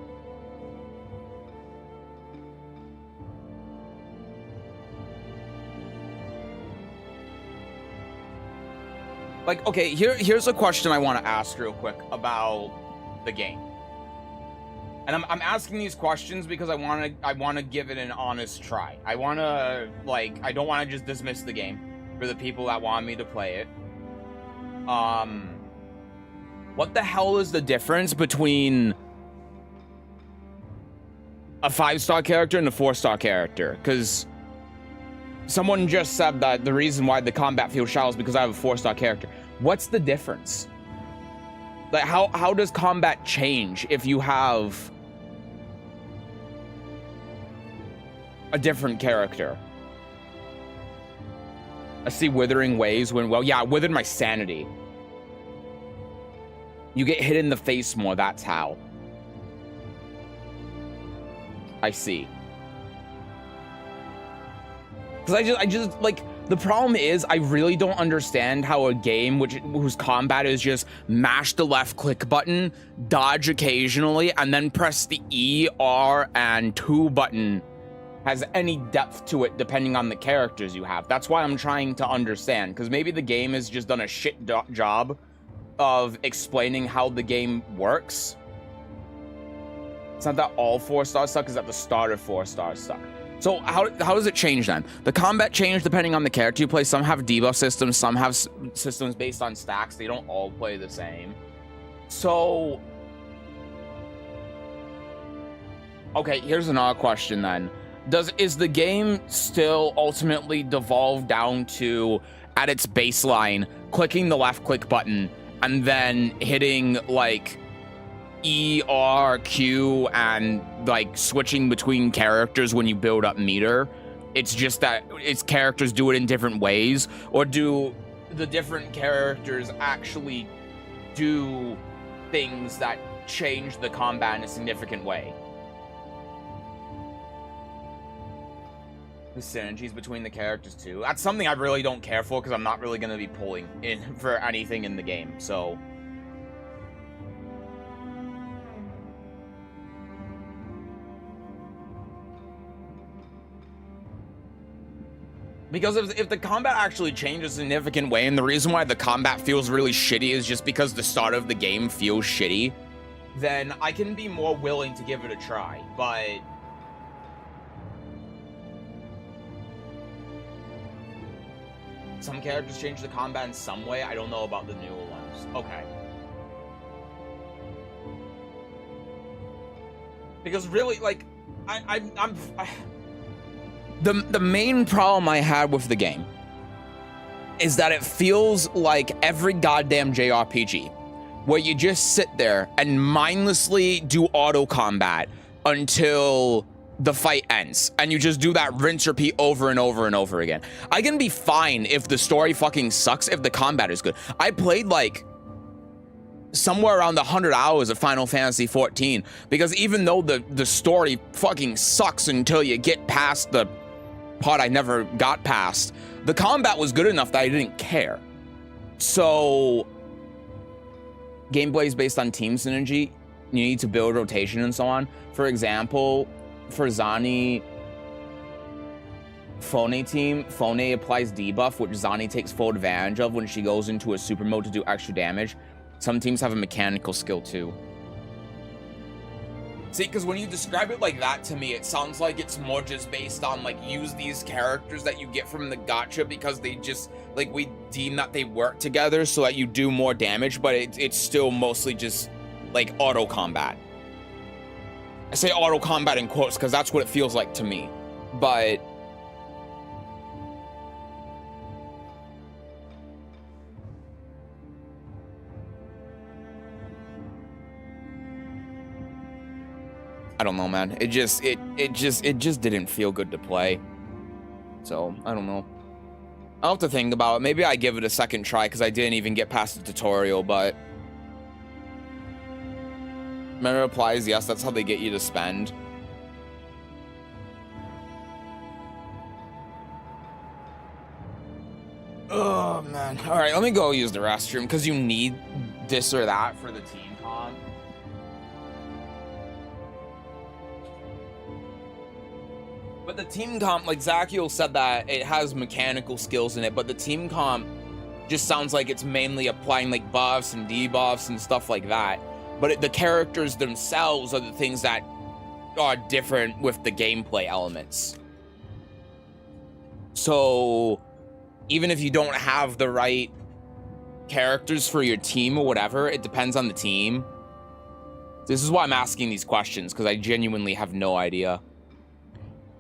Like, okay, here's a question I want to ask real quick about the game. And I'm asking these questions because I want to give it an honest try. I want to, like, I don't want to just dismiss the game for the people that want me to play it. What the hell is the difference between a 5-star character and a 4-star character? Because someone just said that the reason why the combat feels shallow is because I have a 4-star character. What's the difference? Like, how does combat change if you have a different character? I see withering waves when, well, yeah, I withered my sanity. You get hit in the face more, that's how. I see. Because I just like, the problem is I really don't understand how a game whose combat is just mash the left click button, dodge occasionally, and then press the E, R, and 2 button has any depth to it depending on the characters you have. That's why I'm trying to understand, because maybe the game has just done a shit job of explaining how the game works. It's not that all 4-stars suck, it's that the starter 4-stars suck. So how does it change then? The combat change depending on the character you play. Some have debuff systems, some have systems based on stacks. They don't all play the same. So, okay, here's another question then. Is the game still ultimately devolve down to, at its baseline, clicking the left click button and then hitting like E, R, Q, and like switching between characters when you build up meter? It's just that its characters do it in different ways, or do the different characters actually do things that change the combat in a significant way? The synergies between the characters too. That's something I really don't care for, because I'm not really going to be pulling in for anything in the game, so... Because if the combat actually changes a significant way, and the reason why the combat feels really shitty is just because the start of the game feels shitty, then I can be more willing to give it a try, but... Some characters change the combat in some way. I don't know about the newer ones. Okay. Because really, like, the main problem I had with the game is that it feels like every goddamn JRPG where you just sit there and mindlessly do auto combat until the fight ends, and you just do that rinse repeat over and over and over again. I can be fine if the story fucking sucks, if the combat is good. I played like somewhere around 100 hours of Final Fantasy 14, because even though the story fucking sucks until you get past the part I never got past, the combat was good enough that I didn't care. So gameplay is based on team synergy. You need to build rotation and so on. For example, for Zani Fone team, Fone applies debuff, which Zani takes full advantage of when she goes into a super mode to do extra damage. Some teams have a mechanical skill too. See, because when you describe it like that to me, it sounds like it's more just based on, like, use these characters that you get from the gacha because they just, like, we deem that they work together so that you do more damage, but it's still mostly just, like, auto combat. I say auto combat in quotes because that's what it feels like to me, but... I don't know, man. It just didn't feel good to play. So, I don't know. I'll have to think about it. Maybe I give it a second try because I didn't even get past the tutorial, but... Remember applies, yes, that's how they get you to spend. Oh, man. Alright, let me go use the restroom because you need this or that for the team comp. But the team comp, like Zakiel said that it has mechanical skills in it, but the team comp just sounds like it's mainly applying like buffs and debuffs and stuff like that. But the characters themselves are the things that are different with the gameplay elements. So even if you don't have the right characters for your team or whatever, it depends on the team. This is why I'm asking these questions, because I genuinely have no idea.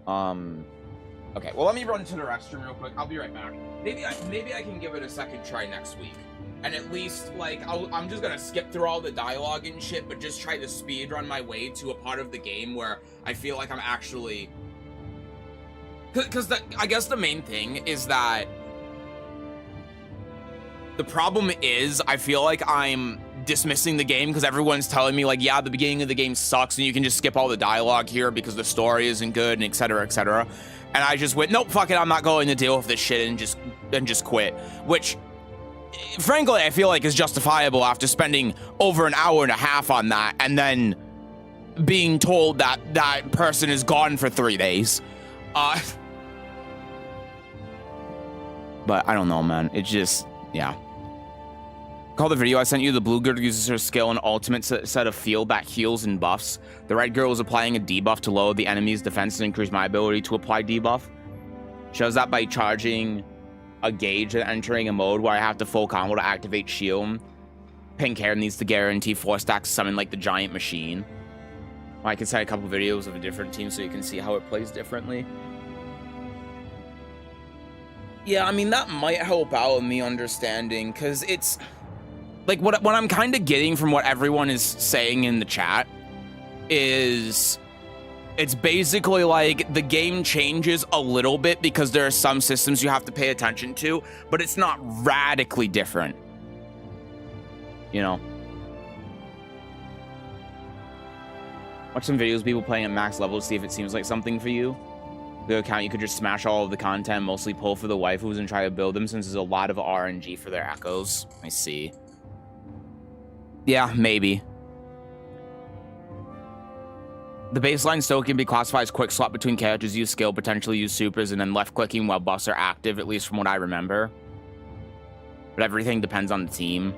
Okay, well, let me run to the restroom real quick. I'll be right back. Maybe I can give it a second try next week. And at least, like, I'm just gonna skip through all the dialogue and shit, but just try to speed run my way to a part of the game where I feel like I'm actually... Because I guess the main thing is that... The problem is, I feel like I'm dismissing the game because everyone's telling me like, yeah, the beginning of the game sucks and you can just skip all the dialogue here because the story isn't good and etc. etc. And I just went, nope, fuck it, I'm not going to deal with this shit and just quit. Which, frankly, I feel like is justifiable after spending over an hour and a half on that and then being told that that person is gone for 3 days. But I don't know, man. It's just, yeah. Call the video I sent you. The blue girl uses her skill and ultimate set of field back heals and buffs. The red girl is applying a debuff to lower the enemy's defense and increase my ability to apply debuff. Shows that by charging a gauge and entering a mode where I have to full combo to activate shield. Pink hair needs to guarantee 4 stacks to summon like the giant machine. Well, I can set a couple videos of a different team so you can see how it plays differently. Yeah, I mean, that might help out with me understanding, because it's like what I'm kind of getting from what everyone is saying in the chat is it's basically like the game changes a little bit because there are some systems you have to pay attention to, but it's not radically different, you know. Watch some videos of people playing at max level to see if it seems like something for you. The account, you could just smash all of the content, mostly pull for the waifus and try to build them since there's a lot of RNG for their echoes. I see. Yeah, maybe. The baseline still can be classified as quick swap between characters, use skill, potentially use supers, and then left clicking while buffs are active, at least from what I remember. But everything depends on the team.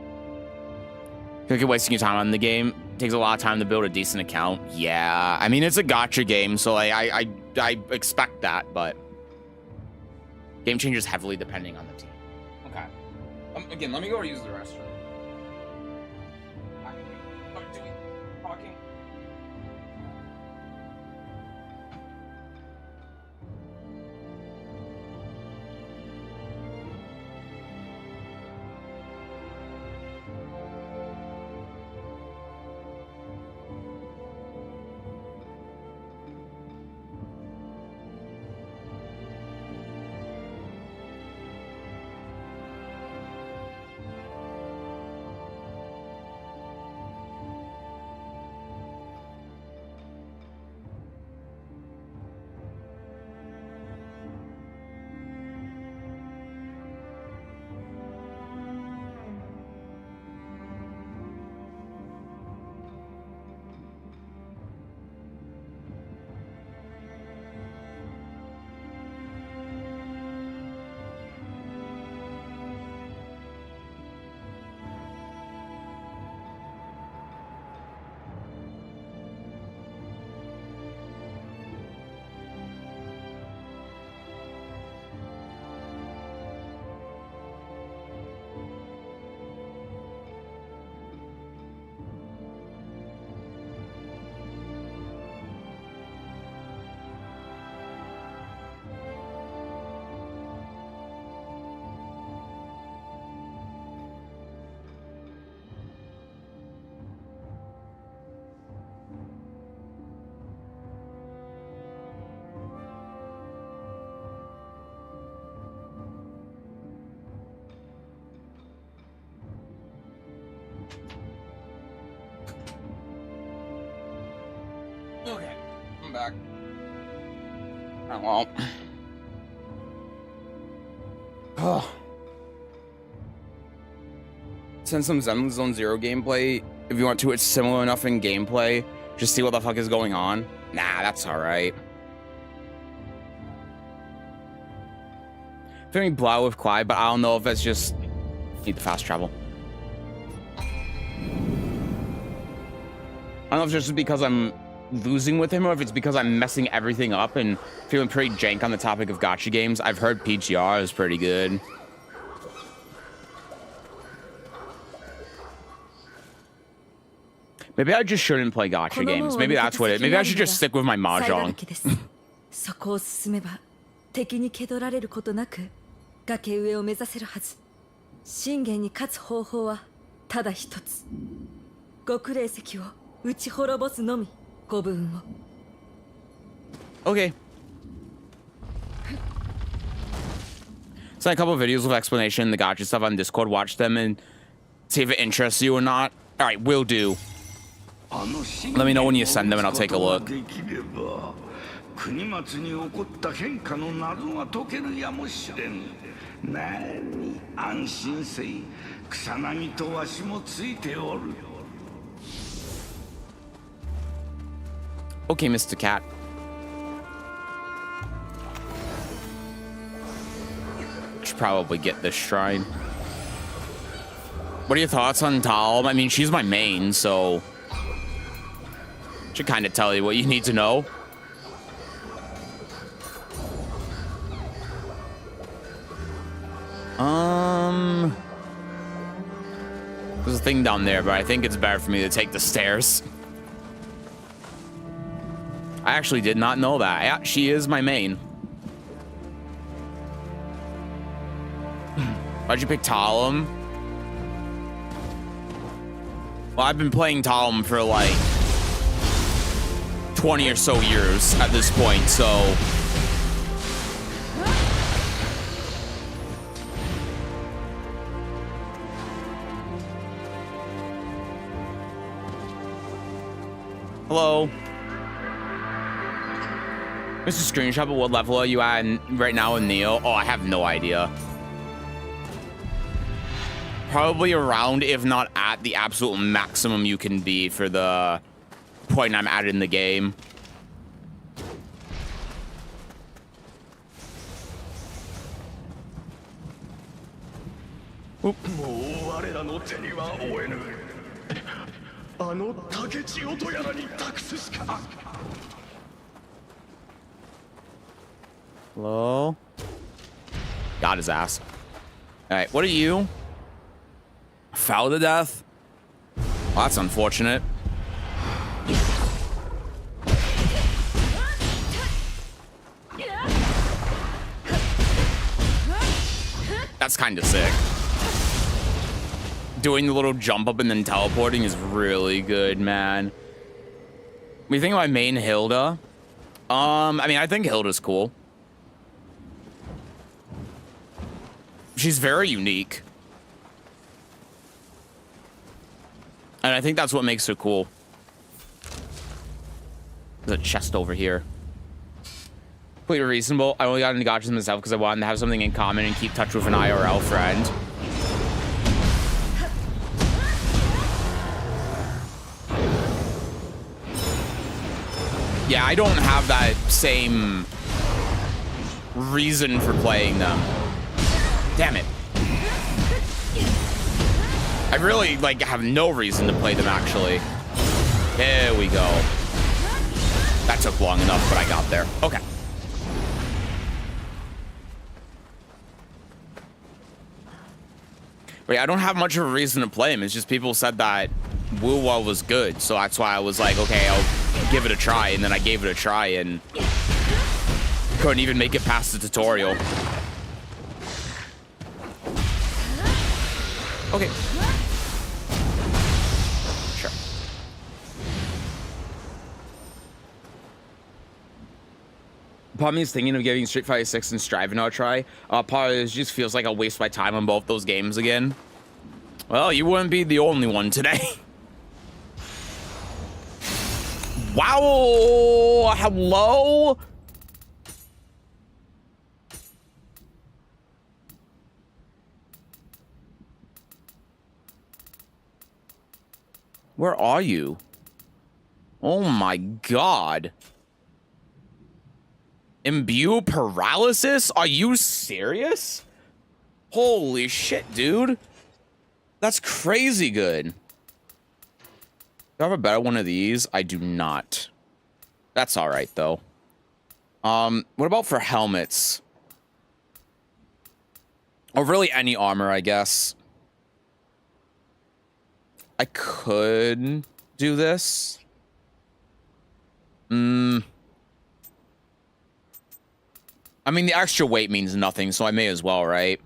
I think you're wasting your time on the game. It takes a lot of time to build a decent account. Yeah, I mean, it's a gacha game, so like, I expect that, but game changes heavily depending on the team. Okay. Again, let me go use the restroom. Talking. Okay, I'm back. Oh, well. Oh. Send some Zen Zone Zero gameplay. If you want to, it's similar enough in gameplay. Just see what the fuck is going on. Nah, that's alright. Feeling blah with Clyde, but I don't know if it's just need the fast travel. I don't know if it's just because I'm losing with him or if it's because I'm messing everything up and feeling pretty jank on the topic of gacha games. I've heard PGR is pretty good. Maybe I just shouldn't play gacha games. Maybe that's what it is. Maybe I should just stick with my mahjong. Okay. Send a couple of videos with explanation, the gacha stuff on Discord. Watch them and see if it interests you or not. Alright, will do. Let me know when you send them and I'll take a look. 国松に起こった変化の謎が解けるやもしれん。なに安心せい。草薙とわしもついておる。Okay, Mr. Cat. Should probably get this shrine. What are your thoughts on Talm? I mean, she's my main, so should kind of tell you what you need to know. There's a thing down there, but I think it's better for me to take the stairs. I actually did not know that. Yeah, she is my main. Why'd you pick Talum? Well, I've been playing Talum for like 20 or so years at this point, so hello. Mr. Screenshot, what level are you at right now in Neo? Oh, I have no idea. Probably around, if not at, the absolute maximum you can be for the point I'm at in the game. Oop. Hello? Got his ass. Alright, what are you? Foul to death? Well, that's unfortunate. That's kind of sick. Doing the little jump up and then teleporting is really good, man. What do you think of my main Hilda? I mean, I think Hilda's cool. She's very unique. And I think that's what makes her cool. There's a chest over here. Completely reasonable. I only got into gotchas myself because I wanted to have something in common and keep touch with an IRL friend. Yeah, I don't have that same reason for playing them. Damn it. I really, like, have no reason to play them, actually. There we go. That took long enough, but I got there. Okay. Wait, I don't have much of a reason to play him. It's just people said that Wu-Wa was good, so that's why I was like, okay, I'll give it a try, and then I gave it a try, and couldn't even make it past the tutorial. Okay. Sure. Part of me is thinking of giving Street Fighter 6 and Striving a try. Part of it just feels like I'll waste my time on both those games again. Well, you wouldn't be the only one today. Wow! Hello? Where are you? Oh my god. Imbue paralysis? Are you serious? Holy shit, dude. That's crazy good. Do I have a better one of these? I do not. That's all right, though. What about for helmets? Or really any armor, I guess. I could do this. I mean, the extra weight means nothing, so I may as well, right?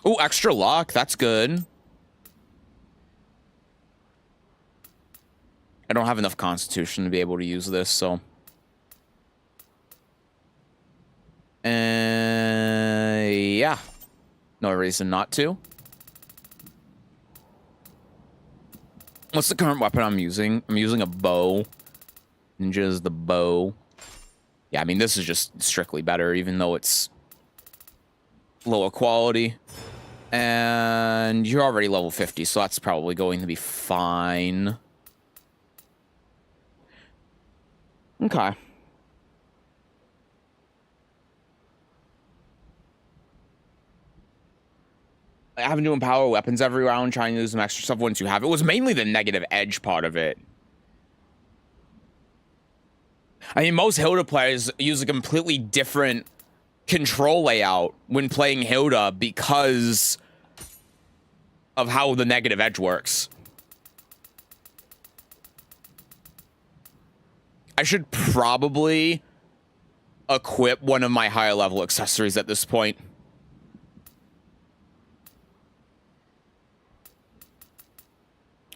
Oh, extra luck. That's good. I don't have enough constitution to be able to use this, so. Yeah. No reason not to. What's the current weapon I'm using? I'm using a bow. Ninja's the bow. Yeah, I mean, this is just strictly better, even though it's lower quality. And you're already level 50, so that's probably going to be fine. Okay. Having to empower weapons every round, trying to do some extra stuff once you have it, was mainly the negative edge part of it. I mean, most Hilda players use a completely different control layout when playing Hilda because of how the negative edge works. I should probably equip one of my higher level accessories at this point.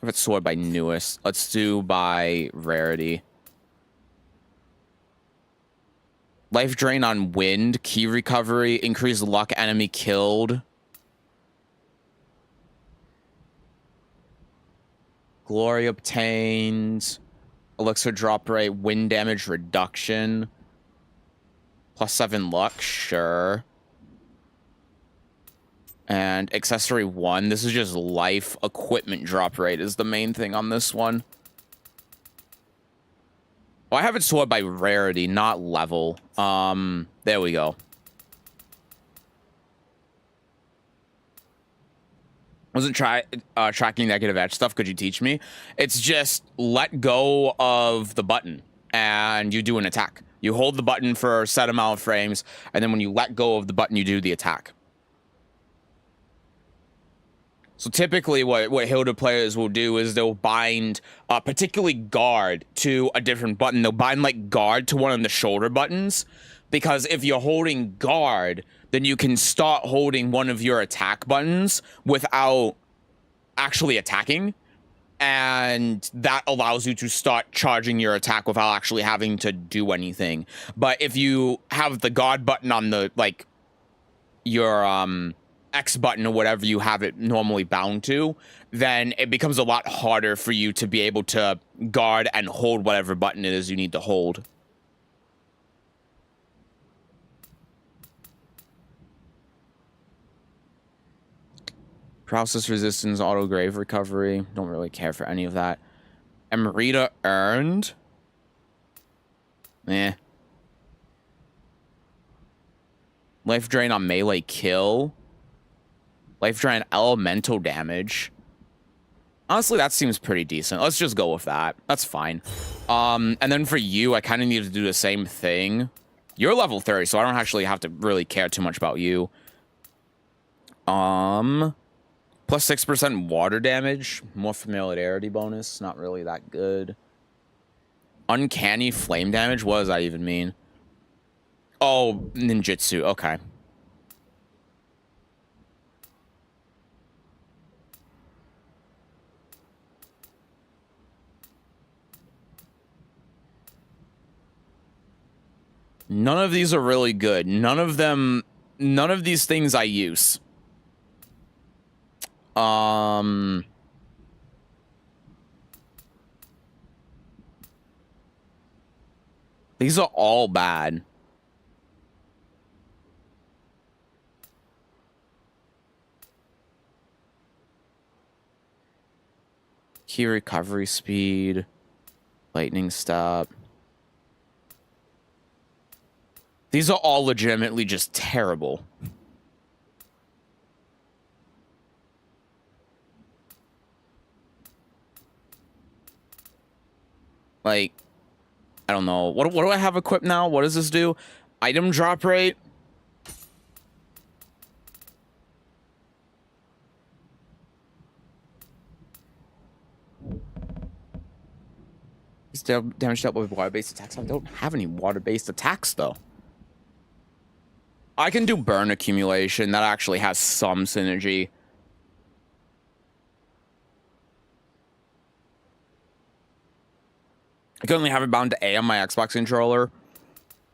If it's sword by newest, let's do by rarity. Life drain on wind, key recovery, increased luck enemy killed. Glory obtained. Elixir drop rate, wind damage reduction. +7 luck, sure. And accessory 1, this is just life. Equipment drop rate is the main thing on this one. Oh, I have it sorted by rarity, not level. There we go. Wasn't tracking negative edge stuff. Could you teach me? It's just let go of the button and you do an attack. You hold the button for a set amount of frames, and then when you let go of the button, you do the attack. So typically what Hilda players will do is they'll bind, particularly guard, to a different button. They'll bind like guard to one of the shoulder buttons, because if you're holding guard, then you can start holding one of your attack buttons without actually attacking. And that allows you to start charging your attack without actually having to do anything. But if you have the guard button on the, like, your, X button or whatever you have it normally bound to, then it becomes a lot harder for you to be able to guard and hold whatever button it is you need to hold. Paralysis resistance, auto grave recovery. Don't really care for any of that. Emerita earned. Eh. Life drain on melee kill. Life drain elemental damage. Honestly, that seems pretty decent. Let's just go with that. That's fine. And then for you, I kind of need to do the same thing. You're level 30, so I don't actually have to really care too much about you. Plus 6% water damage. More familiarity bonus. Not really that good. Uncanny flame damage. What does that even mean? Oh, ninjutsu. Okay. None of these are really good. None of these things I use. These are all bad. Key recovery speed. Lightning stop. These are all legitimately just terrible. Like, I don't know. What do I have equipped now? What does this do? Item drop rate. Damage dealt with water-based attacks. I don't have any water-based attacks, though. I can do burn accumulation. That actually has some synergy. I can only have it bound to A on my Xbox controller.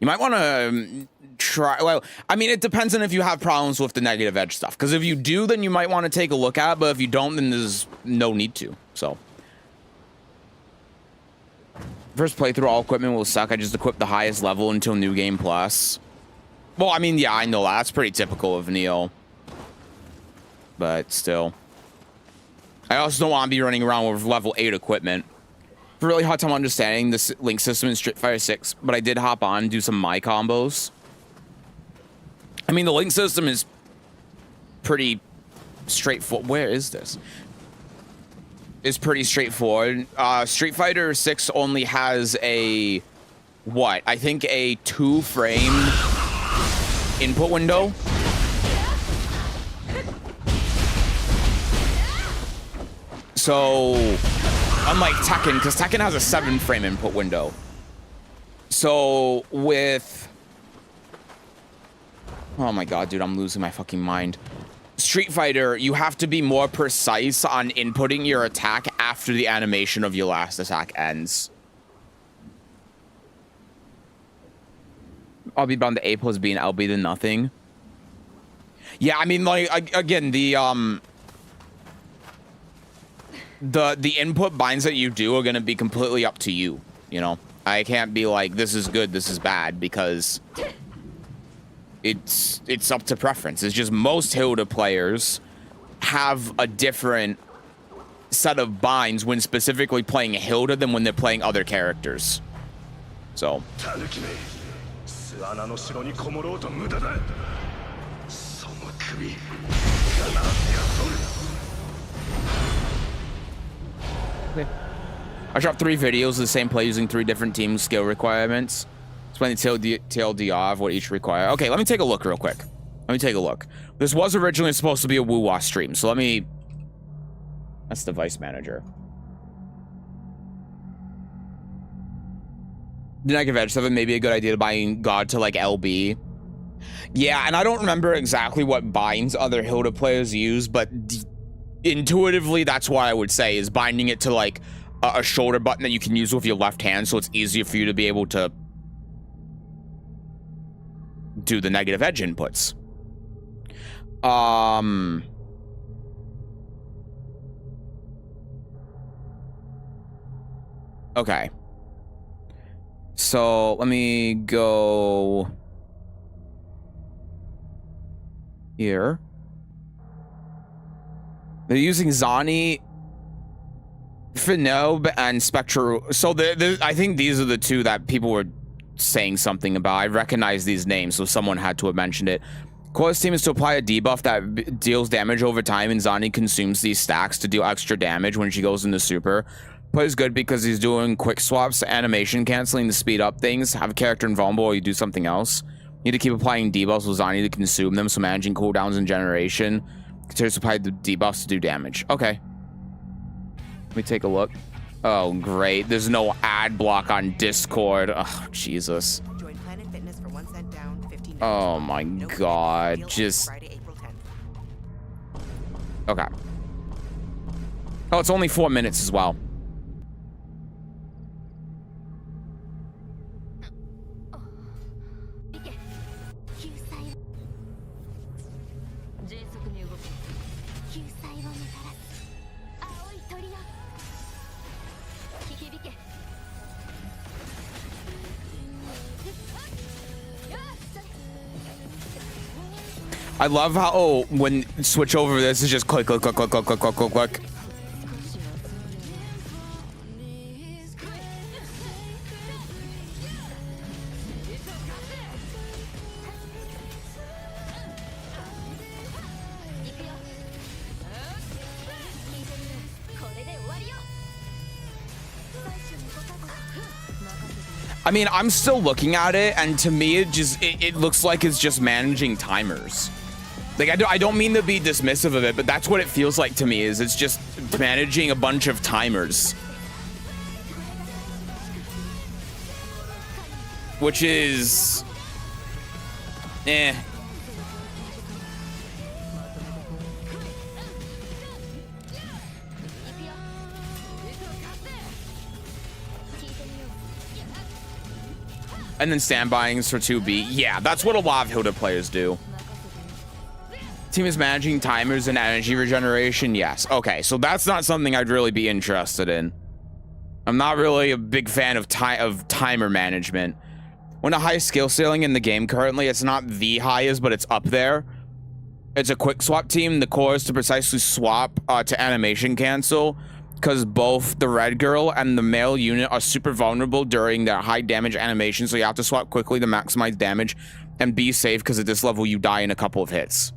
You might want to try. Well, I mean, it depends on if you have problems with the negative edge stuff. Because if you do, then you might want to take a look at it. But if you don't, then there's no need to. So. First playthrough, all equipment will suck. I just equipped the highest level until New Game Plus. Well, I mean, yeah, I know that. That's pretty typical of Neo. But still. I also don't want to be running around with level 8 equipment. It's a really hard time understanding this link system in Street Fighter 6, but I did hop on and do some my combos. I mean, the link system is pretty straightforward. Where is this? It's pretty straightforward. Street Fighter 6 only has a, what? I think a 2-frame input window. So, unlike Tekken, because Tekken has a 7-frame input window. So, with... Oh my god, dude, I'm losing my fucking mind. Street Fighter, you have to be more precise on inputting your attack after the animation of your last attack ends. I'll be bound to A plus B and LB to nothing. Yeah, I mean, like, again, the input binds that you do are going to be completely up to you, you know? I can't be like, this is good, this is bad, because it's up to preference. It's just most Hilda players have a different set of binds when specifically playing Hilda than when they're playing other characters. So... Okay. I dropped 3 videos of the same play using 3 different team skill requirements. Explain the TLDR of what each require. Okay, let me take a look real quick. Let me take a look. This was originally supposed to be a Woo-Wah stream, so let me... That's device manager. The negative edge 7 may be a good idea to buy God to like LB. Yeah, and I don't remember exactly what binds other Hilda players use, but intuitively that's what I would say is binding it to like a shoulder button that you can use with your left hand, so it's easier for you to be able to do the negative edge inputs. Okay. So let me go here. They're using Zani, Finob, and Spectral. So I think these are the 2 that people were saying something about. I recognize these names, so someone had to have mentioned it. Core's team is to apply a debuff that deals damage over time, and Zani consumes these stacks to deal extra damage when she goes into super. Play's good because he's doing quick swaps, animation canceling to speed up things, have a character invulnerable or you do something else. You need to keep applying debuffs with Zani to consume them, so managing cooldowns and generation. Continues to apply the debuffs to do damage. Okay. Let me take a look. Oh, great. There's no ad block on Discord. Oh, Jesus. Join Planet Fitness for 1 cent down, 15 Oh my god. Just... Okay. Oh, it's only 4 minutes as well. I love how when switch over this is just click, click, click, click, click, click, click, click, click. I mean, I'm still looking at it, and to me, it looks like it's just managing timers. Like, I don't mean to be dismissive of it, but that's what it feels like to me, is it's just managing a bunch of timers. Which is... eh. And then standbys for 2B. Yeah, that's what a lot of Hilda players do. Team is managing timers and energy regeneration. Yes. Okay, so that's not something I'd really be interested in. I'm not really a big fan of timer management. When a high skill ceiling in the game currently, it's not the highest, but it's up there. It's a quick swap team. The core is to precisely swap to animation cancel, because both the red girl and the male unit are super vulnerable during their high damage animation, so you have to swap quickly to maximize damage and be safe, because at this level you die in a couple of hits.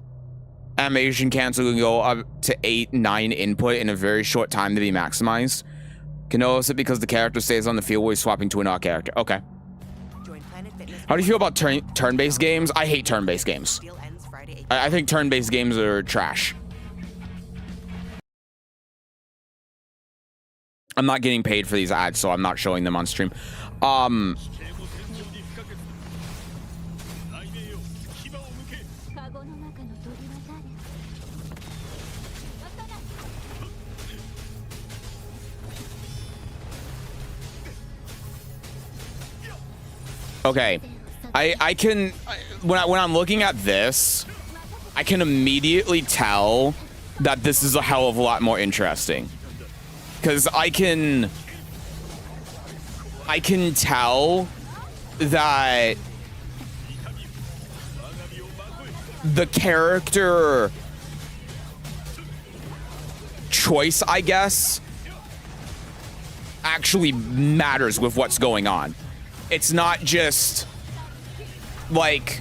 Animation cancel can go up to 8-9 input in a very short time to be maximized. Can notice it because the character stays on the field while you're swapping to another character. Okay. How do you feel about turn-based games? I hate turn-based games. I think turn-based games are trash. I'm not getting paid for these ads, so I'm not showing them on stream. Okay, I can, when I'm looking at this, I can immediately tell that this is a hell of a lot more interesting. Because I can tell that the character choice, I guess, actually matters with what's going on. It's not just like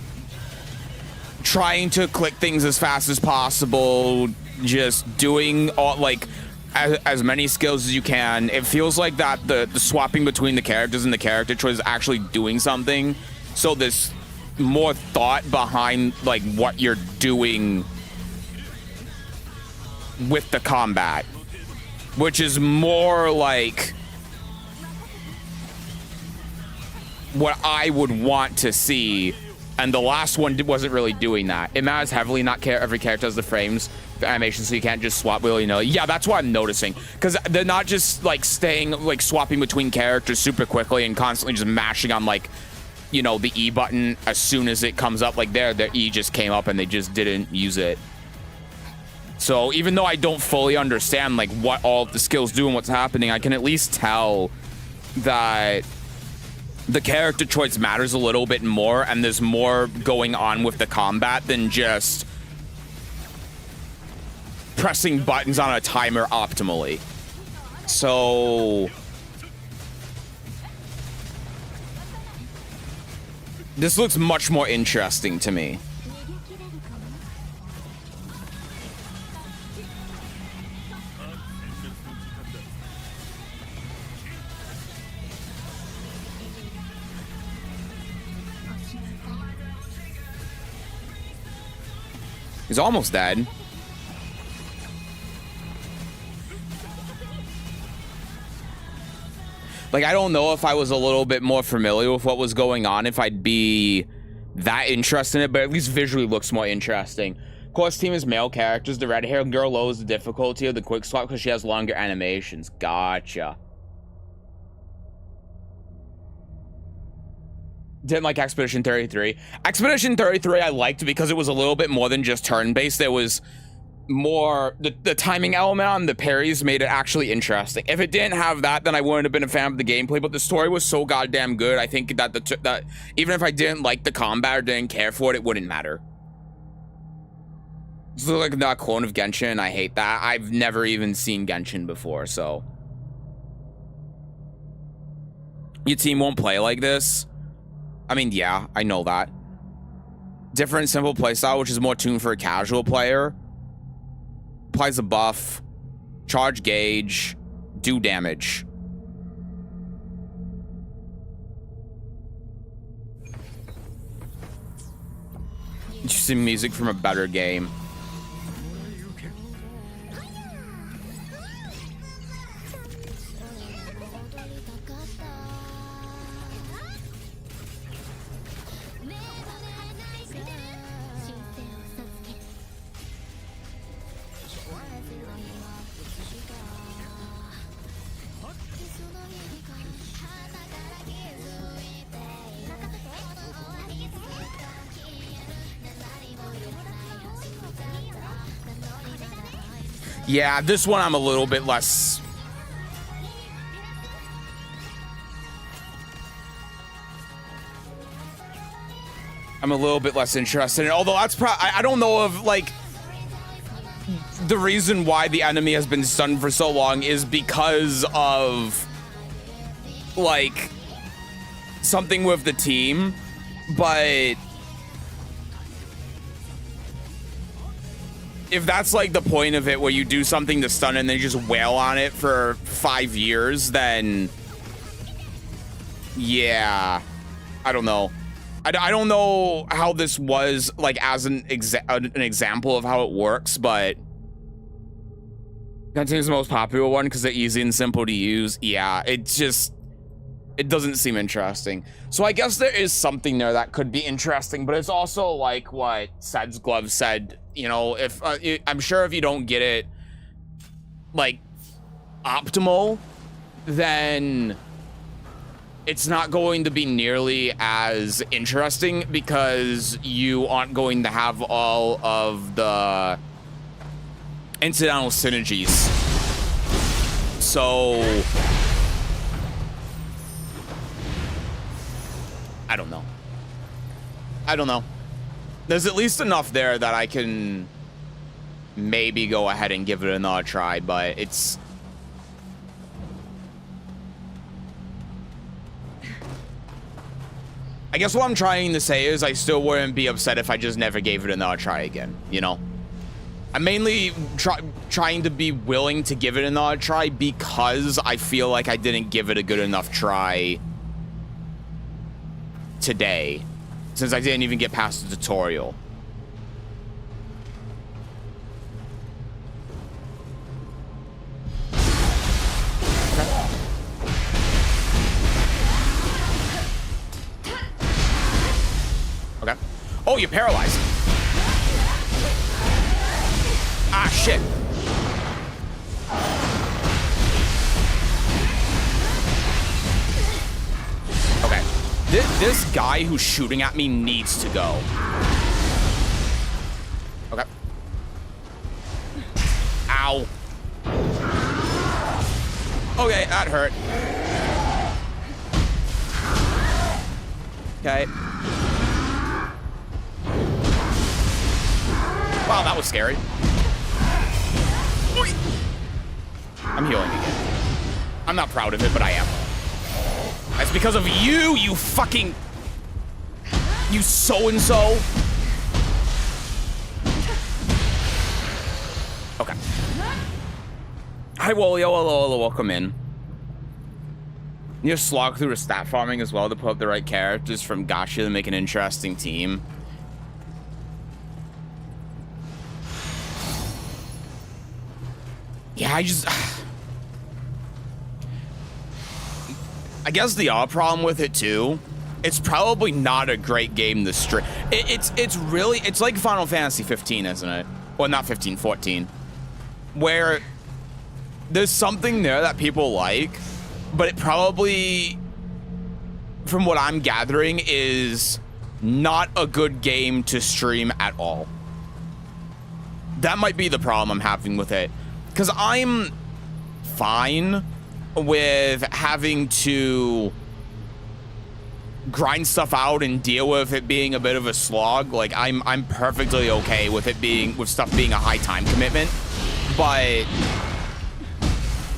trying to click things as fast as possible, just doing all like as many skills as you can. It feels like that the swapping between the characters and the character choice is actually doing something. So there's more thought behind like what you're doing with the combat, which is more like what I would want to see, and the last one wasn't really doing that. It matters heavily. Not every character has the frames for animation, so you can't just swap willy-nilly. Yeah, that's what I'm noticing, because they're not just like staying like swapping between characters super quickly and constantly just mashing on like, you know, the E button as soon as it comes up. Like their E just came up and they just didn't use it. So even though I don't fully understand like what all of the skills do and what's happening, I can at least tell that the character choice matters a little bit more, and there's more going on with the combat than just pressing buttons on a timer optimally. So this looks much more interesting to me. He's almost dead. Like, I don't know if I was a little bit more familiar with what was going on, if I'd be that interested in it, but at least visually looks more interesting. Of course, team is male characters. The red-haired girl lowers the difficulty of the quick swap because she has longer animations. Gotcha. Didn't like Expedition 33. Expedition 33 I liked because it was a little bit more than just turn-based. There was more, the timing element on the parries made it actually interesting. If it didn't have that, then I wouldn't have been a fan of the gameplay, but the story was so goddamn good. I think that that even if I didn't like the combat or didn't care for it, it wouldn't matter. It's like not a clone of Genshin. I hate that. I've never even seen Genshin before, so your team won't play like this. I mean, yeah, I know that. Different simple playstyle, which is more tuned for a casual player. Applies a buff, charge gauge, do damage. Interesting music from a better game. Yeah, this one I'm a little bit less... I'm a little bit less interested in, although that's probably... I don't know if, like... The reason why the enemy has been stunned for so long is because of... like... something with the team, but... if that's like the point of it, where you do something to stun and then you just wail on it for 5 years, then yeah, I don't know. I don't know how this was like as an example of how it works, but that seems the most popular one because they're easy and simple to use. Yeah, it doesn't seem interesting. So I guess there is something there that could be interesting, but it's also like what Sed's Glove said, you know, if I'm sure if you don't get it like optimal, then it's not going to be nearly as interesting because you aren't going to have all of the incidental synergies. So I don't know. I don't know. There's at least enough there that I can maybe go ahead and give it another try, but it's... I guess what I'm trying to say is I still wouldn't be upset if I just never gave it another try again, you know? I'm mainly trying to be willing to give it another try because I feel like I didn't give it a good enough try today, since I didn't even get past the tutorial. Okay. Oh, you're paralyzed. Ah, shit. Okay. This guy who's shooting at me needs to go. Okay. Ow. Okay, that hurt. Okay. Wow, that was scary. I'm healing again. I'm not proud of it, but I am. That's because of you, you fucking... You so-and-so. Okay. Hi, Wolio. Hello, welcome in. You just slog through the stat farming as well to put up the right characters from Gacha to make an interesting team. Yeah, I guess the other problem with it too, it's probably not a great game to stream. It's like Final Fantasy 15, isn't it? Well, not 15, 14. Where there's something there that people like, but it probably, from what I'm gathering, is not a good game to stream at all. That might be the problem I'm having with it. Because I'm fine with having to grind stuff out and deal with it being a bit of a slog. Like I'm perfectly okay with it being, with stuff being a high time commitment. But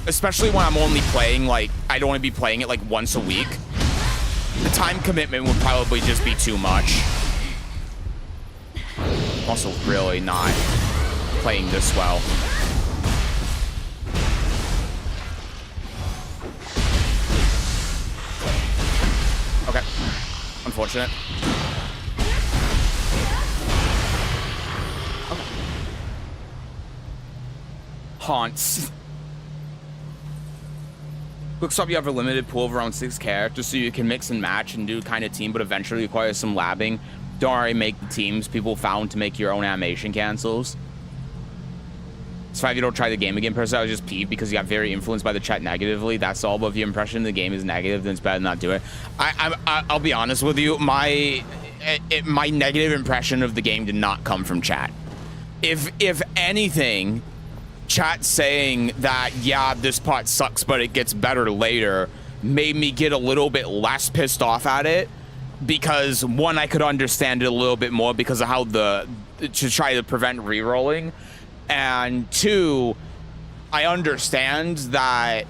especially when I'm only playing, like, I'd only be playing it like once a week, the time commitment would probably just be too much. I'm also really not playing this well. Okay. Unfortunate. Okay. Haunts. Looks up you have a limited pool of around 6 characters, so you can mix and match and do kind of team, but eventually require some labbing. Don't worry, make the teams people found to make your own animation cancels. It's fine if you don't try the game again. Personally, I was just peeved because you got very influenced by the chat negatively. That's all. But if your impression of the game is negative, then it's better not do it. I'll be honest with you. My negative impression of the game did not come from chat. If anything, chat saying that, yeah, this part sucks, but it gets better later, made me get a little bit less pissed off at it, because one, I could understand it a little bit more because of how to try to prevent re-rolling, and two, I understand that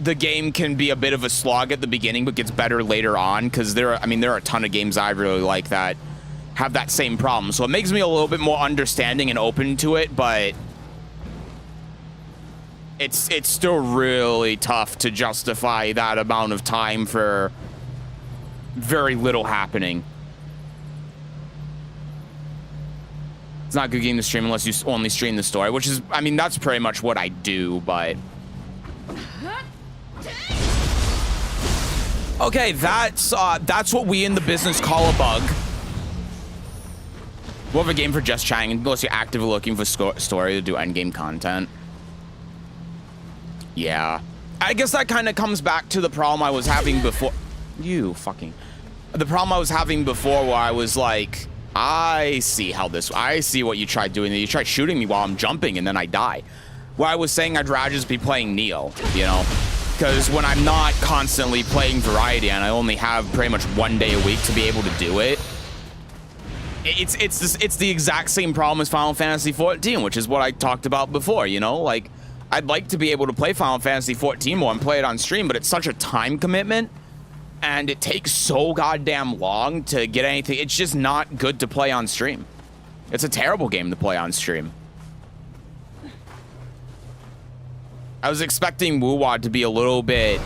the game can be a bit of a slog at the beginning, but gets better later on, because there are a ton of games I really like that have that same problem. So it makes me a little bit more understanding and open to it, but it's still really tough to justify that amount of time for very little happening. It's not a good game to stream unless you only stream the story, which is, I mean, that's pretty much what I do, but... Okay, that's what we in the business call a bug. We'll have a game for just chatting unless you're actively looking for story to do endgame content. Yeah. I guess that kind of comes back to the problem I was having before. You fucking... The problem I was having before where I was like, I see what you tried doing. You tried shooting me while I'm jumping and then I die. Where I was saying I'd rather just be playing Neo, you know? Because when I'm not constantly playing variety and I only have pretty much one day a week to be able to do it, it's the exact same problem as Final Fantasy XIV, which is what I talked about before, you know? Like, I'd like to be able to play Final Fantasy XIV more and play it on stream, but it's such a time commitment, and it takes so goddamn long to get anything. It's just not good to play on stream. It's a terrible game to play on stream. I was expecting Wuwa to be a little bit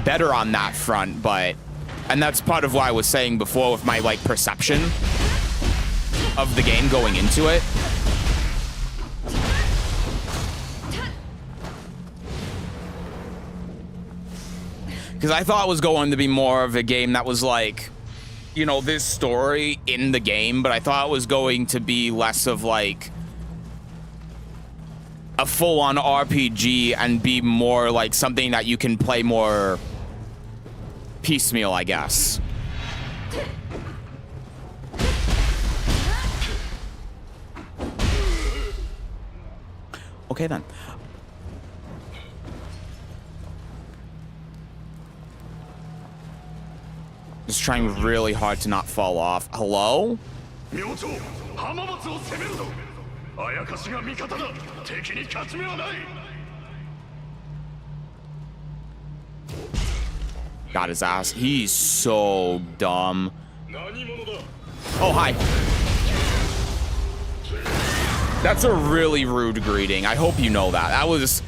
better on that front, but... And that's part of what I was saying before with my, like, perception of the game going into it. Because I thought it was going to be more of a game that was like, you know, this story in the game, but I thought it was going to be less of like a full-on RPG and be more like something that you can play more piecemeal, I guess. Okay then. Just trying really hard to not fall off. Hello? Got his ass. He's so dumb. Oh, hi. That's a really rude greeting. I hope you know that. That was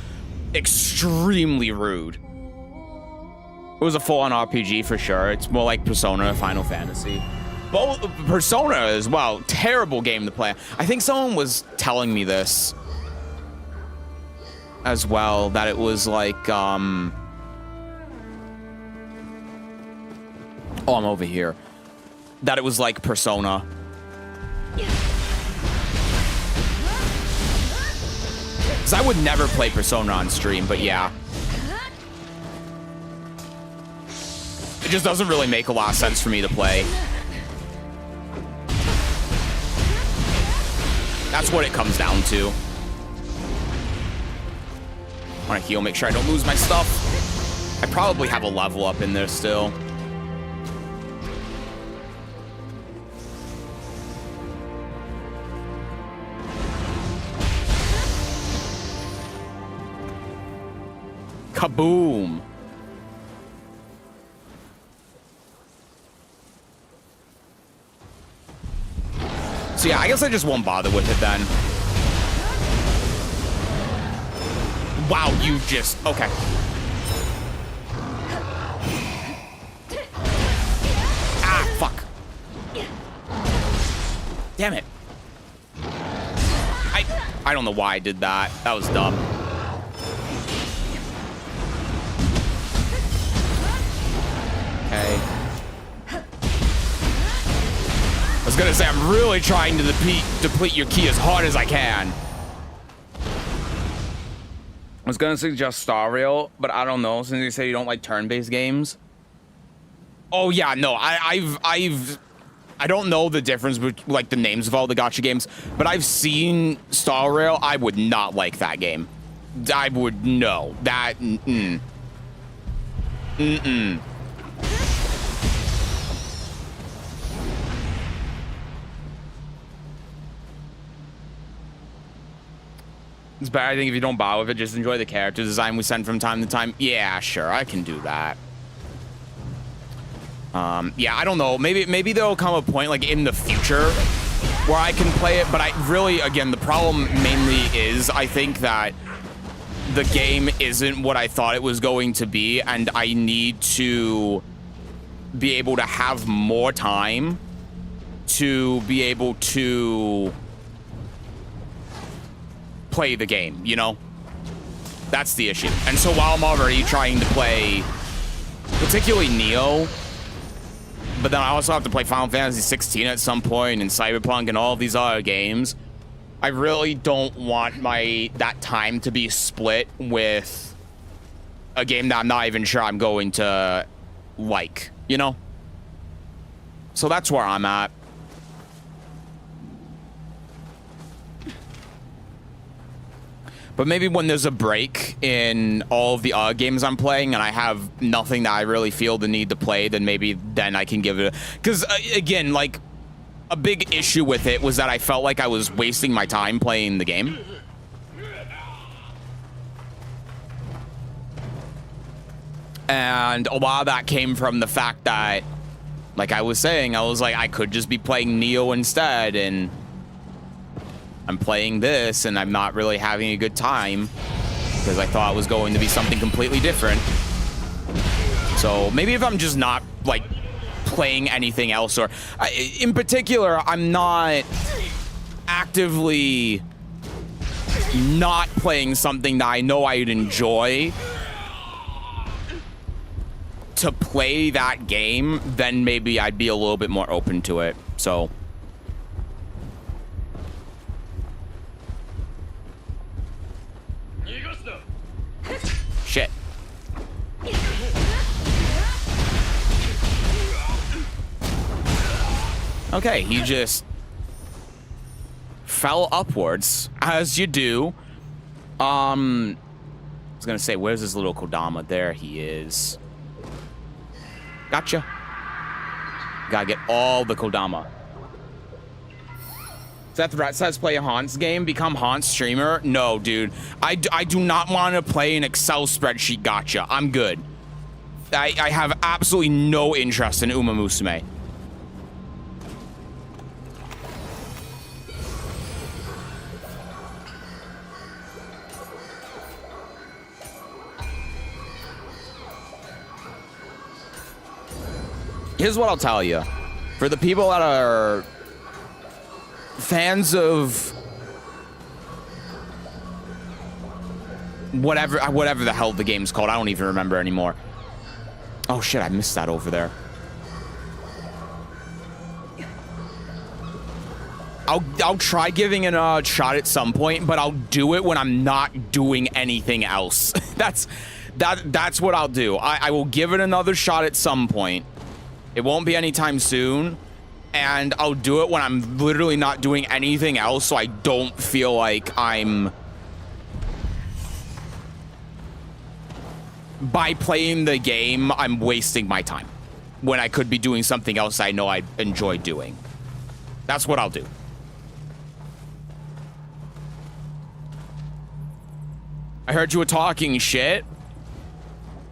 extremely rude. It was a full-on RPG for sure. It's more like Persona, Final Fantasy. Both Persona as well. Terrible game to play. I think someone was telling me this as well, that it was like, oh, I'm over here. That it was like Persona. Because I would never play Persona on stream, but yeah. It just doesn't really make a lot of sense for me to play. That's what it comes down to. I want to heal, make sure I don't lose my stuff. I probably have a level up in there still. Kaboom. So yeah, I guess I just won't bother with it then. Wow, you just... Okay. Ah, fuck. Damn it. I don't know why I did that. That was dumb. Okay. I was gonna say, I'm really trying to deplete your ki as hard as I can. I was gonna suggest Star Rail, but I don't know, since you say you don't like turn-based games. Oh yeah, no, I've I don't know the difference between like the names of all the gacha games, but I've seen Star Rail. I would not like that game. I would no that. It's better, I think, if you don't bother with it, just enjoy the character design we send from time to time. Yeah, sure, I can do that. Yeah, I don't know. Maybe there'll come a point, like, in the future where I can play it, but I really, again, the problem mainly is I think that the game isn't what I thought it was going to be, and I need to be able to have more time to be able to play the game, you know? That's the issue. And so while I'm already trying to play particularly Neo, but then I also have to play Final Fantasy 16 at some point and Cyberpunk and all of these other games, I really don't want that time to be split with a game that I'm not even sure I'm going to like, you know? So that's where I'm at. But maybe when there's a break in all of the other games I'm playing and I have nothing that I really feel the need to play, then maybe then I can give it a... Because, again, like, a big issue with it was that I felt like I was wasting my time playing the game. And a lot of that came from the fact that, like I was saying, I was like, I could just be playing Neo instead, and I'm playing this, and I'm not really having a good time because I thought it was going to be something completely different. So maybe if I'm just not, like, playing anything else, or in particular, I'm not actively not playing something that I know I'd enjoy to play that game, then maybe I'd be a little bit more open to it. So shit. Okay, he just fell upwards, as you do. I was gonna say, where's this little Kodama? There he is. Gotcha. Gotta get all the Kodama. Seth Rat says, play a Haunts game, become Haunts streamer. No, dude. I do not want to play an Excel spreadsheet gacha. I'm good. I have absolutely no interest in Uma Musume. Here's what I'll tell you. For the people that are fans of whatever the hell the game's called, I don't even remember anymore. Oh shit, I missed that over there. I'll try giving it a shot at some point, but I'll do it when I'm not doing anything else. That's what I'll do. I will give it another shot at some point. It won't be anytime soon, and I'll do it when I'm literally not doing anything else, so I don't feel like I'm... By playing the game, I'm wasting my time, when I could be doing something else I know I enjoy doing. That's what I'll do. I heard you were talking shit.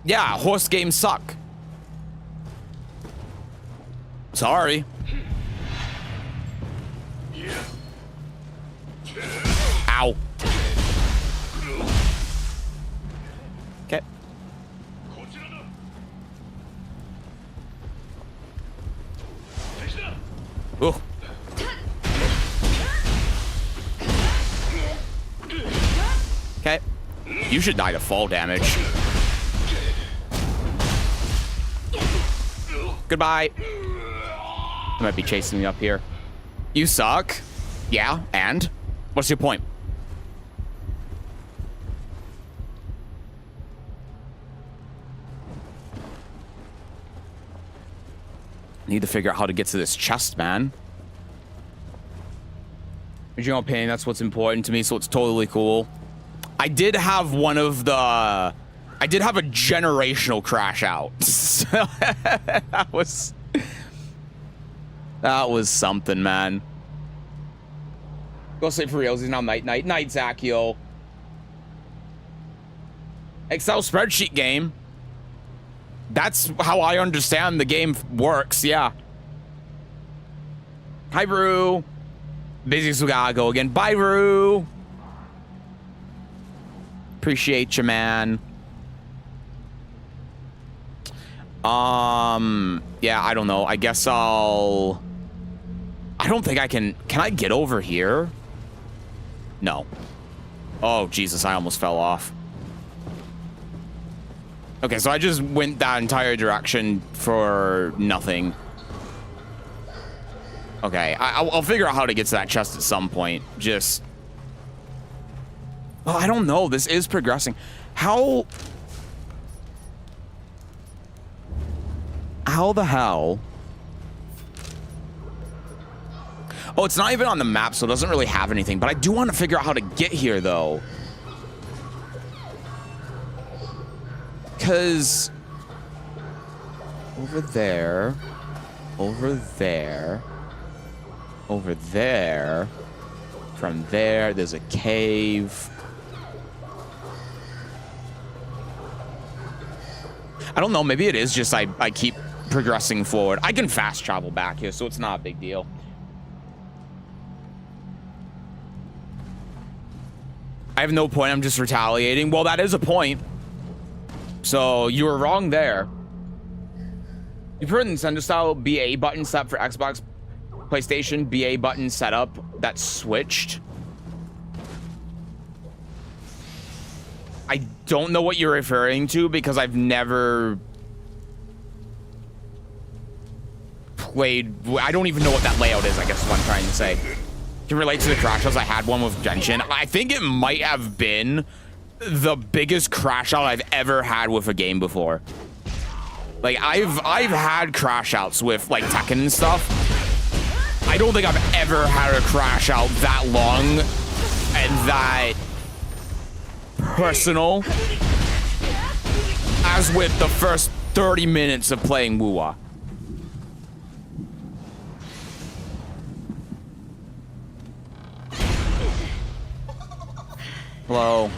Yeah, horse games suck. Sorry. Ow. Okay. Ooh. Okay. You should die to fall damage. Goodbye. He might be chasing me up here. You suck. Yeah, and? What's your point? Need to figure out how to get to this chest, man. Original opinion, that's what's important to me, so it's totally cool. I did have one of the... I did have a generational crash out. that was something, man. Go sleep for reals. He's now night, Zachio. Excel spreadsheet game. That's how I understand the game works, yeah. Hi, Brew. Busy, so gotta go again. Bye, Brew. Appreciate you, man. Yeah, I don't know. I guess I don't think I can I get over here? No. Oh, Jesus, I almost fell off. Okay, so I just went that entire direction for nothing. Okay, I'll figure out how to get to that chest at some point. Just... Oh, I don't know. This is progressing. How the hell? Oh, it's not even on the map, so it doesn't really have anything. But I do want to figure out how to get here, though. Because... over there. Over there. Over there. From there, there's a cave. I don't know. Maybe it is just I keep progressing forward. I can fast travel back here, so it's not a big deal. I have no point. I'm just retaliating. Well, that is a point. So you were wrong there. You've heard Nintendo style BA button set for Xbox, PlayStation, BA button setup that switched. I don't know what you're referring to because I've never played. I don't even know what that layout is, I guess is what I'm trying to say. Can relate to the crash outs. I had one with Genshin. I think it might have been the biggest crash out I've ever had with a game before. Like I've had crash outs with like Tekken and stuff. I don't think I've ever had a crash out that long and that personal as with the first 30 minutes of playing Wuwa. Hello.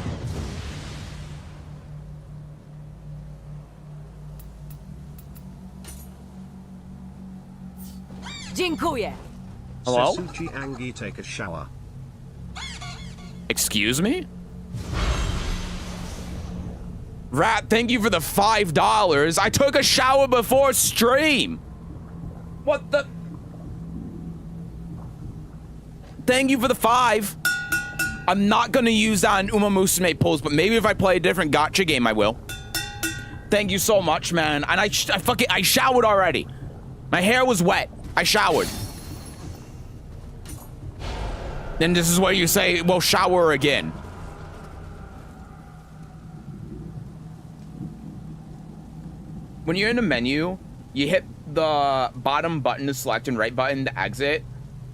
Dziękuję. Hello? Sasuke Angie, take a shower. Excuse me? Rat, thank you for the $5. I took a shower before stream. What the? Thank you for the 5. I'm not gonna use that in Uma Musume pulls, but maybe if I play a different gacha game, I will. Thank you so much, man. And I showered already. My hair was wet. I showered. Then this is where you say, well, shower again. When you're in the menu, you hit the bottom button to select and right button to exit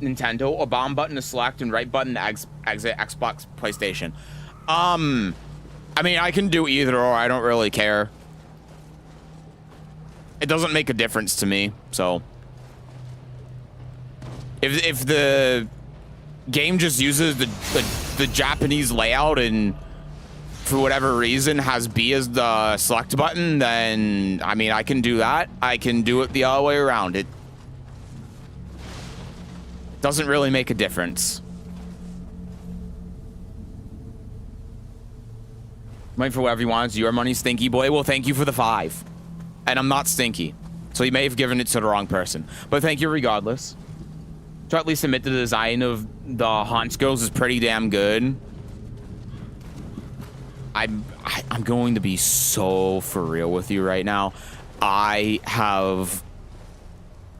Nintendo, or bottom button to select and right button to exit Xbox, PlayStation. I mean, I can do either or. I don't really care. It doesn't make a difference to me, so. If the game just uses the Japanese layout and for whatever reason has B as the select button, then I mean I can do that. I can do it the other way around. It doesn't really make a difference. Money for whatever you want. It's your money, stinky boy. Well, thank you for the 5. And I'm not stinky. So you may have given it to the wrong person. But thank you regardless. To at least admit the design of the Haunts girls is pretty damn good. I'm going to be so for real with you right now. I have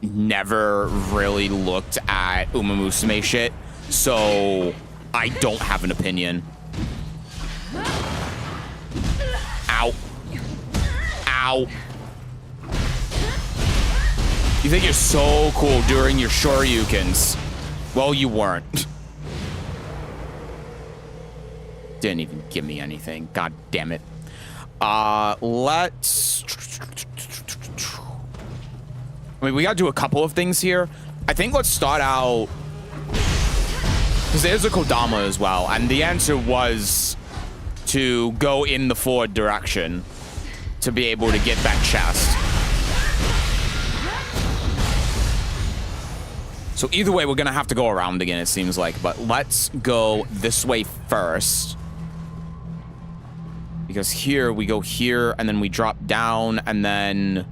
never really looked at Uma Musume shit, so I don't have an opinion. Ow. Ow. You think you're so cool during your shoryukens. Well, you weren't. Didn't even give me anything. God damn it. Let's... I mean, we gotta do a couple of things here. I think let's start out... because there's a Kodama as well, and the answer was to go in the forward direction to be able to get that chest. So either way, we're gonna have to go around again, it seems like, but let's go this way first. Because here, we go here, and then we drop down, and then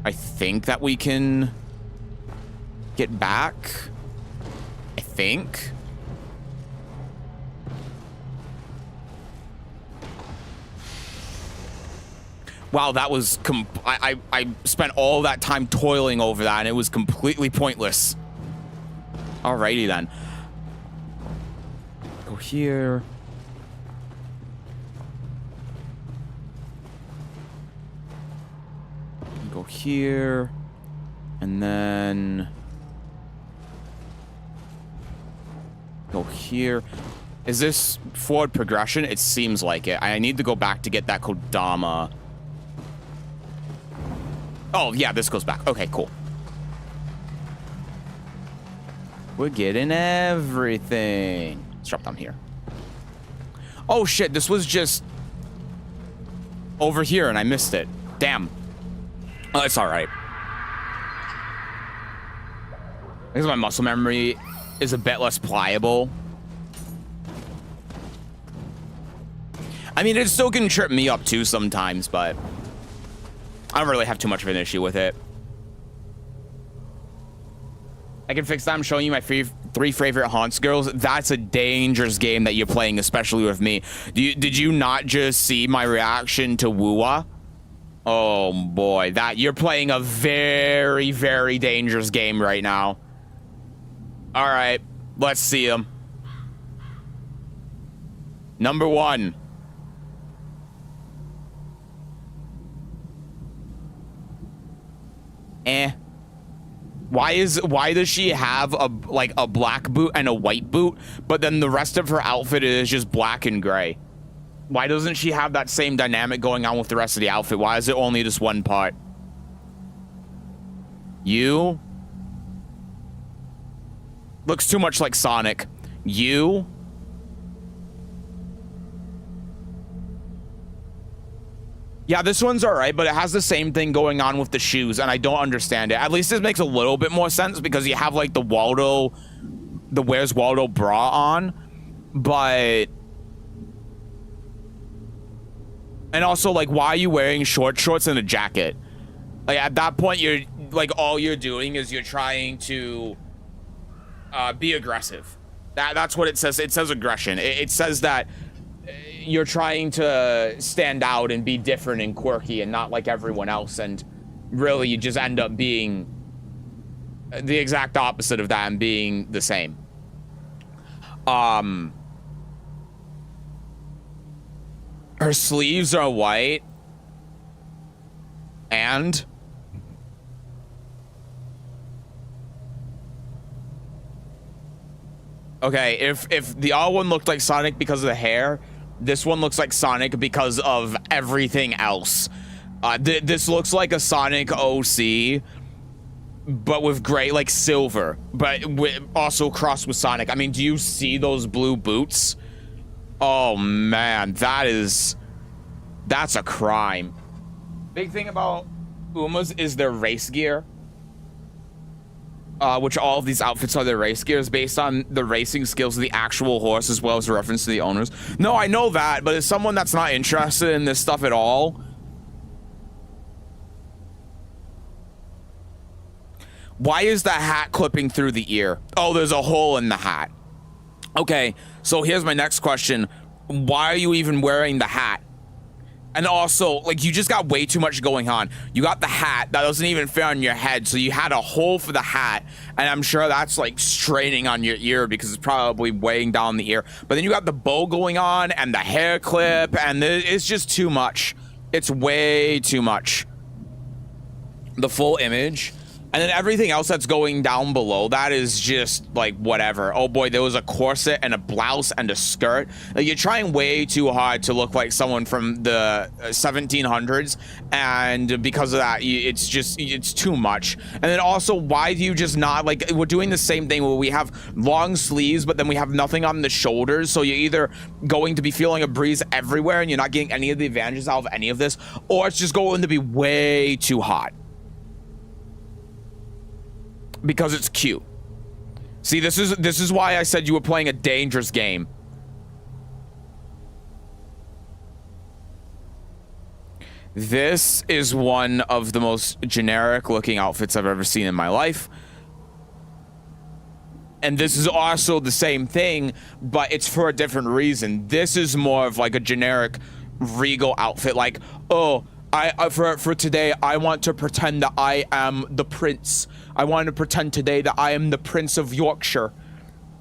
I think that we can get back. I think. Wow, that was I spent all that time toiling over that, and it was completely pointless. Alrighty then. Go here. Go here. And then go here. Is this forward progression? It seems like it. I need to go back to get that Kodama. Oh, yeah, this goes back. Okay, cool. We're getting everything. Let's drop down here. Oh, shit, this was just over here, and I missed it. Damn. Oh, it's all right. I guess my muscle memory is a bit less pliable. I mean, it still can trip me up, too, sometimes, but I don't really have too much of an issue with it. I can fix that. I'm showing you my three favorite haunts girls. That's a dangerous game that you're playing, especially with me. Did you not just see my reaction to Wuwa? Oh boy, that you're playing a very, very dangerous game right now. All right, let's see them. Number 1. Why does she have a black boot and a white boot, but then the rest of her outfit is just black and gray? Why doesn't she have that same dynamic going on with the rest of the outfit? Why is it only this one part? You looks too much like Sonic. You yeah, this one's all right, but it has the same thing going on with the shoes, and I don't understand it. At least this makes a little bit more sense because you have like the Where's Waldo bra on, but and also like, why are you wearing short shorts and a jacket? Like at that point, you're like, all you're doing is you're trying to be aggressive. That's what it says. It says aggression. It says that you're trying to stand out and be different and quirky and not like everyone else, and really you just end up being the exact opposite of that and being the same. Her sleeves are white, and okay, if the other one looked like Sonic because of the hair, this one looks like Sonic because of everything else. This looks like a Sonic OC, but with gray, like silver, but also crossed with Sonic. I mean, do you see those blue boots? Oh man, that's a crime. Big thing about Uma's is their race gear. Which all of these outfits are their race gears based on the racing skills of the actual horse as well as a reference to the owners. No, I know that, but as someone that's not interested in this stuff at all, why is the hat clipping through the ear? Oh, there's a hole in the hat. Okay, so here's my next question. Why are you even wearing the hat? And also, like, you just got way too much going on. You got the hat that doesn't even fit on your head, so you had a hole for the hat, and I'm sure that's like straining on your ear because it's probably weighing down the ear. But then you got the bow going on and the hair clip, and it's just too much. It's way too much. The full image And then everything else that's going down below that is just like whatever. Oh boy, there was a corset and a blouse and a skirt. Like, you're trying way too hard to look like someone from the 1700s, and because of that, it's too much. And then also, why do you just not, like, we're doing the same thing where we have long sleeves, but then we have nothing on the shoulders, so you're either going to be feeling a breeze everywhere and you're not getting any of the advantages out of any of this, or it's just going to be way too hot. Because it's cute. See, this is why I said you were playing a dangerous game. This is one of the most generic looking outfits I've ever seen in my life. And this is also the same thing, but it's for a different reason. This is more of like a generic regal outfit, like, oh, for today, I want to pretend that I am the prince. I want to pretend today that I am the Prince of Yorkshire.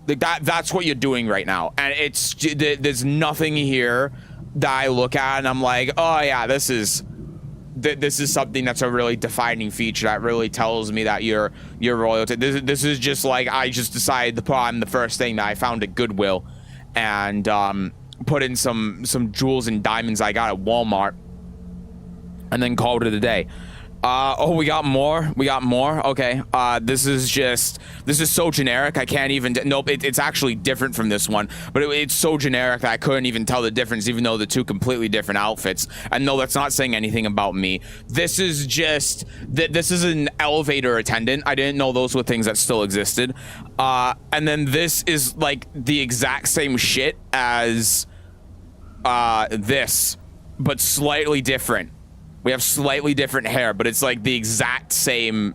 Like that's what you're doing right now. And there's nothing here that I look at and I'm like, oh yeah, this is something that's a really defining feature that really tells me that you're royalty. This is just like, I just decided to put on the first thing that I found at Goodwill and put in some jewels and diamonds I got at Walmart. And then called it a day. Oh, we got more. Okay. This is so generic. I can't even. Nope. It's actually different from this one, but it's so generic that I couldn't even tell the difference, even though they're two completely different outfits. And no, that's not saying anything about me. This is just this is an elevator attendant. I didn't know those were things that still existed. And then this is like the exact same shit as this, but slightly different. We have slightly different hair, but it's like the exact same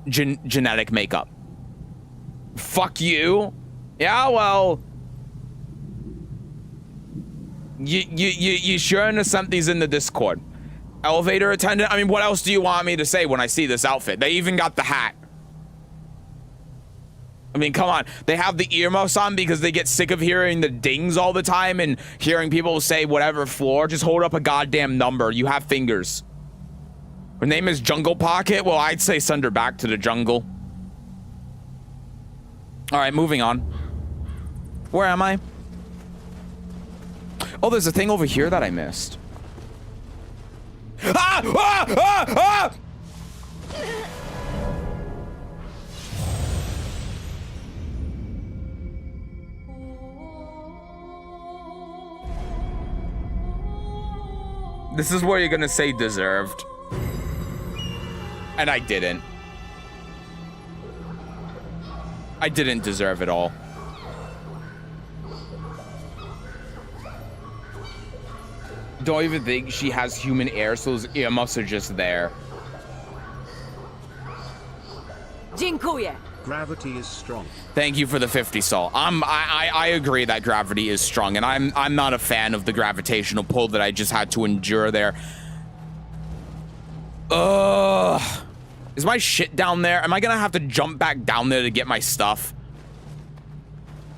genetic makeup. Fuck you. Yeah, well, you sure know something's in the Discord. Elevator attendant. I mean, what else do you want me to say when I see this outfit? They even got the hat. I mean, come on. They have the earmuffs on because they get sick of hearing the dings all the time and hearing people say whatever floor. Just hold up a goddamn number. You have fingers. Her name is Jungle Pocket. Well, I'd say send her back to the jungle. All right, moving on. Where am I? Oh, there's a thing over here that I missed. Ah! Ah! Ah! Ah! This is where you're gonna say deserved. And I didn't. I didn't deserve it all. Don't even think she has human ears, so those earmuffs are just there. Gravity is strong. Thank you for the 50 Sol. I agree that gravity is strong, and I'm not a fan of the gravitational pull that I just had to endure there. Ugh. Is my shit down there? Am I gonna have to jump back down there to get my stuff?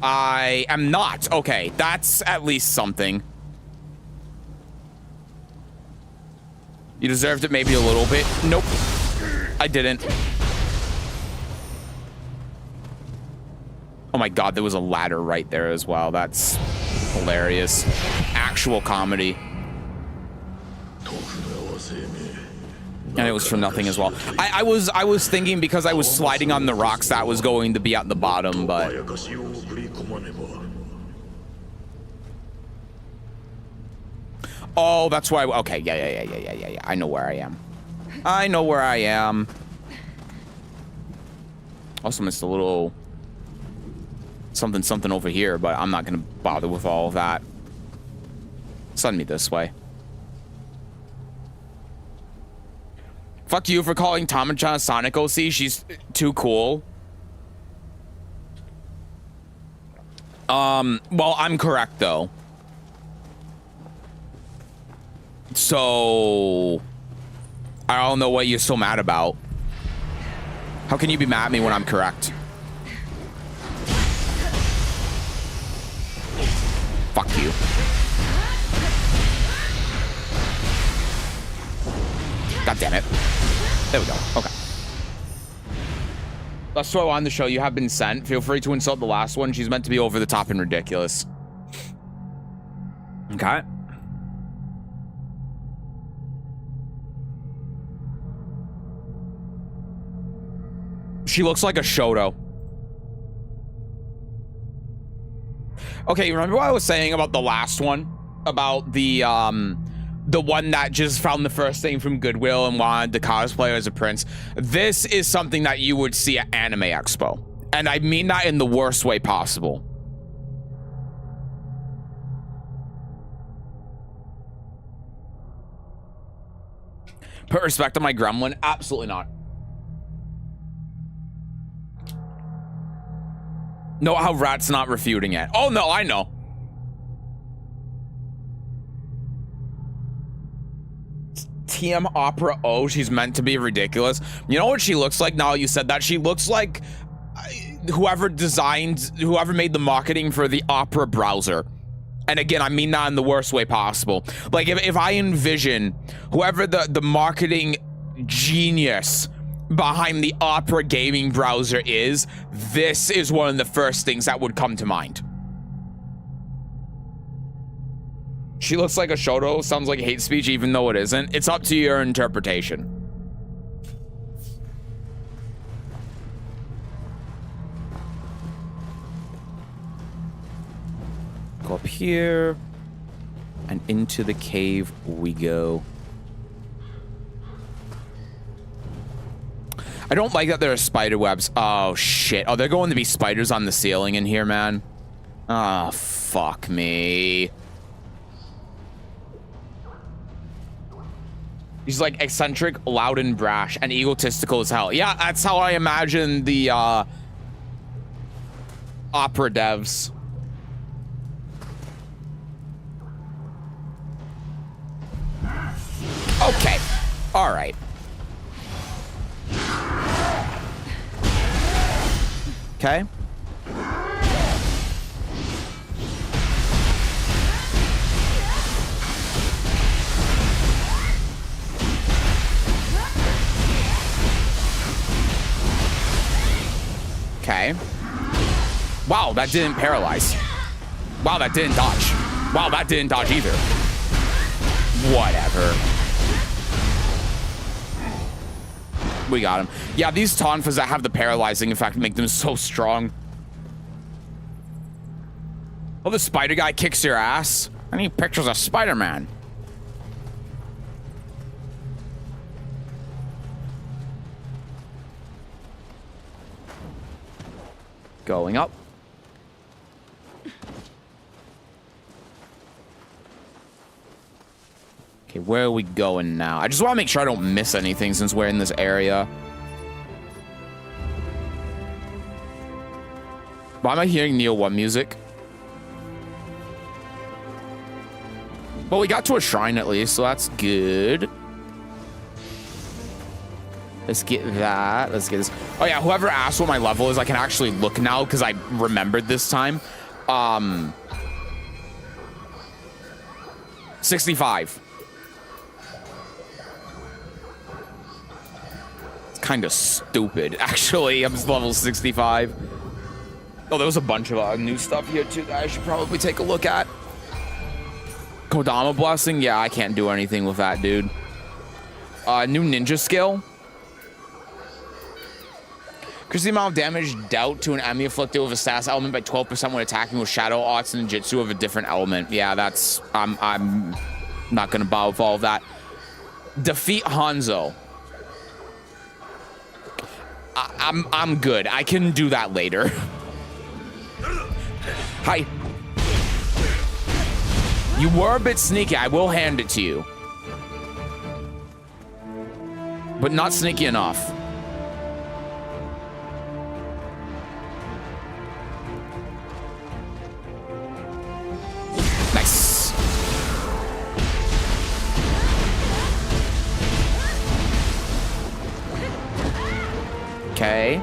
I am not. Okay, that's at least something. You deserved it maybe a little bit. Nope. I didn't. Oh my god, there was a ladder right there as well. That's hilarious. Actual comedy. And it was for nothing as well. I was thinking because I was sliding on the rocks that was going to be at the bottom, but oh, that's why. Okay, yeah. I know where I am. I know where I am. Also missed a little something over here, but I'm not gonna bother with all of that. Send me this way. Fuck you for calling Tama-chan Sonic OC. She's too cool. Well, I'm correct though. So I don't know what you're so mad about. How can you be mad at me when I'm correct? Fuck you. God damn it. There we go. Okay. Let's throw on the show. You have been sent. Feel free to insult the last one. She's meant to be over the top and ridiculous. Okay. She looks like a Shoto. Okay, remember what I was saying about the last one? About the one that just found the first thing from Goodwill and wanted to cosplay as a prince. This is something that you would see at Anime Expo. And I mean that in the worst way possible. Put respect on my gremlin? Absolutely not. No, how Rat's not refuting it. Oh, no, I know. TM Opera O, she's meant to be ridiculous. You know what she looks like now you said that? She looks like whoever made the marketing for the Opera browser. And again, I mean that in the worst way possible. Like, if I envision whoever the marketing genius behind the Opera gaming browser is, this is one of the first things that would come to mind. She looks like a Shoto, sounds like hate speech even though it isn't. It's up to your interpretation. Go up here and into the cave we go. I don't like that there are spider webs. Oh, shit. Oh, they're going to be spiders on the ceiling in here, man. Oh, fuck me. He's like eccentric, loud, and brash, and egotistical as hell. Yeah, that's how I imagine the opera devs. Okay. All right. Okay. Okay. Wow, that didn't paralyze. Wow, that didn't dodge. Wow, that didn't dodge either. Whatever. We got him. Yeah, these Tonfas that have the paralyzing effect make them so strong. Oh, the spider guy kicks your ass. I need pictures of Spider-Man. Going up. Okay, where are we going now? I just want to make sure I don't miss anything since we're in this area. Why am I hearing Neo 1 music? Well, we got to a shrine at least, so that's good. Let's get that. Let's get this. Oh, yeah, whoever asked what my level is, I can actually look now because I remembered this time. 65. Kind of stupid, actually. I'm level 65. Oh, there was a bunch of new stuff here too that I should probably take a look at. Kodama Blessing? Yeah, I can't do anything with that, dude. New ninja skill. Increase the amount of damage dealt to an enemy afflicted with a status element by 12% when attacking with shadow arts and ninjutsu of a different element. Yeah, that's... I'm not gonna bow with all of that. Defeat Hanzo. I'm good. I can do that later. Hi. You were a bit sneaky. I will hand it to you. But not sneaky enough. Nice. Okay.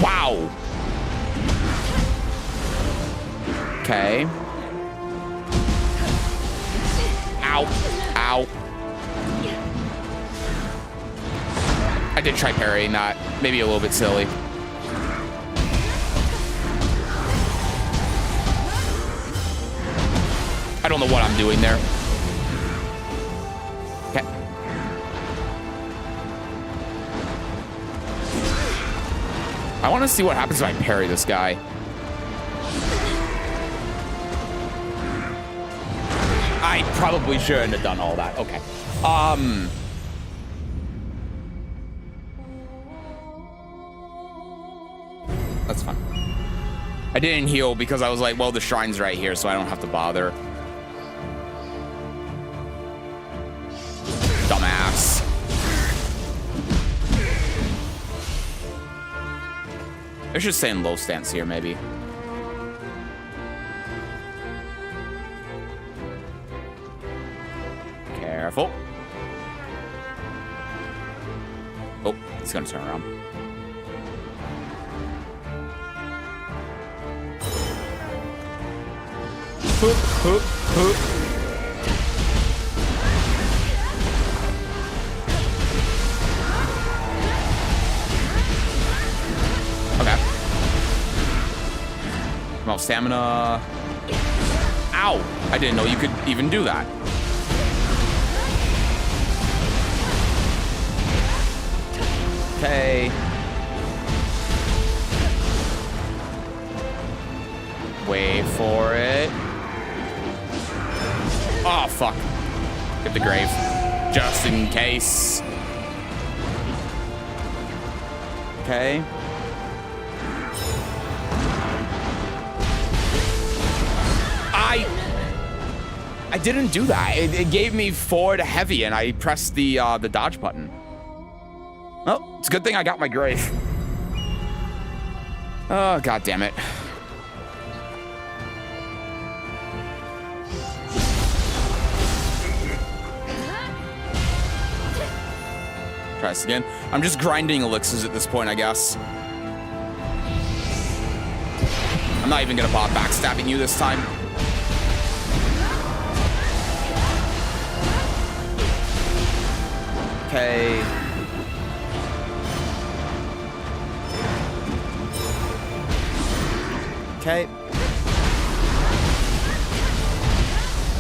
Wow. Okay. Ow. Ow. I did try parrying that. Maybe a little bit silly. I don't know what I'm doing there. Okay. I want to see what happens if I parry this guy. I probably shouldn't have done all that. Okay. That's fine. I didn't heal because I was like, well, the shrine's right here, so I don't have to bother. Dumbass. I should stay in low stance here, maybe. Careful. Oh, he's gonna turn around. Hoop, hoop, hoop. Okay. Come on, stamina. Ow! I didn't know you could even do that. Okay. Wait for it. Oh, fuck. Get the grave. Just in case. Okay. I didn't do that. It gave me forward heavy, and I pressed the dodge button. Oh, it's a good thing I got my grave. Oh, god damn it. Try this again. I'm just grinding elixirs at this point, I guess. I'm not even gonna bother backstabbing you this time. Okay. Okay.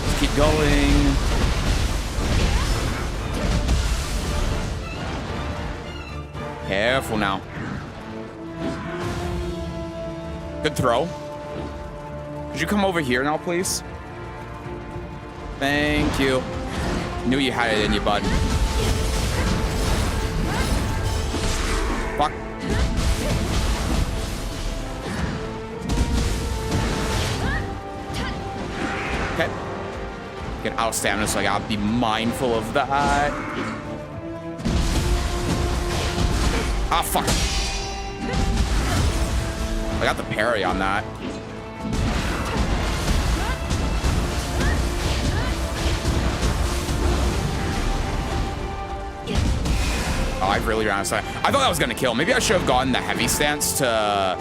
Let's keep going. Careful now. Good throw. Could you come over here now, please? Thank you. Knew you had it in you, bud. Fuck. Okay. Get out of stamina, so I gotta be mindful of that. Ah, fuck. I got the parry on that. Oh, I really ran out of time. I thought that was gonna kill. Maybe I should have gotten the heavy stance to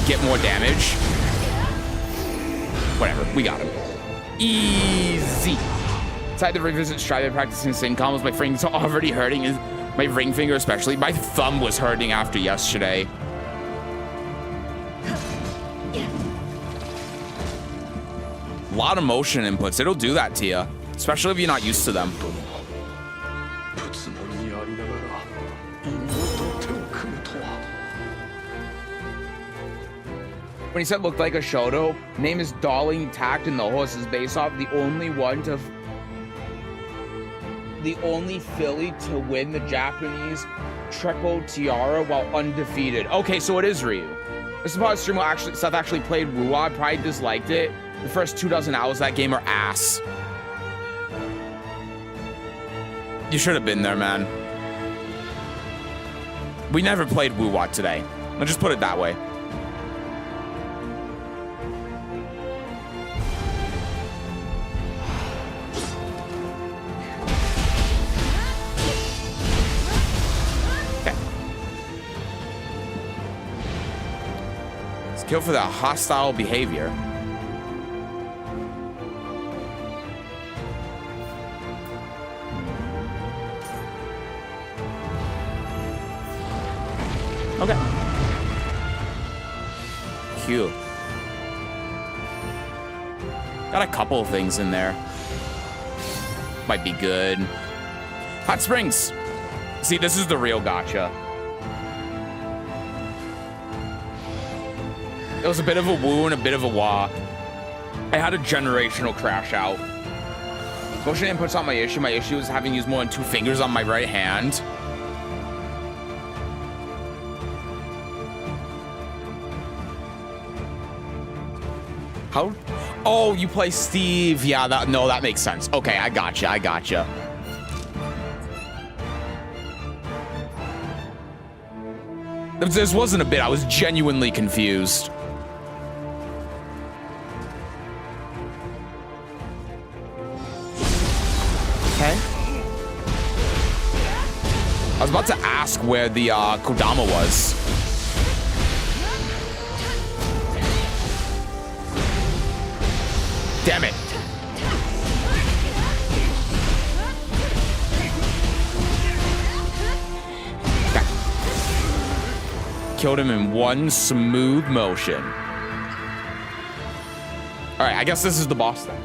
get more damage. Whatever, we got him. Easy. Decided to revisit Strider practicing the same combos. My finger's already hurting. My ring finger especially. My thumb was hurting after yesterday. A lot of motion inputs. It'll do that to you, especially if you're not used to them. When he said looked like a Shoto, name is Darling Tact, and the horse is based off the only filly to win the Japanese triple tiara while undefeated. Okay, so it is Ryu. This is about a stream where Seth actually played Wu-Wa. Probably disliked it. The first 24 hours of that game are ass. You should have been there, man. We never played Wu-Wa today. Let's just put it that way. Kill for that hostile behavior. Okay. Cute. Got a couple of things in there. Might be good. Hot Springs. See, this is the real gotcha. It was a bit of a woo and a bit of a wah. I had a generational crash out. Motion input's not my issue. My issue is having used more than 2 fingers on my right hand. How? Oh, you play Steve. Yeah, that makes sense. Okay, I gotcha. This wasn't a bit. I was genuinely confused. Okay. I was about to ask where the Kodama was. Damn it. Okay. Killed him in one smooth motion. All right, I guess this is the boss then.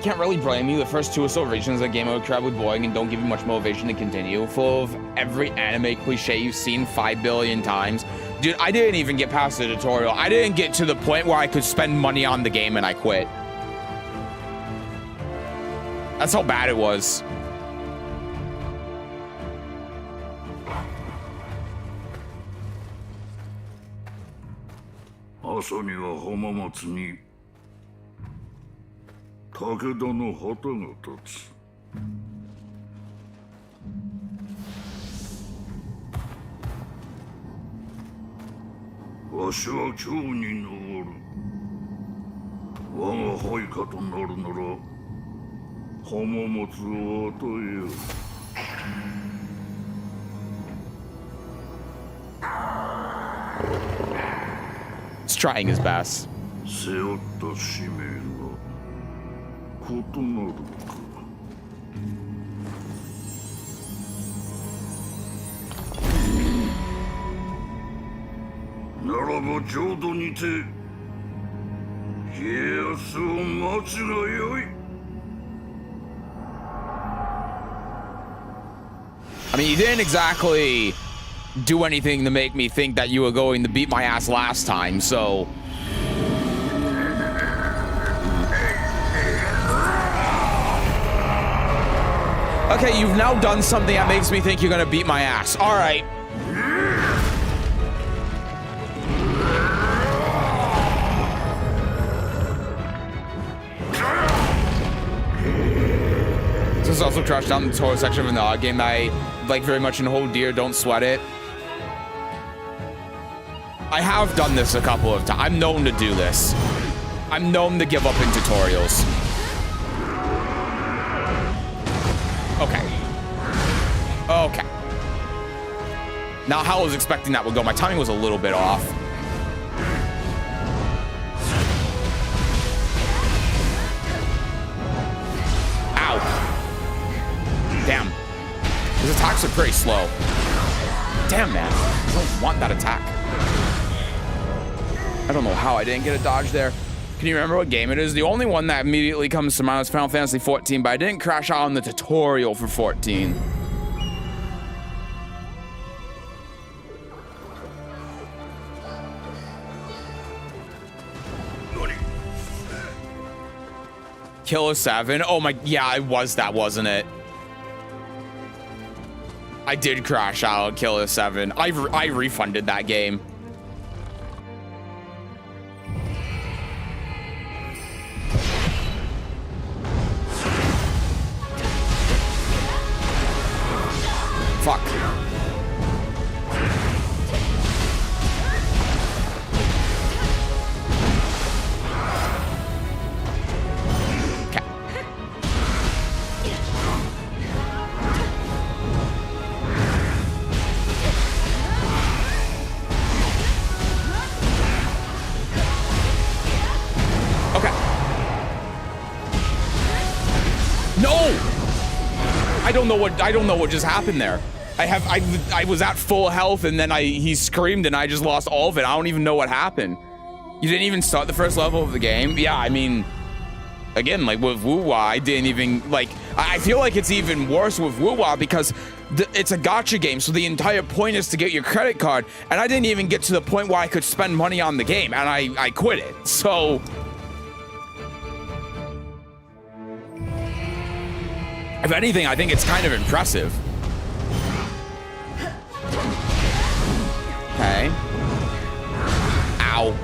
Can't really blame you. The first 2 or so regions of Game of Crab with boring and don't give you much motivation to continue. Full of every anime cliche you've seen 5 billion times. Dude, I didn't even get past the tutorial. I didn't get to the point where I could spend money on the game and I quit. That's how bad it was. Asa 武田の旗が立つ。わしは京に登る。我が配下となるなら浜松を与えよう。He's trying his best. 背負った使命が異なるのか。ならば浄土にて家康を待つがよい。I mean, you didn't exactly do anything to make me think that you were going to beat my ass last time, so... Okay, you've now done something that makes me think you're gonna beat my ass. All right. This is also trashed down the tutorial section of the game that I like very much and hold dear. Don't sweat it. I have done this a couple of times. I'm known to do this. I'm known to give up in tutorials. Okay. Okay. Now, how I was expecting that would go. My timing was a little bit off. Ow. Damn. His attacks are pretty slow. Damn, man. I don't want that attack. I don't know how I didn't get a dodge there. Can you remember what game it is? The only one that immediately comes to mind is Final Fantasy 14, but I didn't crash out on the tutorial for 14. Killer 7? Oh my, yeah, it was that, wasn't it? I did crash out on Killer 7. I refunded that game. Fuck. Okay. Okay. I don't know what just happened there. I was at full health and then he screamed and I just lost all of it. I don't even know what happened. You didn't even start the first level of the game? Yeah, I mean, again, like with Wu-Wah, I didn't even, like, I feel like it's even worse with Wu-Wah because it's a gacha game, so the entire point is to get your credit card, and I didn't even get to the point where I could spend money on the game, and I quit it, so... If anything, I think it's kind of impressive. Okay. Ow.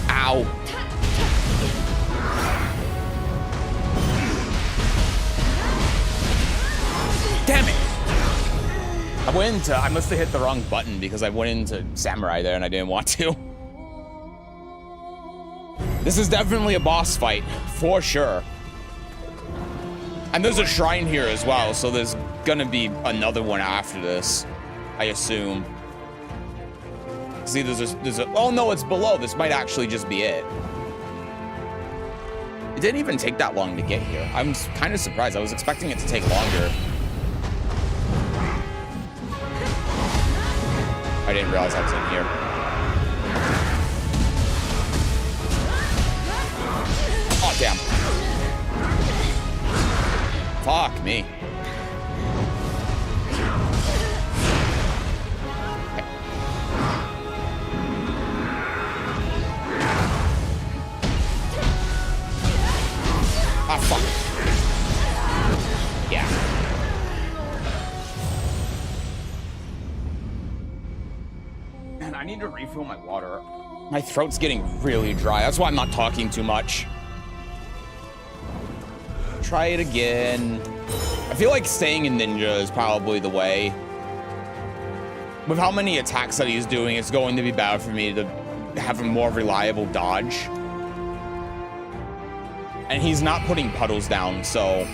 Ow. Damn it. I must have hit the wrong button because I went into Samurai there and I didn't want to. This is definitely a boss fight, for sure. And there's a shrine here as well, so there's gonna be another one after this, I assume. See, there's a, oh no, it's below. This might actually just be it. It didn't even take that long to get here. I'm kind of surprised. I was expecting it to take longer. I didn't realize I was in here. Oh, damn. Fuck me. Ah, fuck. Yeah. Man, I need to refill my water. My throat's getting really dry. That's why I'm not talking too much. Try it again. I feel like staying in ninja is probably the way. With how many attacks that he's doing, it's going to be bad for me to have a more reliable dodge. And he's not putting puddles down, so...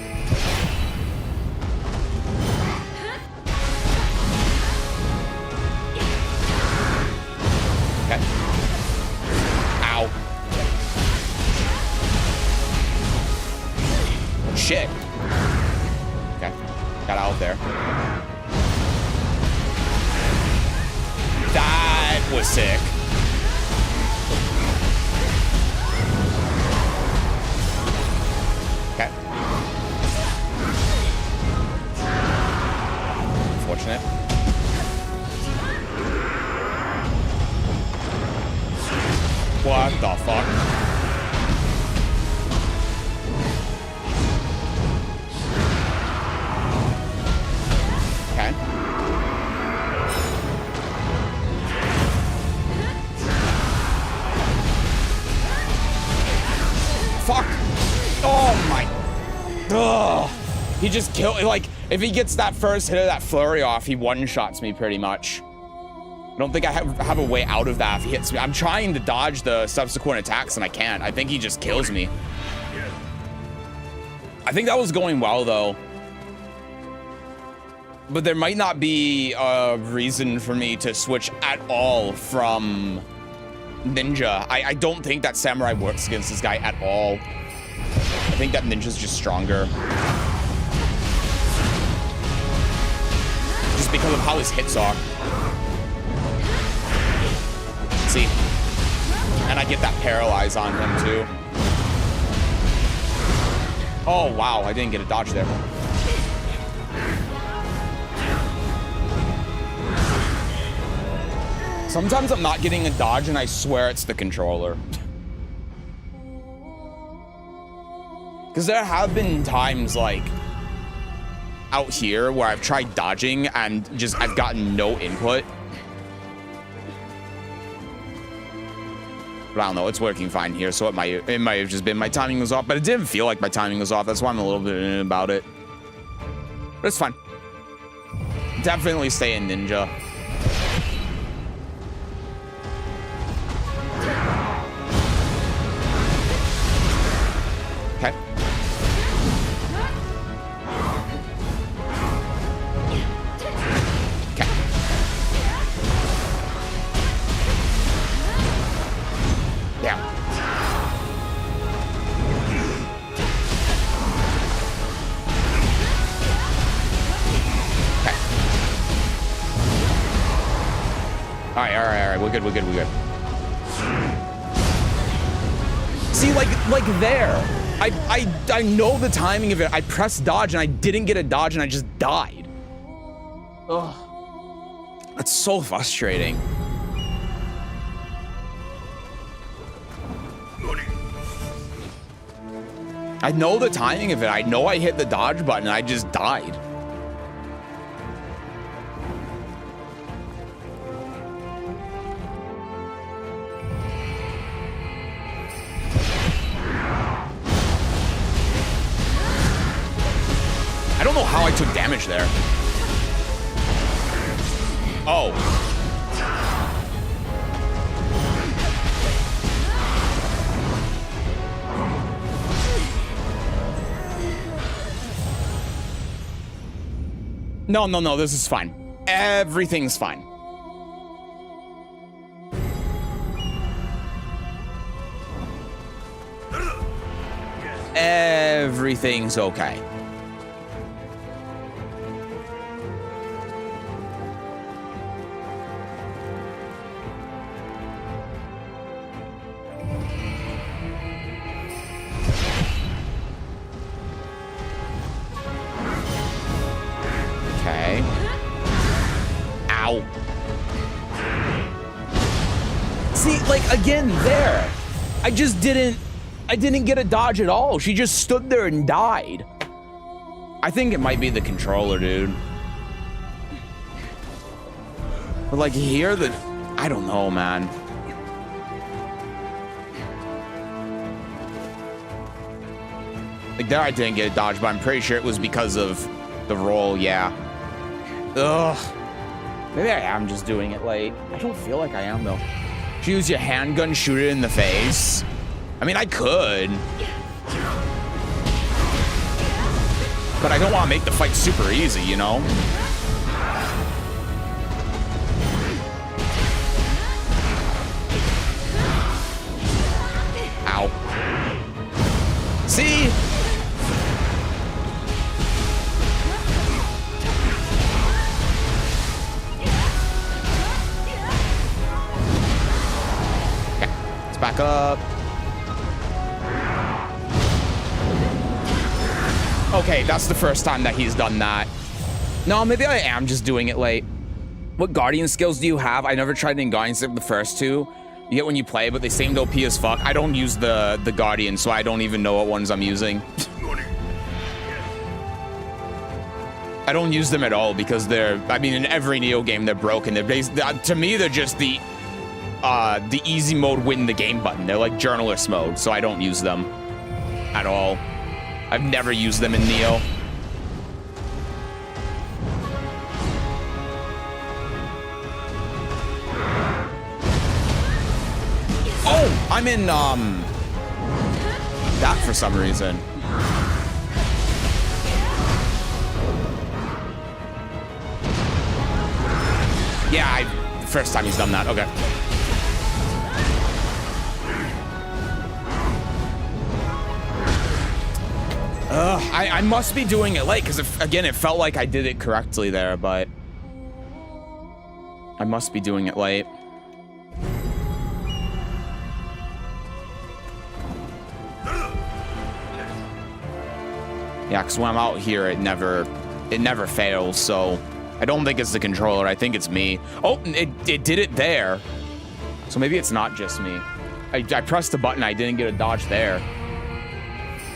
Okay. Ow. Shit. Okay. Got out there. That was sick. Okay. Unfortunate. What the fuck? Okay. Fuck. Oh my. Ugh. He just killed, like, if he gets that first hit of that flurry off, he one-shots me pretty much. I don't think I have a way out of that if he hits me. I'm trying to dodge the subsequent attacks and I can't. I think he just kills me. I think that was going well though. But there might not be a reason for me to switch at all from ninja. I don't think that samurai works against this guy at all. I think that ninja's just stronger. Just because of how his hits are. See? And I get that paralyze on him too. Oh wow, I didn't get a dodge there. Sometimes I'm not getting a dodge and I swear it's the controller. Because there have been times like out here where I've tried dodging and just I've gotten no input. But I don't know, it's working fine here, so it might have just been my timing was off, but it didn't feel like my timing was off. That's why I'm a little bit about it. But it's fine. Definitely stay in ninja. Okay. Okay. Yeah. right. We're good. See, like there. I know the timing of it. I pressed dodge and I didn't get a dodge and I just died. Ugh. That's so frustrating. I know the timing of it. I know I hit the dodge button and I just died. I don't know how I took damage there. Oh. No, this is fine. Everything's fine. Everything's okay. Okay. Ow. See, like, again, there. I didn't get a dodge at all. She just stood there and died. I think it might be the controller, dude. But like here, I don't know, man. Like there I didn't get a dodge, but I'm pretty sure it was because of the roll, yeah. Ugh. Maybe I am just doing it late. I don't feel like I am, though. Should you use your handgun, shoot it in the face? I mean, I could. But I don't want to make the fight super easy, you know? Ow. See? Okay, let's back up. Okay, that's the first time that he's done that. No, maybe I am just doing it late. What Guardian skills do you have? I never tried any Guardian except the first two. You get when you play, but they seemed OP as fuck. I don't use the Guardian, so I don't even know what ones I'm using. I don't use them at all because they're, I mean, in every Neo game, they're broken. They're to me, they're just the easy mode win the game button. They're like journalist mode, so I don't use them at all. I've never used them in Neo. Oh, I'm in, that for some reason. Yeah, first time he's done that, okay. I must be doing it late, because again, it felt like I did it correctly there, but I must be doing it late. Yeah, because when I'm out here, it never fails, so I don't think it's the controller. I think it's me. Oh, it did it there. So maybe it's not just me. I pressed the button. I didn't get a dodge there.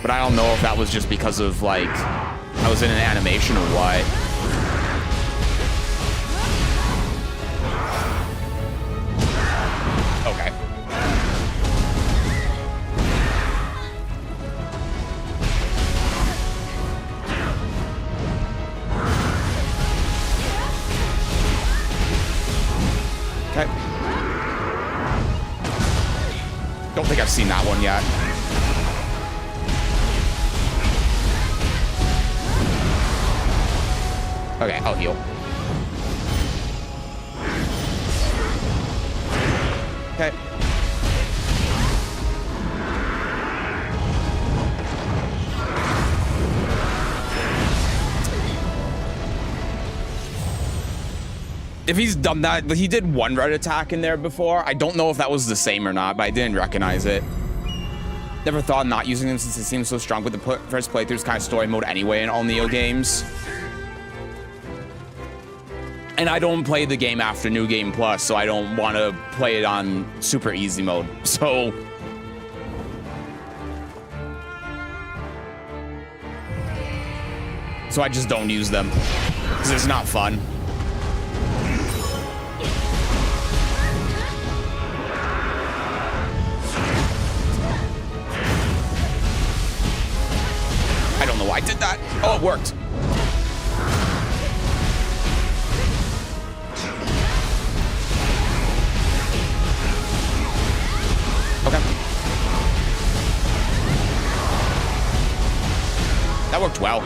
But I don't know if that was just because of, like, I was in an animation or what. Okay. Okay. Don't think I've seen that one yet. Okay, I'll heal. Okay. If he's done that, he did one red attack in there before. I don't know if that was the same or not, but I didn't recognize it. Never thought of not using them since it seems so strong with the first playthrough's kind of story mode anyway in all Neo games. And I don't play the game after New Game Plus, so I don't want to play it on super easy mode. So I just don't use them because it's not fun. I don't know why I did that. Oh, it worked. Okay. That worked well.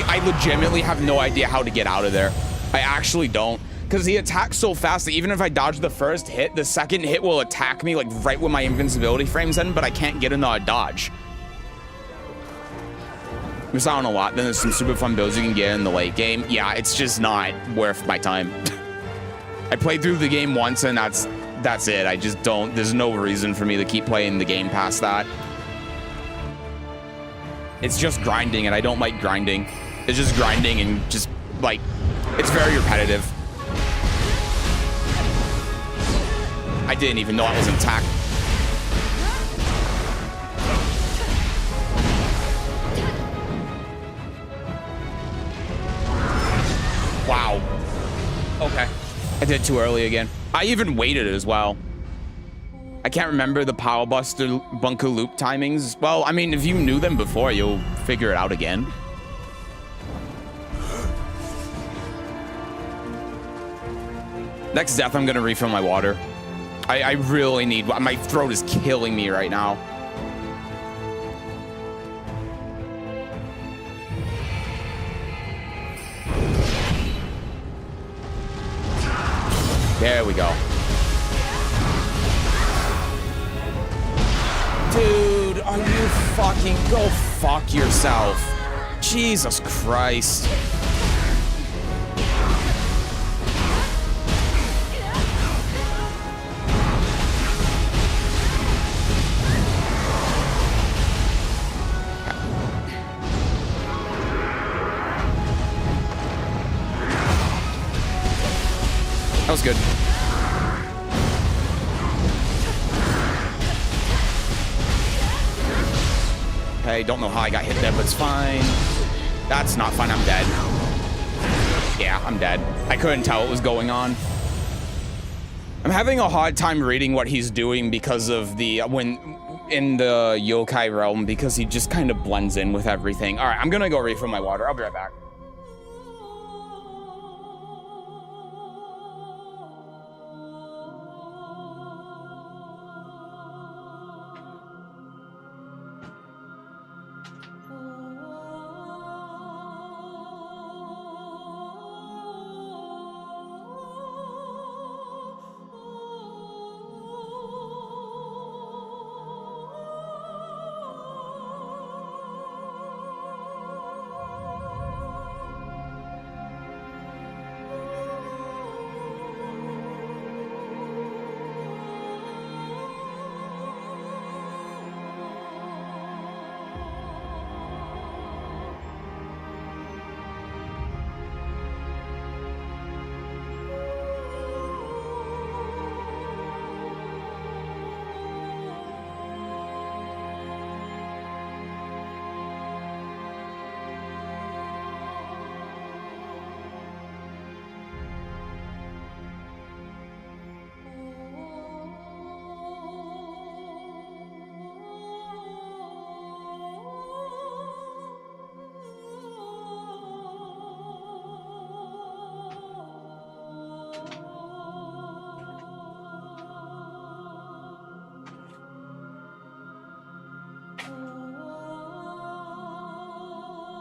I legitimately have no idea how to get out of there. I actually don't. Because he attacks so fast that even if I dodge the first hit, the second hit will attack me like right when my invincibility frames end, but I can't get into a dodge. Miss out on a lot. Then there's some super fun builds you can get in the late game. Yeah, it's just not worth my time. I played through the game once and that's it. I just don't, there's no reason for me to keep playing the game past that. It's just grinding and I don't like grinding. It's just grinding and just like, it's very repetitive. I didn't even know I was attacked. Wow. Okay. I did it too early again. I even waited as well. I can't remember the Power Buster Bunker Loop timings. Well, I mean, if you knew them before, you'll figure it out again. Next death, I'm gonna refill my water. I really need, my throat is killing me right now. There we go. Dude, are you fucking, go fuck yourself. Jesus Christ. That was good. Okay, don't know how I got hit there, but it's fine. That's not fine, I'm dead. Yeah, I'm dead. I couldn't tell what was going on. I'm having a hard time reading what he's doing because of the, when in the yokai realm, because he just kind of blends in with everything. All right, I'm gonna go refill my water. I'll be right back.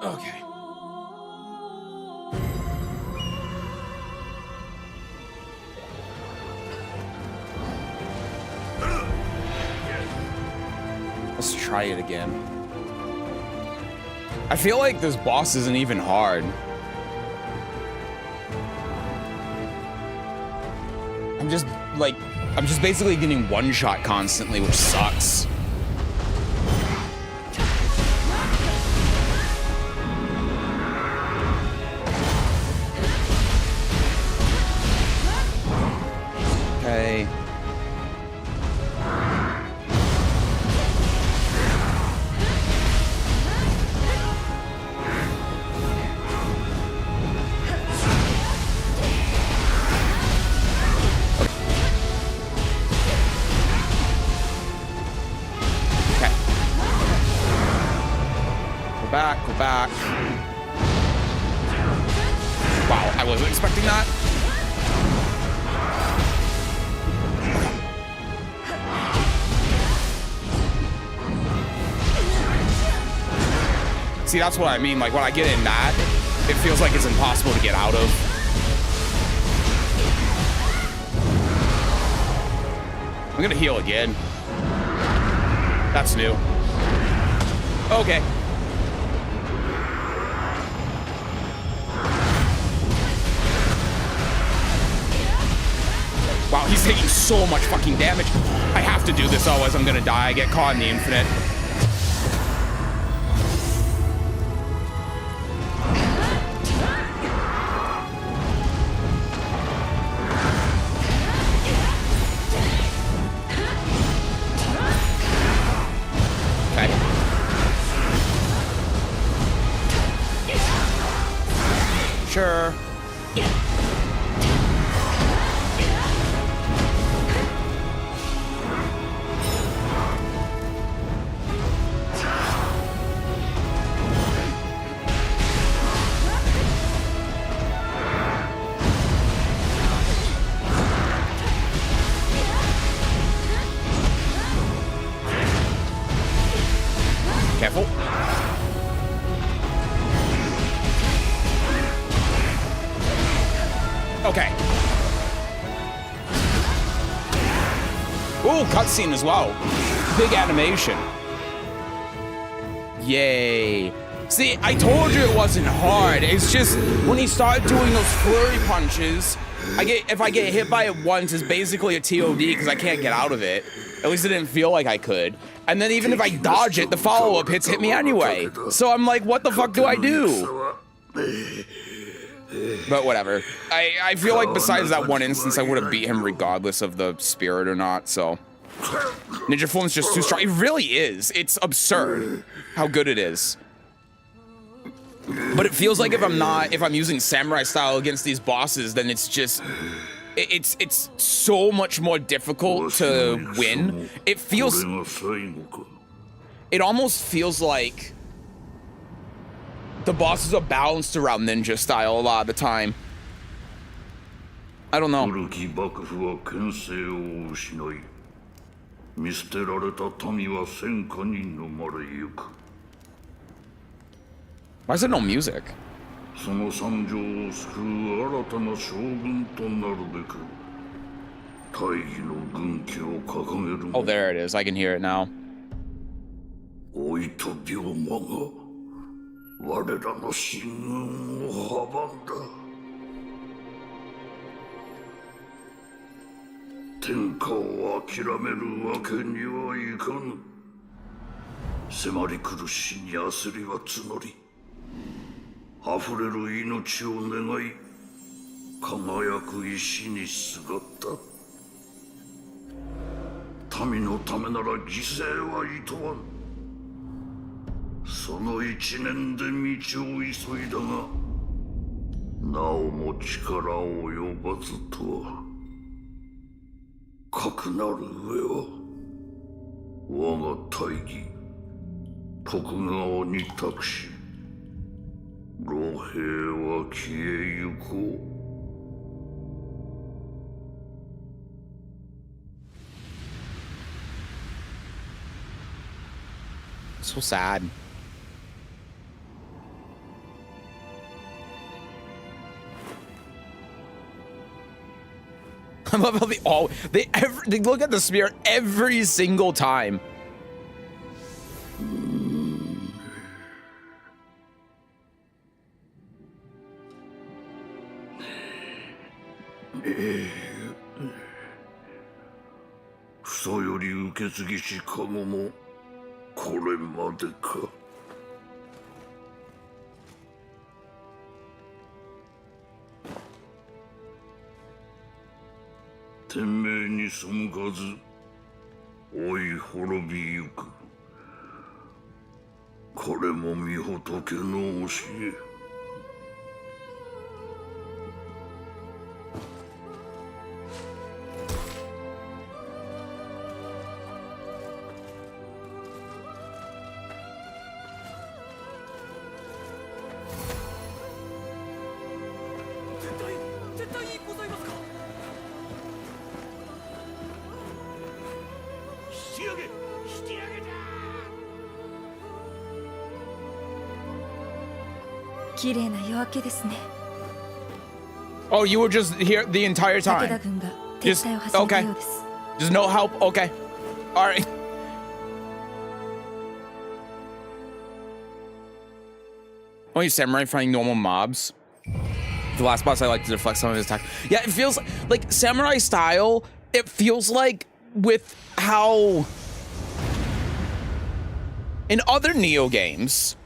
Okay. Let's try it again. I feel like this boss isn't even hard. I'm just basically getting one shot constantly, which sucks. Okay. Go back. Wow, I wasn't expecting that. See, that's what I mean. Like, when I get in that, it feels like it's impossible to get out of. I'm gonna heal again. That's new. Okay. Wow, he's taking so much fucking damage. I have to do this, otherwise I'm gonna die. I get caught in the infinite. Okay. Sure. Careful. Okay. Ooh, cutscene as well. Big animation. Yay. See, I told you it wasn't hard. It's just when he started doing those flurry punches, if I get hit by it once, it's basically a TOD because I can't get out of it. At least it didn't feel like I could. And then even if I dodge it, the follow-up hits hit me anyway. So I'm like, what the fuck do I do? But whatever. I feel like besides that one instance, I would have beat him regardless of the spirit or not, so. Ninja form's just too strong. It really is. It's absurd how good it is. But it feels like if I'm using samurai style against these bosses, then it's just, it's so much more difficult to win. It almost feels like the bosses are balanced around ninja style a lot of the time. I don't know. Why is there no music? Oh, there it is. I can hear it now. So sad. I love how they look at the spirit every single time. 祖より受け継ぎしかももこれまでか。天命に背かず追い滅びゆく。これも御仏の教え。絶対にございますか。引き上げだ。綺麗な夜明けですね。 Oh, you were just here the entire 武田 time. 軍が撤 Just 退を始めた okay. ようです。 Just no help. Okay. All right. Only samurai fighting normal mobs. The last boss I like to deflect some of his attack. Yeah, it feels like samurai style. It feels like with how in other Neo games,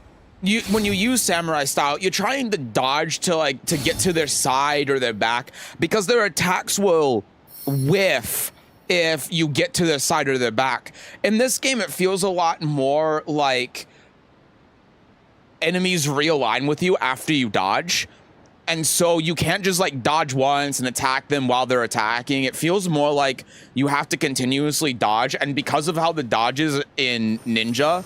when you use samurai style, you're trying to dodge to get to their side or their back because their attacks will whiff if you get to their side or their back. In this game, it feels a lot more like enemies realign with you after you dodge. And so you can't just like dodge once and attack them while they're attacking. It feels more like you have to continuously dodge. And because of how the dodges in Ninja,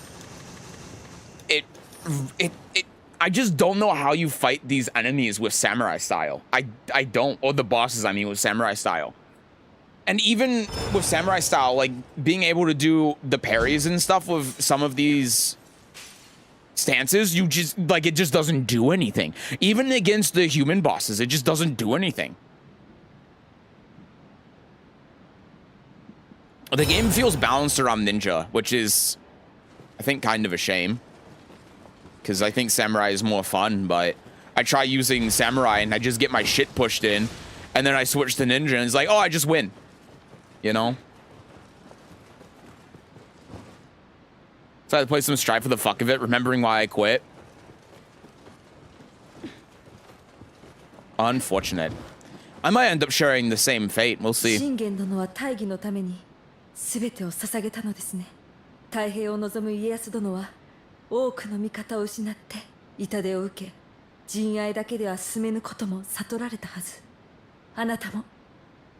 I just don't know how you fight these enemies with samurai style. I don't, or the bosses, I mean, with samurai style. And even with samurai style, like being able to do the parries and stuff with some of these stances, you just like, it just doesn't do anything. Even against the human bosses, it just doesn't do anything. The game feels balanced around Ninja, which is, I think, kind of a shame. Because I think Samurai is more fun, but I try using Samurai and I just get my shit pushed in. And then I switch to Ninja and it's like, oh, I just win. You know? So I had to play some Strive for the fuck of it, remembering why I quit. Unfortunate. I might end up sharing the same fate. We'll see. 信玄殿は大義のために全てを捧げたのですね。太平を望む家康殿は多くの味方を失って痛手を受け、陣愛だけでは進めぬことも悟られたはず。あなたも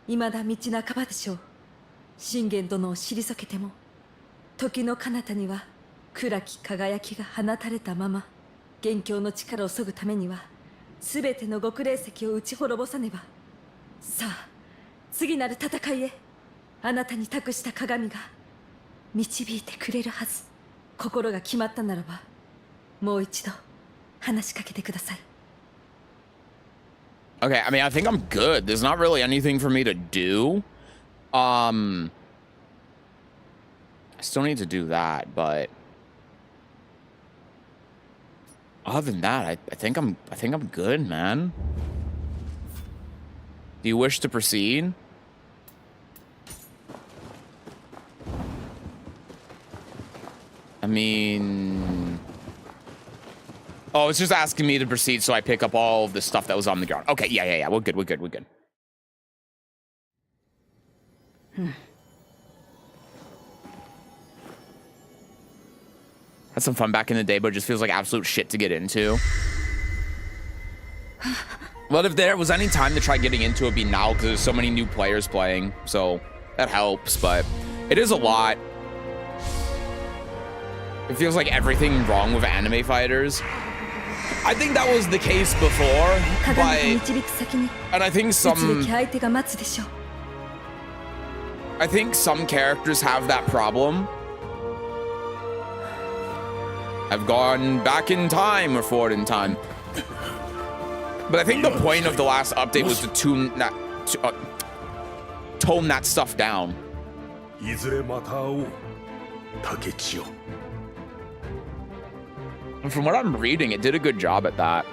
未だ道半ばでしょう。信玄殿を退けても時の彼方には暗き輝きが放たれたまま、元凶の力を削ぐためには全ての極霊石を打ち滅ぼさねば。さあ次なる戦いへ、あなたに託した鏡が導いてくれるはず。心が決まったならばもう一度話しかけてください。 Okay, I mean, I think I'm good. There's not really anything for me to do. I still need to do that, but other than that, I think I'm good, man. Do you wish to proceed? I mean, oh, it's just asking me to proceed, so I pick up all of the stuff that was on the ground. Okay, yeah. We're good. Had some fun back in the day, but it just feels like absolute shit to get into. Well, if there was any time to try getting into it, it'd be now, because there's so many new players playing, so that helps, but it is a lot. It feels like everything wrong with anime fighters. I think that was the case before, but and I think some characters have that problem. I've gone back in time or forward in time. But I think the point of the last update was to tone that stuff down. And from what I'm reading, it did a good job at that.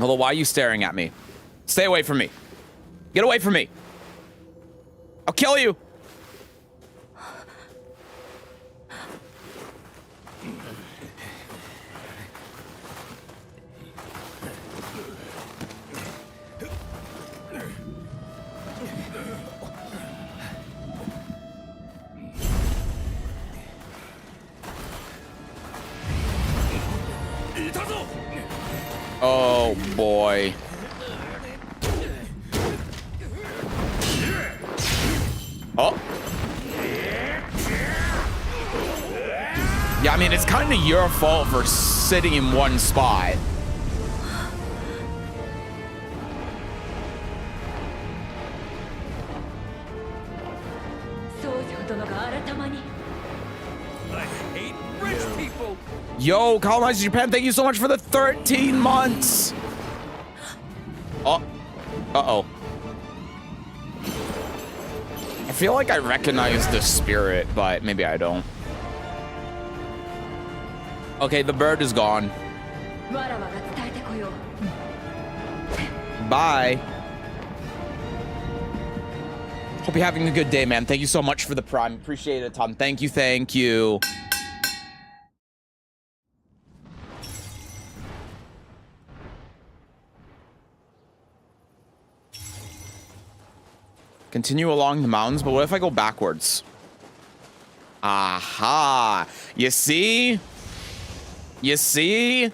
Although, why are you staring at me? Stay away from me. Get away from me. I'll kill you. Oh boy. Oh. Yeah, I mean, it's kind of your fault for sitting in one spot. I hate rich people. Yo, Colonize Japan, thank you so much for the 13 months. Oh. Uh-oh. I feel like I recognize the spirit, but maybe I don't. Okay, the bird is gone. Bye. Hope you're having a good day, man. Thank you so much for the Prime. Appreciate it a ton. Thank you, thank you. Continue along the mountains, but what if I go backwards? Aha! You see? You see?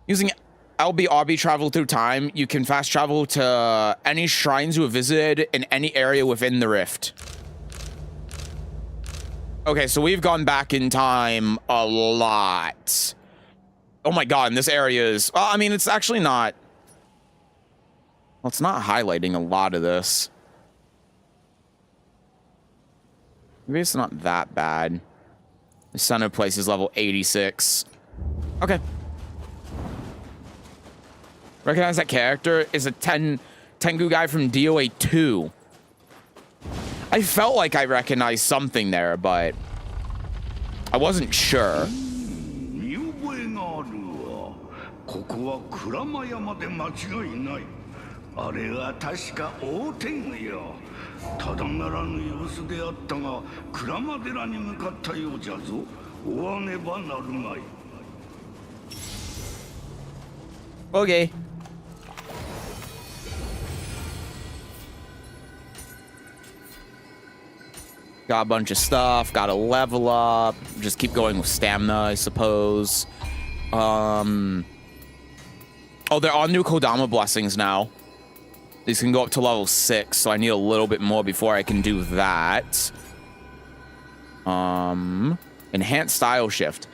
Using LBRB travel through time, you can fast travel to any shrines you have visited in any area within the rift. Okay, so we've gone back in time a lot. Oh my god, and this area is... Well, I mean, it's actually not... Well, it's not highlighting a lot of this. Maybe it's not that bad. The center place is level 86. Okay. Recognize that character is a Tengu guy from DOA 2. I felt like I recognized something there, but I wasn't sure. Okay. Got a bunch of stuff, got to level up, just keep going with stamina, I suppose. Oh, there are new Kodama blessings now. These can go up to level 6, so I need a little bit more before I can do that. Enhanced style shift.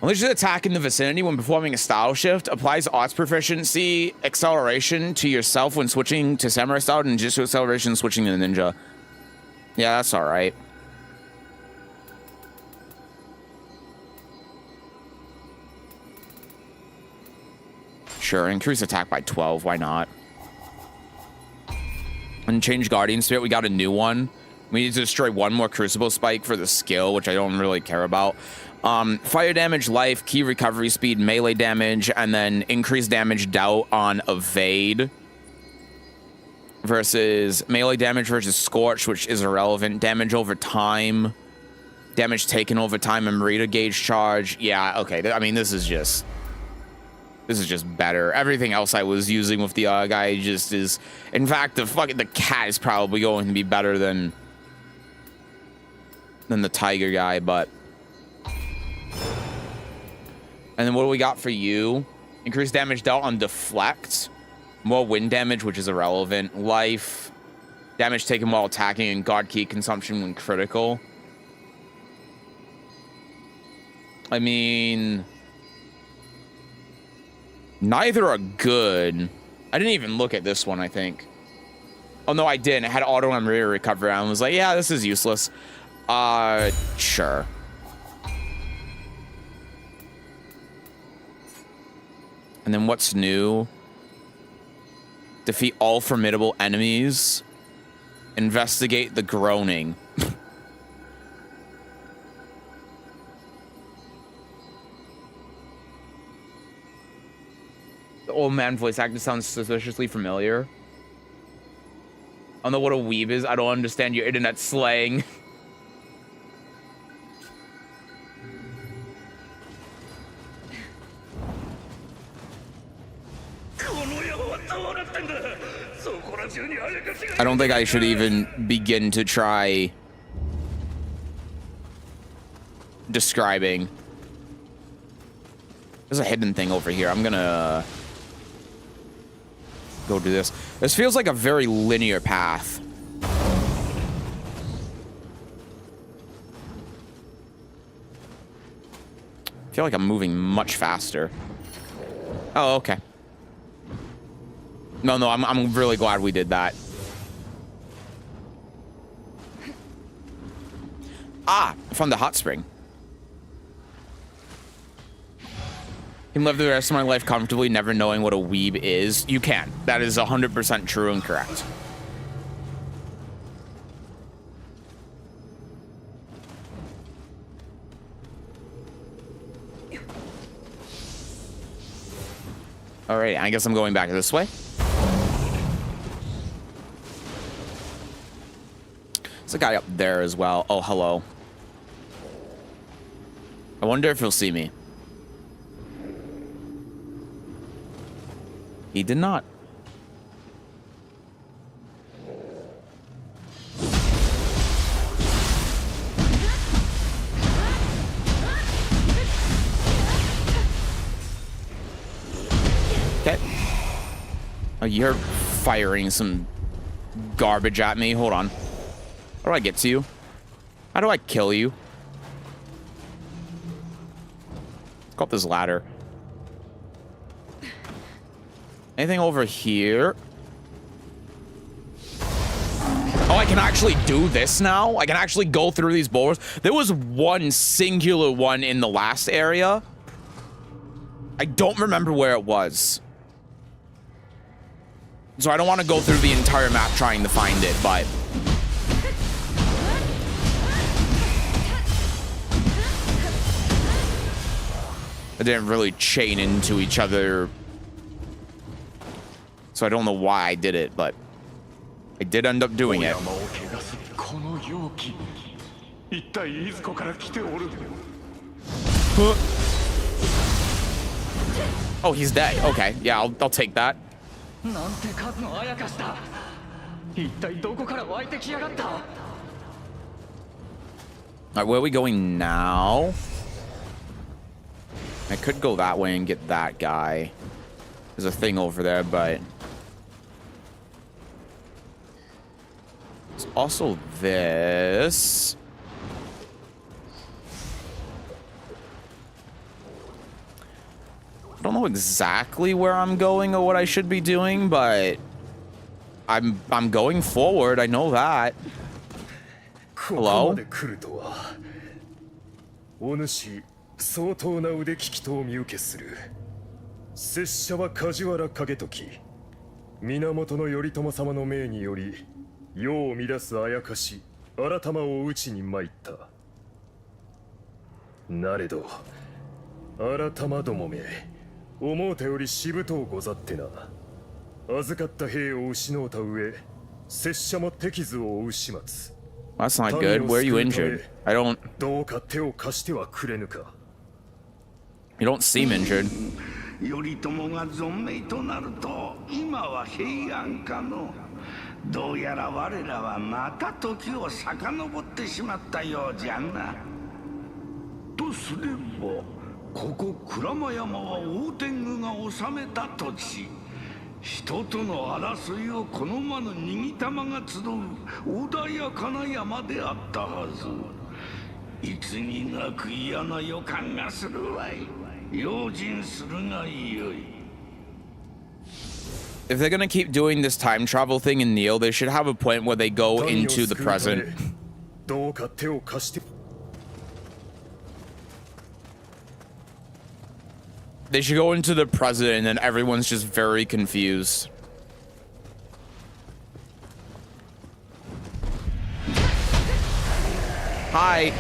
Unleash an attack in the vicinity when performing a style shift. Applies arts proficiency acceleration to yourself when switching to samurai style and just acceleration switching to ninja. Yeah, that's alright. Sure, increase attack by 12, why not? And change Guardian Spirit, we got a new one. We need to destroy one more Crucible Spike for the skill, which I don't really care about. Fire damage, life, key recovery speed, melee damage, and then increased damage dealt on evade. Versus melee damage versus Scorch, which is irrelevant. Damage over time. Damage taken over time and Marita gauge charge. Yeah, okay. I mean, this is just better. Everything else I was using with the guy just is... In fact, the cat is probably going to be better than the tiger guy, but... And then what do we got for you? Increased damage dealt on deflect. More wind damage, which is irrelevant. Life. Damage taken while attacking and guard key consumption when critical. I mean... Neither are good. I didn't even look at this one, I think. Oh, no, I didn't. It had auto and rear recovery. I was like, yeah, this is useless. Sure. And then what's new? Defeat all formidable enemies. Investigate the groaning. old man voice actor sounds suspiciously familiar. I don't know what a weeb is. I don't understand your internet slang. I don't think I should even begin to try describing. There's a hidden thing over here. I'm gonna go do this. This feels like a very linear path. I feel like I'm moving much faster. Oh, okay. No, I'm really glad we did that. Ah, I found the hot spring. Can live the rest of my life comfortably, never knowing what a weeb is. You can. That is 100% true and correct. All right, I guess I'm going back this way. There's a guy up there as well. Oh, hello. I wonder if he'll see me. He did not. Okay. Oh, you're firing some garbage at me. Hold on. How do I get to you? How do I kill you? Let's go up this ladder. Anything over here? Oh, I can actually do this now? I can actually go through these boulders? There was one singular one in the last area. I don't remember where it was. So I don't want to go through the entire map trying to find it, but... They didn't really chain into each other. So I don't know why I did it, but I did end up doing it. Oh, he's dead. Okay, yeah, I'll take that. Alright, where are we going now? I could go that way and get that guy. There's a thing over there, but... There's also this. I don't know exactly where I'm going or what I should be doing, but I'm going forward. I know that. Hello? 相当な腕利きと見受けする。拙者は梶原景時。源頼朝様の命により、世を乱すあやかし、改まを討ちに参った。なれど、改まどもめ、思うたよりしぶとうござってな。預かった兵を失うた上、拙者も手傷を負う始末。That's not good. Where are you injured? I don't... どうか手を貸してはくれぬか。You don't seem injured. 頼朝が存命となると今は平安かの。どうやら我らはまた時を遡ってしまったようじゃな。とすればここ鞍馬山は大天狗が治めた土地。人との争いを好まぬ逃げ玉が集う穏やかな山であったはず。いつになく嫌な予感がするわい。用心するがよい。 If they're gonna keep doing this time travel thing in Neo, they should have a point where they go into the present. They should go into the present and then everyone's just very confused. Hi.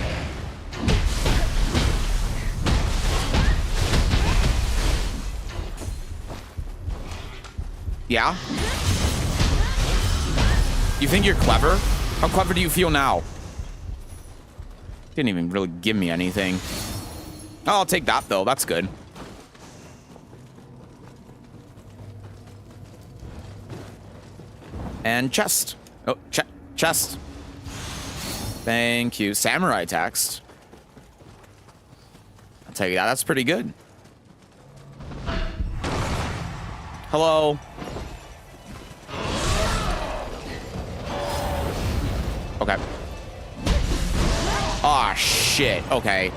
Yeah? You think you're clever? How clever do you feel now? Didn't even really give me anything. Oh, I'll take that, though. That's good. And chest. Oh, chest. Thank you. Samurai text. I'll tell you that. That's pretty good. Hello. Okay. Aw, shit. Okay.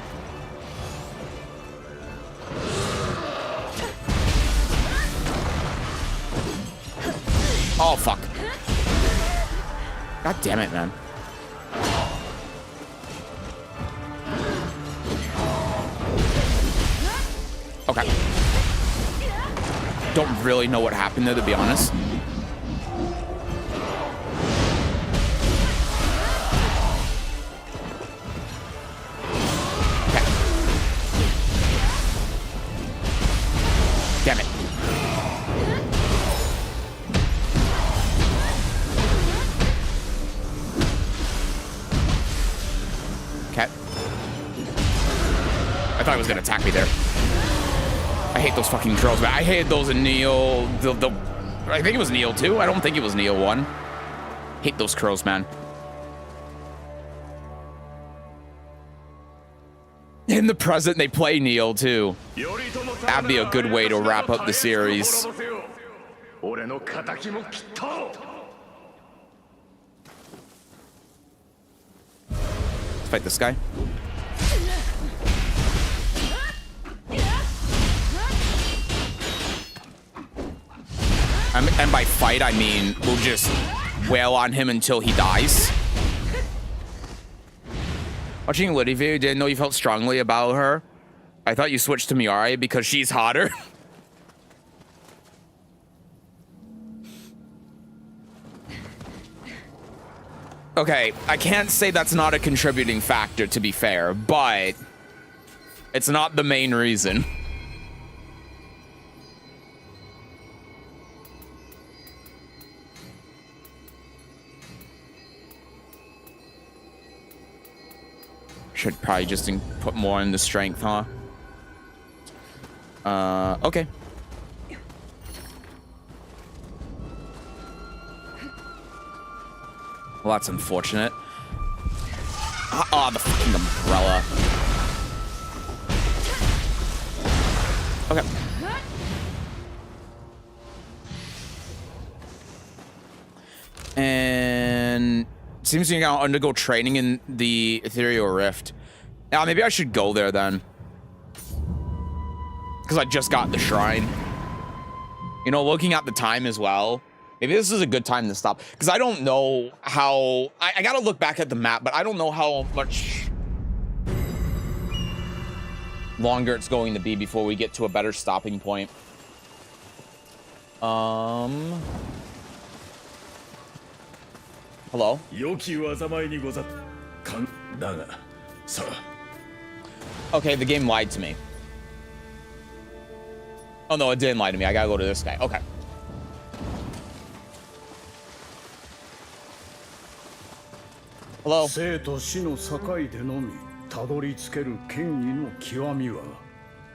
Oh, fuck. God damn it, man. Okay. Don't really know what happened there, to be honest. Okay. Damn it. Okay. I thought he was gonna attack me there. I hate those fucking trolls, man. I hated those in Neo. I think it was Neo 2. I don't think it was Neo 1. Hate those crows, man. In the present, they play Neo 2. That'd be a good way to wrap up the series. Let's fight this guy. And by fight, I mean we'll just wail on him until he dies. Watching Lydia video, didn't know you felt strongly about her. I thought you switched to Miari because she's hotter. Okay, I can't say that's not a contributing factor, to be fair, but it's not the main reason. Should probably just put more in the strength, huh? Okay. Well, that's unfortunate. Oh, the fucking umbrella. Okay. And seems you gotta undergo training in the Ethereal Rift. Yeah, maybe I should go there then. Because I just got the shrine. You know, looking at the time as well. Maybe this is a good time to stop. Because I don't know how... I gotta look back at the map, but I don't know how much longer it's going to be before we get to a better stopping point. Hello? Okay, the game lied to me. Oh no, it didn't lie to me. I gotta go to this guy. Okay. Hello? 生と死の境でのみたどり着ける権威の極みは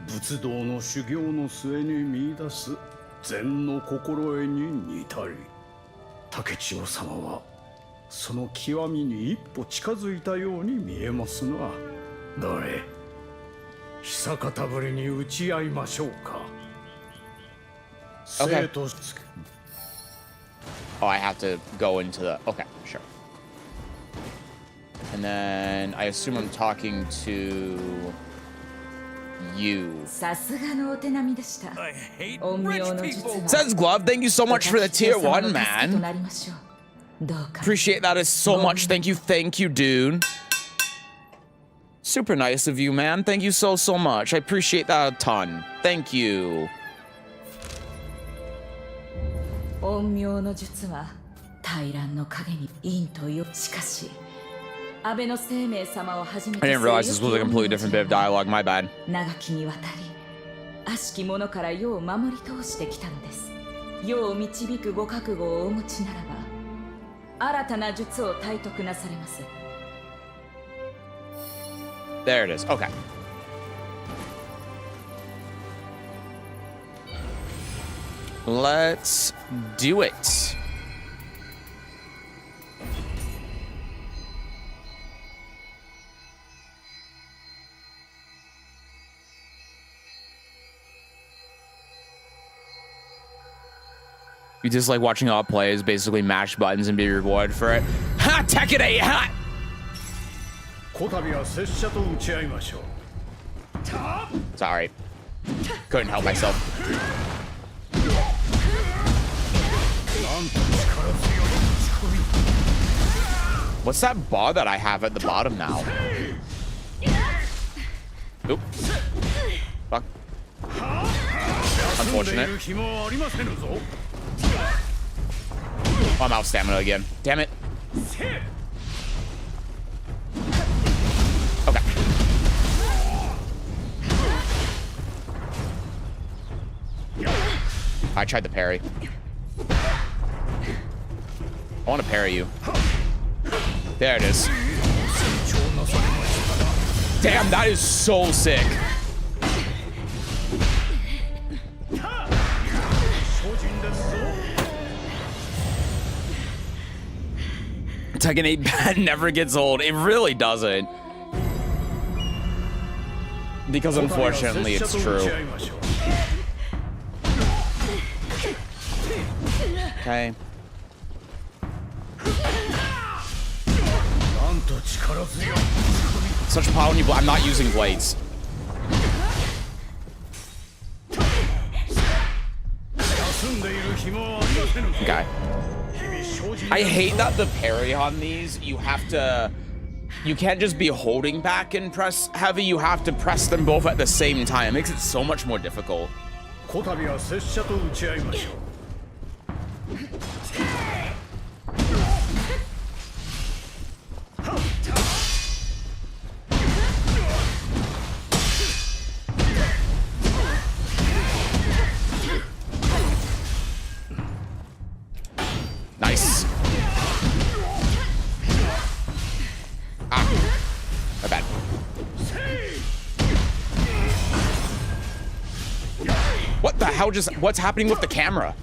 仏道の修行の末に見出す禅の心得に似たり竹千代様はその極みに一歩近づいたように見えますな。どれ久方ぶりに打ち合いましょうか。 Okay. Oh, I have to go into the... Okay, sure. And then I assume I'm talking to you. I hate rich people. Says Glove, thank you so much for the tier 1, man. Appreciate that so much. Thank you, dude. Super nice of you, man. Thank you so much. I appreciate that a ton. Thank you. I didn't realize this was a completely different bit of dialogue. My bad. 世を導くご覚悟をお持ちならば、新たな術を体得なされます。 There it is. Okay. Let's do it. You just like watching all plays, basically mash buttons and be rewarded for it. Ha! Tekade! Ha! Sorry. Couldn't help myself. What's that bar that I have at the bottom now? Oop. Fuck. Unfortunate. Oh, I'm out of stamina again. Damn it. Okay. I tried to parry. I want to parry you. There it is. Damn, that is so sick. Tekken 8 bad never gets old. It really doesn't. Because unfortunately, it's true. Okay. Such power when you I'm not using blades. Okay. I hate that the parry on these, you can't just be holding back and press heavy, you have to press them both at the same time. It makes it so much more difficult. Nice. Ah, my bad. What the hell what's happening with the camera?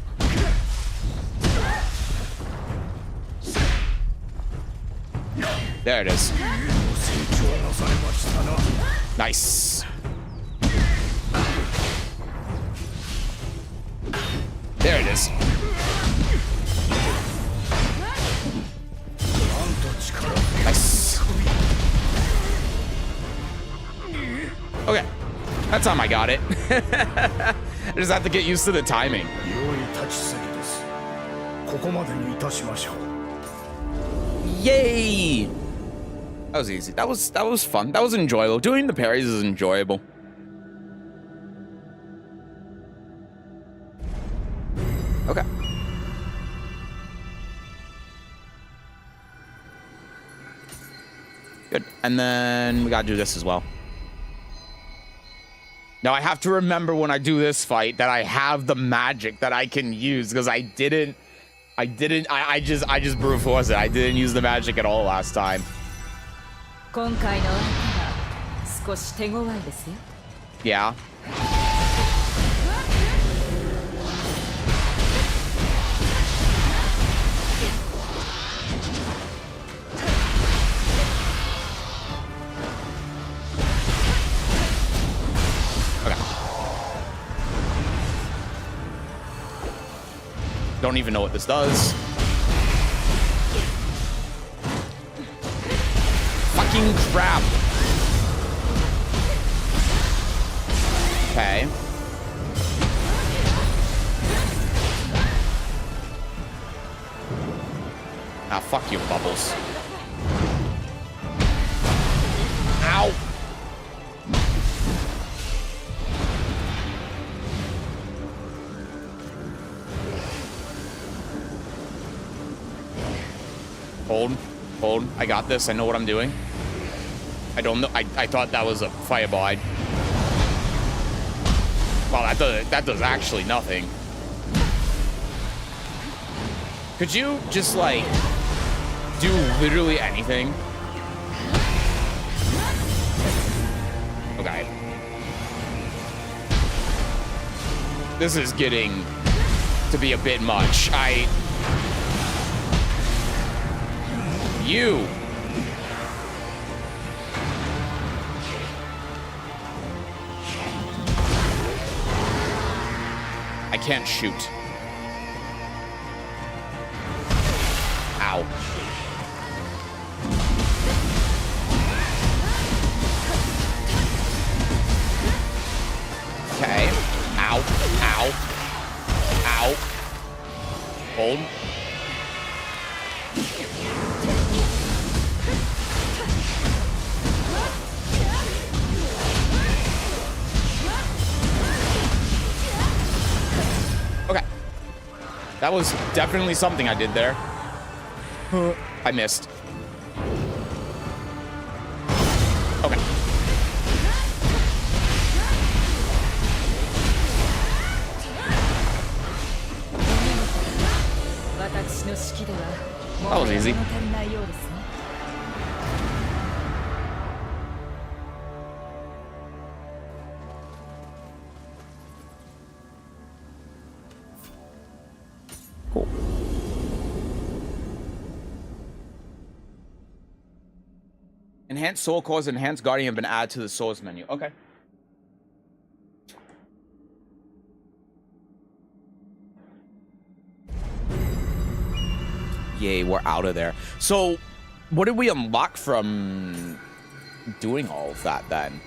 There it is. Nice. There it is. Nice. Okay. That time I got it. I just have to get used to the timing. Yay! That was easy. That was fun. That was enjoyable. Doing the parries is enjoyable. Okay. Good. And then we gotta do this as well. Now I have to remember when I do this fight that I have the magic that I can use, because I just brute force it. I didn't use the magic at all last time. Yeah. Don't even know what this does. Fucking crap. Okay. Ah, fuck you, Bubbles. Ow. Hold. I got this. I know what I'm doing. I don't know. I thought that was a fireball. Well, that does actually nothing. Could you just, like, do literally anything? Okay. This is getting to be a bit much. You. I can't shoot. Ow. Okay. Ow. Ow. Ow. Hold. Okay. That was definitely something I did there. I missed. Okay. That was easy. Cool. Enhanced Soul Cores and Enhanced Guardian have been added to the Source menu. Okay. Yay, we're out of there. So, what did we unlock from doing all of that then?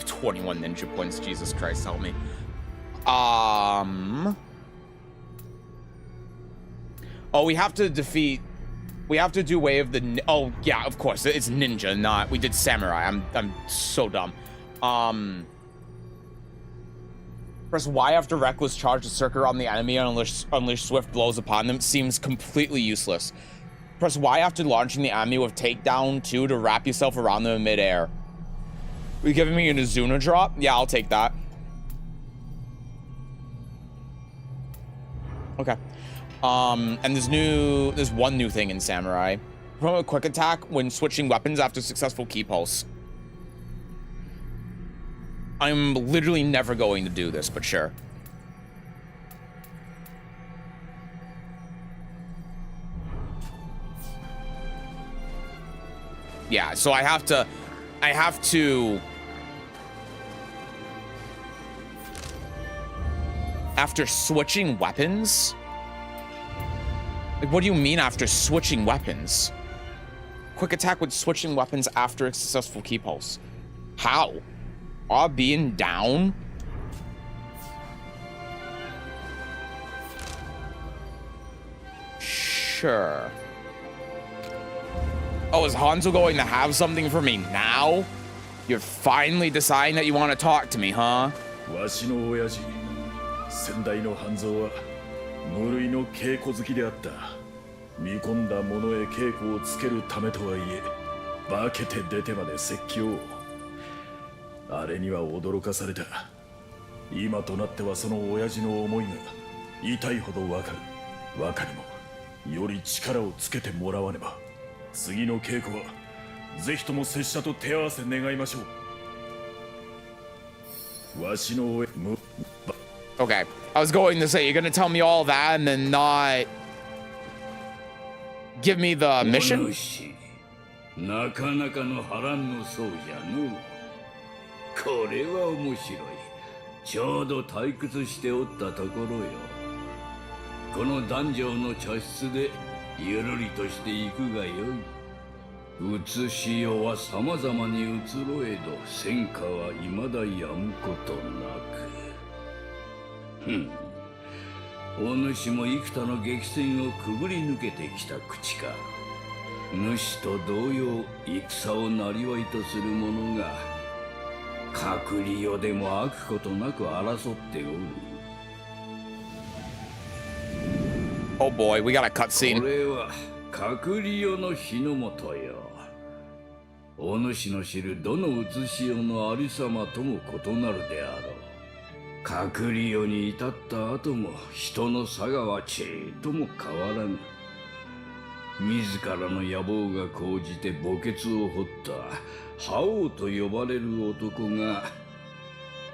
21 ninja points, Jesus Christ, help me. Oh, we have to defeat... We have to do Way of the... Oh, yeah, of course. It's ninja, not... We did samurai. I'm so dumb. Press Y after Reckless charge to circle around the enemy and unleash swift blows upon them. Seems completely useless. Press Y after launching the enemy with Takedown 2 to wrap yourself around them in midair. Are you giving me an Azuna drop? Yeah, I'll take that. Okay. And there's one new thing in Samurai. From a quick attack when switching weapons after successful key pulse. I'm literally never going to do this, but sure. Yeah, so I have to after switching weapons? Like, what do you mean after switching weapons? Quick attack with switching weapons after a successful key pulse. How? RB and down? Sure. Oh, is Hanzo going to have something for me now? You're finally deciding that you want to talk to me, huh? 先代の半蔵は無類の稽古好きであった。見込んだ者へ稽古をつけるためとはいえ、化けて出てまで説教。あれには驚かされた。今となってはその親父の思いが痛いほどわかる。若にもより力をつけてもらわねば。次の稽古はぜひとも拙者と手合わせ願いましょう。わしの Okay, I was going to say, you're going to tell me all that and then not give me the mission? なかなかの波乱のそうじゃの。これは面白い。ちょうど退屈しておったところよ。この壇上の茶室でゆるりとしていくがよい。写しよは様々に移ろえど、戦火は未だやむことなく。お主も幾多の激戦をくぐり抜けてきた口か。主と同様戦をなりわいとする者が隔離世でも飽くことなく争っておる。Oh boy, we got a cutscene. これは隔離世の日の元よ。お主の知るどの写し世のありさまとも異なるであろう。隔離世に至った後も人の性はちっとも変わらぬ。自らの野望が高じて墓穴を掘った覇王と呼ばれる男が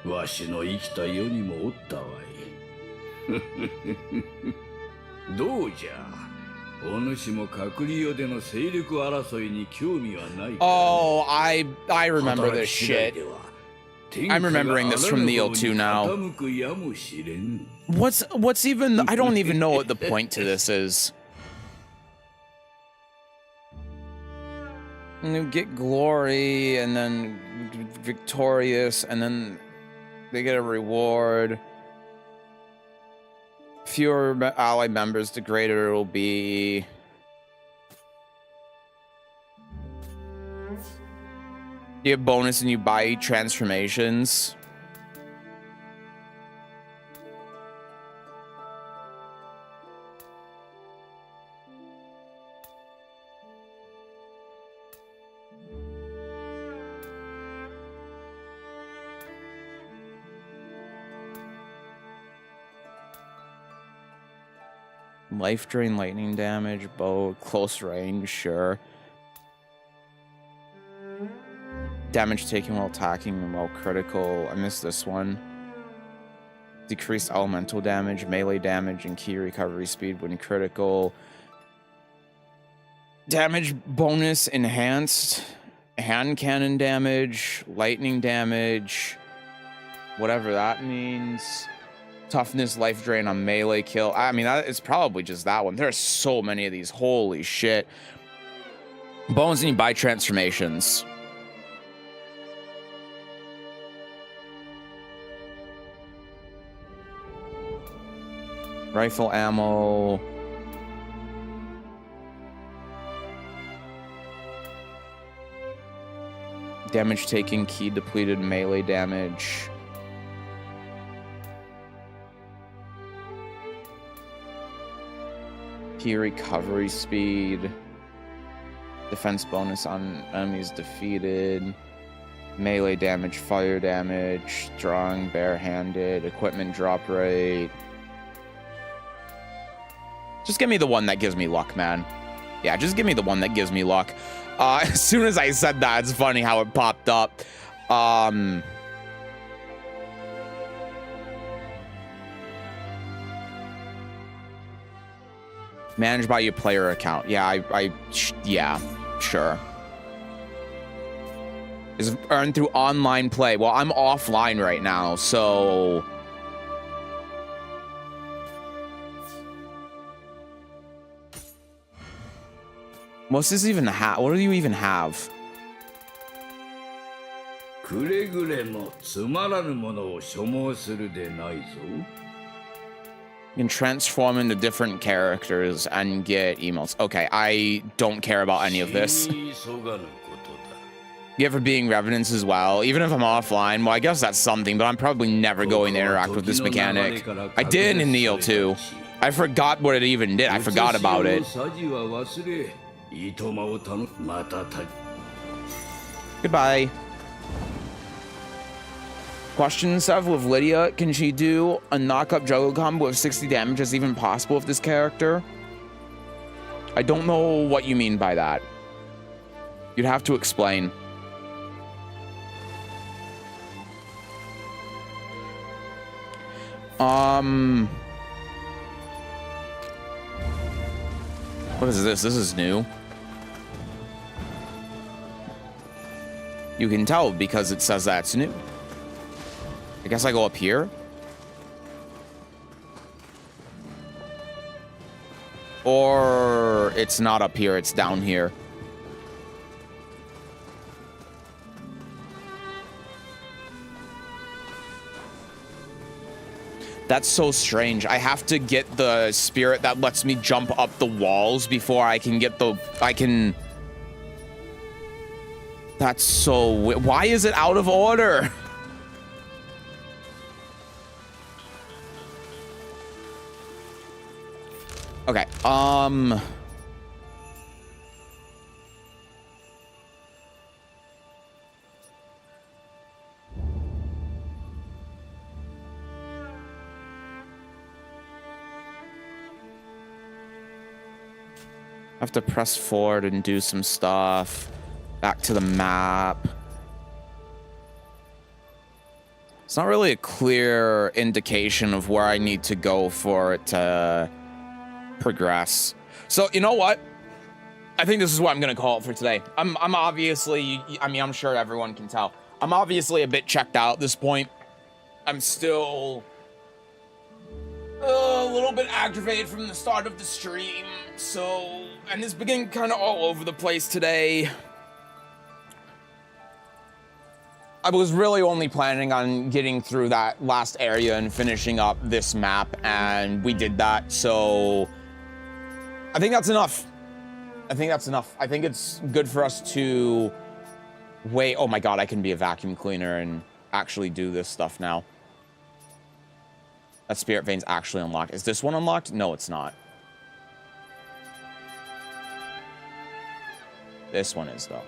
わしの生きた世にもおったわい。どうじゃ、お主も隔離世での勢力争いに興味はないか。 Oh, I remember this shit. I'm remembering this from Neo 2 now. What's even... I don't even know what the point to this is. You get glory, and then victorious, and then they get a reward. Fewer allied members, the greater it will be. You have bonus and you buy transformations. Life drain, lightning damage, bow, close range, sure. Damage taken while attacking and while critical. I missed this one. Decreased elemental damage, melee damage, and key recovery speed when critical. Damage bonus enhanced. Hand cannon damage, lightning damage, whatever that means. Toughness, life drain on melee kill. I mean, it's probably just that one. There are so many of these. Holy shit. Bones and you buy transformations. Rifle ammo. Damage taken, key depleted, melee damage. Key recovery speed. Defense bonus on enemies defeated. Melee damage, fire damage, strong, barehanded, equipment drop rate. Just give me the one that gives me luck, man. Yeah, just give me the one that gives me luck. As soon as I said that, it's funny how it popped up. Managed by your player account. Yeah, yeah, sure. Is earned through online play. Well, I'm offline right now, so... What's this even have? What do you even have? You can transform into different characters and get emotes. Okay, I don't care about any of this. Yeah, for being Revenants as well. Even if I'm offline, well, I guess that's something, but I'm probably never going to interact with this mechanic. I did in Neo 2. I forgot what it even did. I forgot about it. Goodbye. Question stuff with Lydia. Can she do a knock-up juggle combo with 60 damage is even possible with this character? I don't know what you mean by that. You'd have to explain. What is this? This is new. You can tell because it says that's new. I guess I go up here. Or it's not up here, it's down here. That's so strange. I have to get the spirit that lets me jump up the walls before I can get the... That's so... Why is it out of order? Okay, have to press forward and do some stuff. Back to the map. It's not really a clear indication of where I need to go for it to progress. So, you know what? I think this is what I'm going to call it for today. I'm obviously, I mean, I'm sure everyone can tell. I'm obviously a bit checked out at this point. I'm still a little bit aggravated from the start of the stream. So, and it's been kind of all over the place today. I was really only planning on getting through that last area and finishing up this map, and we did that, so I think that's enough. I think that's enough. I think it's good for us to wait. Oh my god, I can be a vacuum cleaner and actually do this stuff now. That spirit vein's actually unlocked. Is this one unlocked? No, it's not. This one is, though.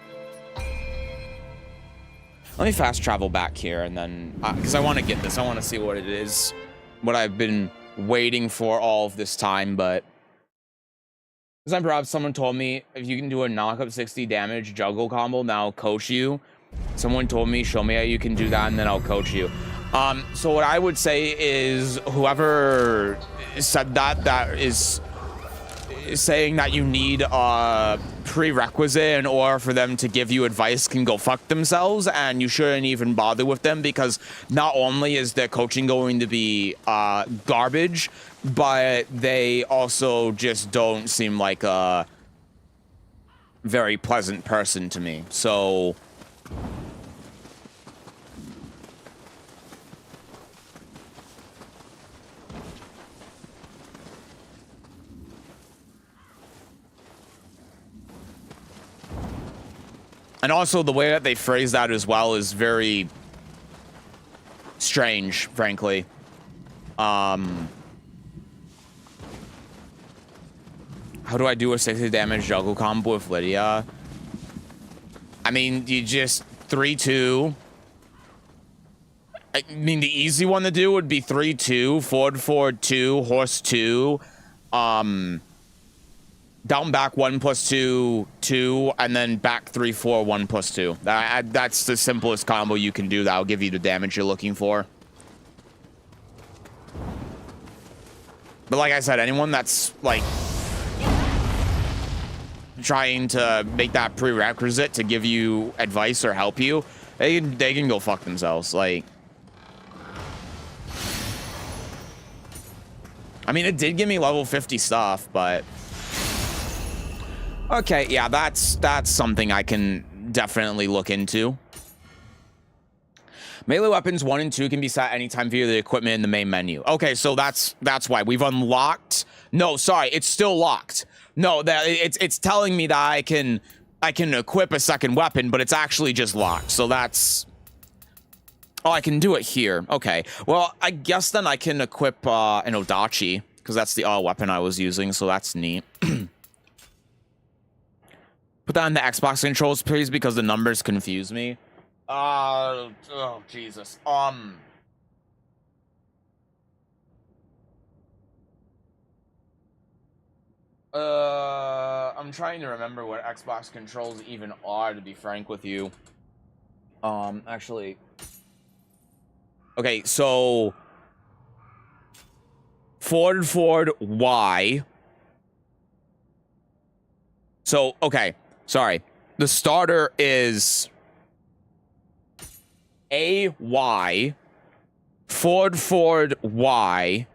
Let me fast travel back here and then, because I want to get this. I want to see what it is. What I've been waiting for all of this time, but... This time perhaps someone told me, if you can do a knock-up 60 damage juggle combo, then I'll coach you. Someone told me, show me how you can do that, and then I'll coach you. So what I would say is, whoever said that, that is saying that you need a prerequisite in order for them to give you advice can go fuck themselves, and you shouldn't even bother with them, because not only is their coaching going to be garbage, but they also just don't seem like a very pleasant person to me. So and also the way that they phrase that as well is very strange, frankly. How do I do a 60 damage juggle combo with Lydia? I mean, you just 3-2. I mean, the easy one to do would be 3-2, forward 2, horse 2, down back 1+2, 2, and then back 3-4, 1+2. That's the simplest combo you can do that'll give you the damage you're looking for. But like I said, anyone that's like trying to make that prerequisite to give you advice or help you, they can go fuck themselves. Like, I mean, it did give me level 50 stuff, but okay, yeah, that's something I can definitely look into. Melee weapons 1 and 2 can be set anytime via the equipment in the main menu. Okay, so that's why we've unlocked. No, sorry, it's still locked. No, that it's telling me that I can equip a second weapon, but it's actually just locked. So that's... Oh, I can do it here. Okay. Well, I guess then I can equip an Odachi, because that's the weapon I was using, so that's neat. Put that on the Xbox controls, please, because the numbers confuse me. Oh, Jesus. I'm trying to remember what Xbox controls even are, to be frank with you. Actually. Okay, so forward, Y. So, okay, sorry. The starter is AY, forward, Y,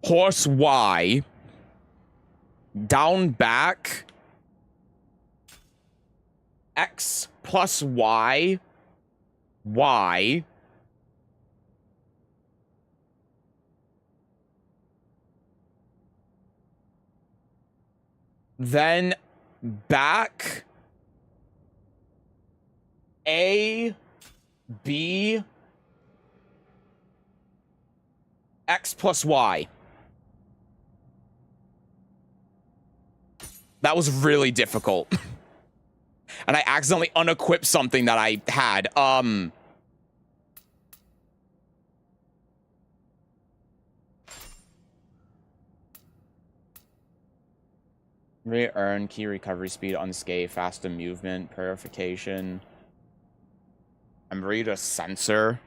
horse Y, down back, X plus Y, Y, then back, A, B, X plus Y. That was really difficult. And I accidentally unequipped something that I had. Re-earn key recovery speed, unscathed, faster movement, purification. I'm read a sensor.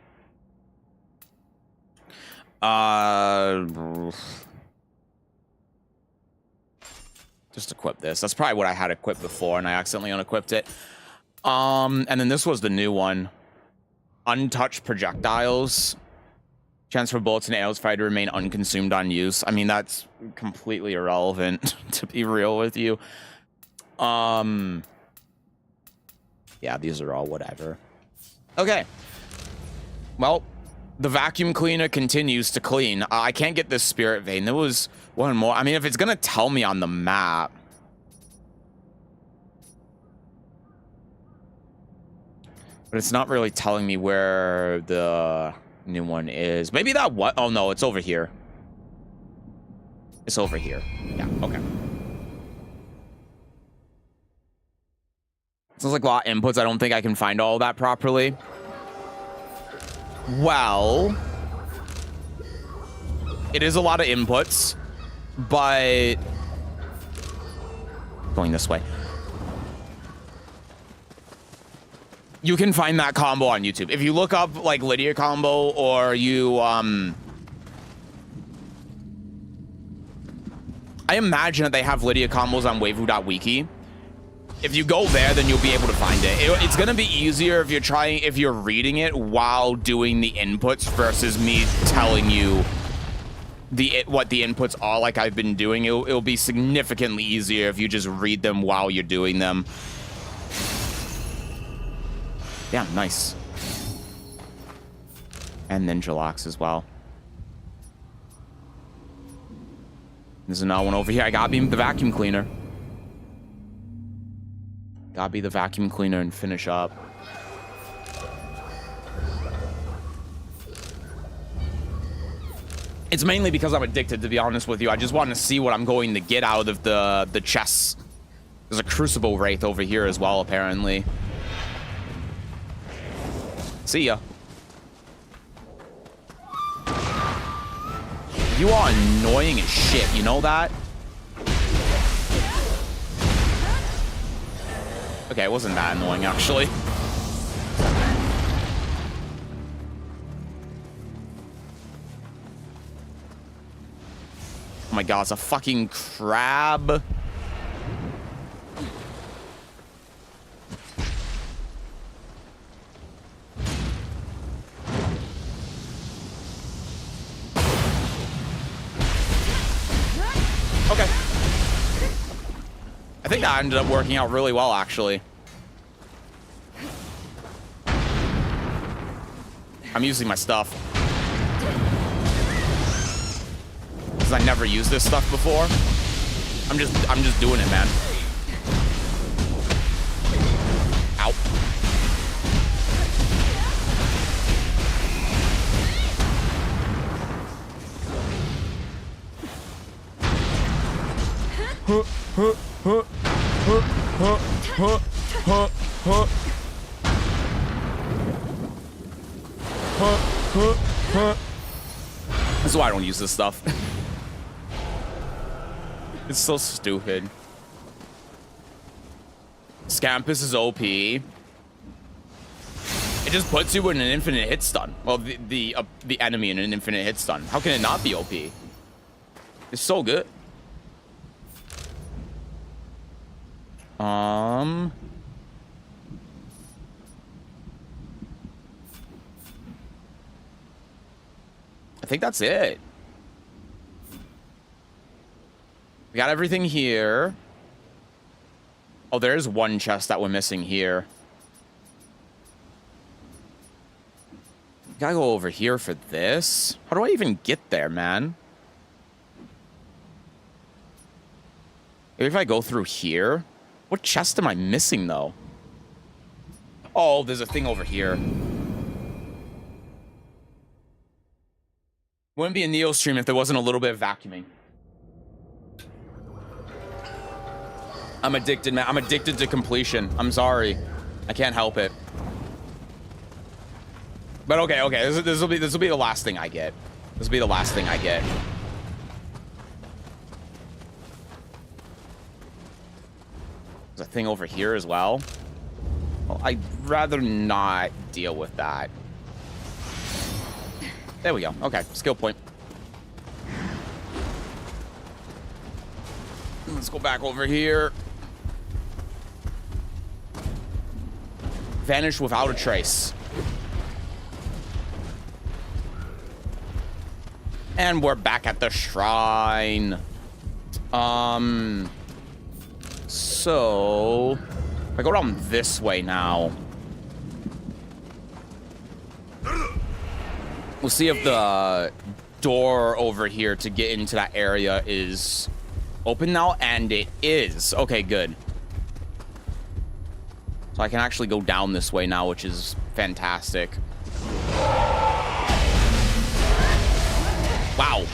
Just equip this. That's probably what I had equipped before, and I accidentally unequipped it. And then this was the new one. Untouched projectiles. Chance for bullets and arrows fired to remain unconsumed on use. I mean, that's completely irrelevant, to be real with you. Yeah, these are all whatever. Okay. Well, the vacuum cleaner continues to clean. I can't get this spirit vein. There was one more. I mean, if it's going to tell me on the map. But it's not really telling me where the new one is. Maybe that what? Oh, no, it's over here. It's over here. Yeah, okay. Sounds like a lot of inputs. I don't think I can find all that properly. Well, it is a lot of inputs, but going this way. You can find that combo on YouTube. If you look up like Lydia combo, or you I imagine that they have Lydia combos on waifu.wiki. If you go there, then you'll be able to find it. It's gonna be easier if you're reading it while doing the inputs versus me telling you what the inputs are like I've been doing. It'll be significantly easier if you just read them while you're doing them. Damn, nice. And Ninja Locks as well. There's another one over here. I gotta be the vacuum cleaner. Gotta be the vacuum cleaner and finish up. It's mainly because I'm addicted, to be honest with you. I just want to see what I'm going to get out of the chests. There's a Crucible Wraith over here as well, apparently. See ya. You are annoying as shit, you know that? Okay, it wasn't that annoying, actually. Oh my god, it's a fucking crab. Okay. I think that ended up working out really well, actually. I'm using my stuff. Because I never used this stuff before. I'm just doing it, man. Ow. This is why I don't use this stuff. It's so stupid. Scampus is OP. It just puts you in an infinite hit stun. Well, the enemy in an infinite hit stun. How can it not be OP? It's so good. I think that's it. We got everything here. Oh, there's one chest that we're missing here. Gotta go over here for this. How do I even get there, man? Maybe if I go through here? What chest am I missing, though? Oh, there's a thing over here. Wouldn't be a Neo stream if there wasn't a little bit of vacuuming. I'm addicted, man. I'm addicted to completion. I'm sorry. I can't help it. But okay. This will be the last thing I get. This will be the last thing I get. There's a thing over here as well. Well, I'd rather not deal with that. There we go. Okay, skill point. Let's go back over here. Vanish without a trace. And we're back at the shrine. So if I go down this way now, we'll see if the door over here to get into that area is open now, and it is. Okay, good. So I can actually go down this way now, which is fantastic. Wow.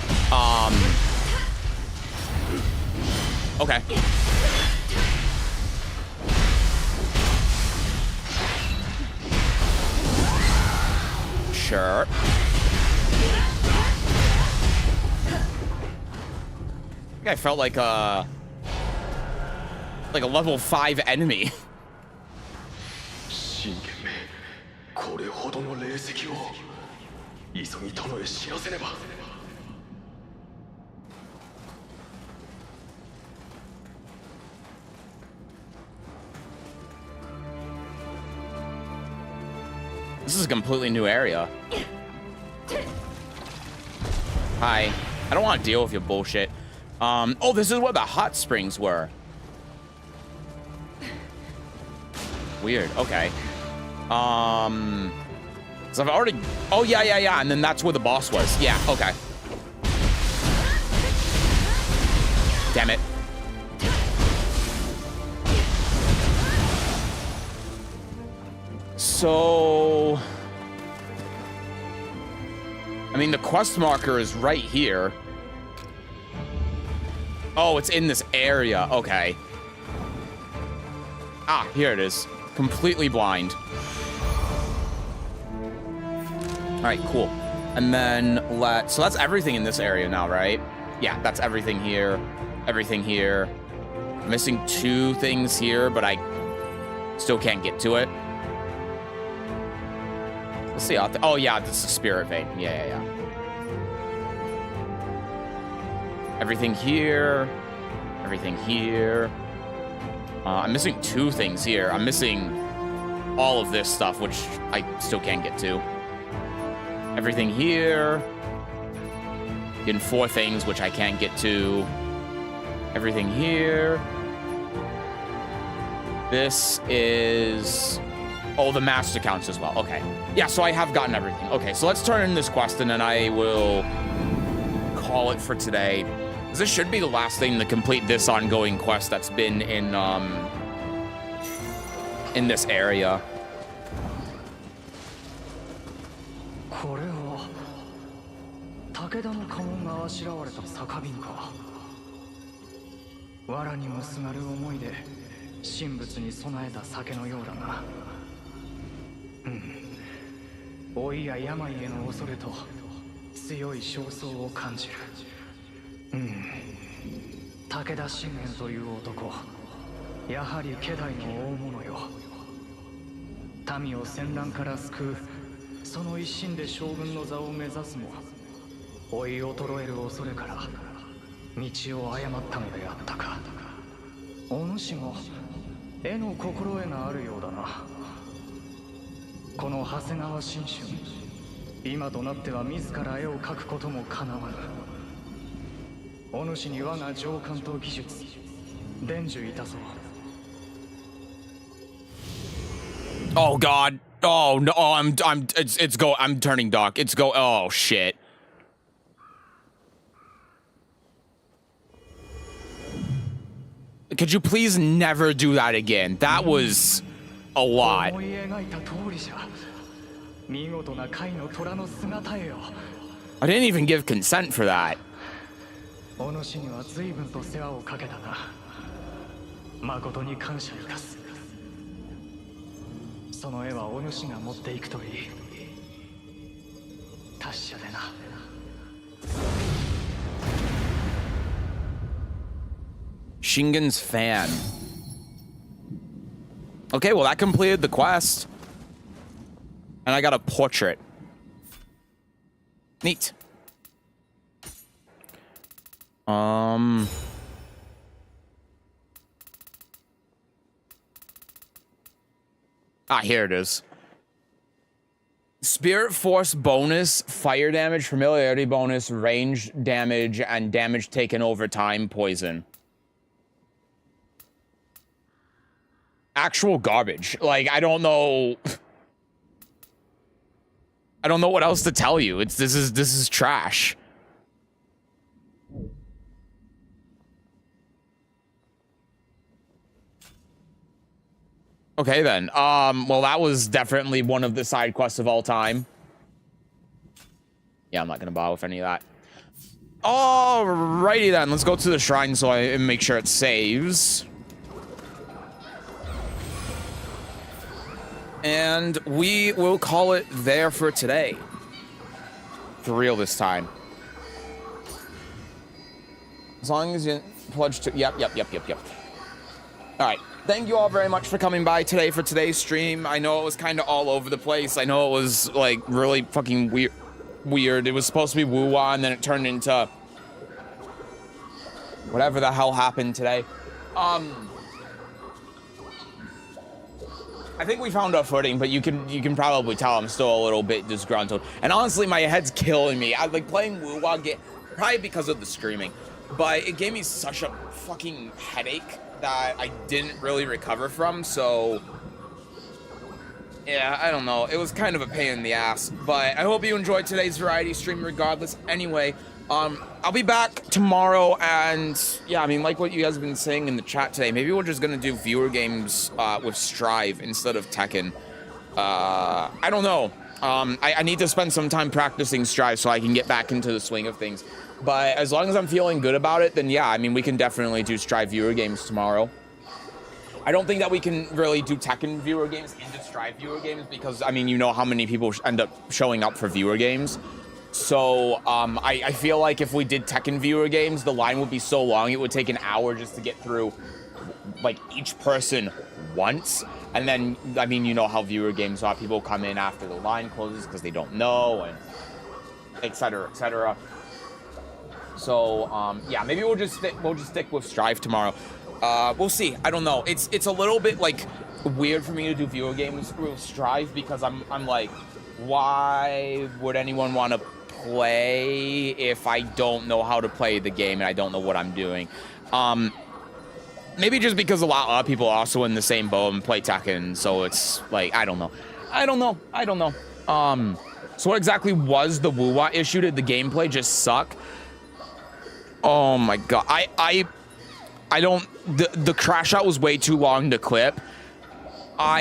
Okay. Sure. I felt like a level 5 enemy. This is a completely new area. Hi. I don't want to deal with your bullshit. Oh, this is where the hot springs were. Weird. Okay. So I've already... Oh, yeah. And then that's where the boss was. Yeah, okay. Damn it. So... I mean, the quest marker is right here. Oh, it's in this area. Okay. Ah, here it is. Completely blind. All right, cool. And then so that's everything in this area now, right? Yeah, that's everything here. Everything here. I'm missing 2 things here, but I still can't get to it. Let's see. Oh, yeah, this is Spirit Vein. Yeah. Everything here. Everything here. I'm missing 2 things here. I'm missing all of this stuff, which I still can't get to. Everything here. Getting 4 things, which I can't get to. Everything here. This is... Oh, the master counts as well. Okay. Yeah, so I have gotten everything. Okay, so let's turn in this quest, and then I will call it for today. This should be the last thing to complete this ongoing quest that's been in this area. Oh God. Oh no, I'm turning dark. Oh shit. Could you please never do that again? That was a lot. I didn't even give consent for that. Shingen's fan. Okay, well, that completed the quest. And I got a portrait. Neat. Ah, here it is. Spirit Force bonus, fire damage, familiarity bonus, range damage, and damage taken over time, poison. Actual garbage. Like, I don't know. I don't know what else to tell you. This is trash. Okay then. Well, that was definitely one of the side quests of all time. Yeah, I'm not gonna bother with any of that. Alrighty then, let's go to the shrine so I make sure it saves. And we will call it there for today. For real this time. As long as you pledge to... Yep. Alright. Thank you all very much for coming by today for today's stream. I know it was kind of all over the place. I know it was, like, really fucking weird. It was supposed to be woo-wah, and then it turned into... whatever the hell happened today. I think we found our footing, but you can probably tell I'm still a little bit disgruntled. And honestly, my head's killing me. I like playing woo-wah, probably because of the screaming. But it gave me such a fucking headache that I didn't really recover from, so... yeah, I don't know. It was kind of a pain in the ass. But I hope you enjoyed today's variety stream regardless. Anyway, I'll be back tomorrow, and yeah, I mean, like what you guys have been saying in the chat today, maybe we're just gonna do viewer games with Strive instead of Tekken. I don't know. I need to spend some time practicing Strive so I can get back into the swing of things. But as long as I'm feeling good about it, then yeah, I mean, we can definitely do Strive viewer games tomorrow. I don't think that we can really do Tekken viewer games into Strive viewer games because, I mean, you know how many people end up showing up for viewer games. So, I feel like if we did Tekken viewer games, the line would be so long, it would take an hour just to get through, like, each person once. And then, I mean, you know how viewer games are. People come in after the line closes because they don't know, and et cetera, et cetera. So, yeah, maybe we'll just stick with Strive tomorrow. We'll see. I don't know. It's a little bit, like, weird for me to do viewer games with Strive because I'm like, why would anyone want to play if I don't know how to play the game and I don't know what I'm doing? Maybe just because a lot of people are also in the same boat and play Tekken, so it's like, I don't know. So what exactly was the woo-wah issue? Did the gameplay just suck? Oh my god. I don't... The crash out was way too long to clip. All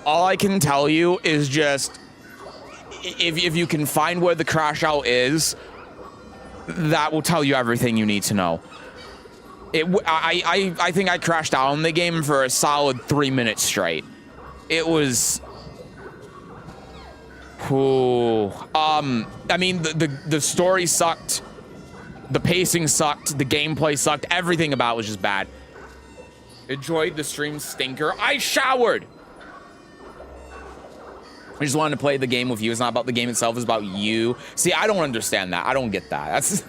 I can tell you is just... If you can find where the crash out is, that will tell you everything you need to know. I think I crashed out in the game for a solid 3 minutes straight. It was... Ooh. I mean, the story sucked. The pacing sucked. The gameplay sucked. Everything about it was just bad. Enjoyed the stream stinker. I showered! I just wanted to play the game with you. It's not about the game itself. It's about you. See, I don't understand that. I don't get that. That's...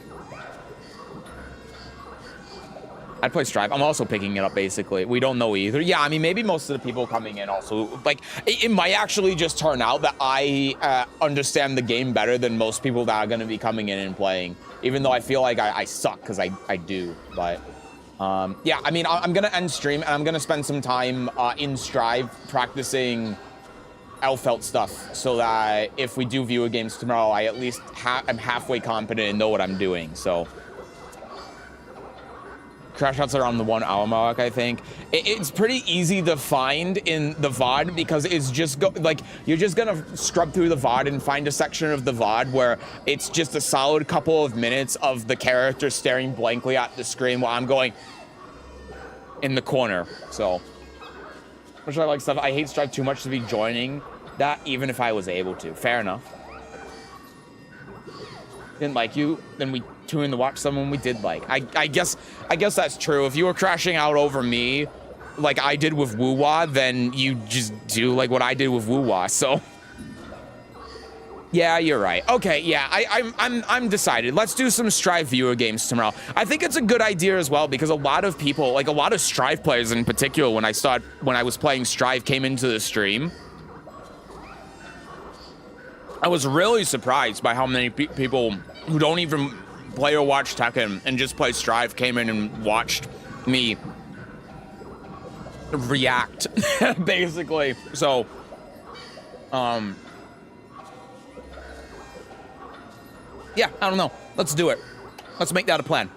I'd play Strive. I'm also picking it up, basically. We don't know either. Yeah, I mean, maybe most of the people coming in also... Like, it might actually just turn out that I understand the game better than most people that are going to be coming in and playing. Even though I feel like I suck, because I do. But, yeah, I mean, I'm going to end stream, and I'm going to spend some time in Strive practicing Elfelt stuff, so that if we do viewer games tomorrow, I at least am halfway competent and know what I'm doing, so... Crash outs are on the 1 hour mark, I think. It's pretty easy to find in the VOD because it's just you're just gonna scrub through the VOD and find a section of the VOD where it's just a solid couple of minutes of the character staring blankly at the screen while I'm going in the corner. So, which I like stuff. I hate Strive too much to be joining that, even if I was able to. Fair enough. Didn't like you, then we tuning to watch someone we did like. I guess that's true. If you were crashing out over me, like I did with Woo-Wah, then you just do like what I did with Woo-Wah. So yeah, you're right. Okay, yeah, I'm decided. Let's do some Strive viewer games tomorrow. I think it's a good idea as well because a lot of people, like a lot of Strive players in particular, when I was playing Strive, came into the stream. I was really surprised by how many people who don't even play or watch Tekken and just play Strive came in and watched me react, basically. So, yeah, I don't know. Let's do it. Let's make that a plan.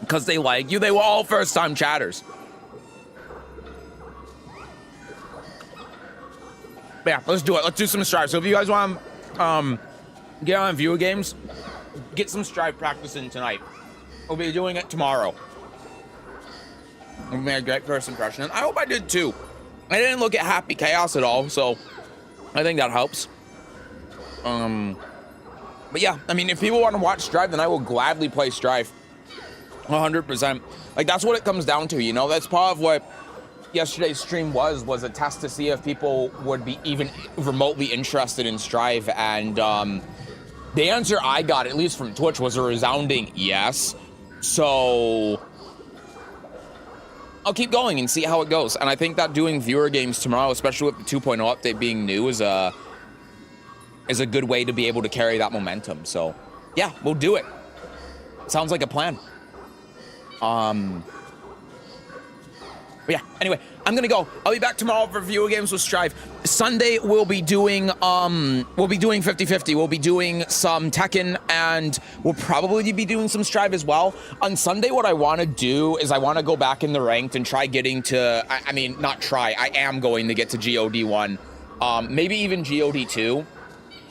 Because they like you. They were all first-time chatters. But yeah, let's do it. Let's do some Strive. So if you guys want to get on viewer games, get some Strive practice in tonight. We'll be doing it tomorrow. We made a great first impression. And I hope I did too. I didn't look at Happy Chaos at all, so I think that helps. But yeah, I mean, if people want to watch Strive, then I will gladly play Strive. 100%. Like, that's what it comes down to, you know? That's part of what yesterday's stream was a test to see if people would be even remotely interested in Strive. And the answer I got, at least from Twitch, was a resounding yes. So I'll keep going and see how it goes. And I think that doing viewer games tomorrow, especially with the 2.0 update being new, is a good way to be able to carry that momentum. So yeah, we'll do it. Sounds like a plan. But yeah, anyway, I'm gonna go. I'll be back tomorrow for viewer games with Strive. Sunday we'll be doing 50-50. We'll be doing some Tekken and we'll probably be doing some Strive as well. On Sunday, what I want to do is I want to go back in the ranked and try getting to, I mean, not try, I am going to get to GOD 1, maybe even GOD 2.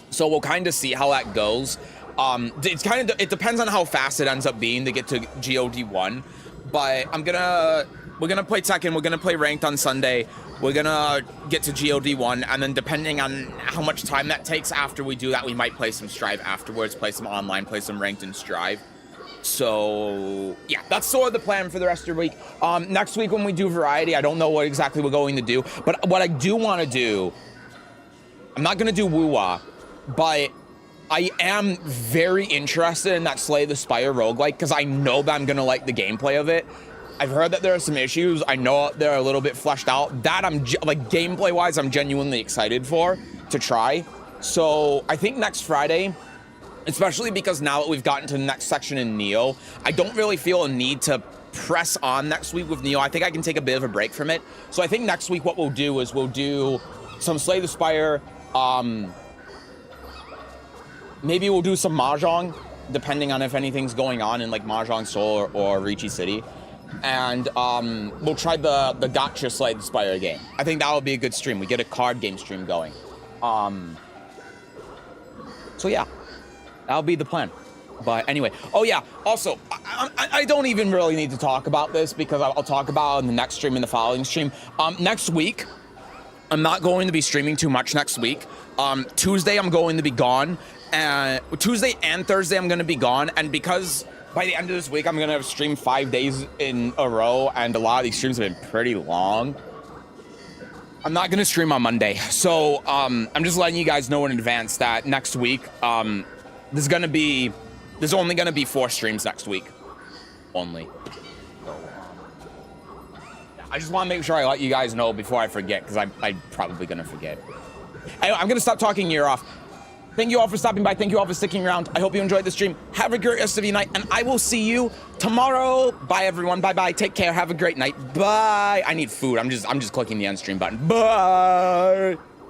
So we'll kind of see how that goes. It depends on how fast it ends up being to get to GOD 1. But we're gonna play Tekken, we're gonna play ranked on Sunday, we're gonna get to GOD 1, and then depending on how much time that takes after we do that, we might play some Strive afterwards, play some online, play some ranked and Strive. So yeah, that's sort of the plan for the rest of the week. Next week when we do variety, I don't know what exactly we're going to do, but what I do want to do, I'm not gonna do Woo-Wah, but I am very interested in that Slay the Spire roguelike because I know that I'm gonna like the gameplay of it. I've heard that there are some issues. I know they're a little bit fleshed out. That I'm like gameplay wise, I'm genuinely excited for to try. So I think next Friday, especially because now that we've gotten to the next section in Neo, I don't really feel a need to press on next week with Neo. I think I can take a bit of a break from it. So I think next week what we'll do is we'll do some Slay the Spire. Maybe we'll do some Mahjong, depending on if anything's going on in like Mahjong Seoul or Ricci City. And we'll try the Gotcha Slay the Spire game. I think that would be a good stream. We get a card game stream going. So yeah, that'll be the plan. But anyway, oh yeah, also, I don't even really need to talk about this because I'll talk about it in the next stream and the following stream. Next week, I'm not going to be streaming too much next week. Tuesday, I'm going to be gone. Tuesday and Thursday, I'm going to be gone. And because by the end of this week, I'm going to have streamed 5 days in a row, and a lot of these streams have been pretty long, I'm not going to stream on Monday. So I'm just letting you guys know in advance that next week, there's only going to be 4 streams next week. Only. So, I just want to make sure I let you guys know before I forget, because I'm probably going to forget. Anyway, I'm going to stop talking your ear off. Thank you all for stopping by. Thank you all for sticking around. I hope you enjoyed the stream. Have a great rest of your night, and I will see you tomorrow. Bye, everyone. Bye-bye. Take care. Have a great night. Bye. I need food. I'm just clicking the end stream button. Bye.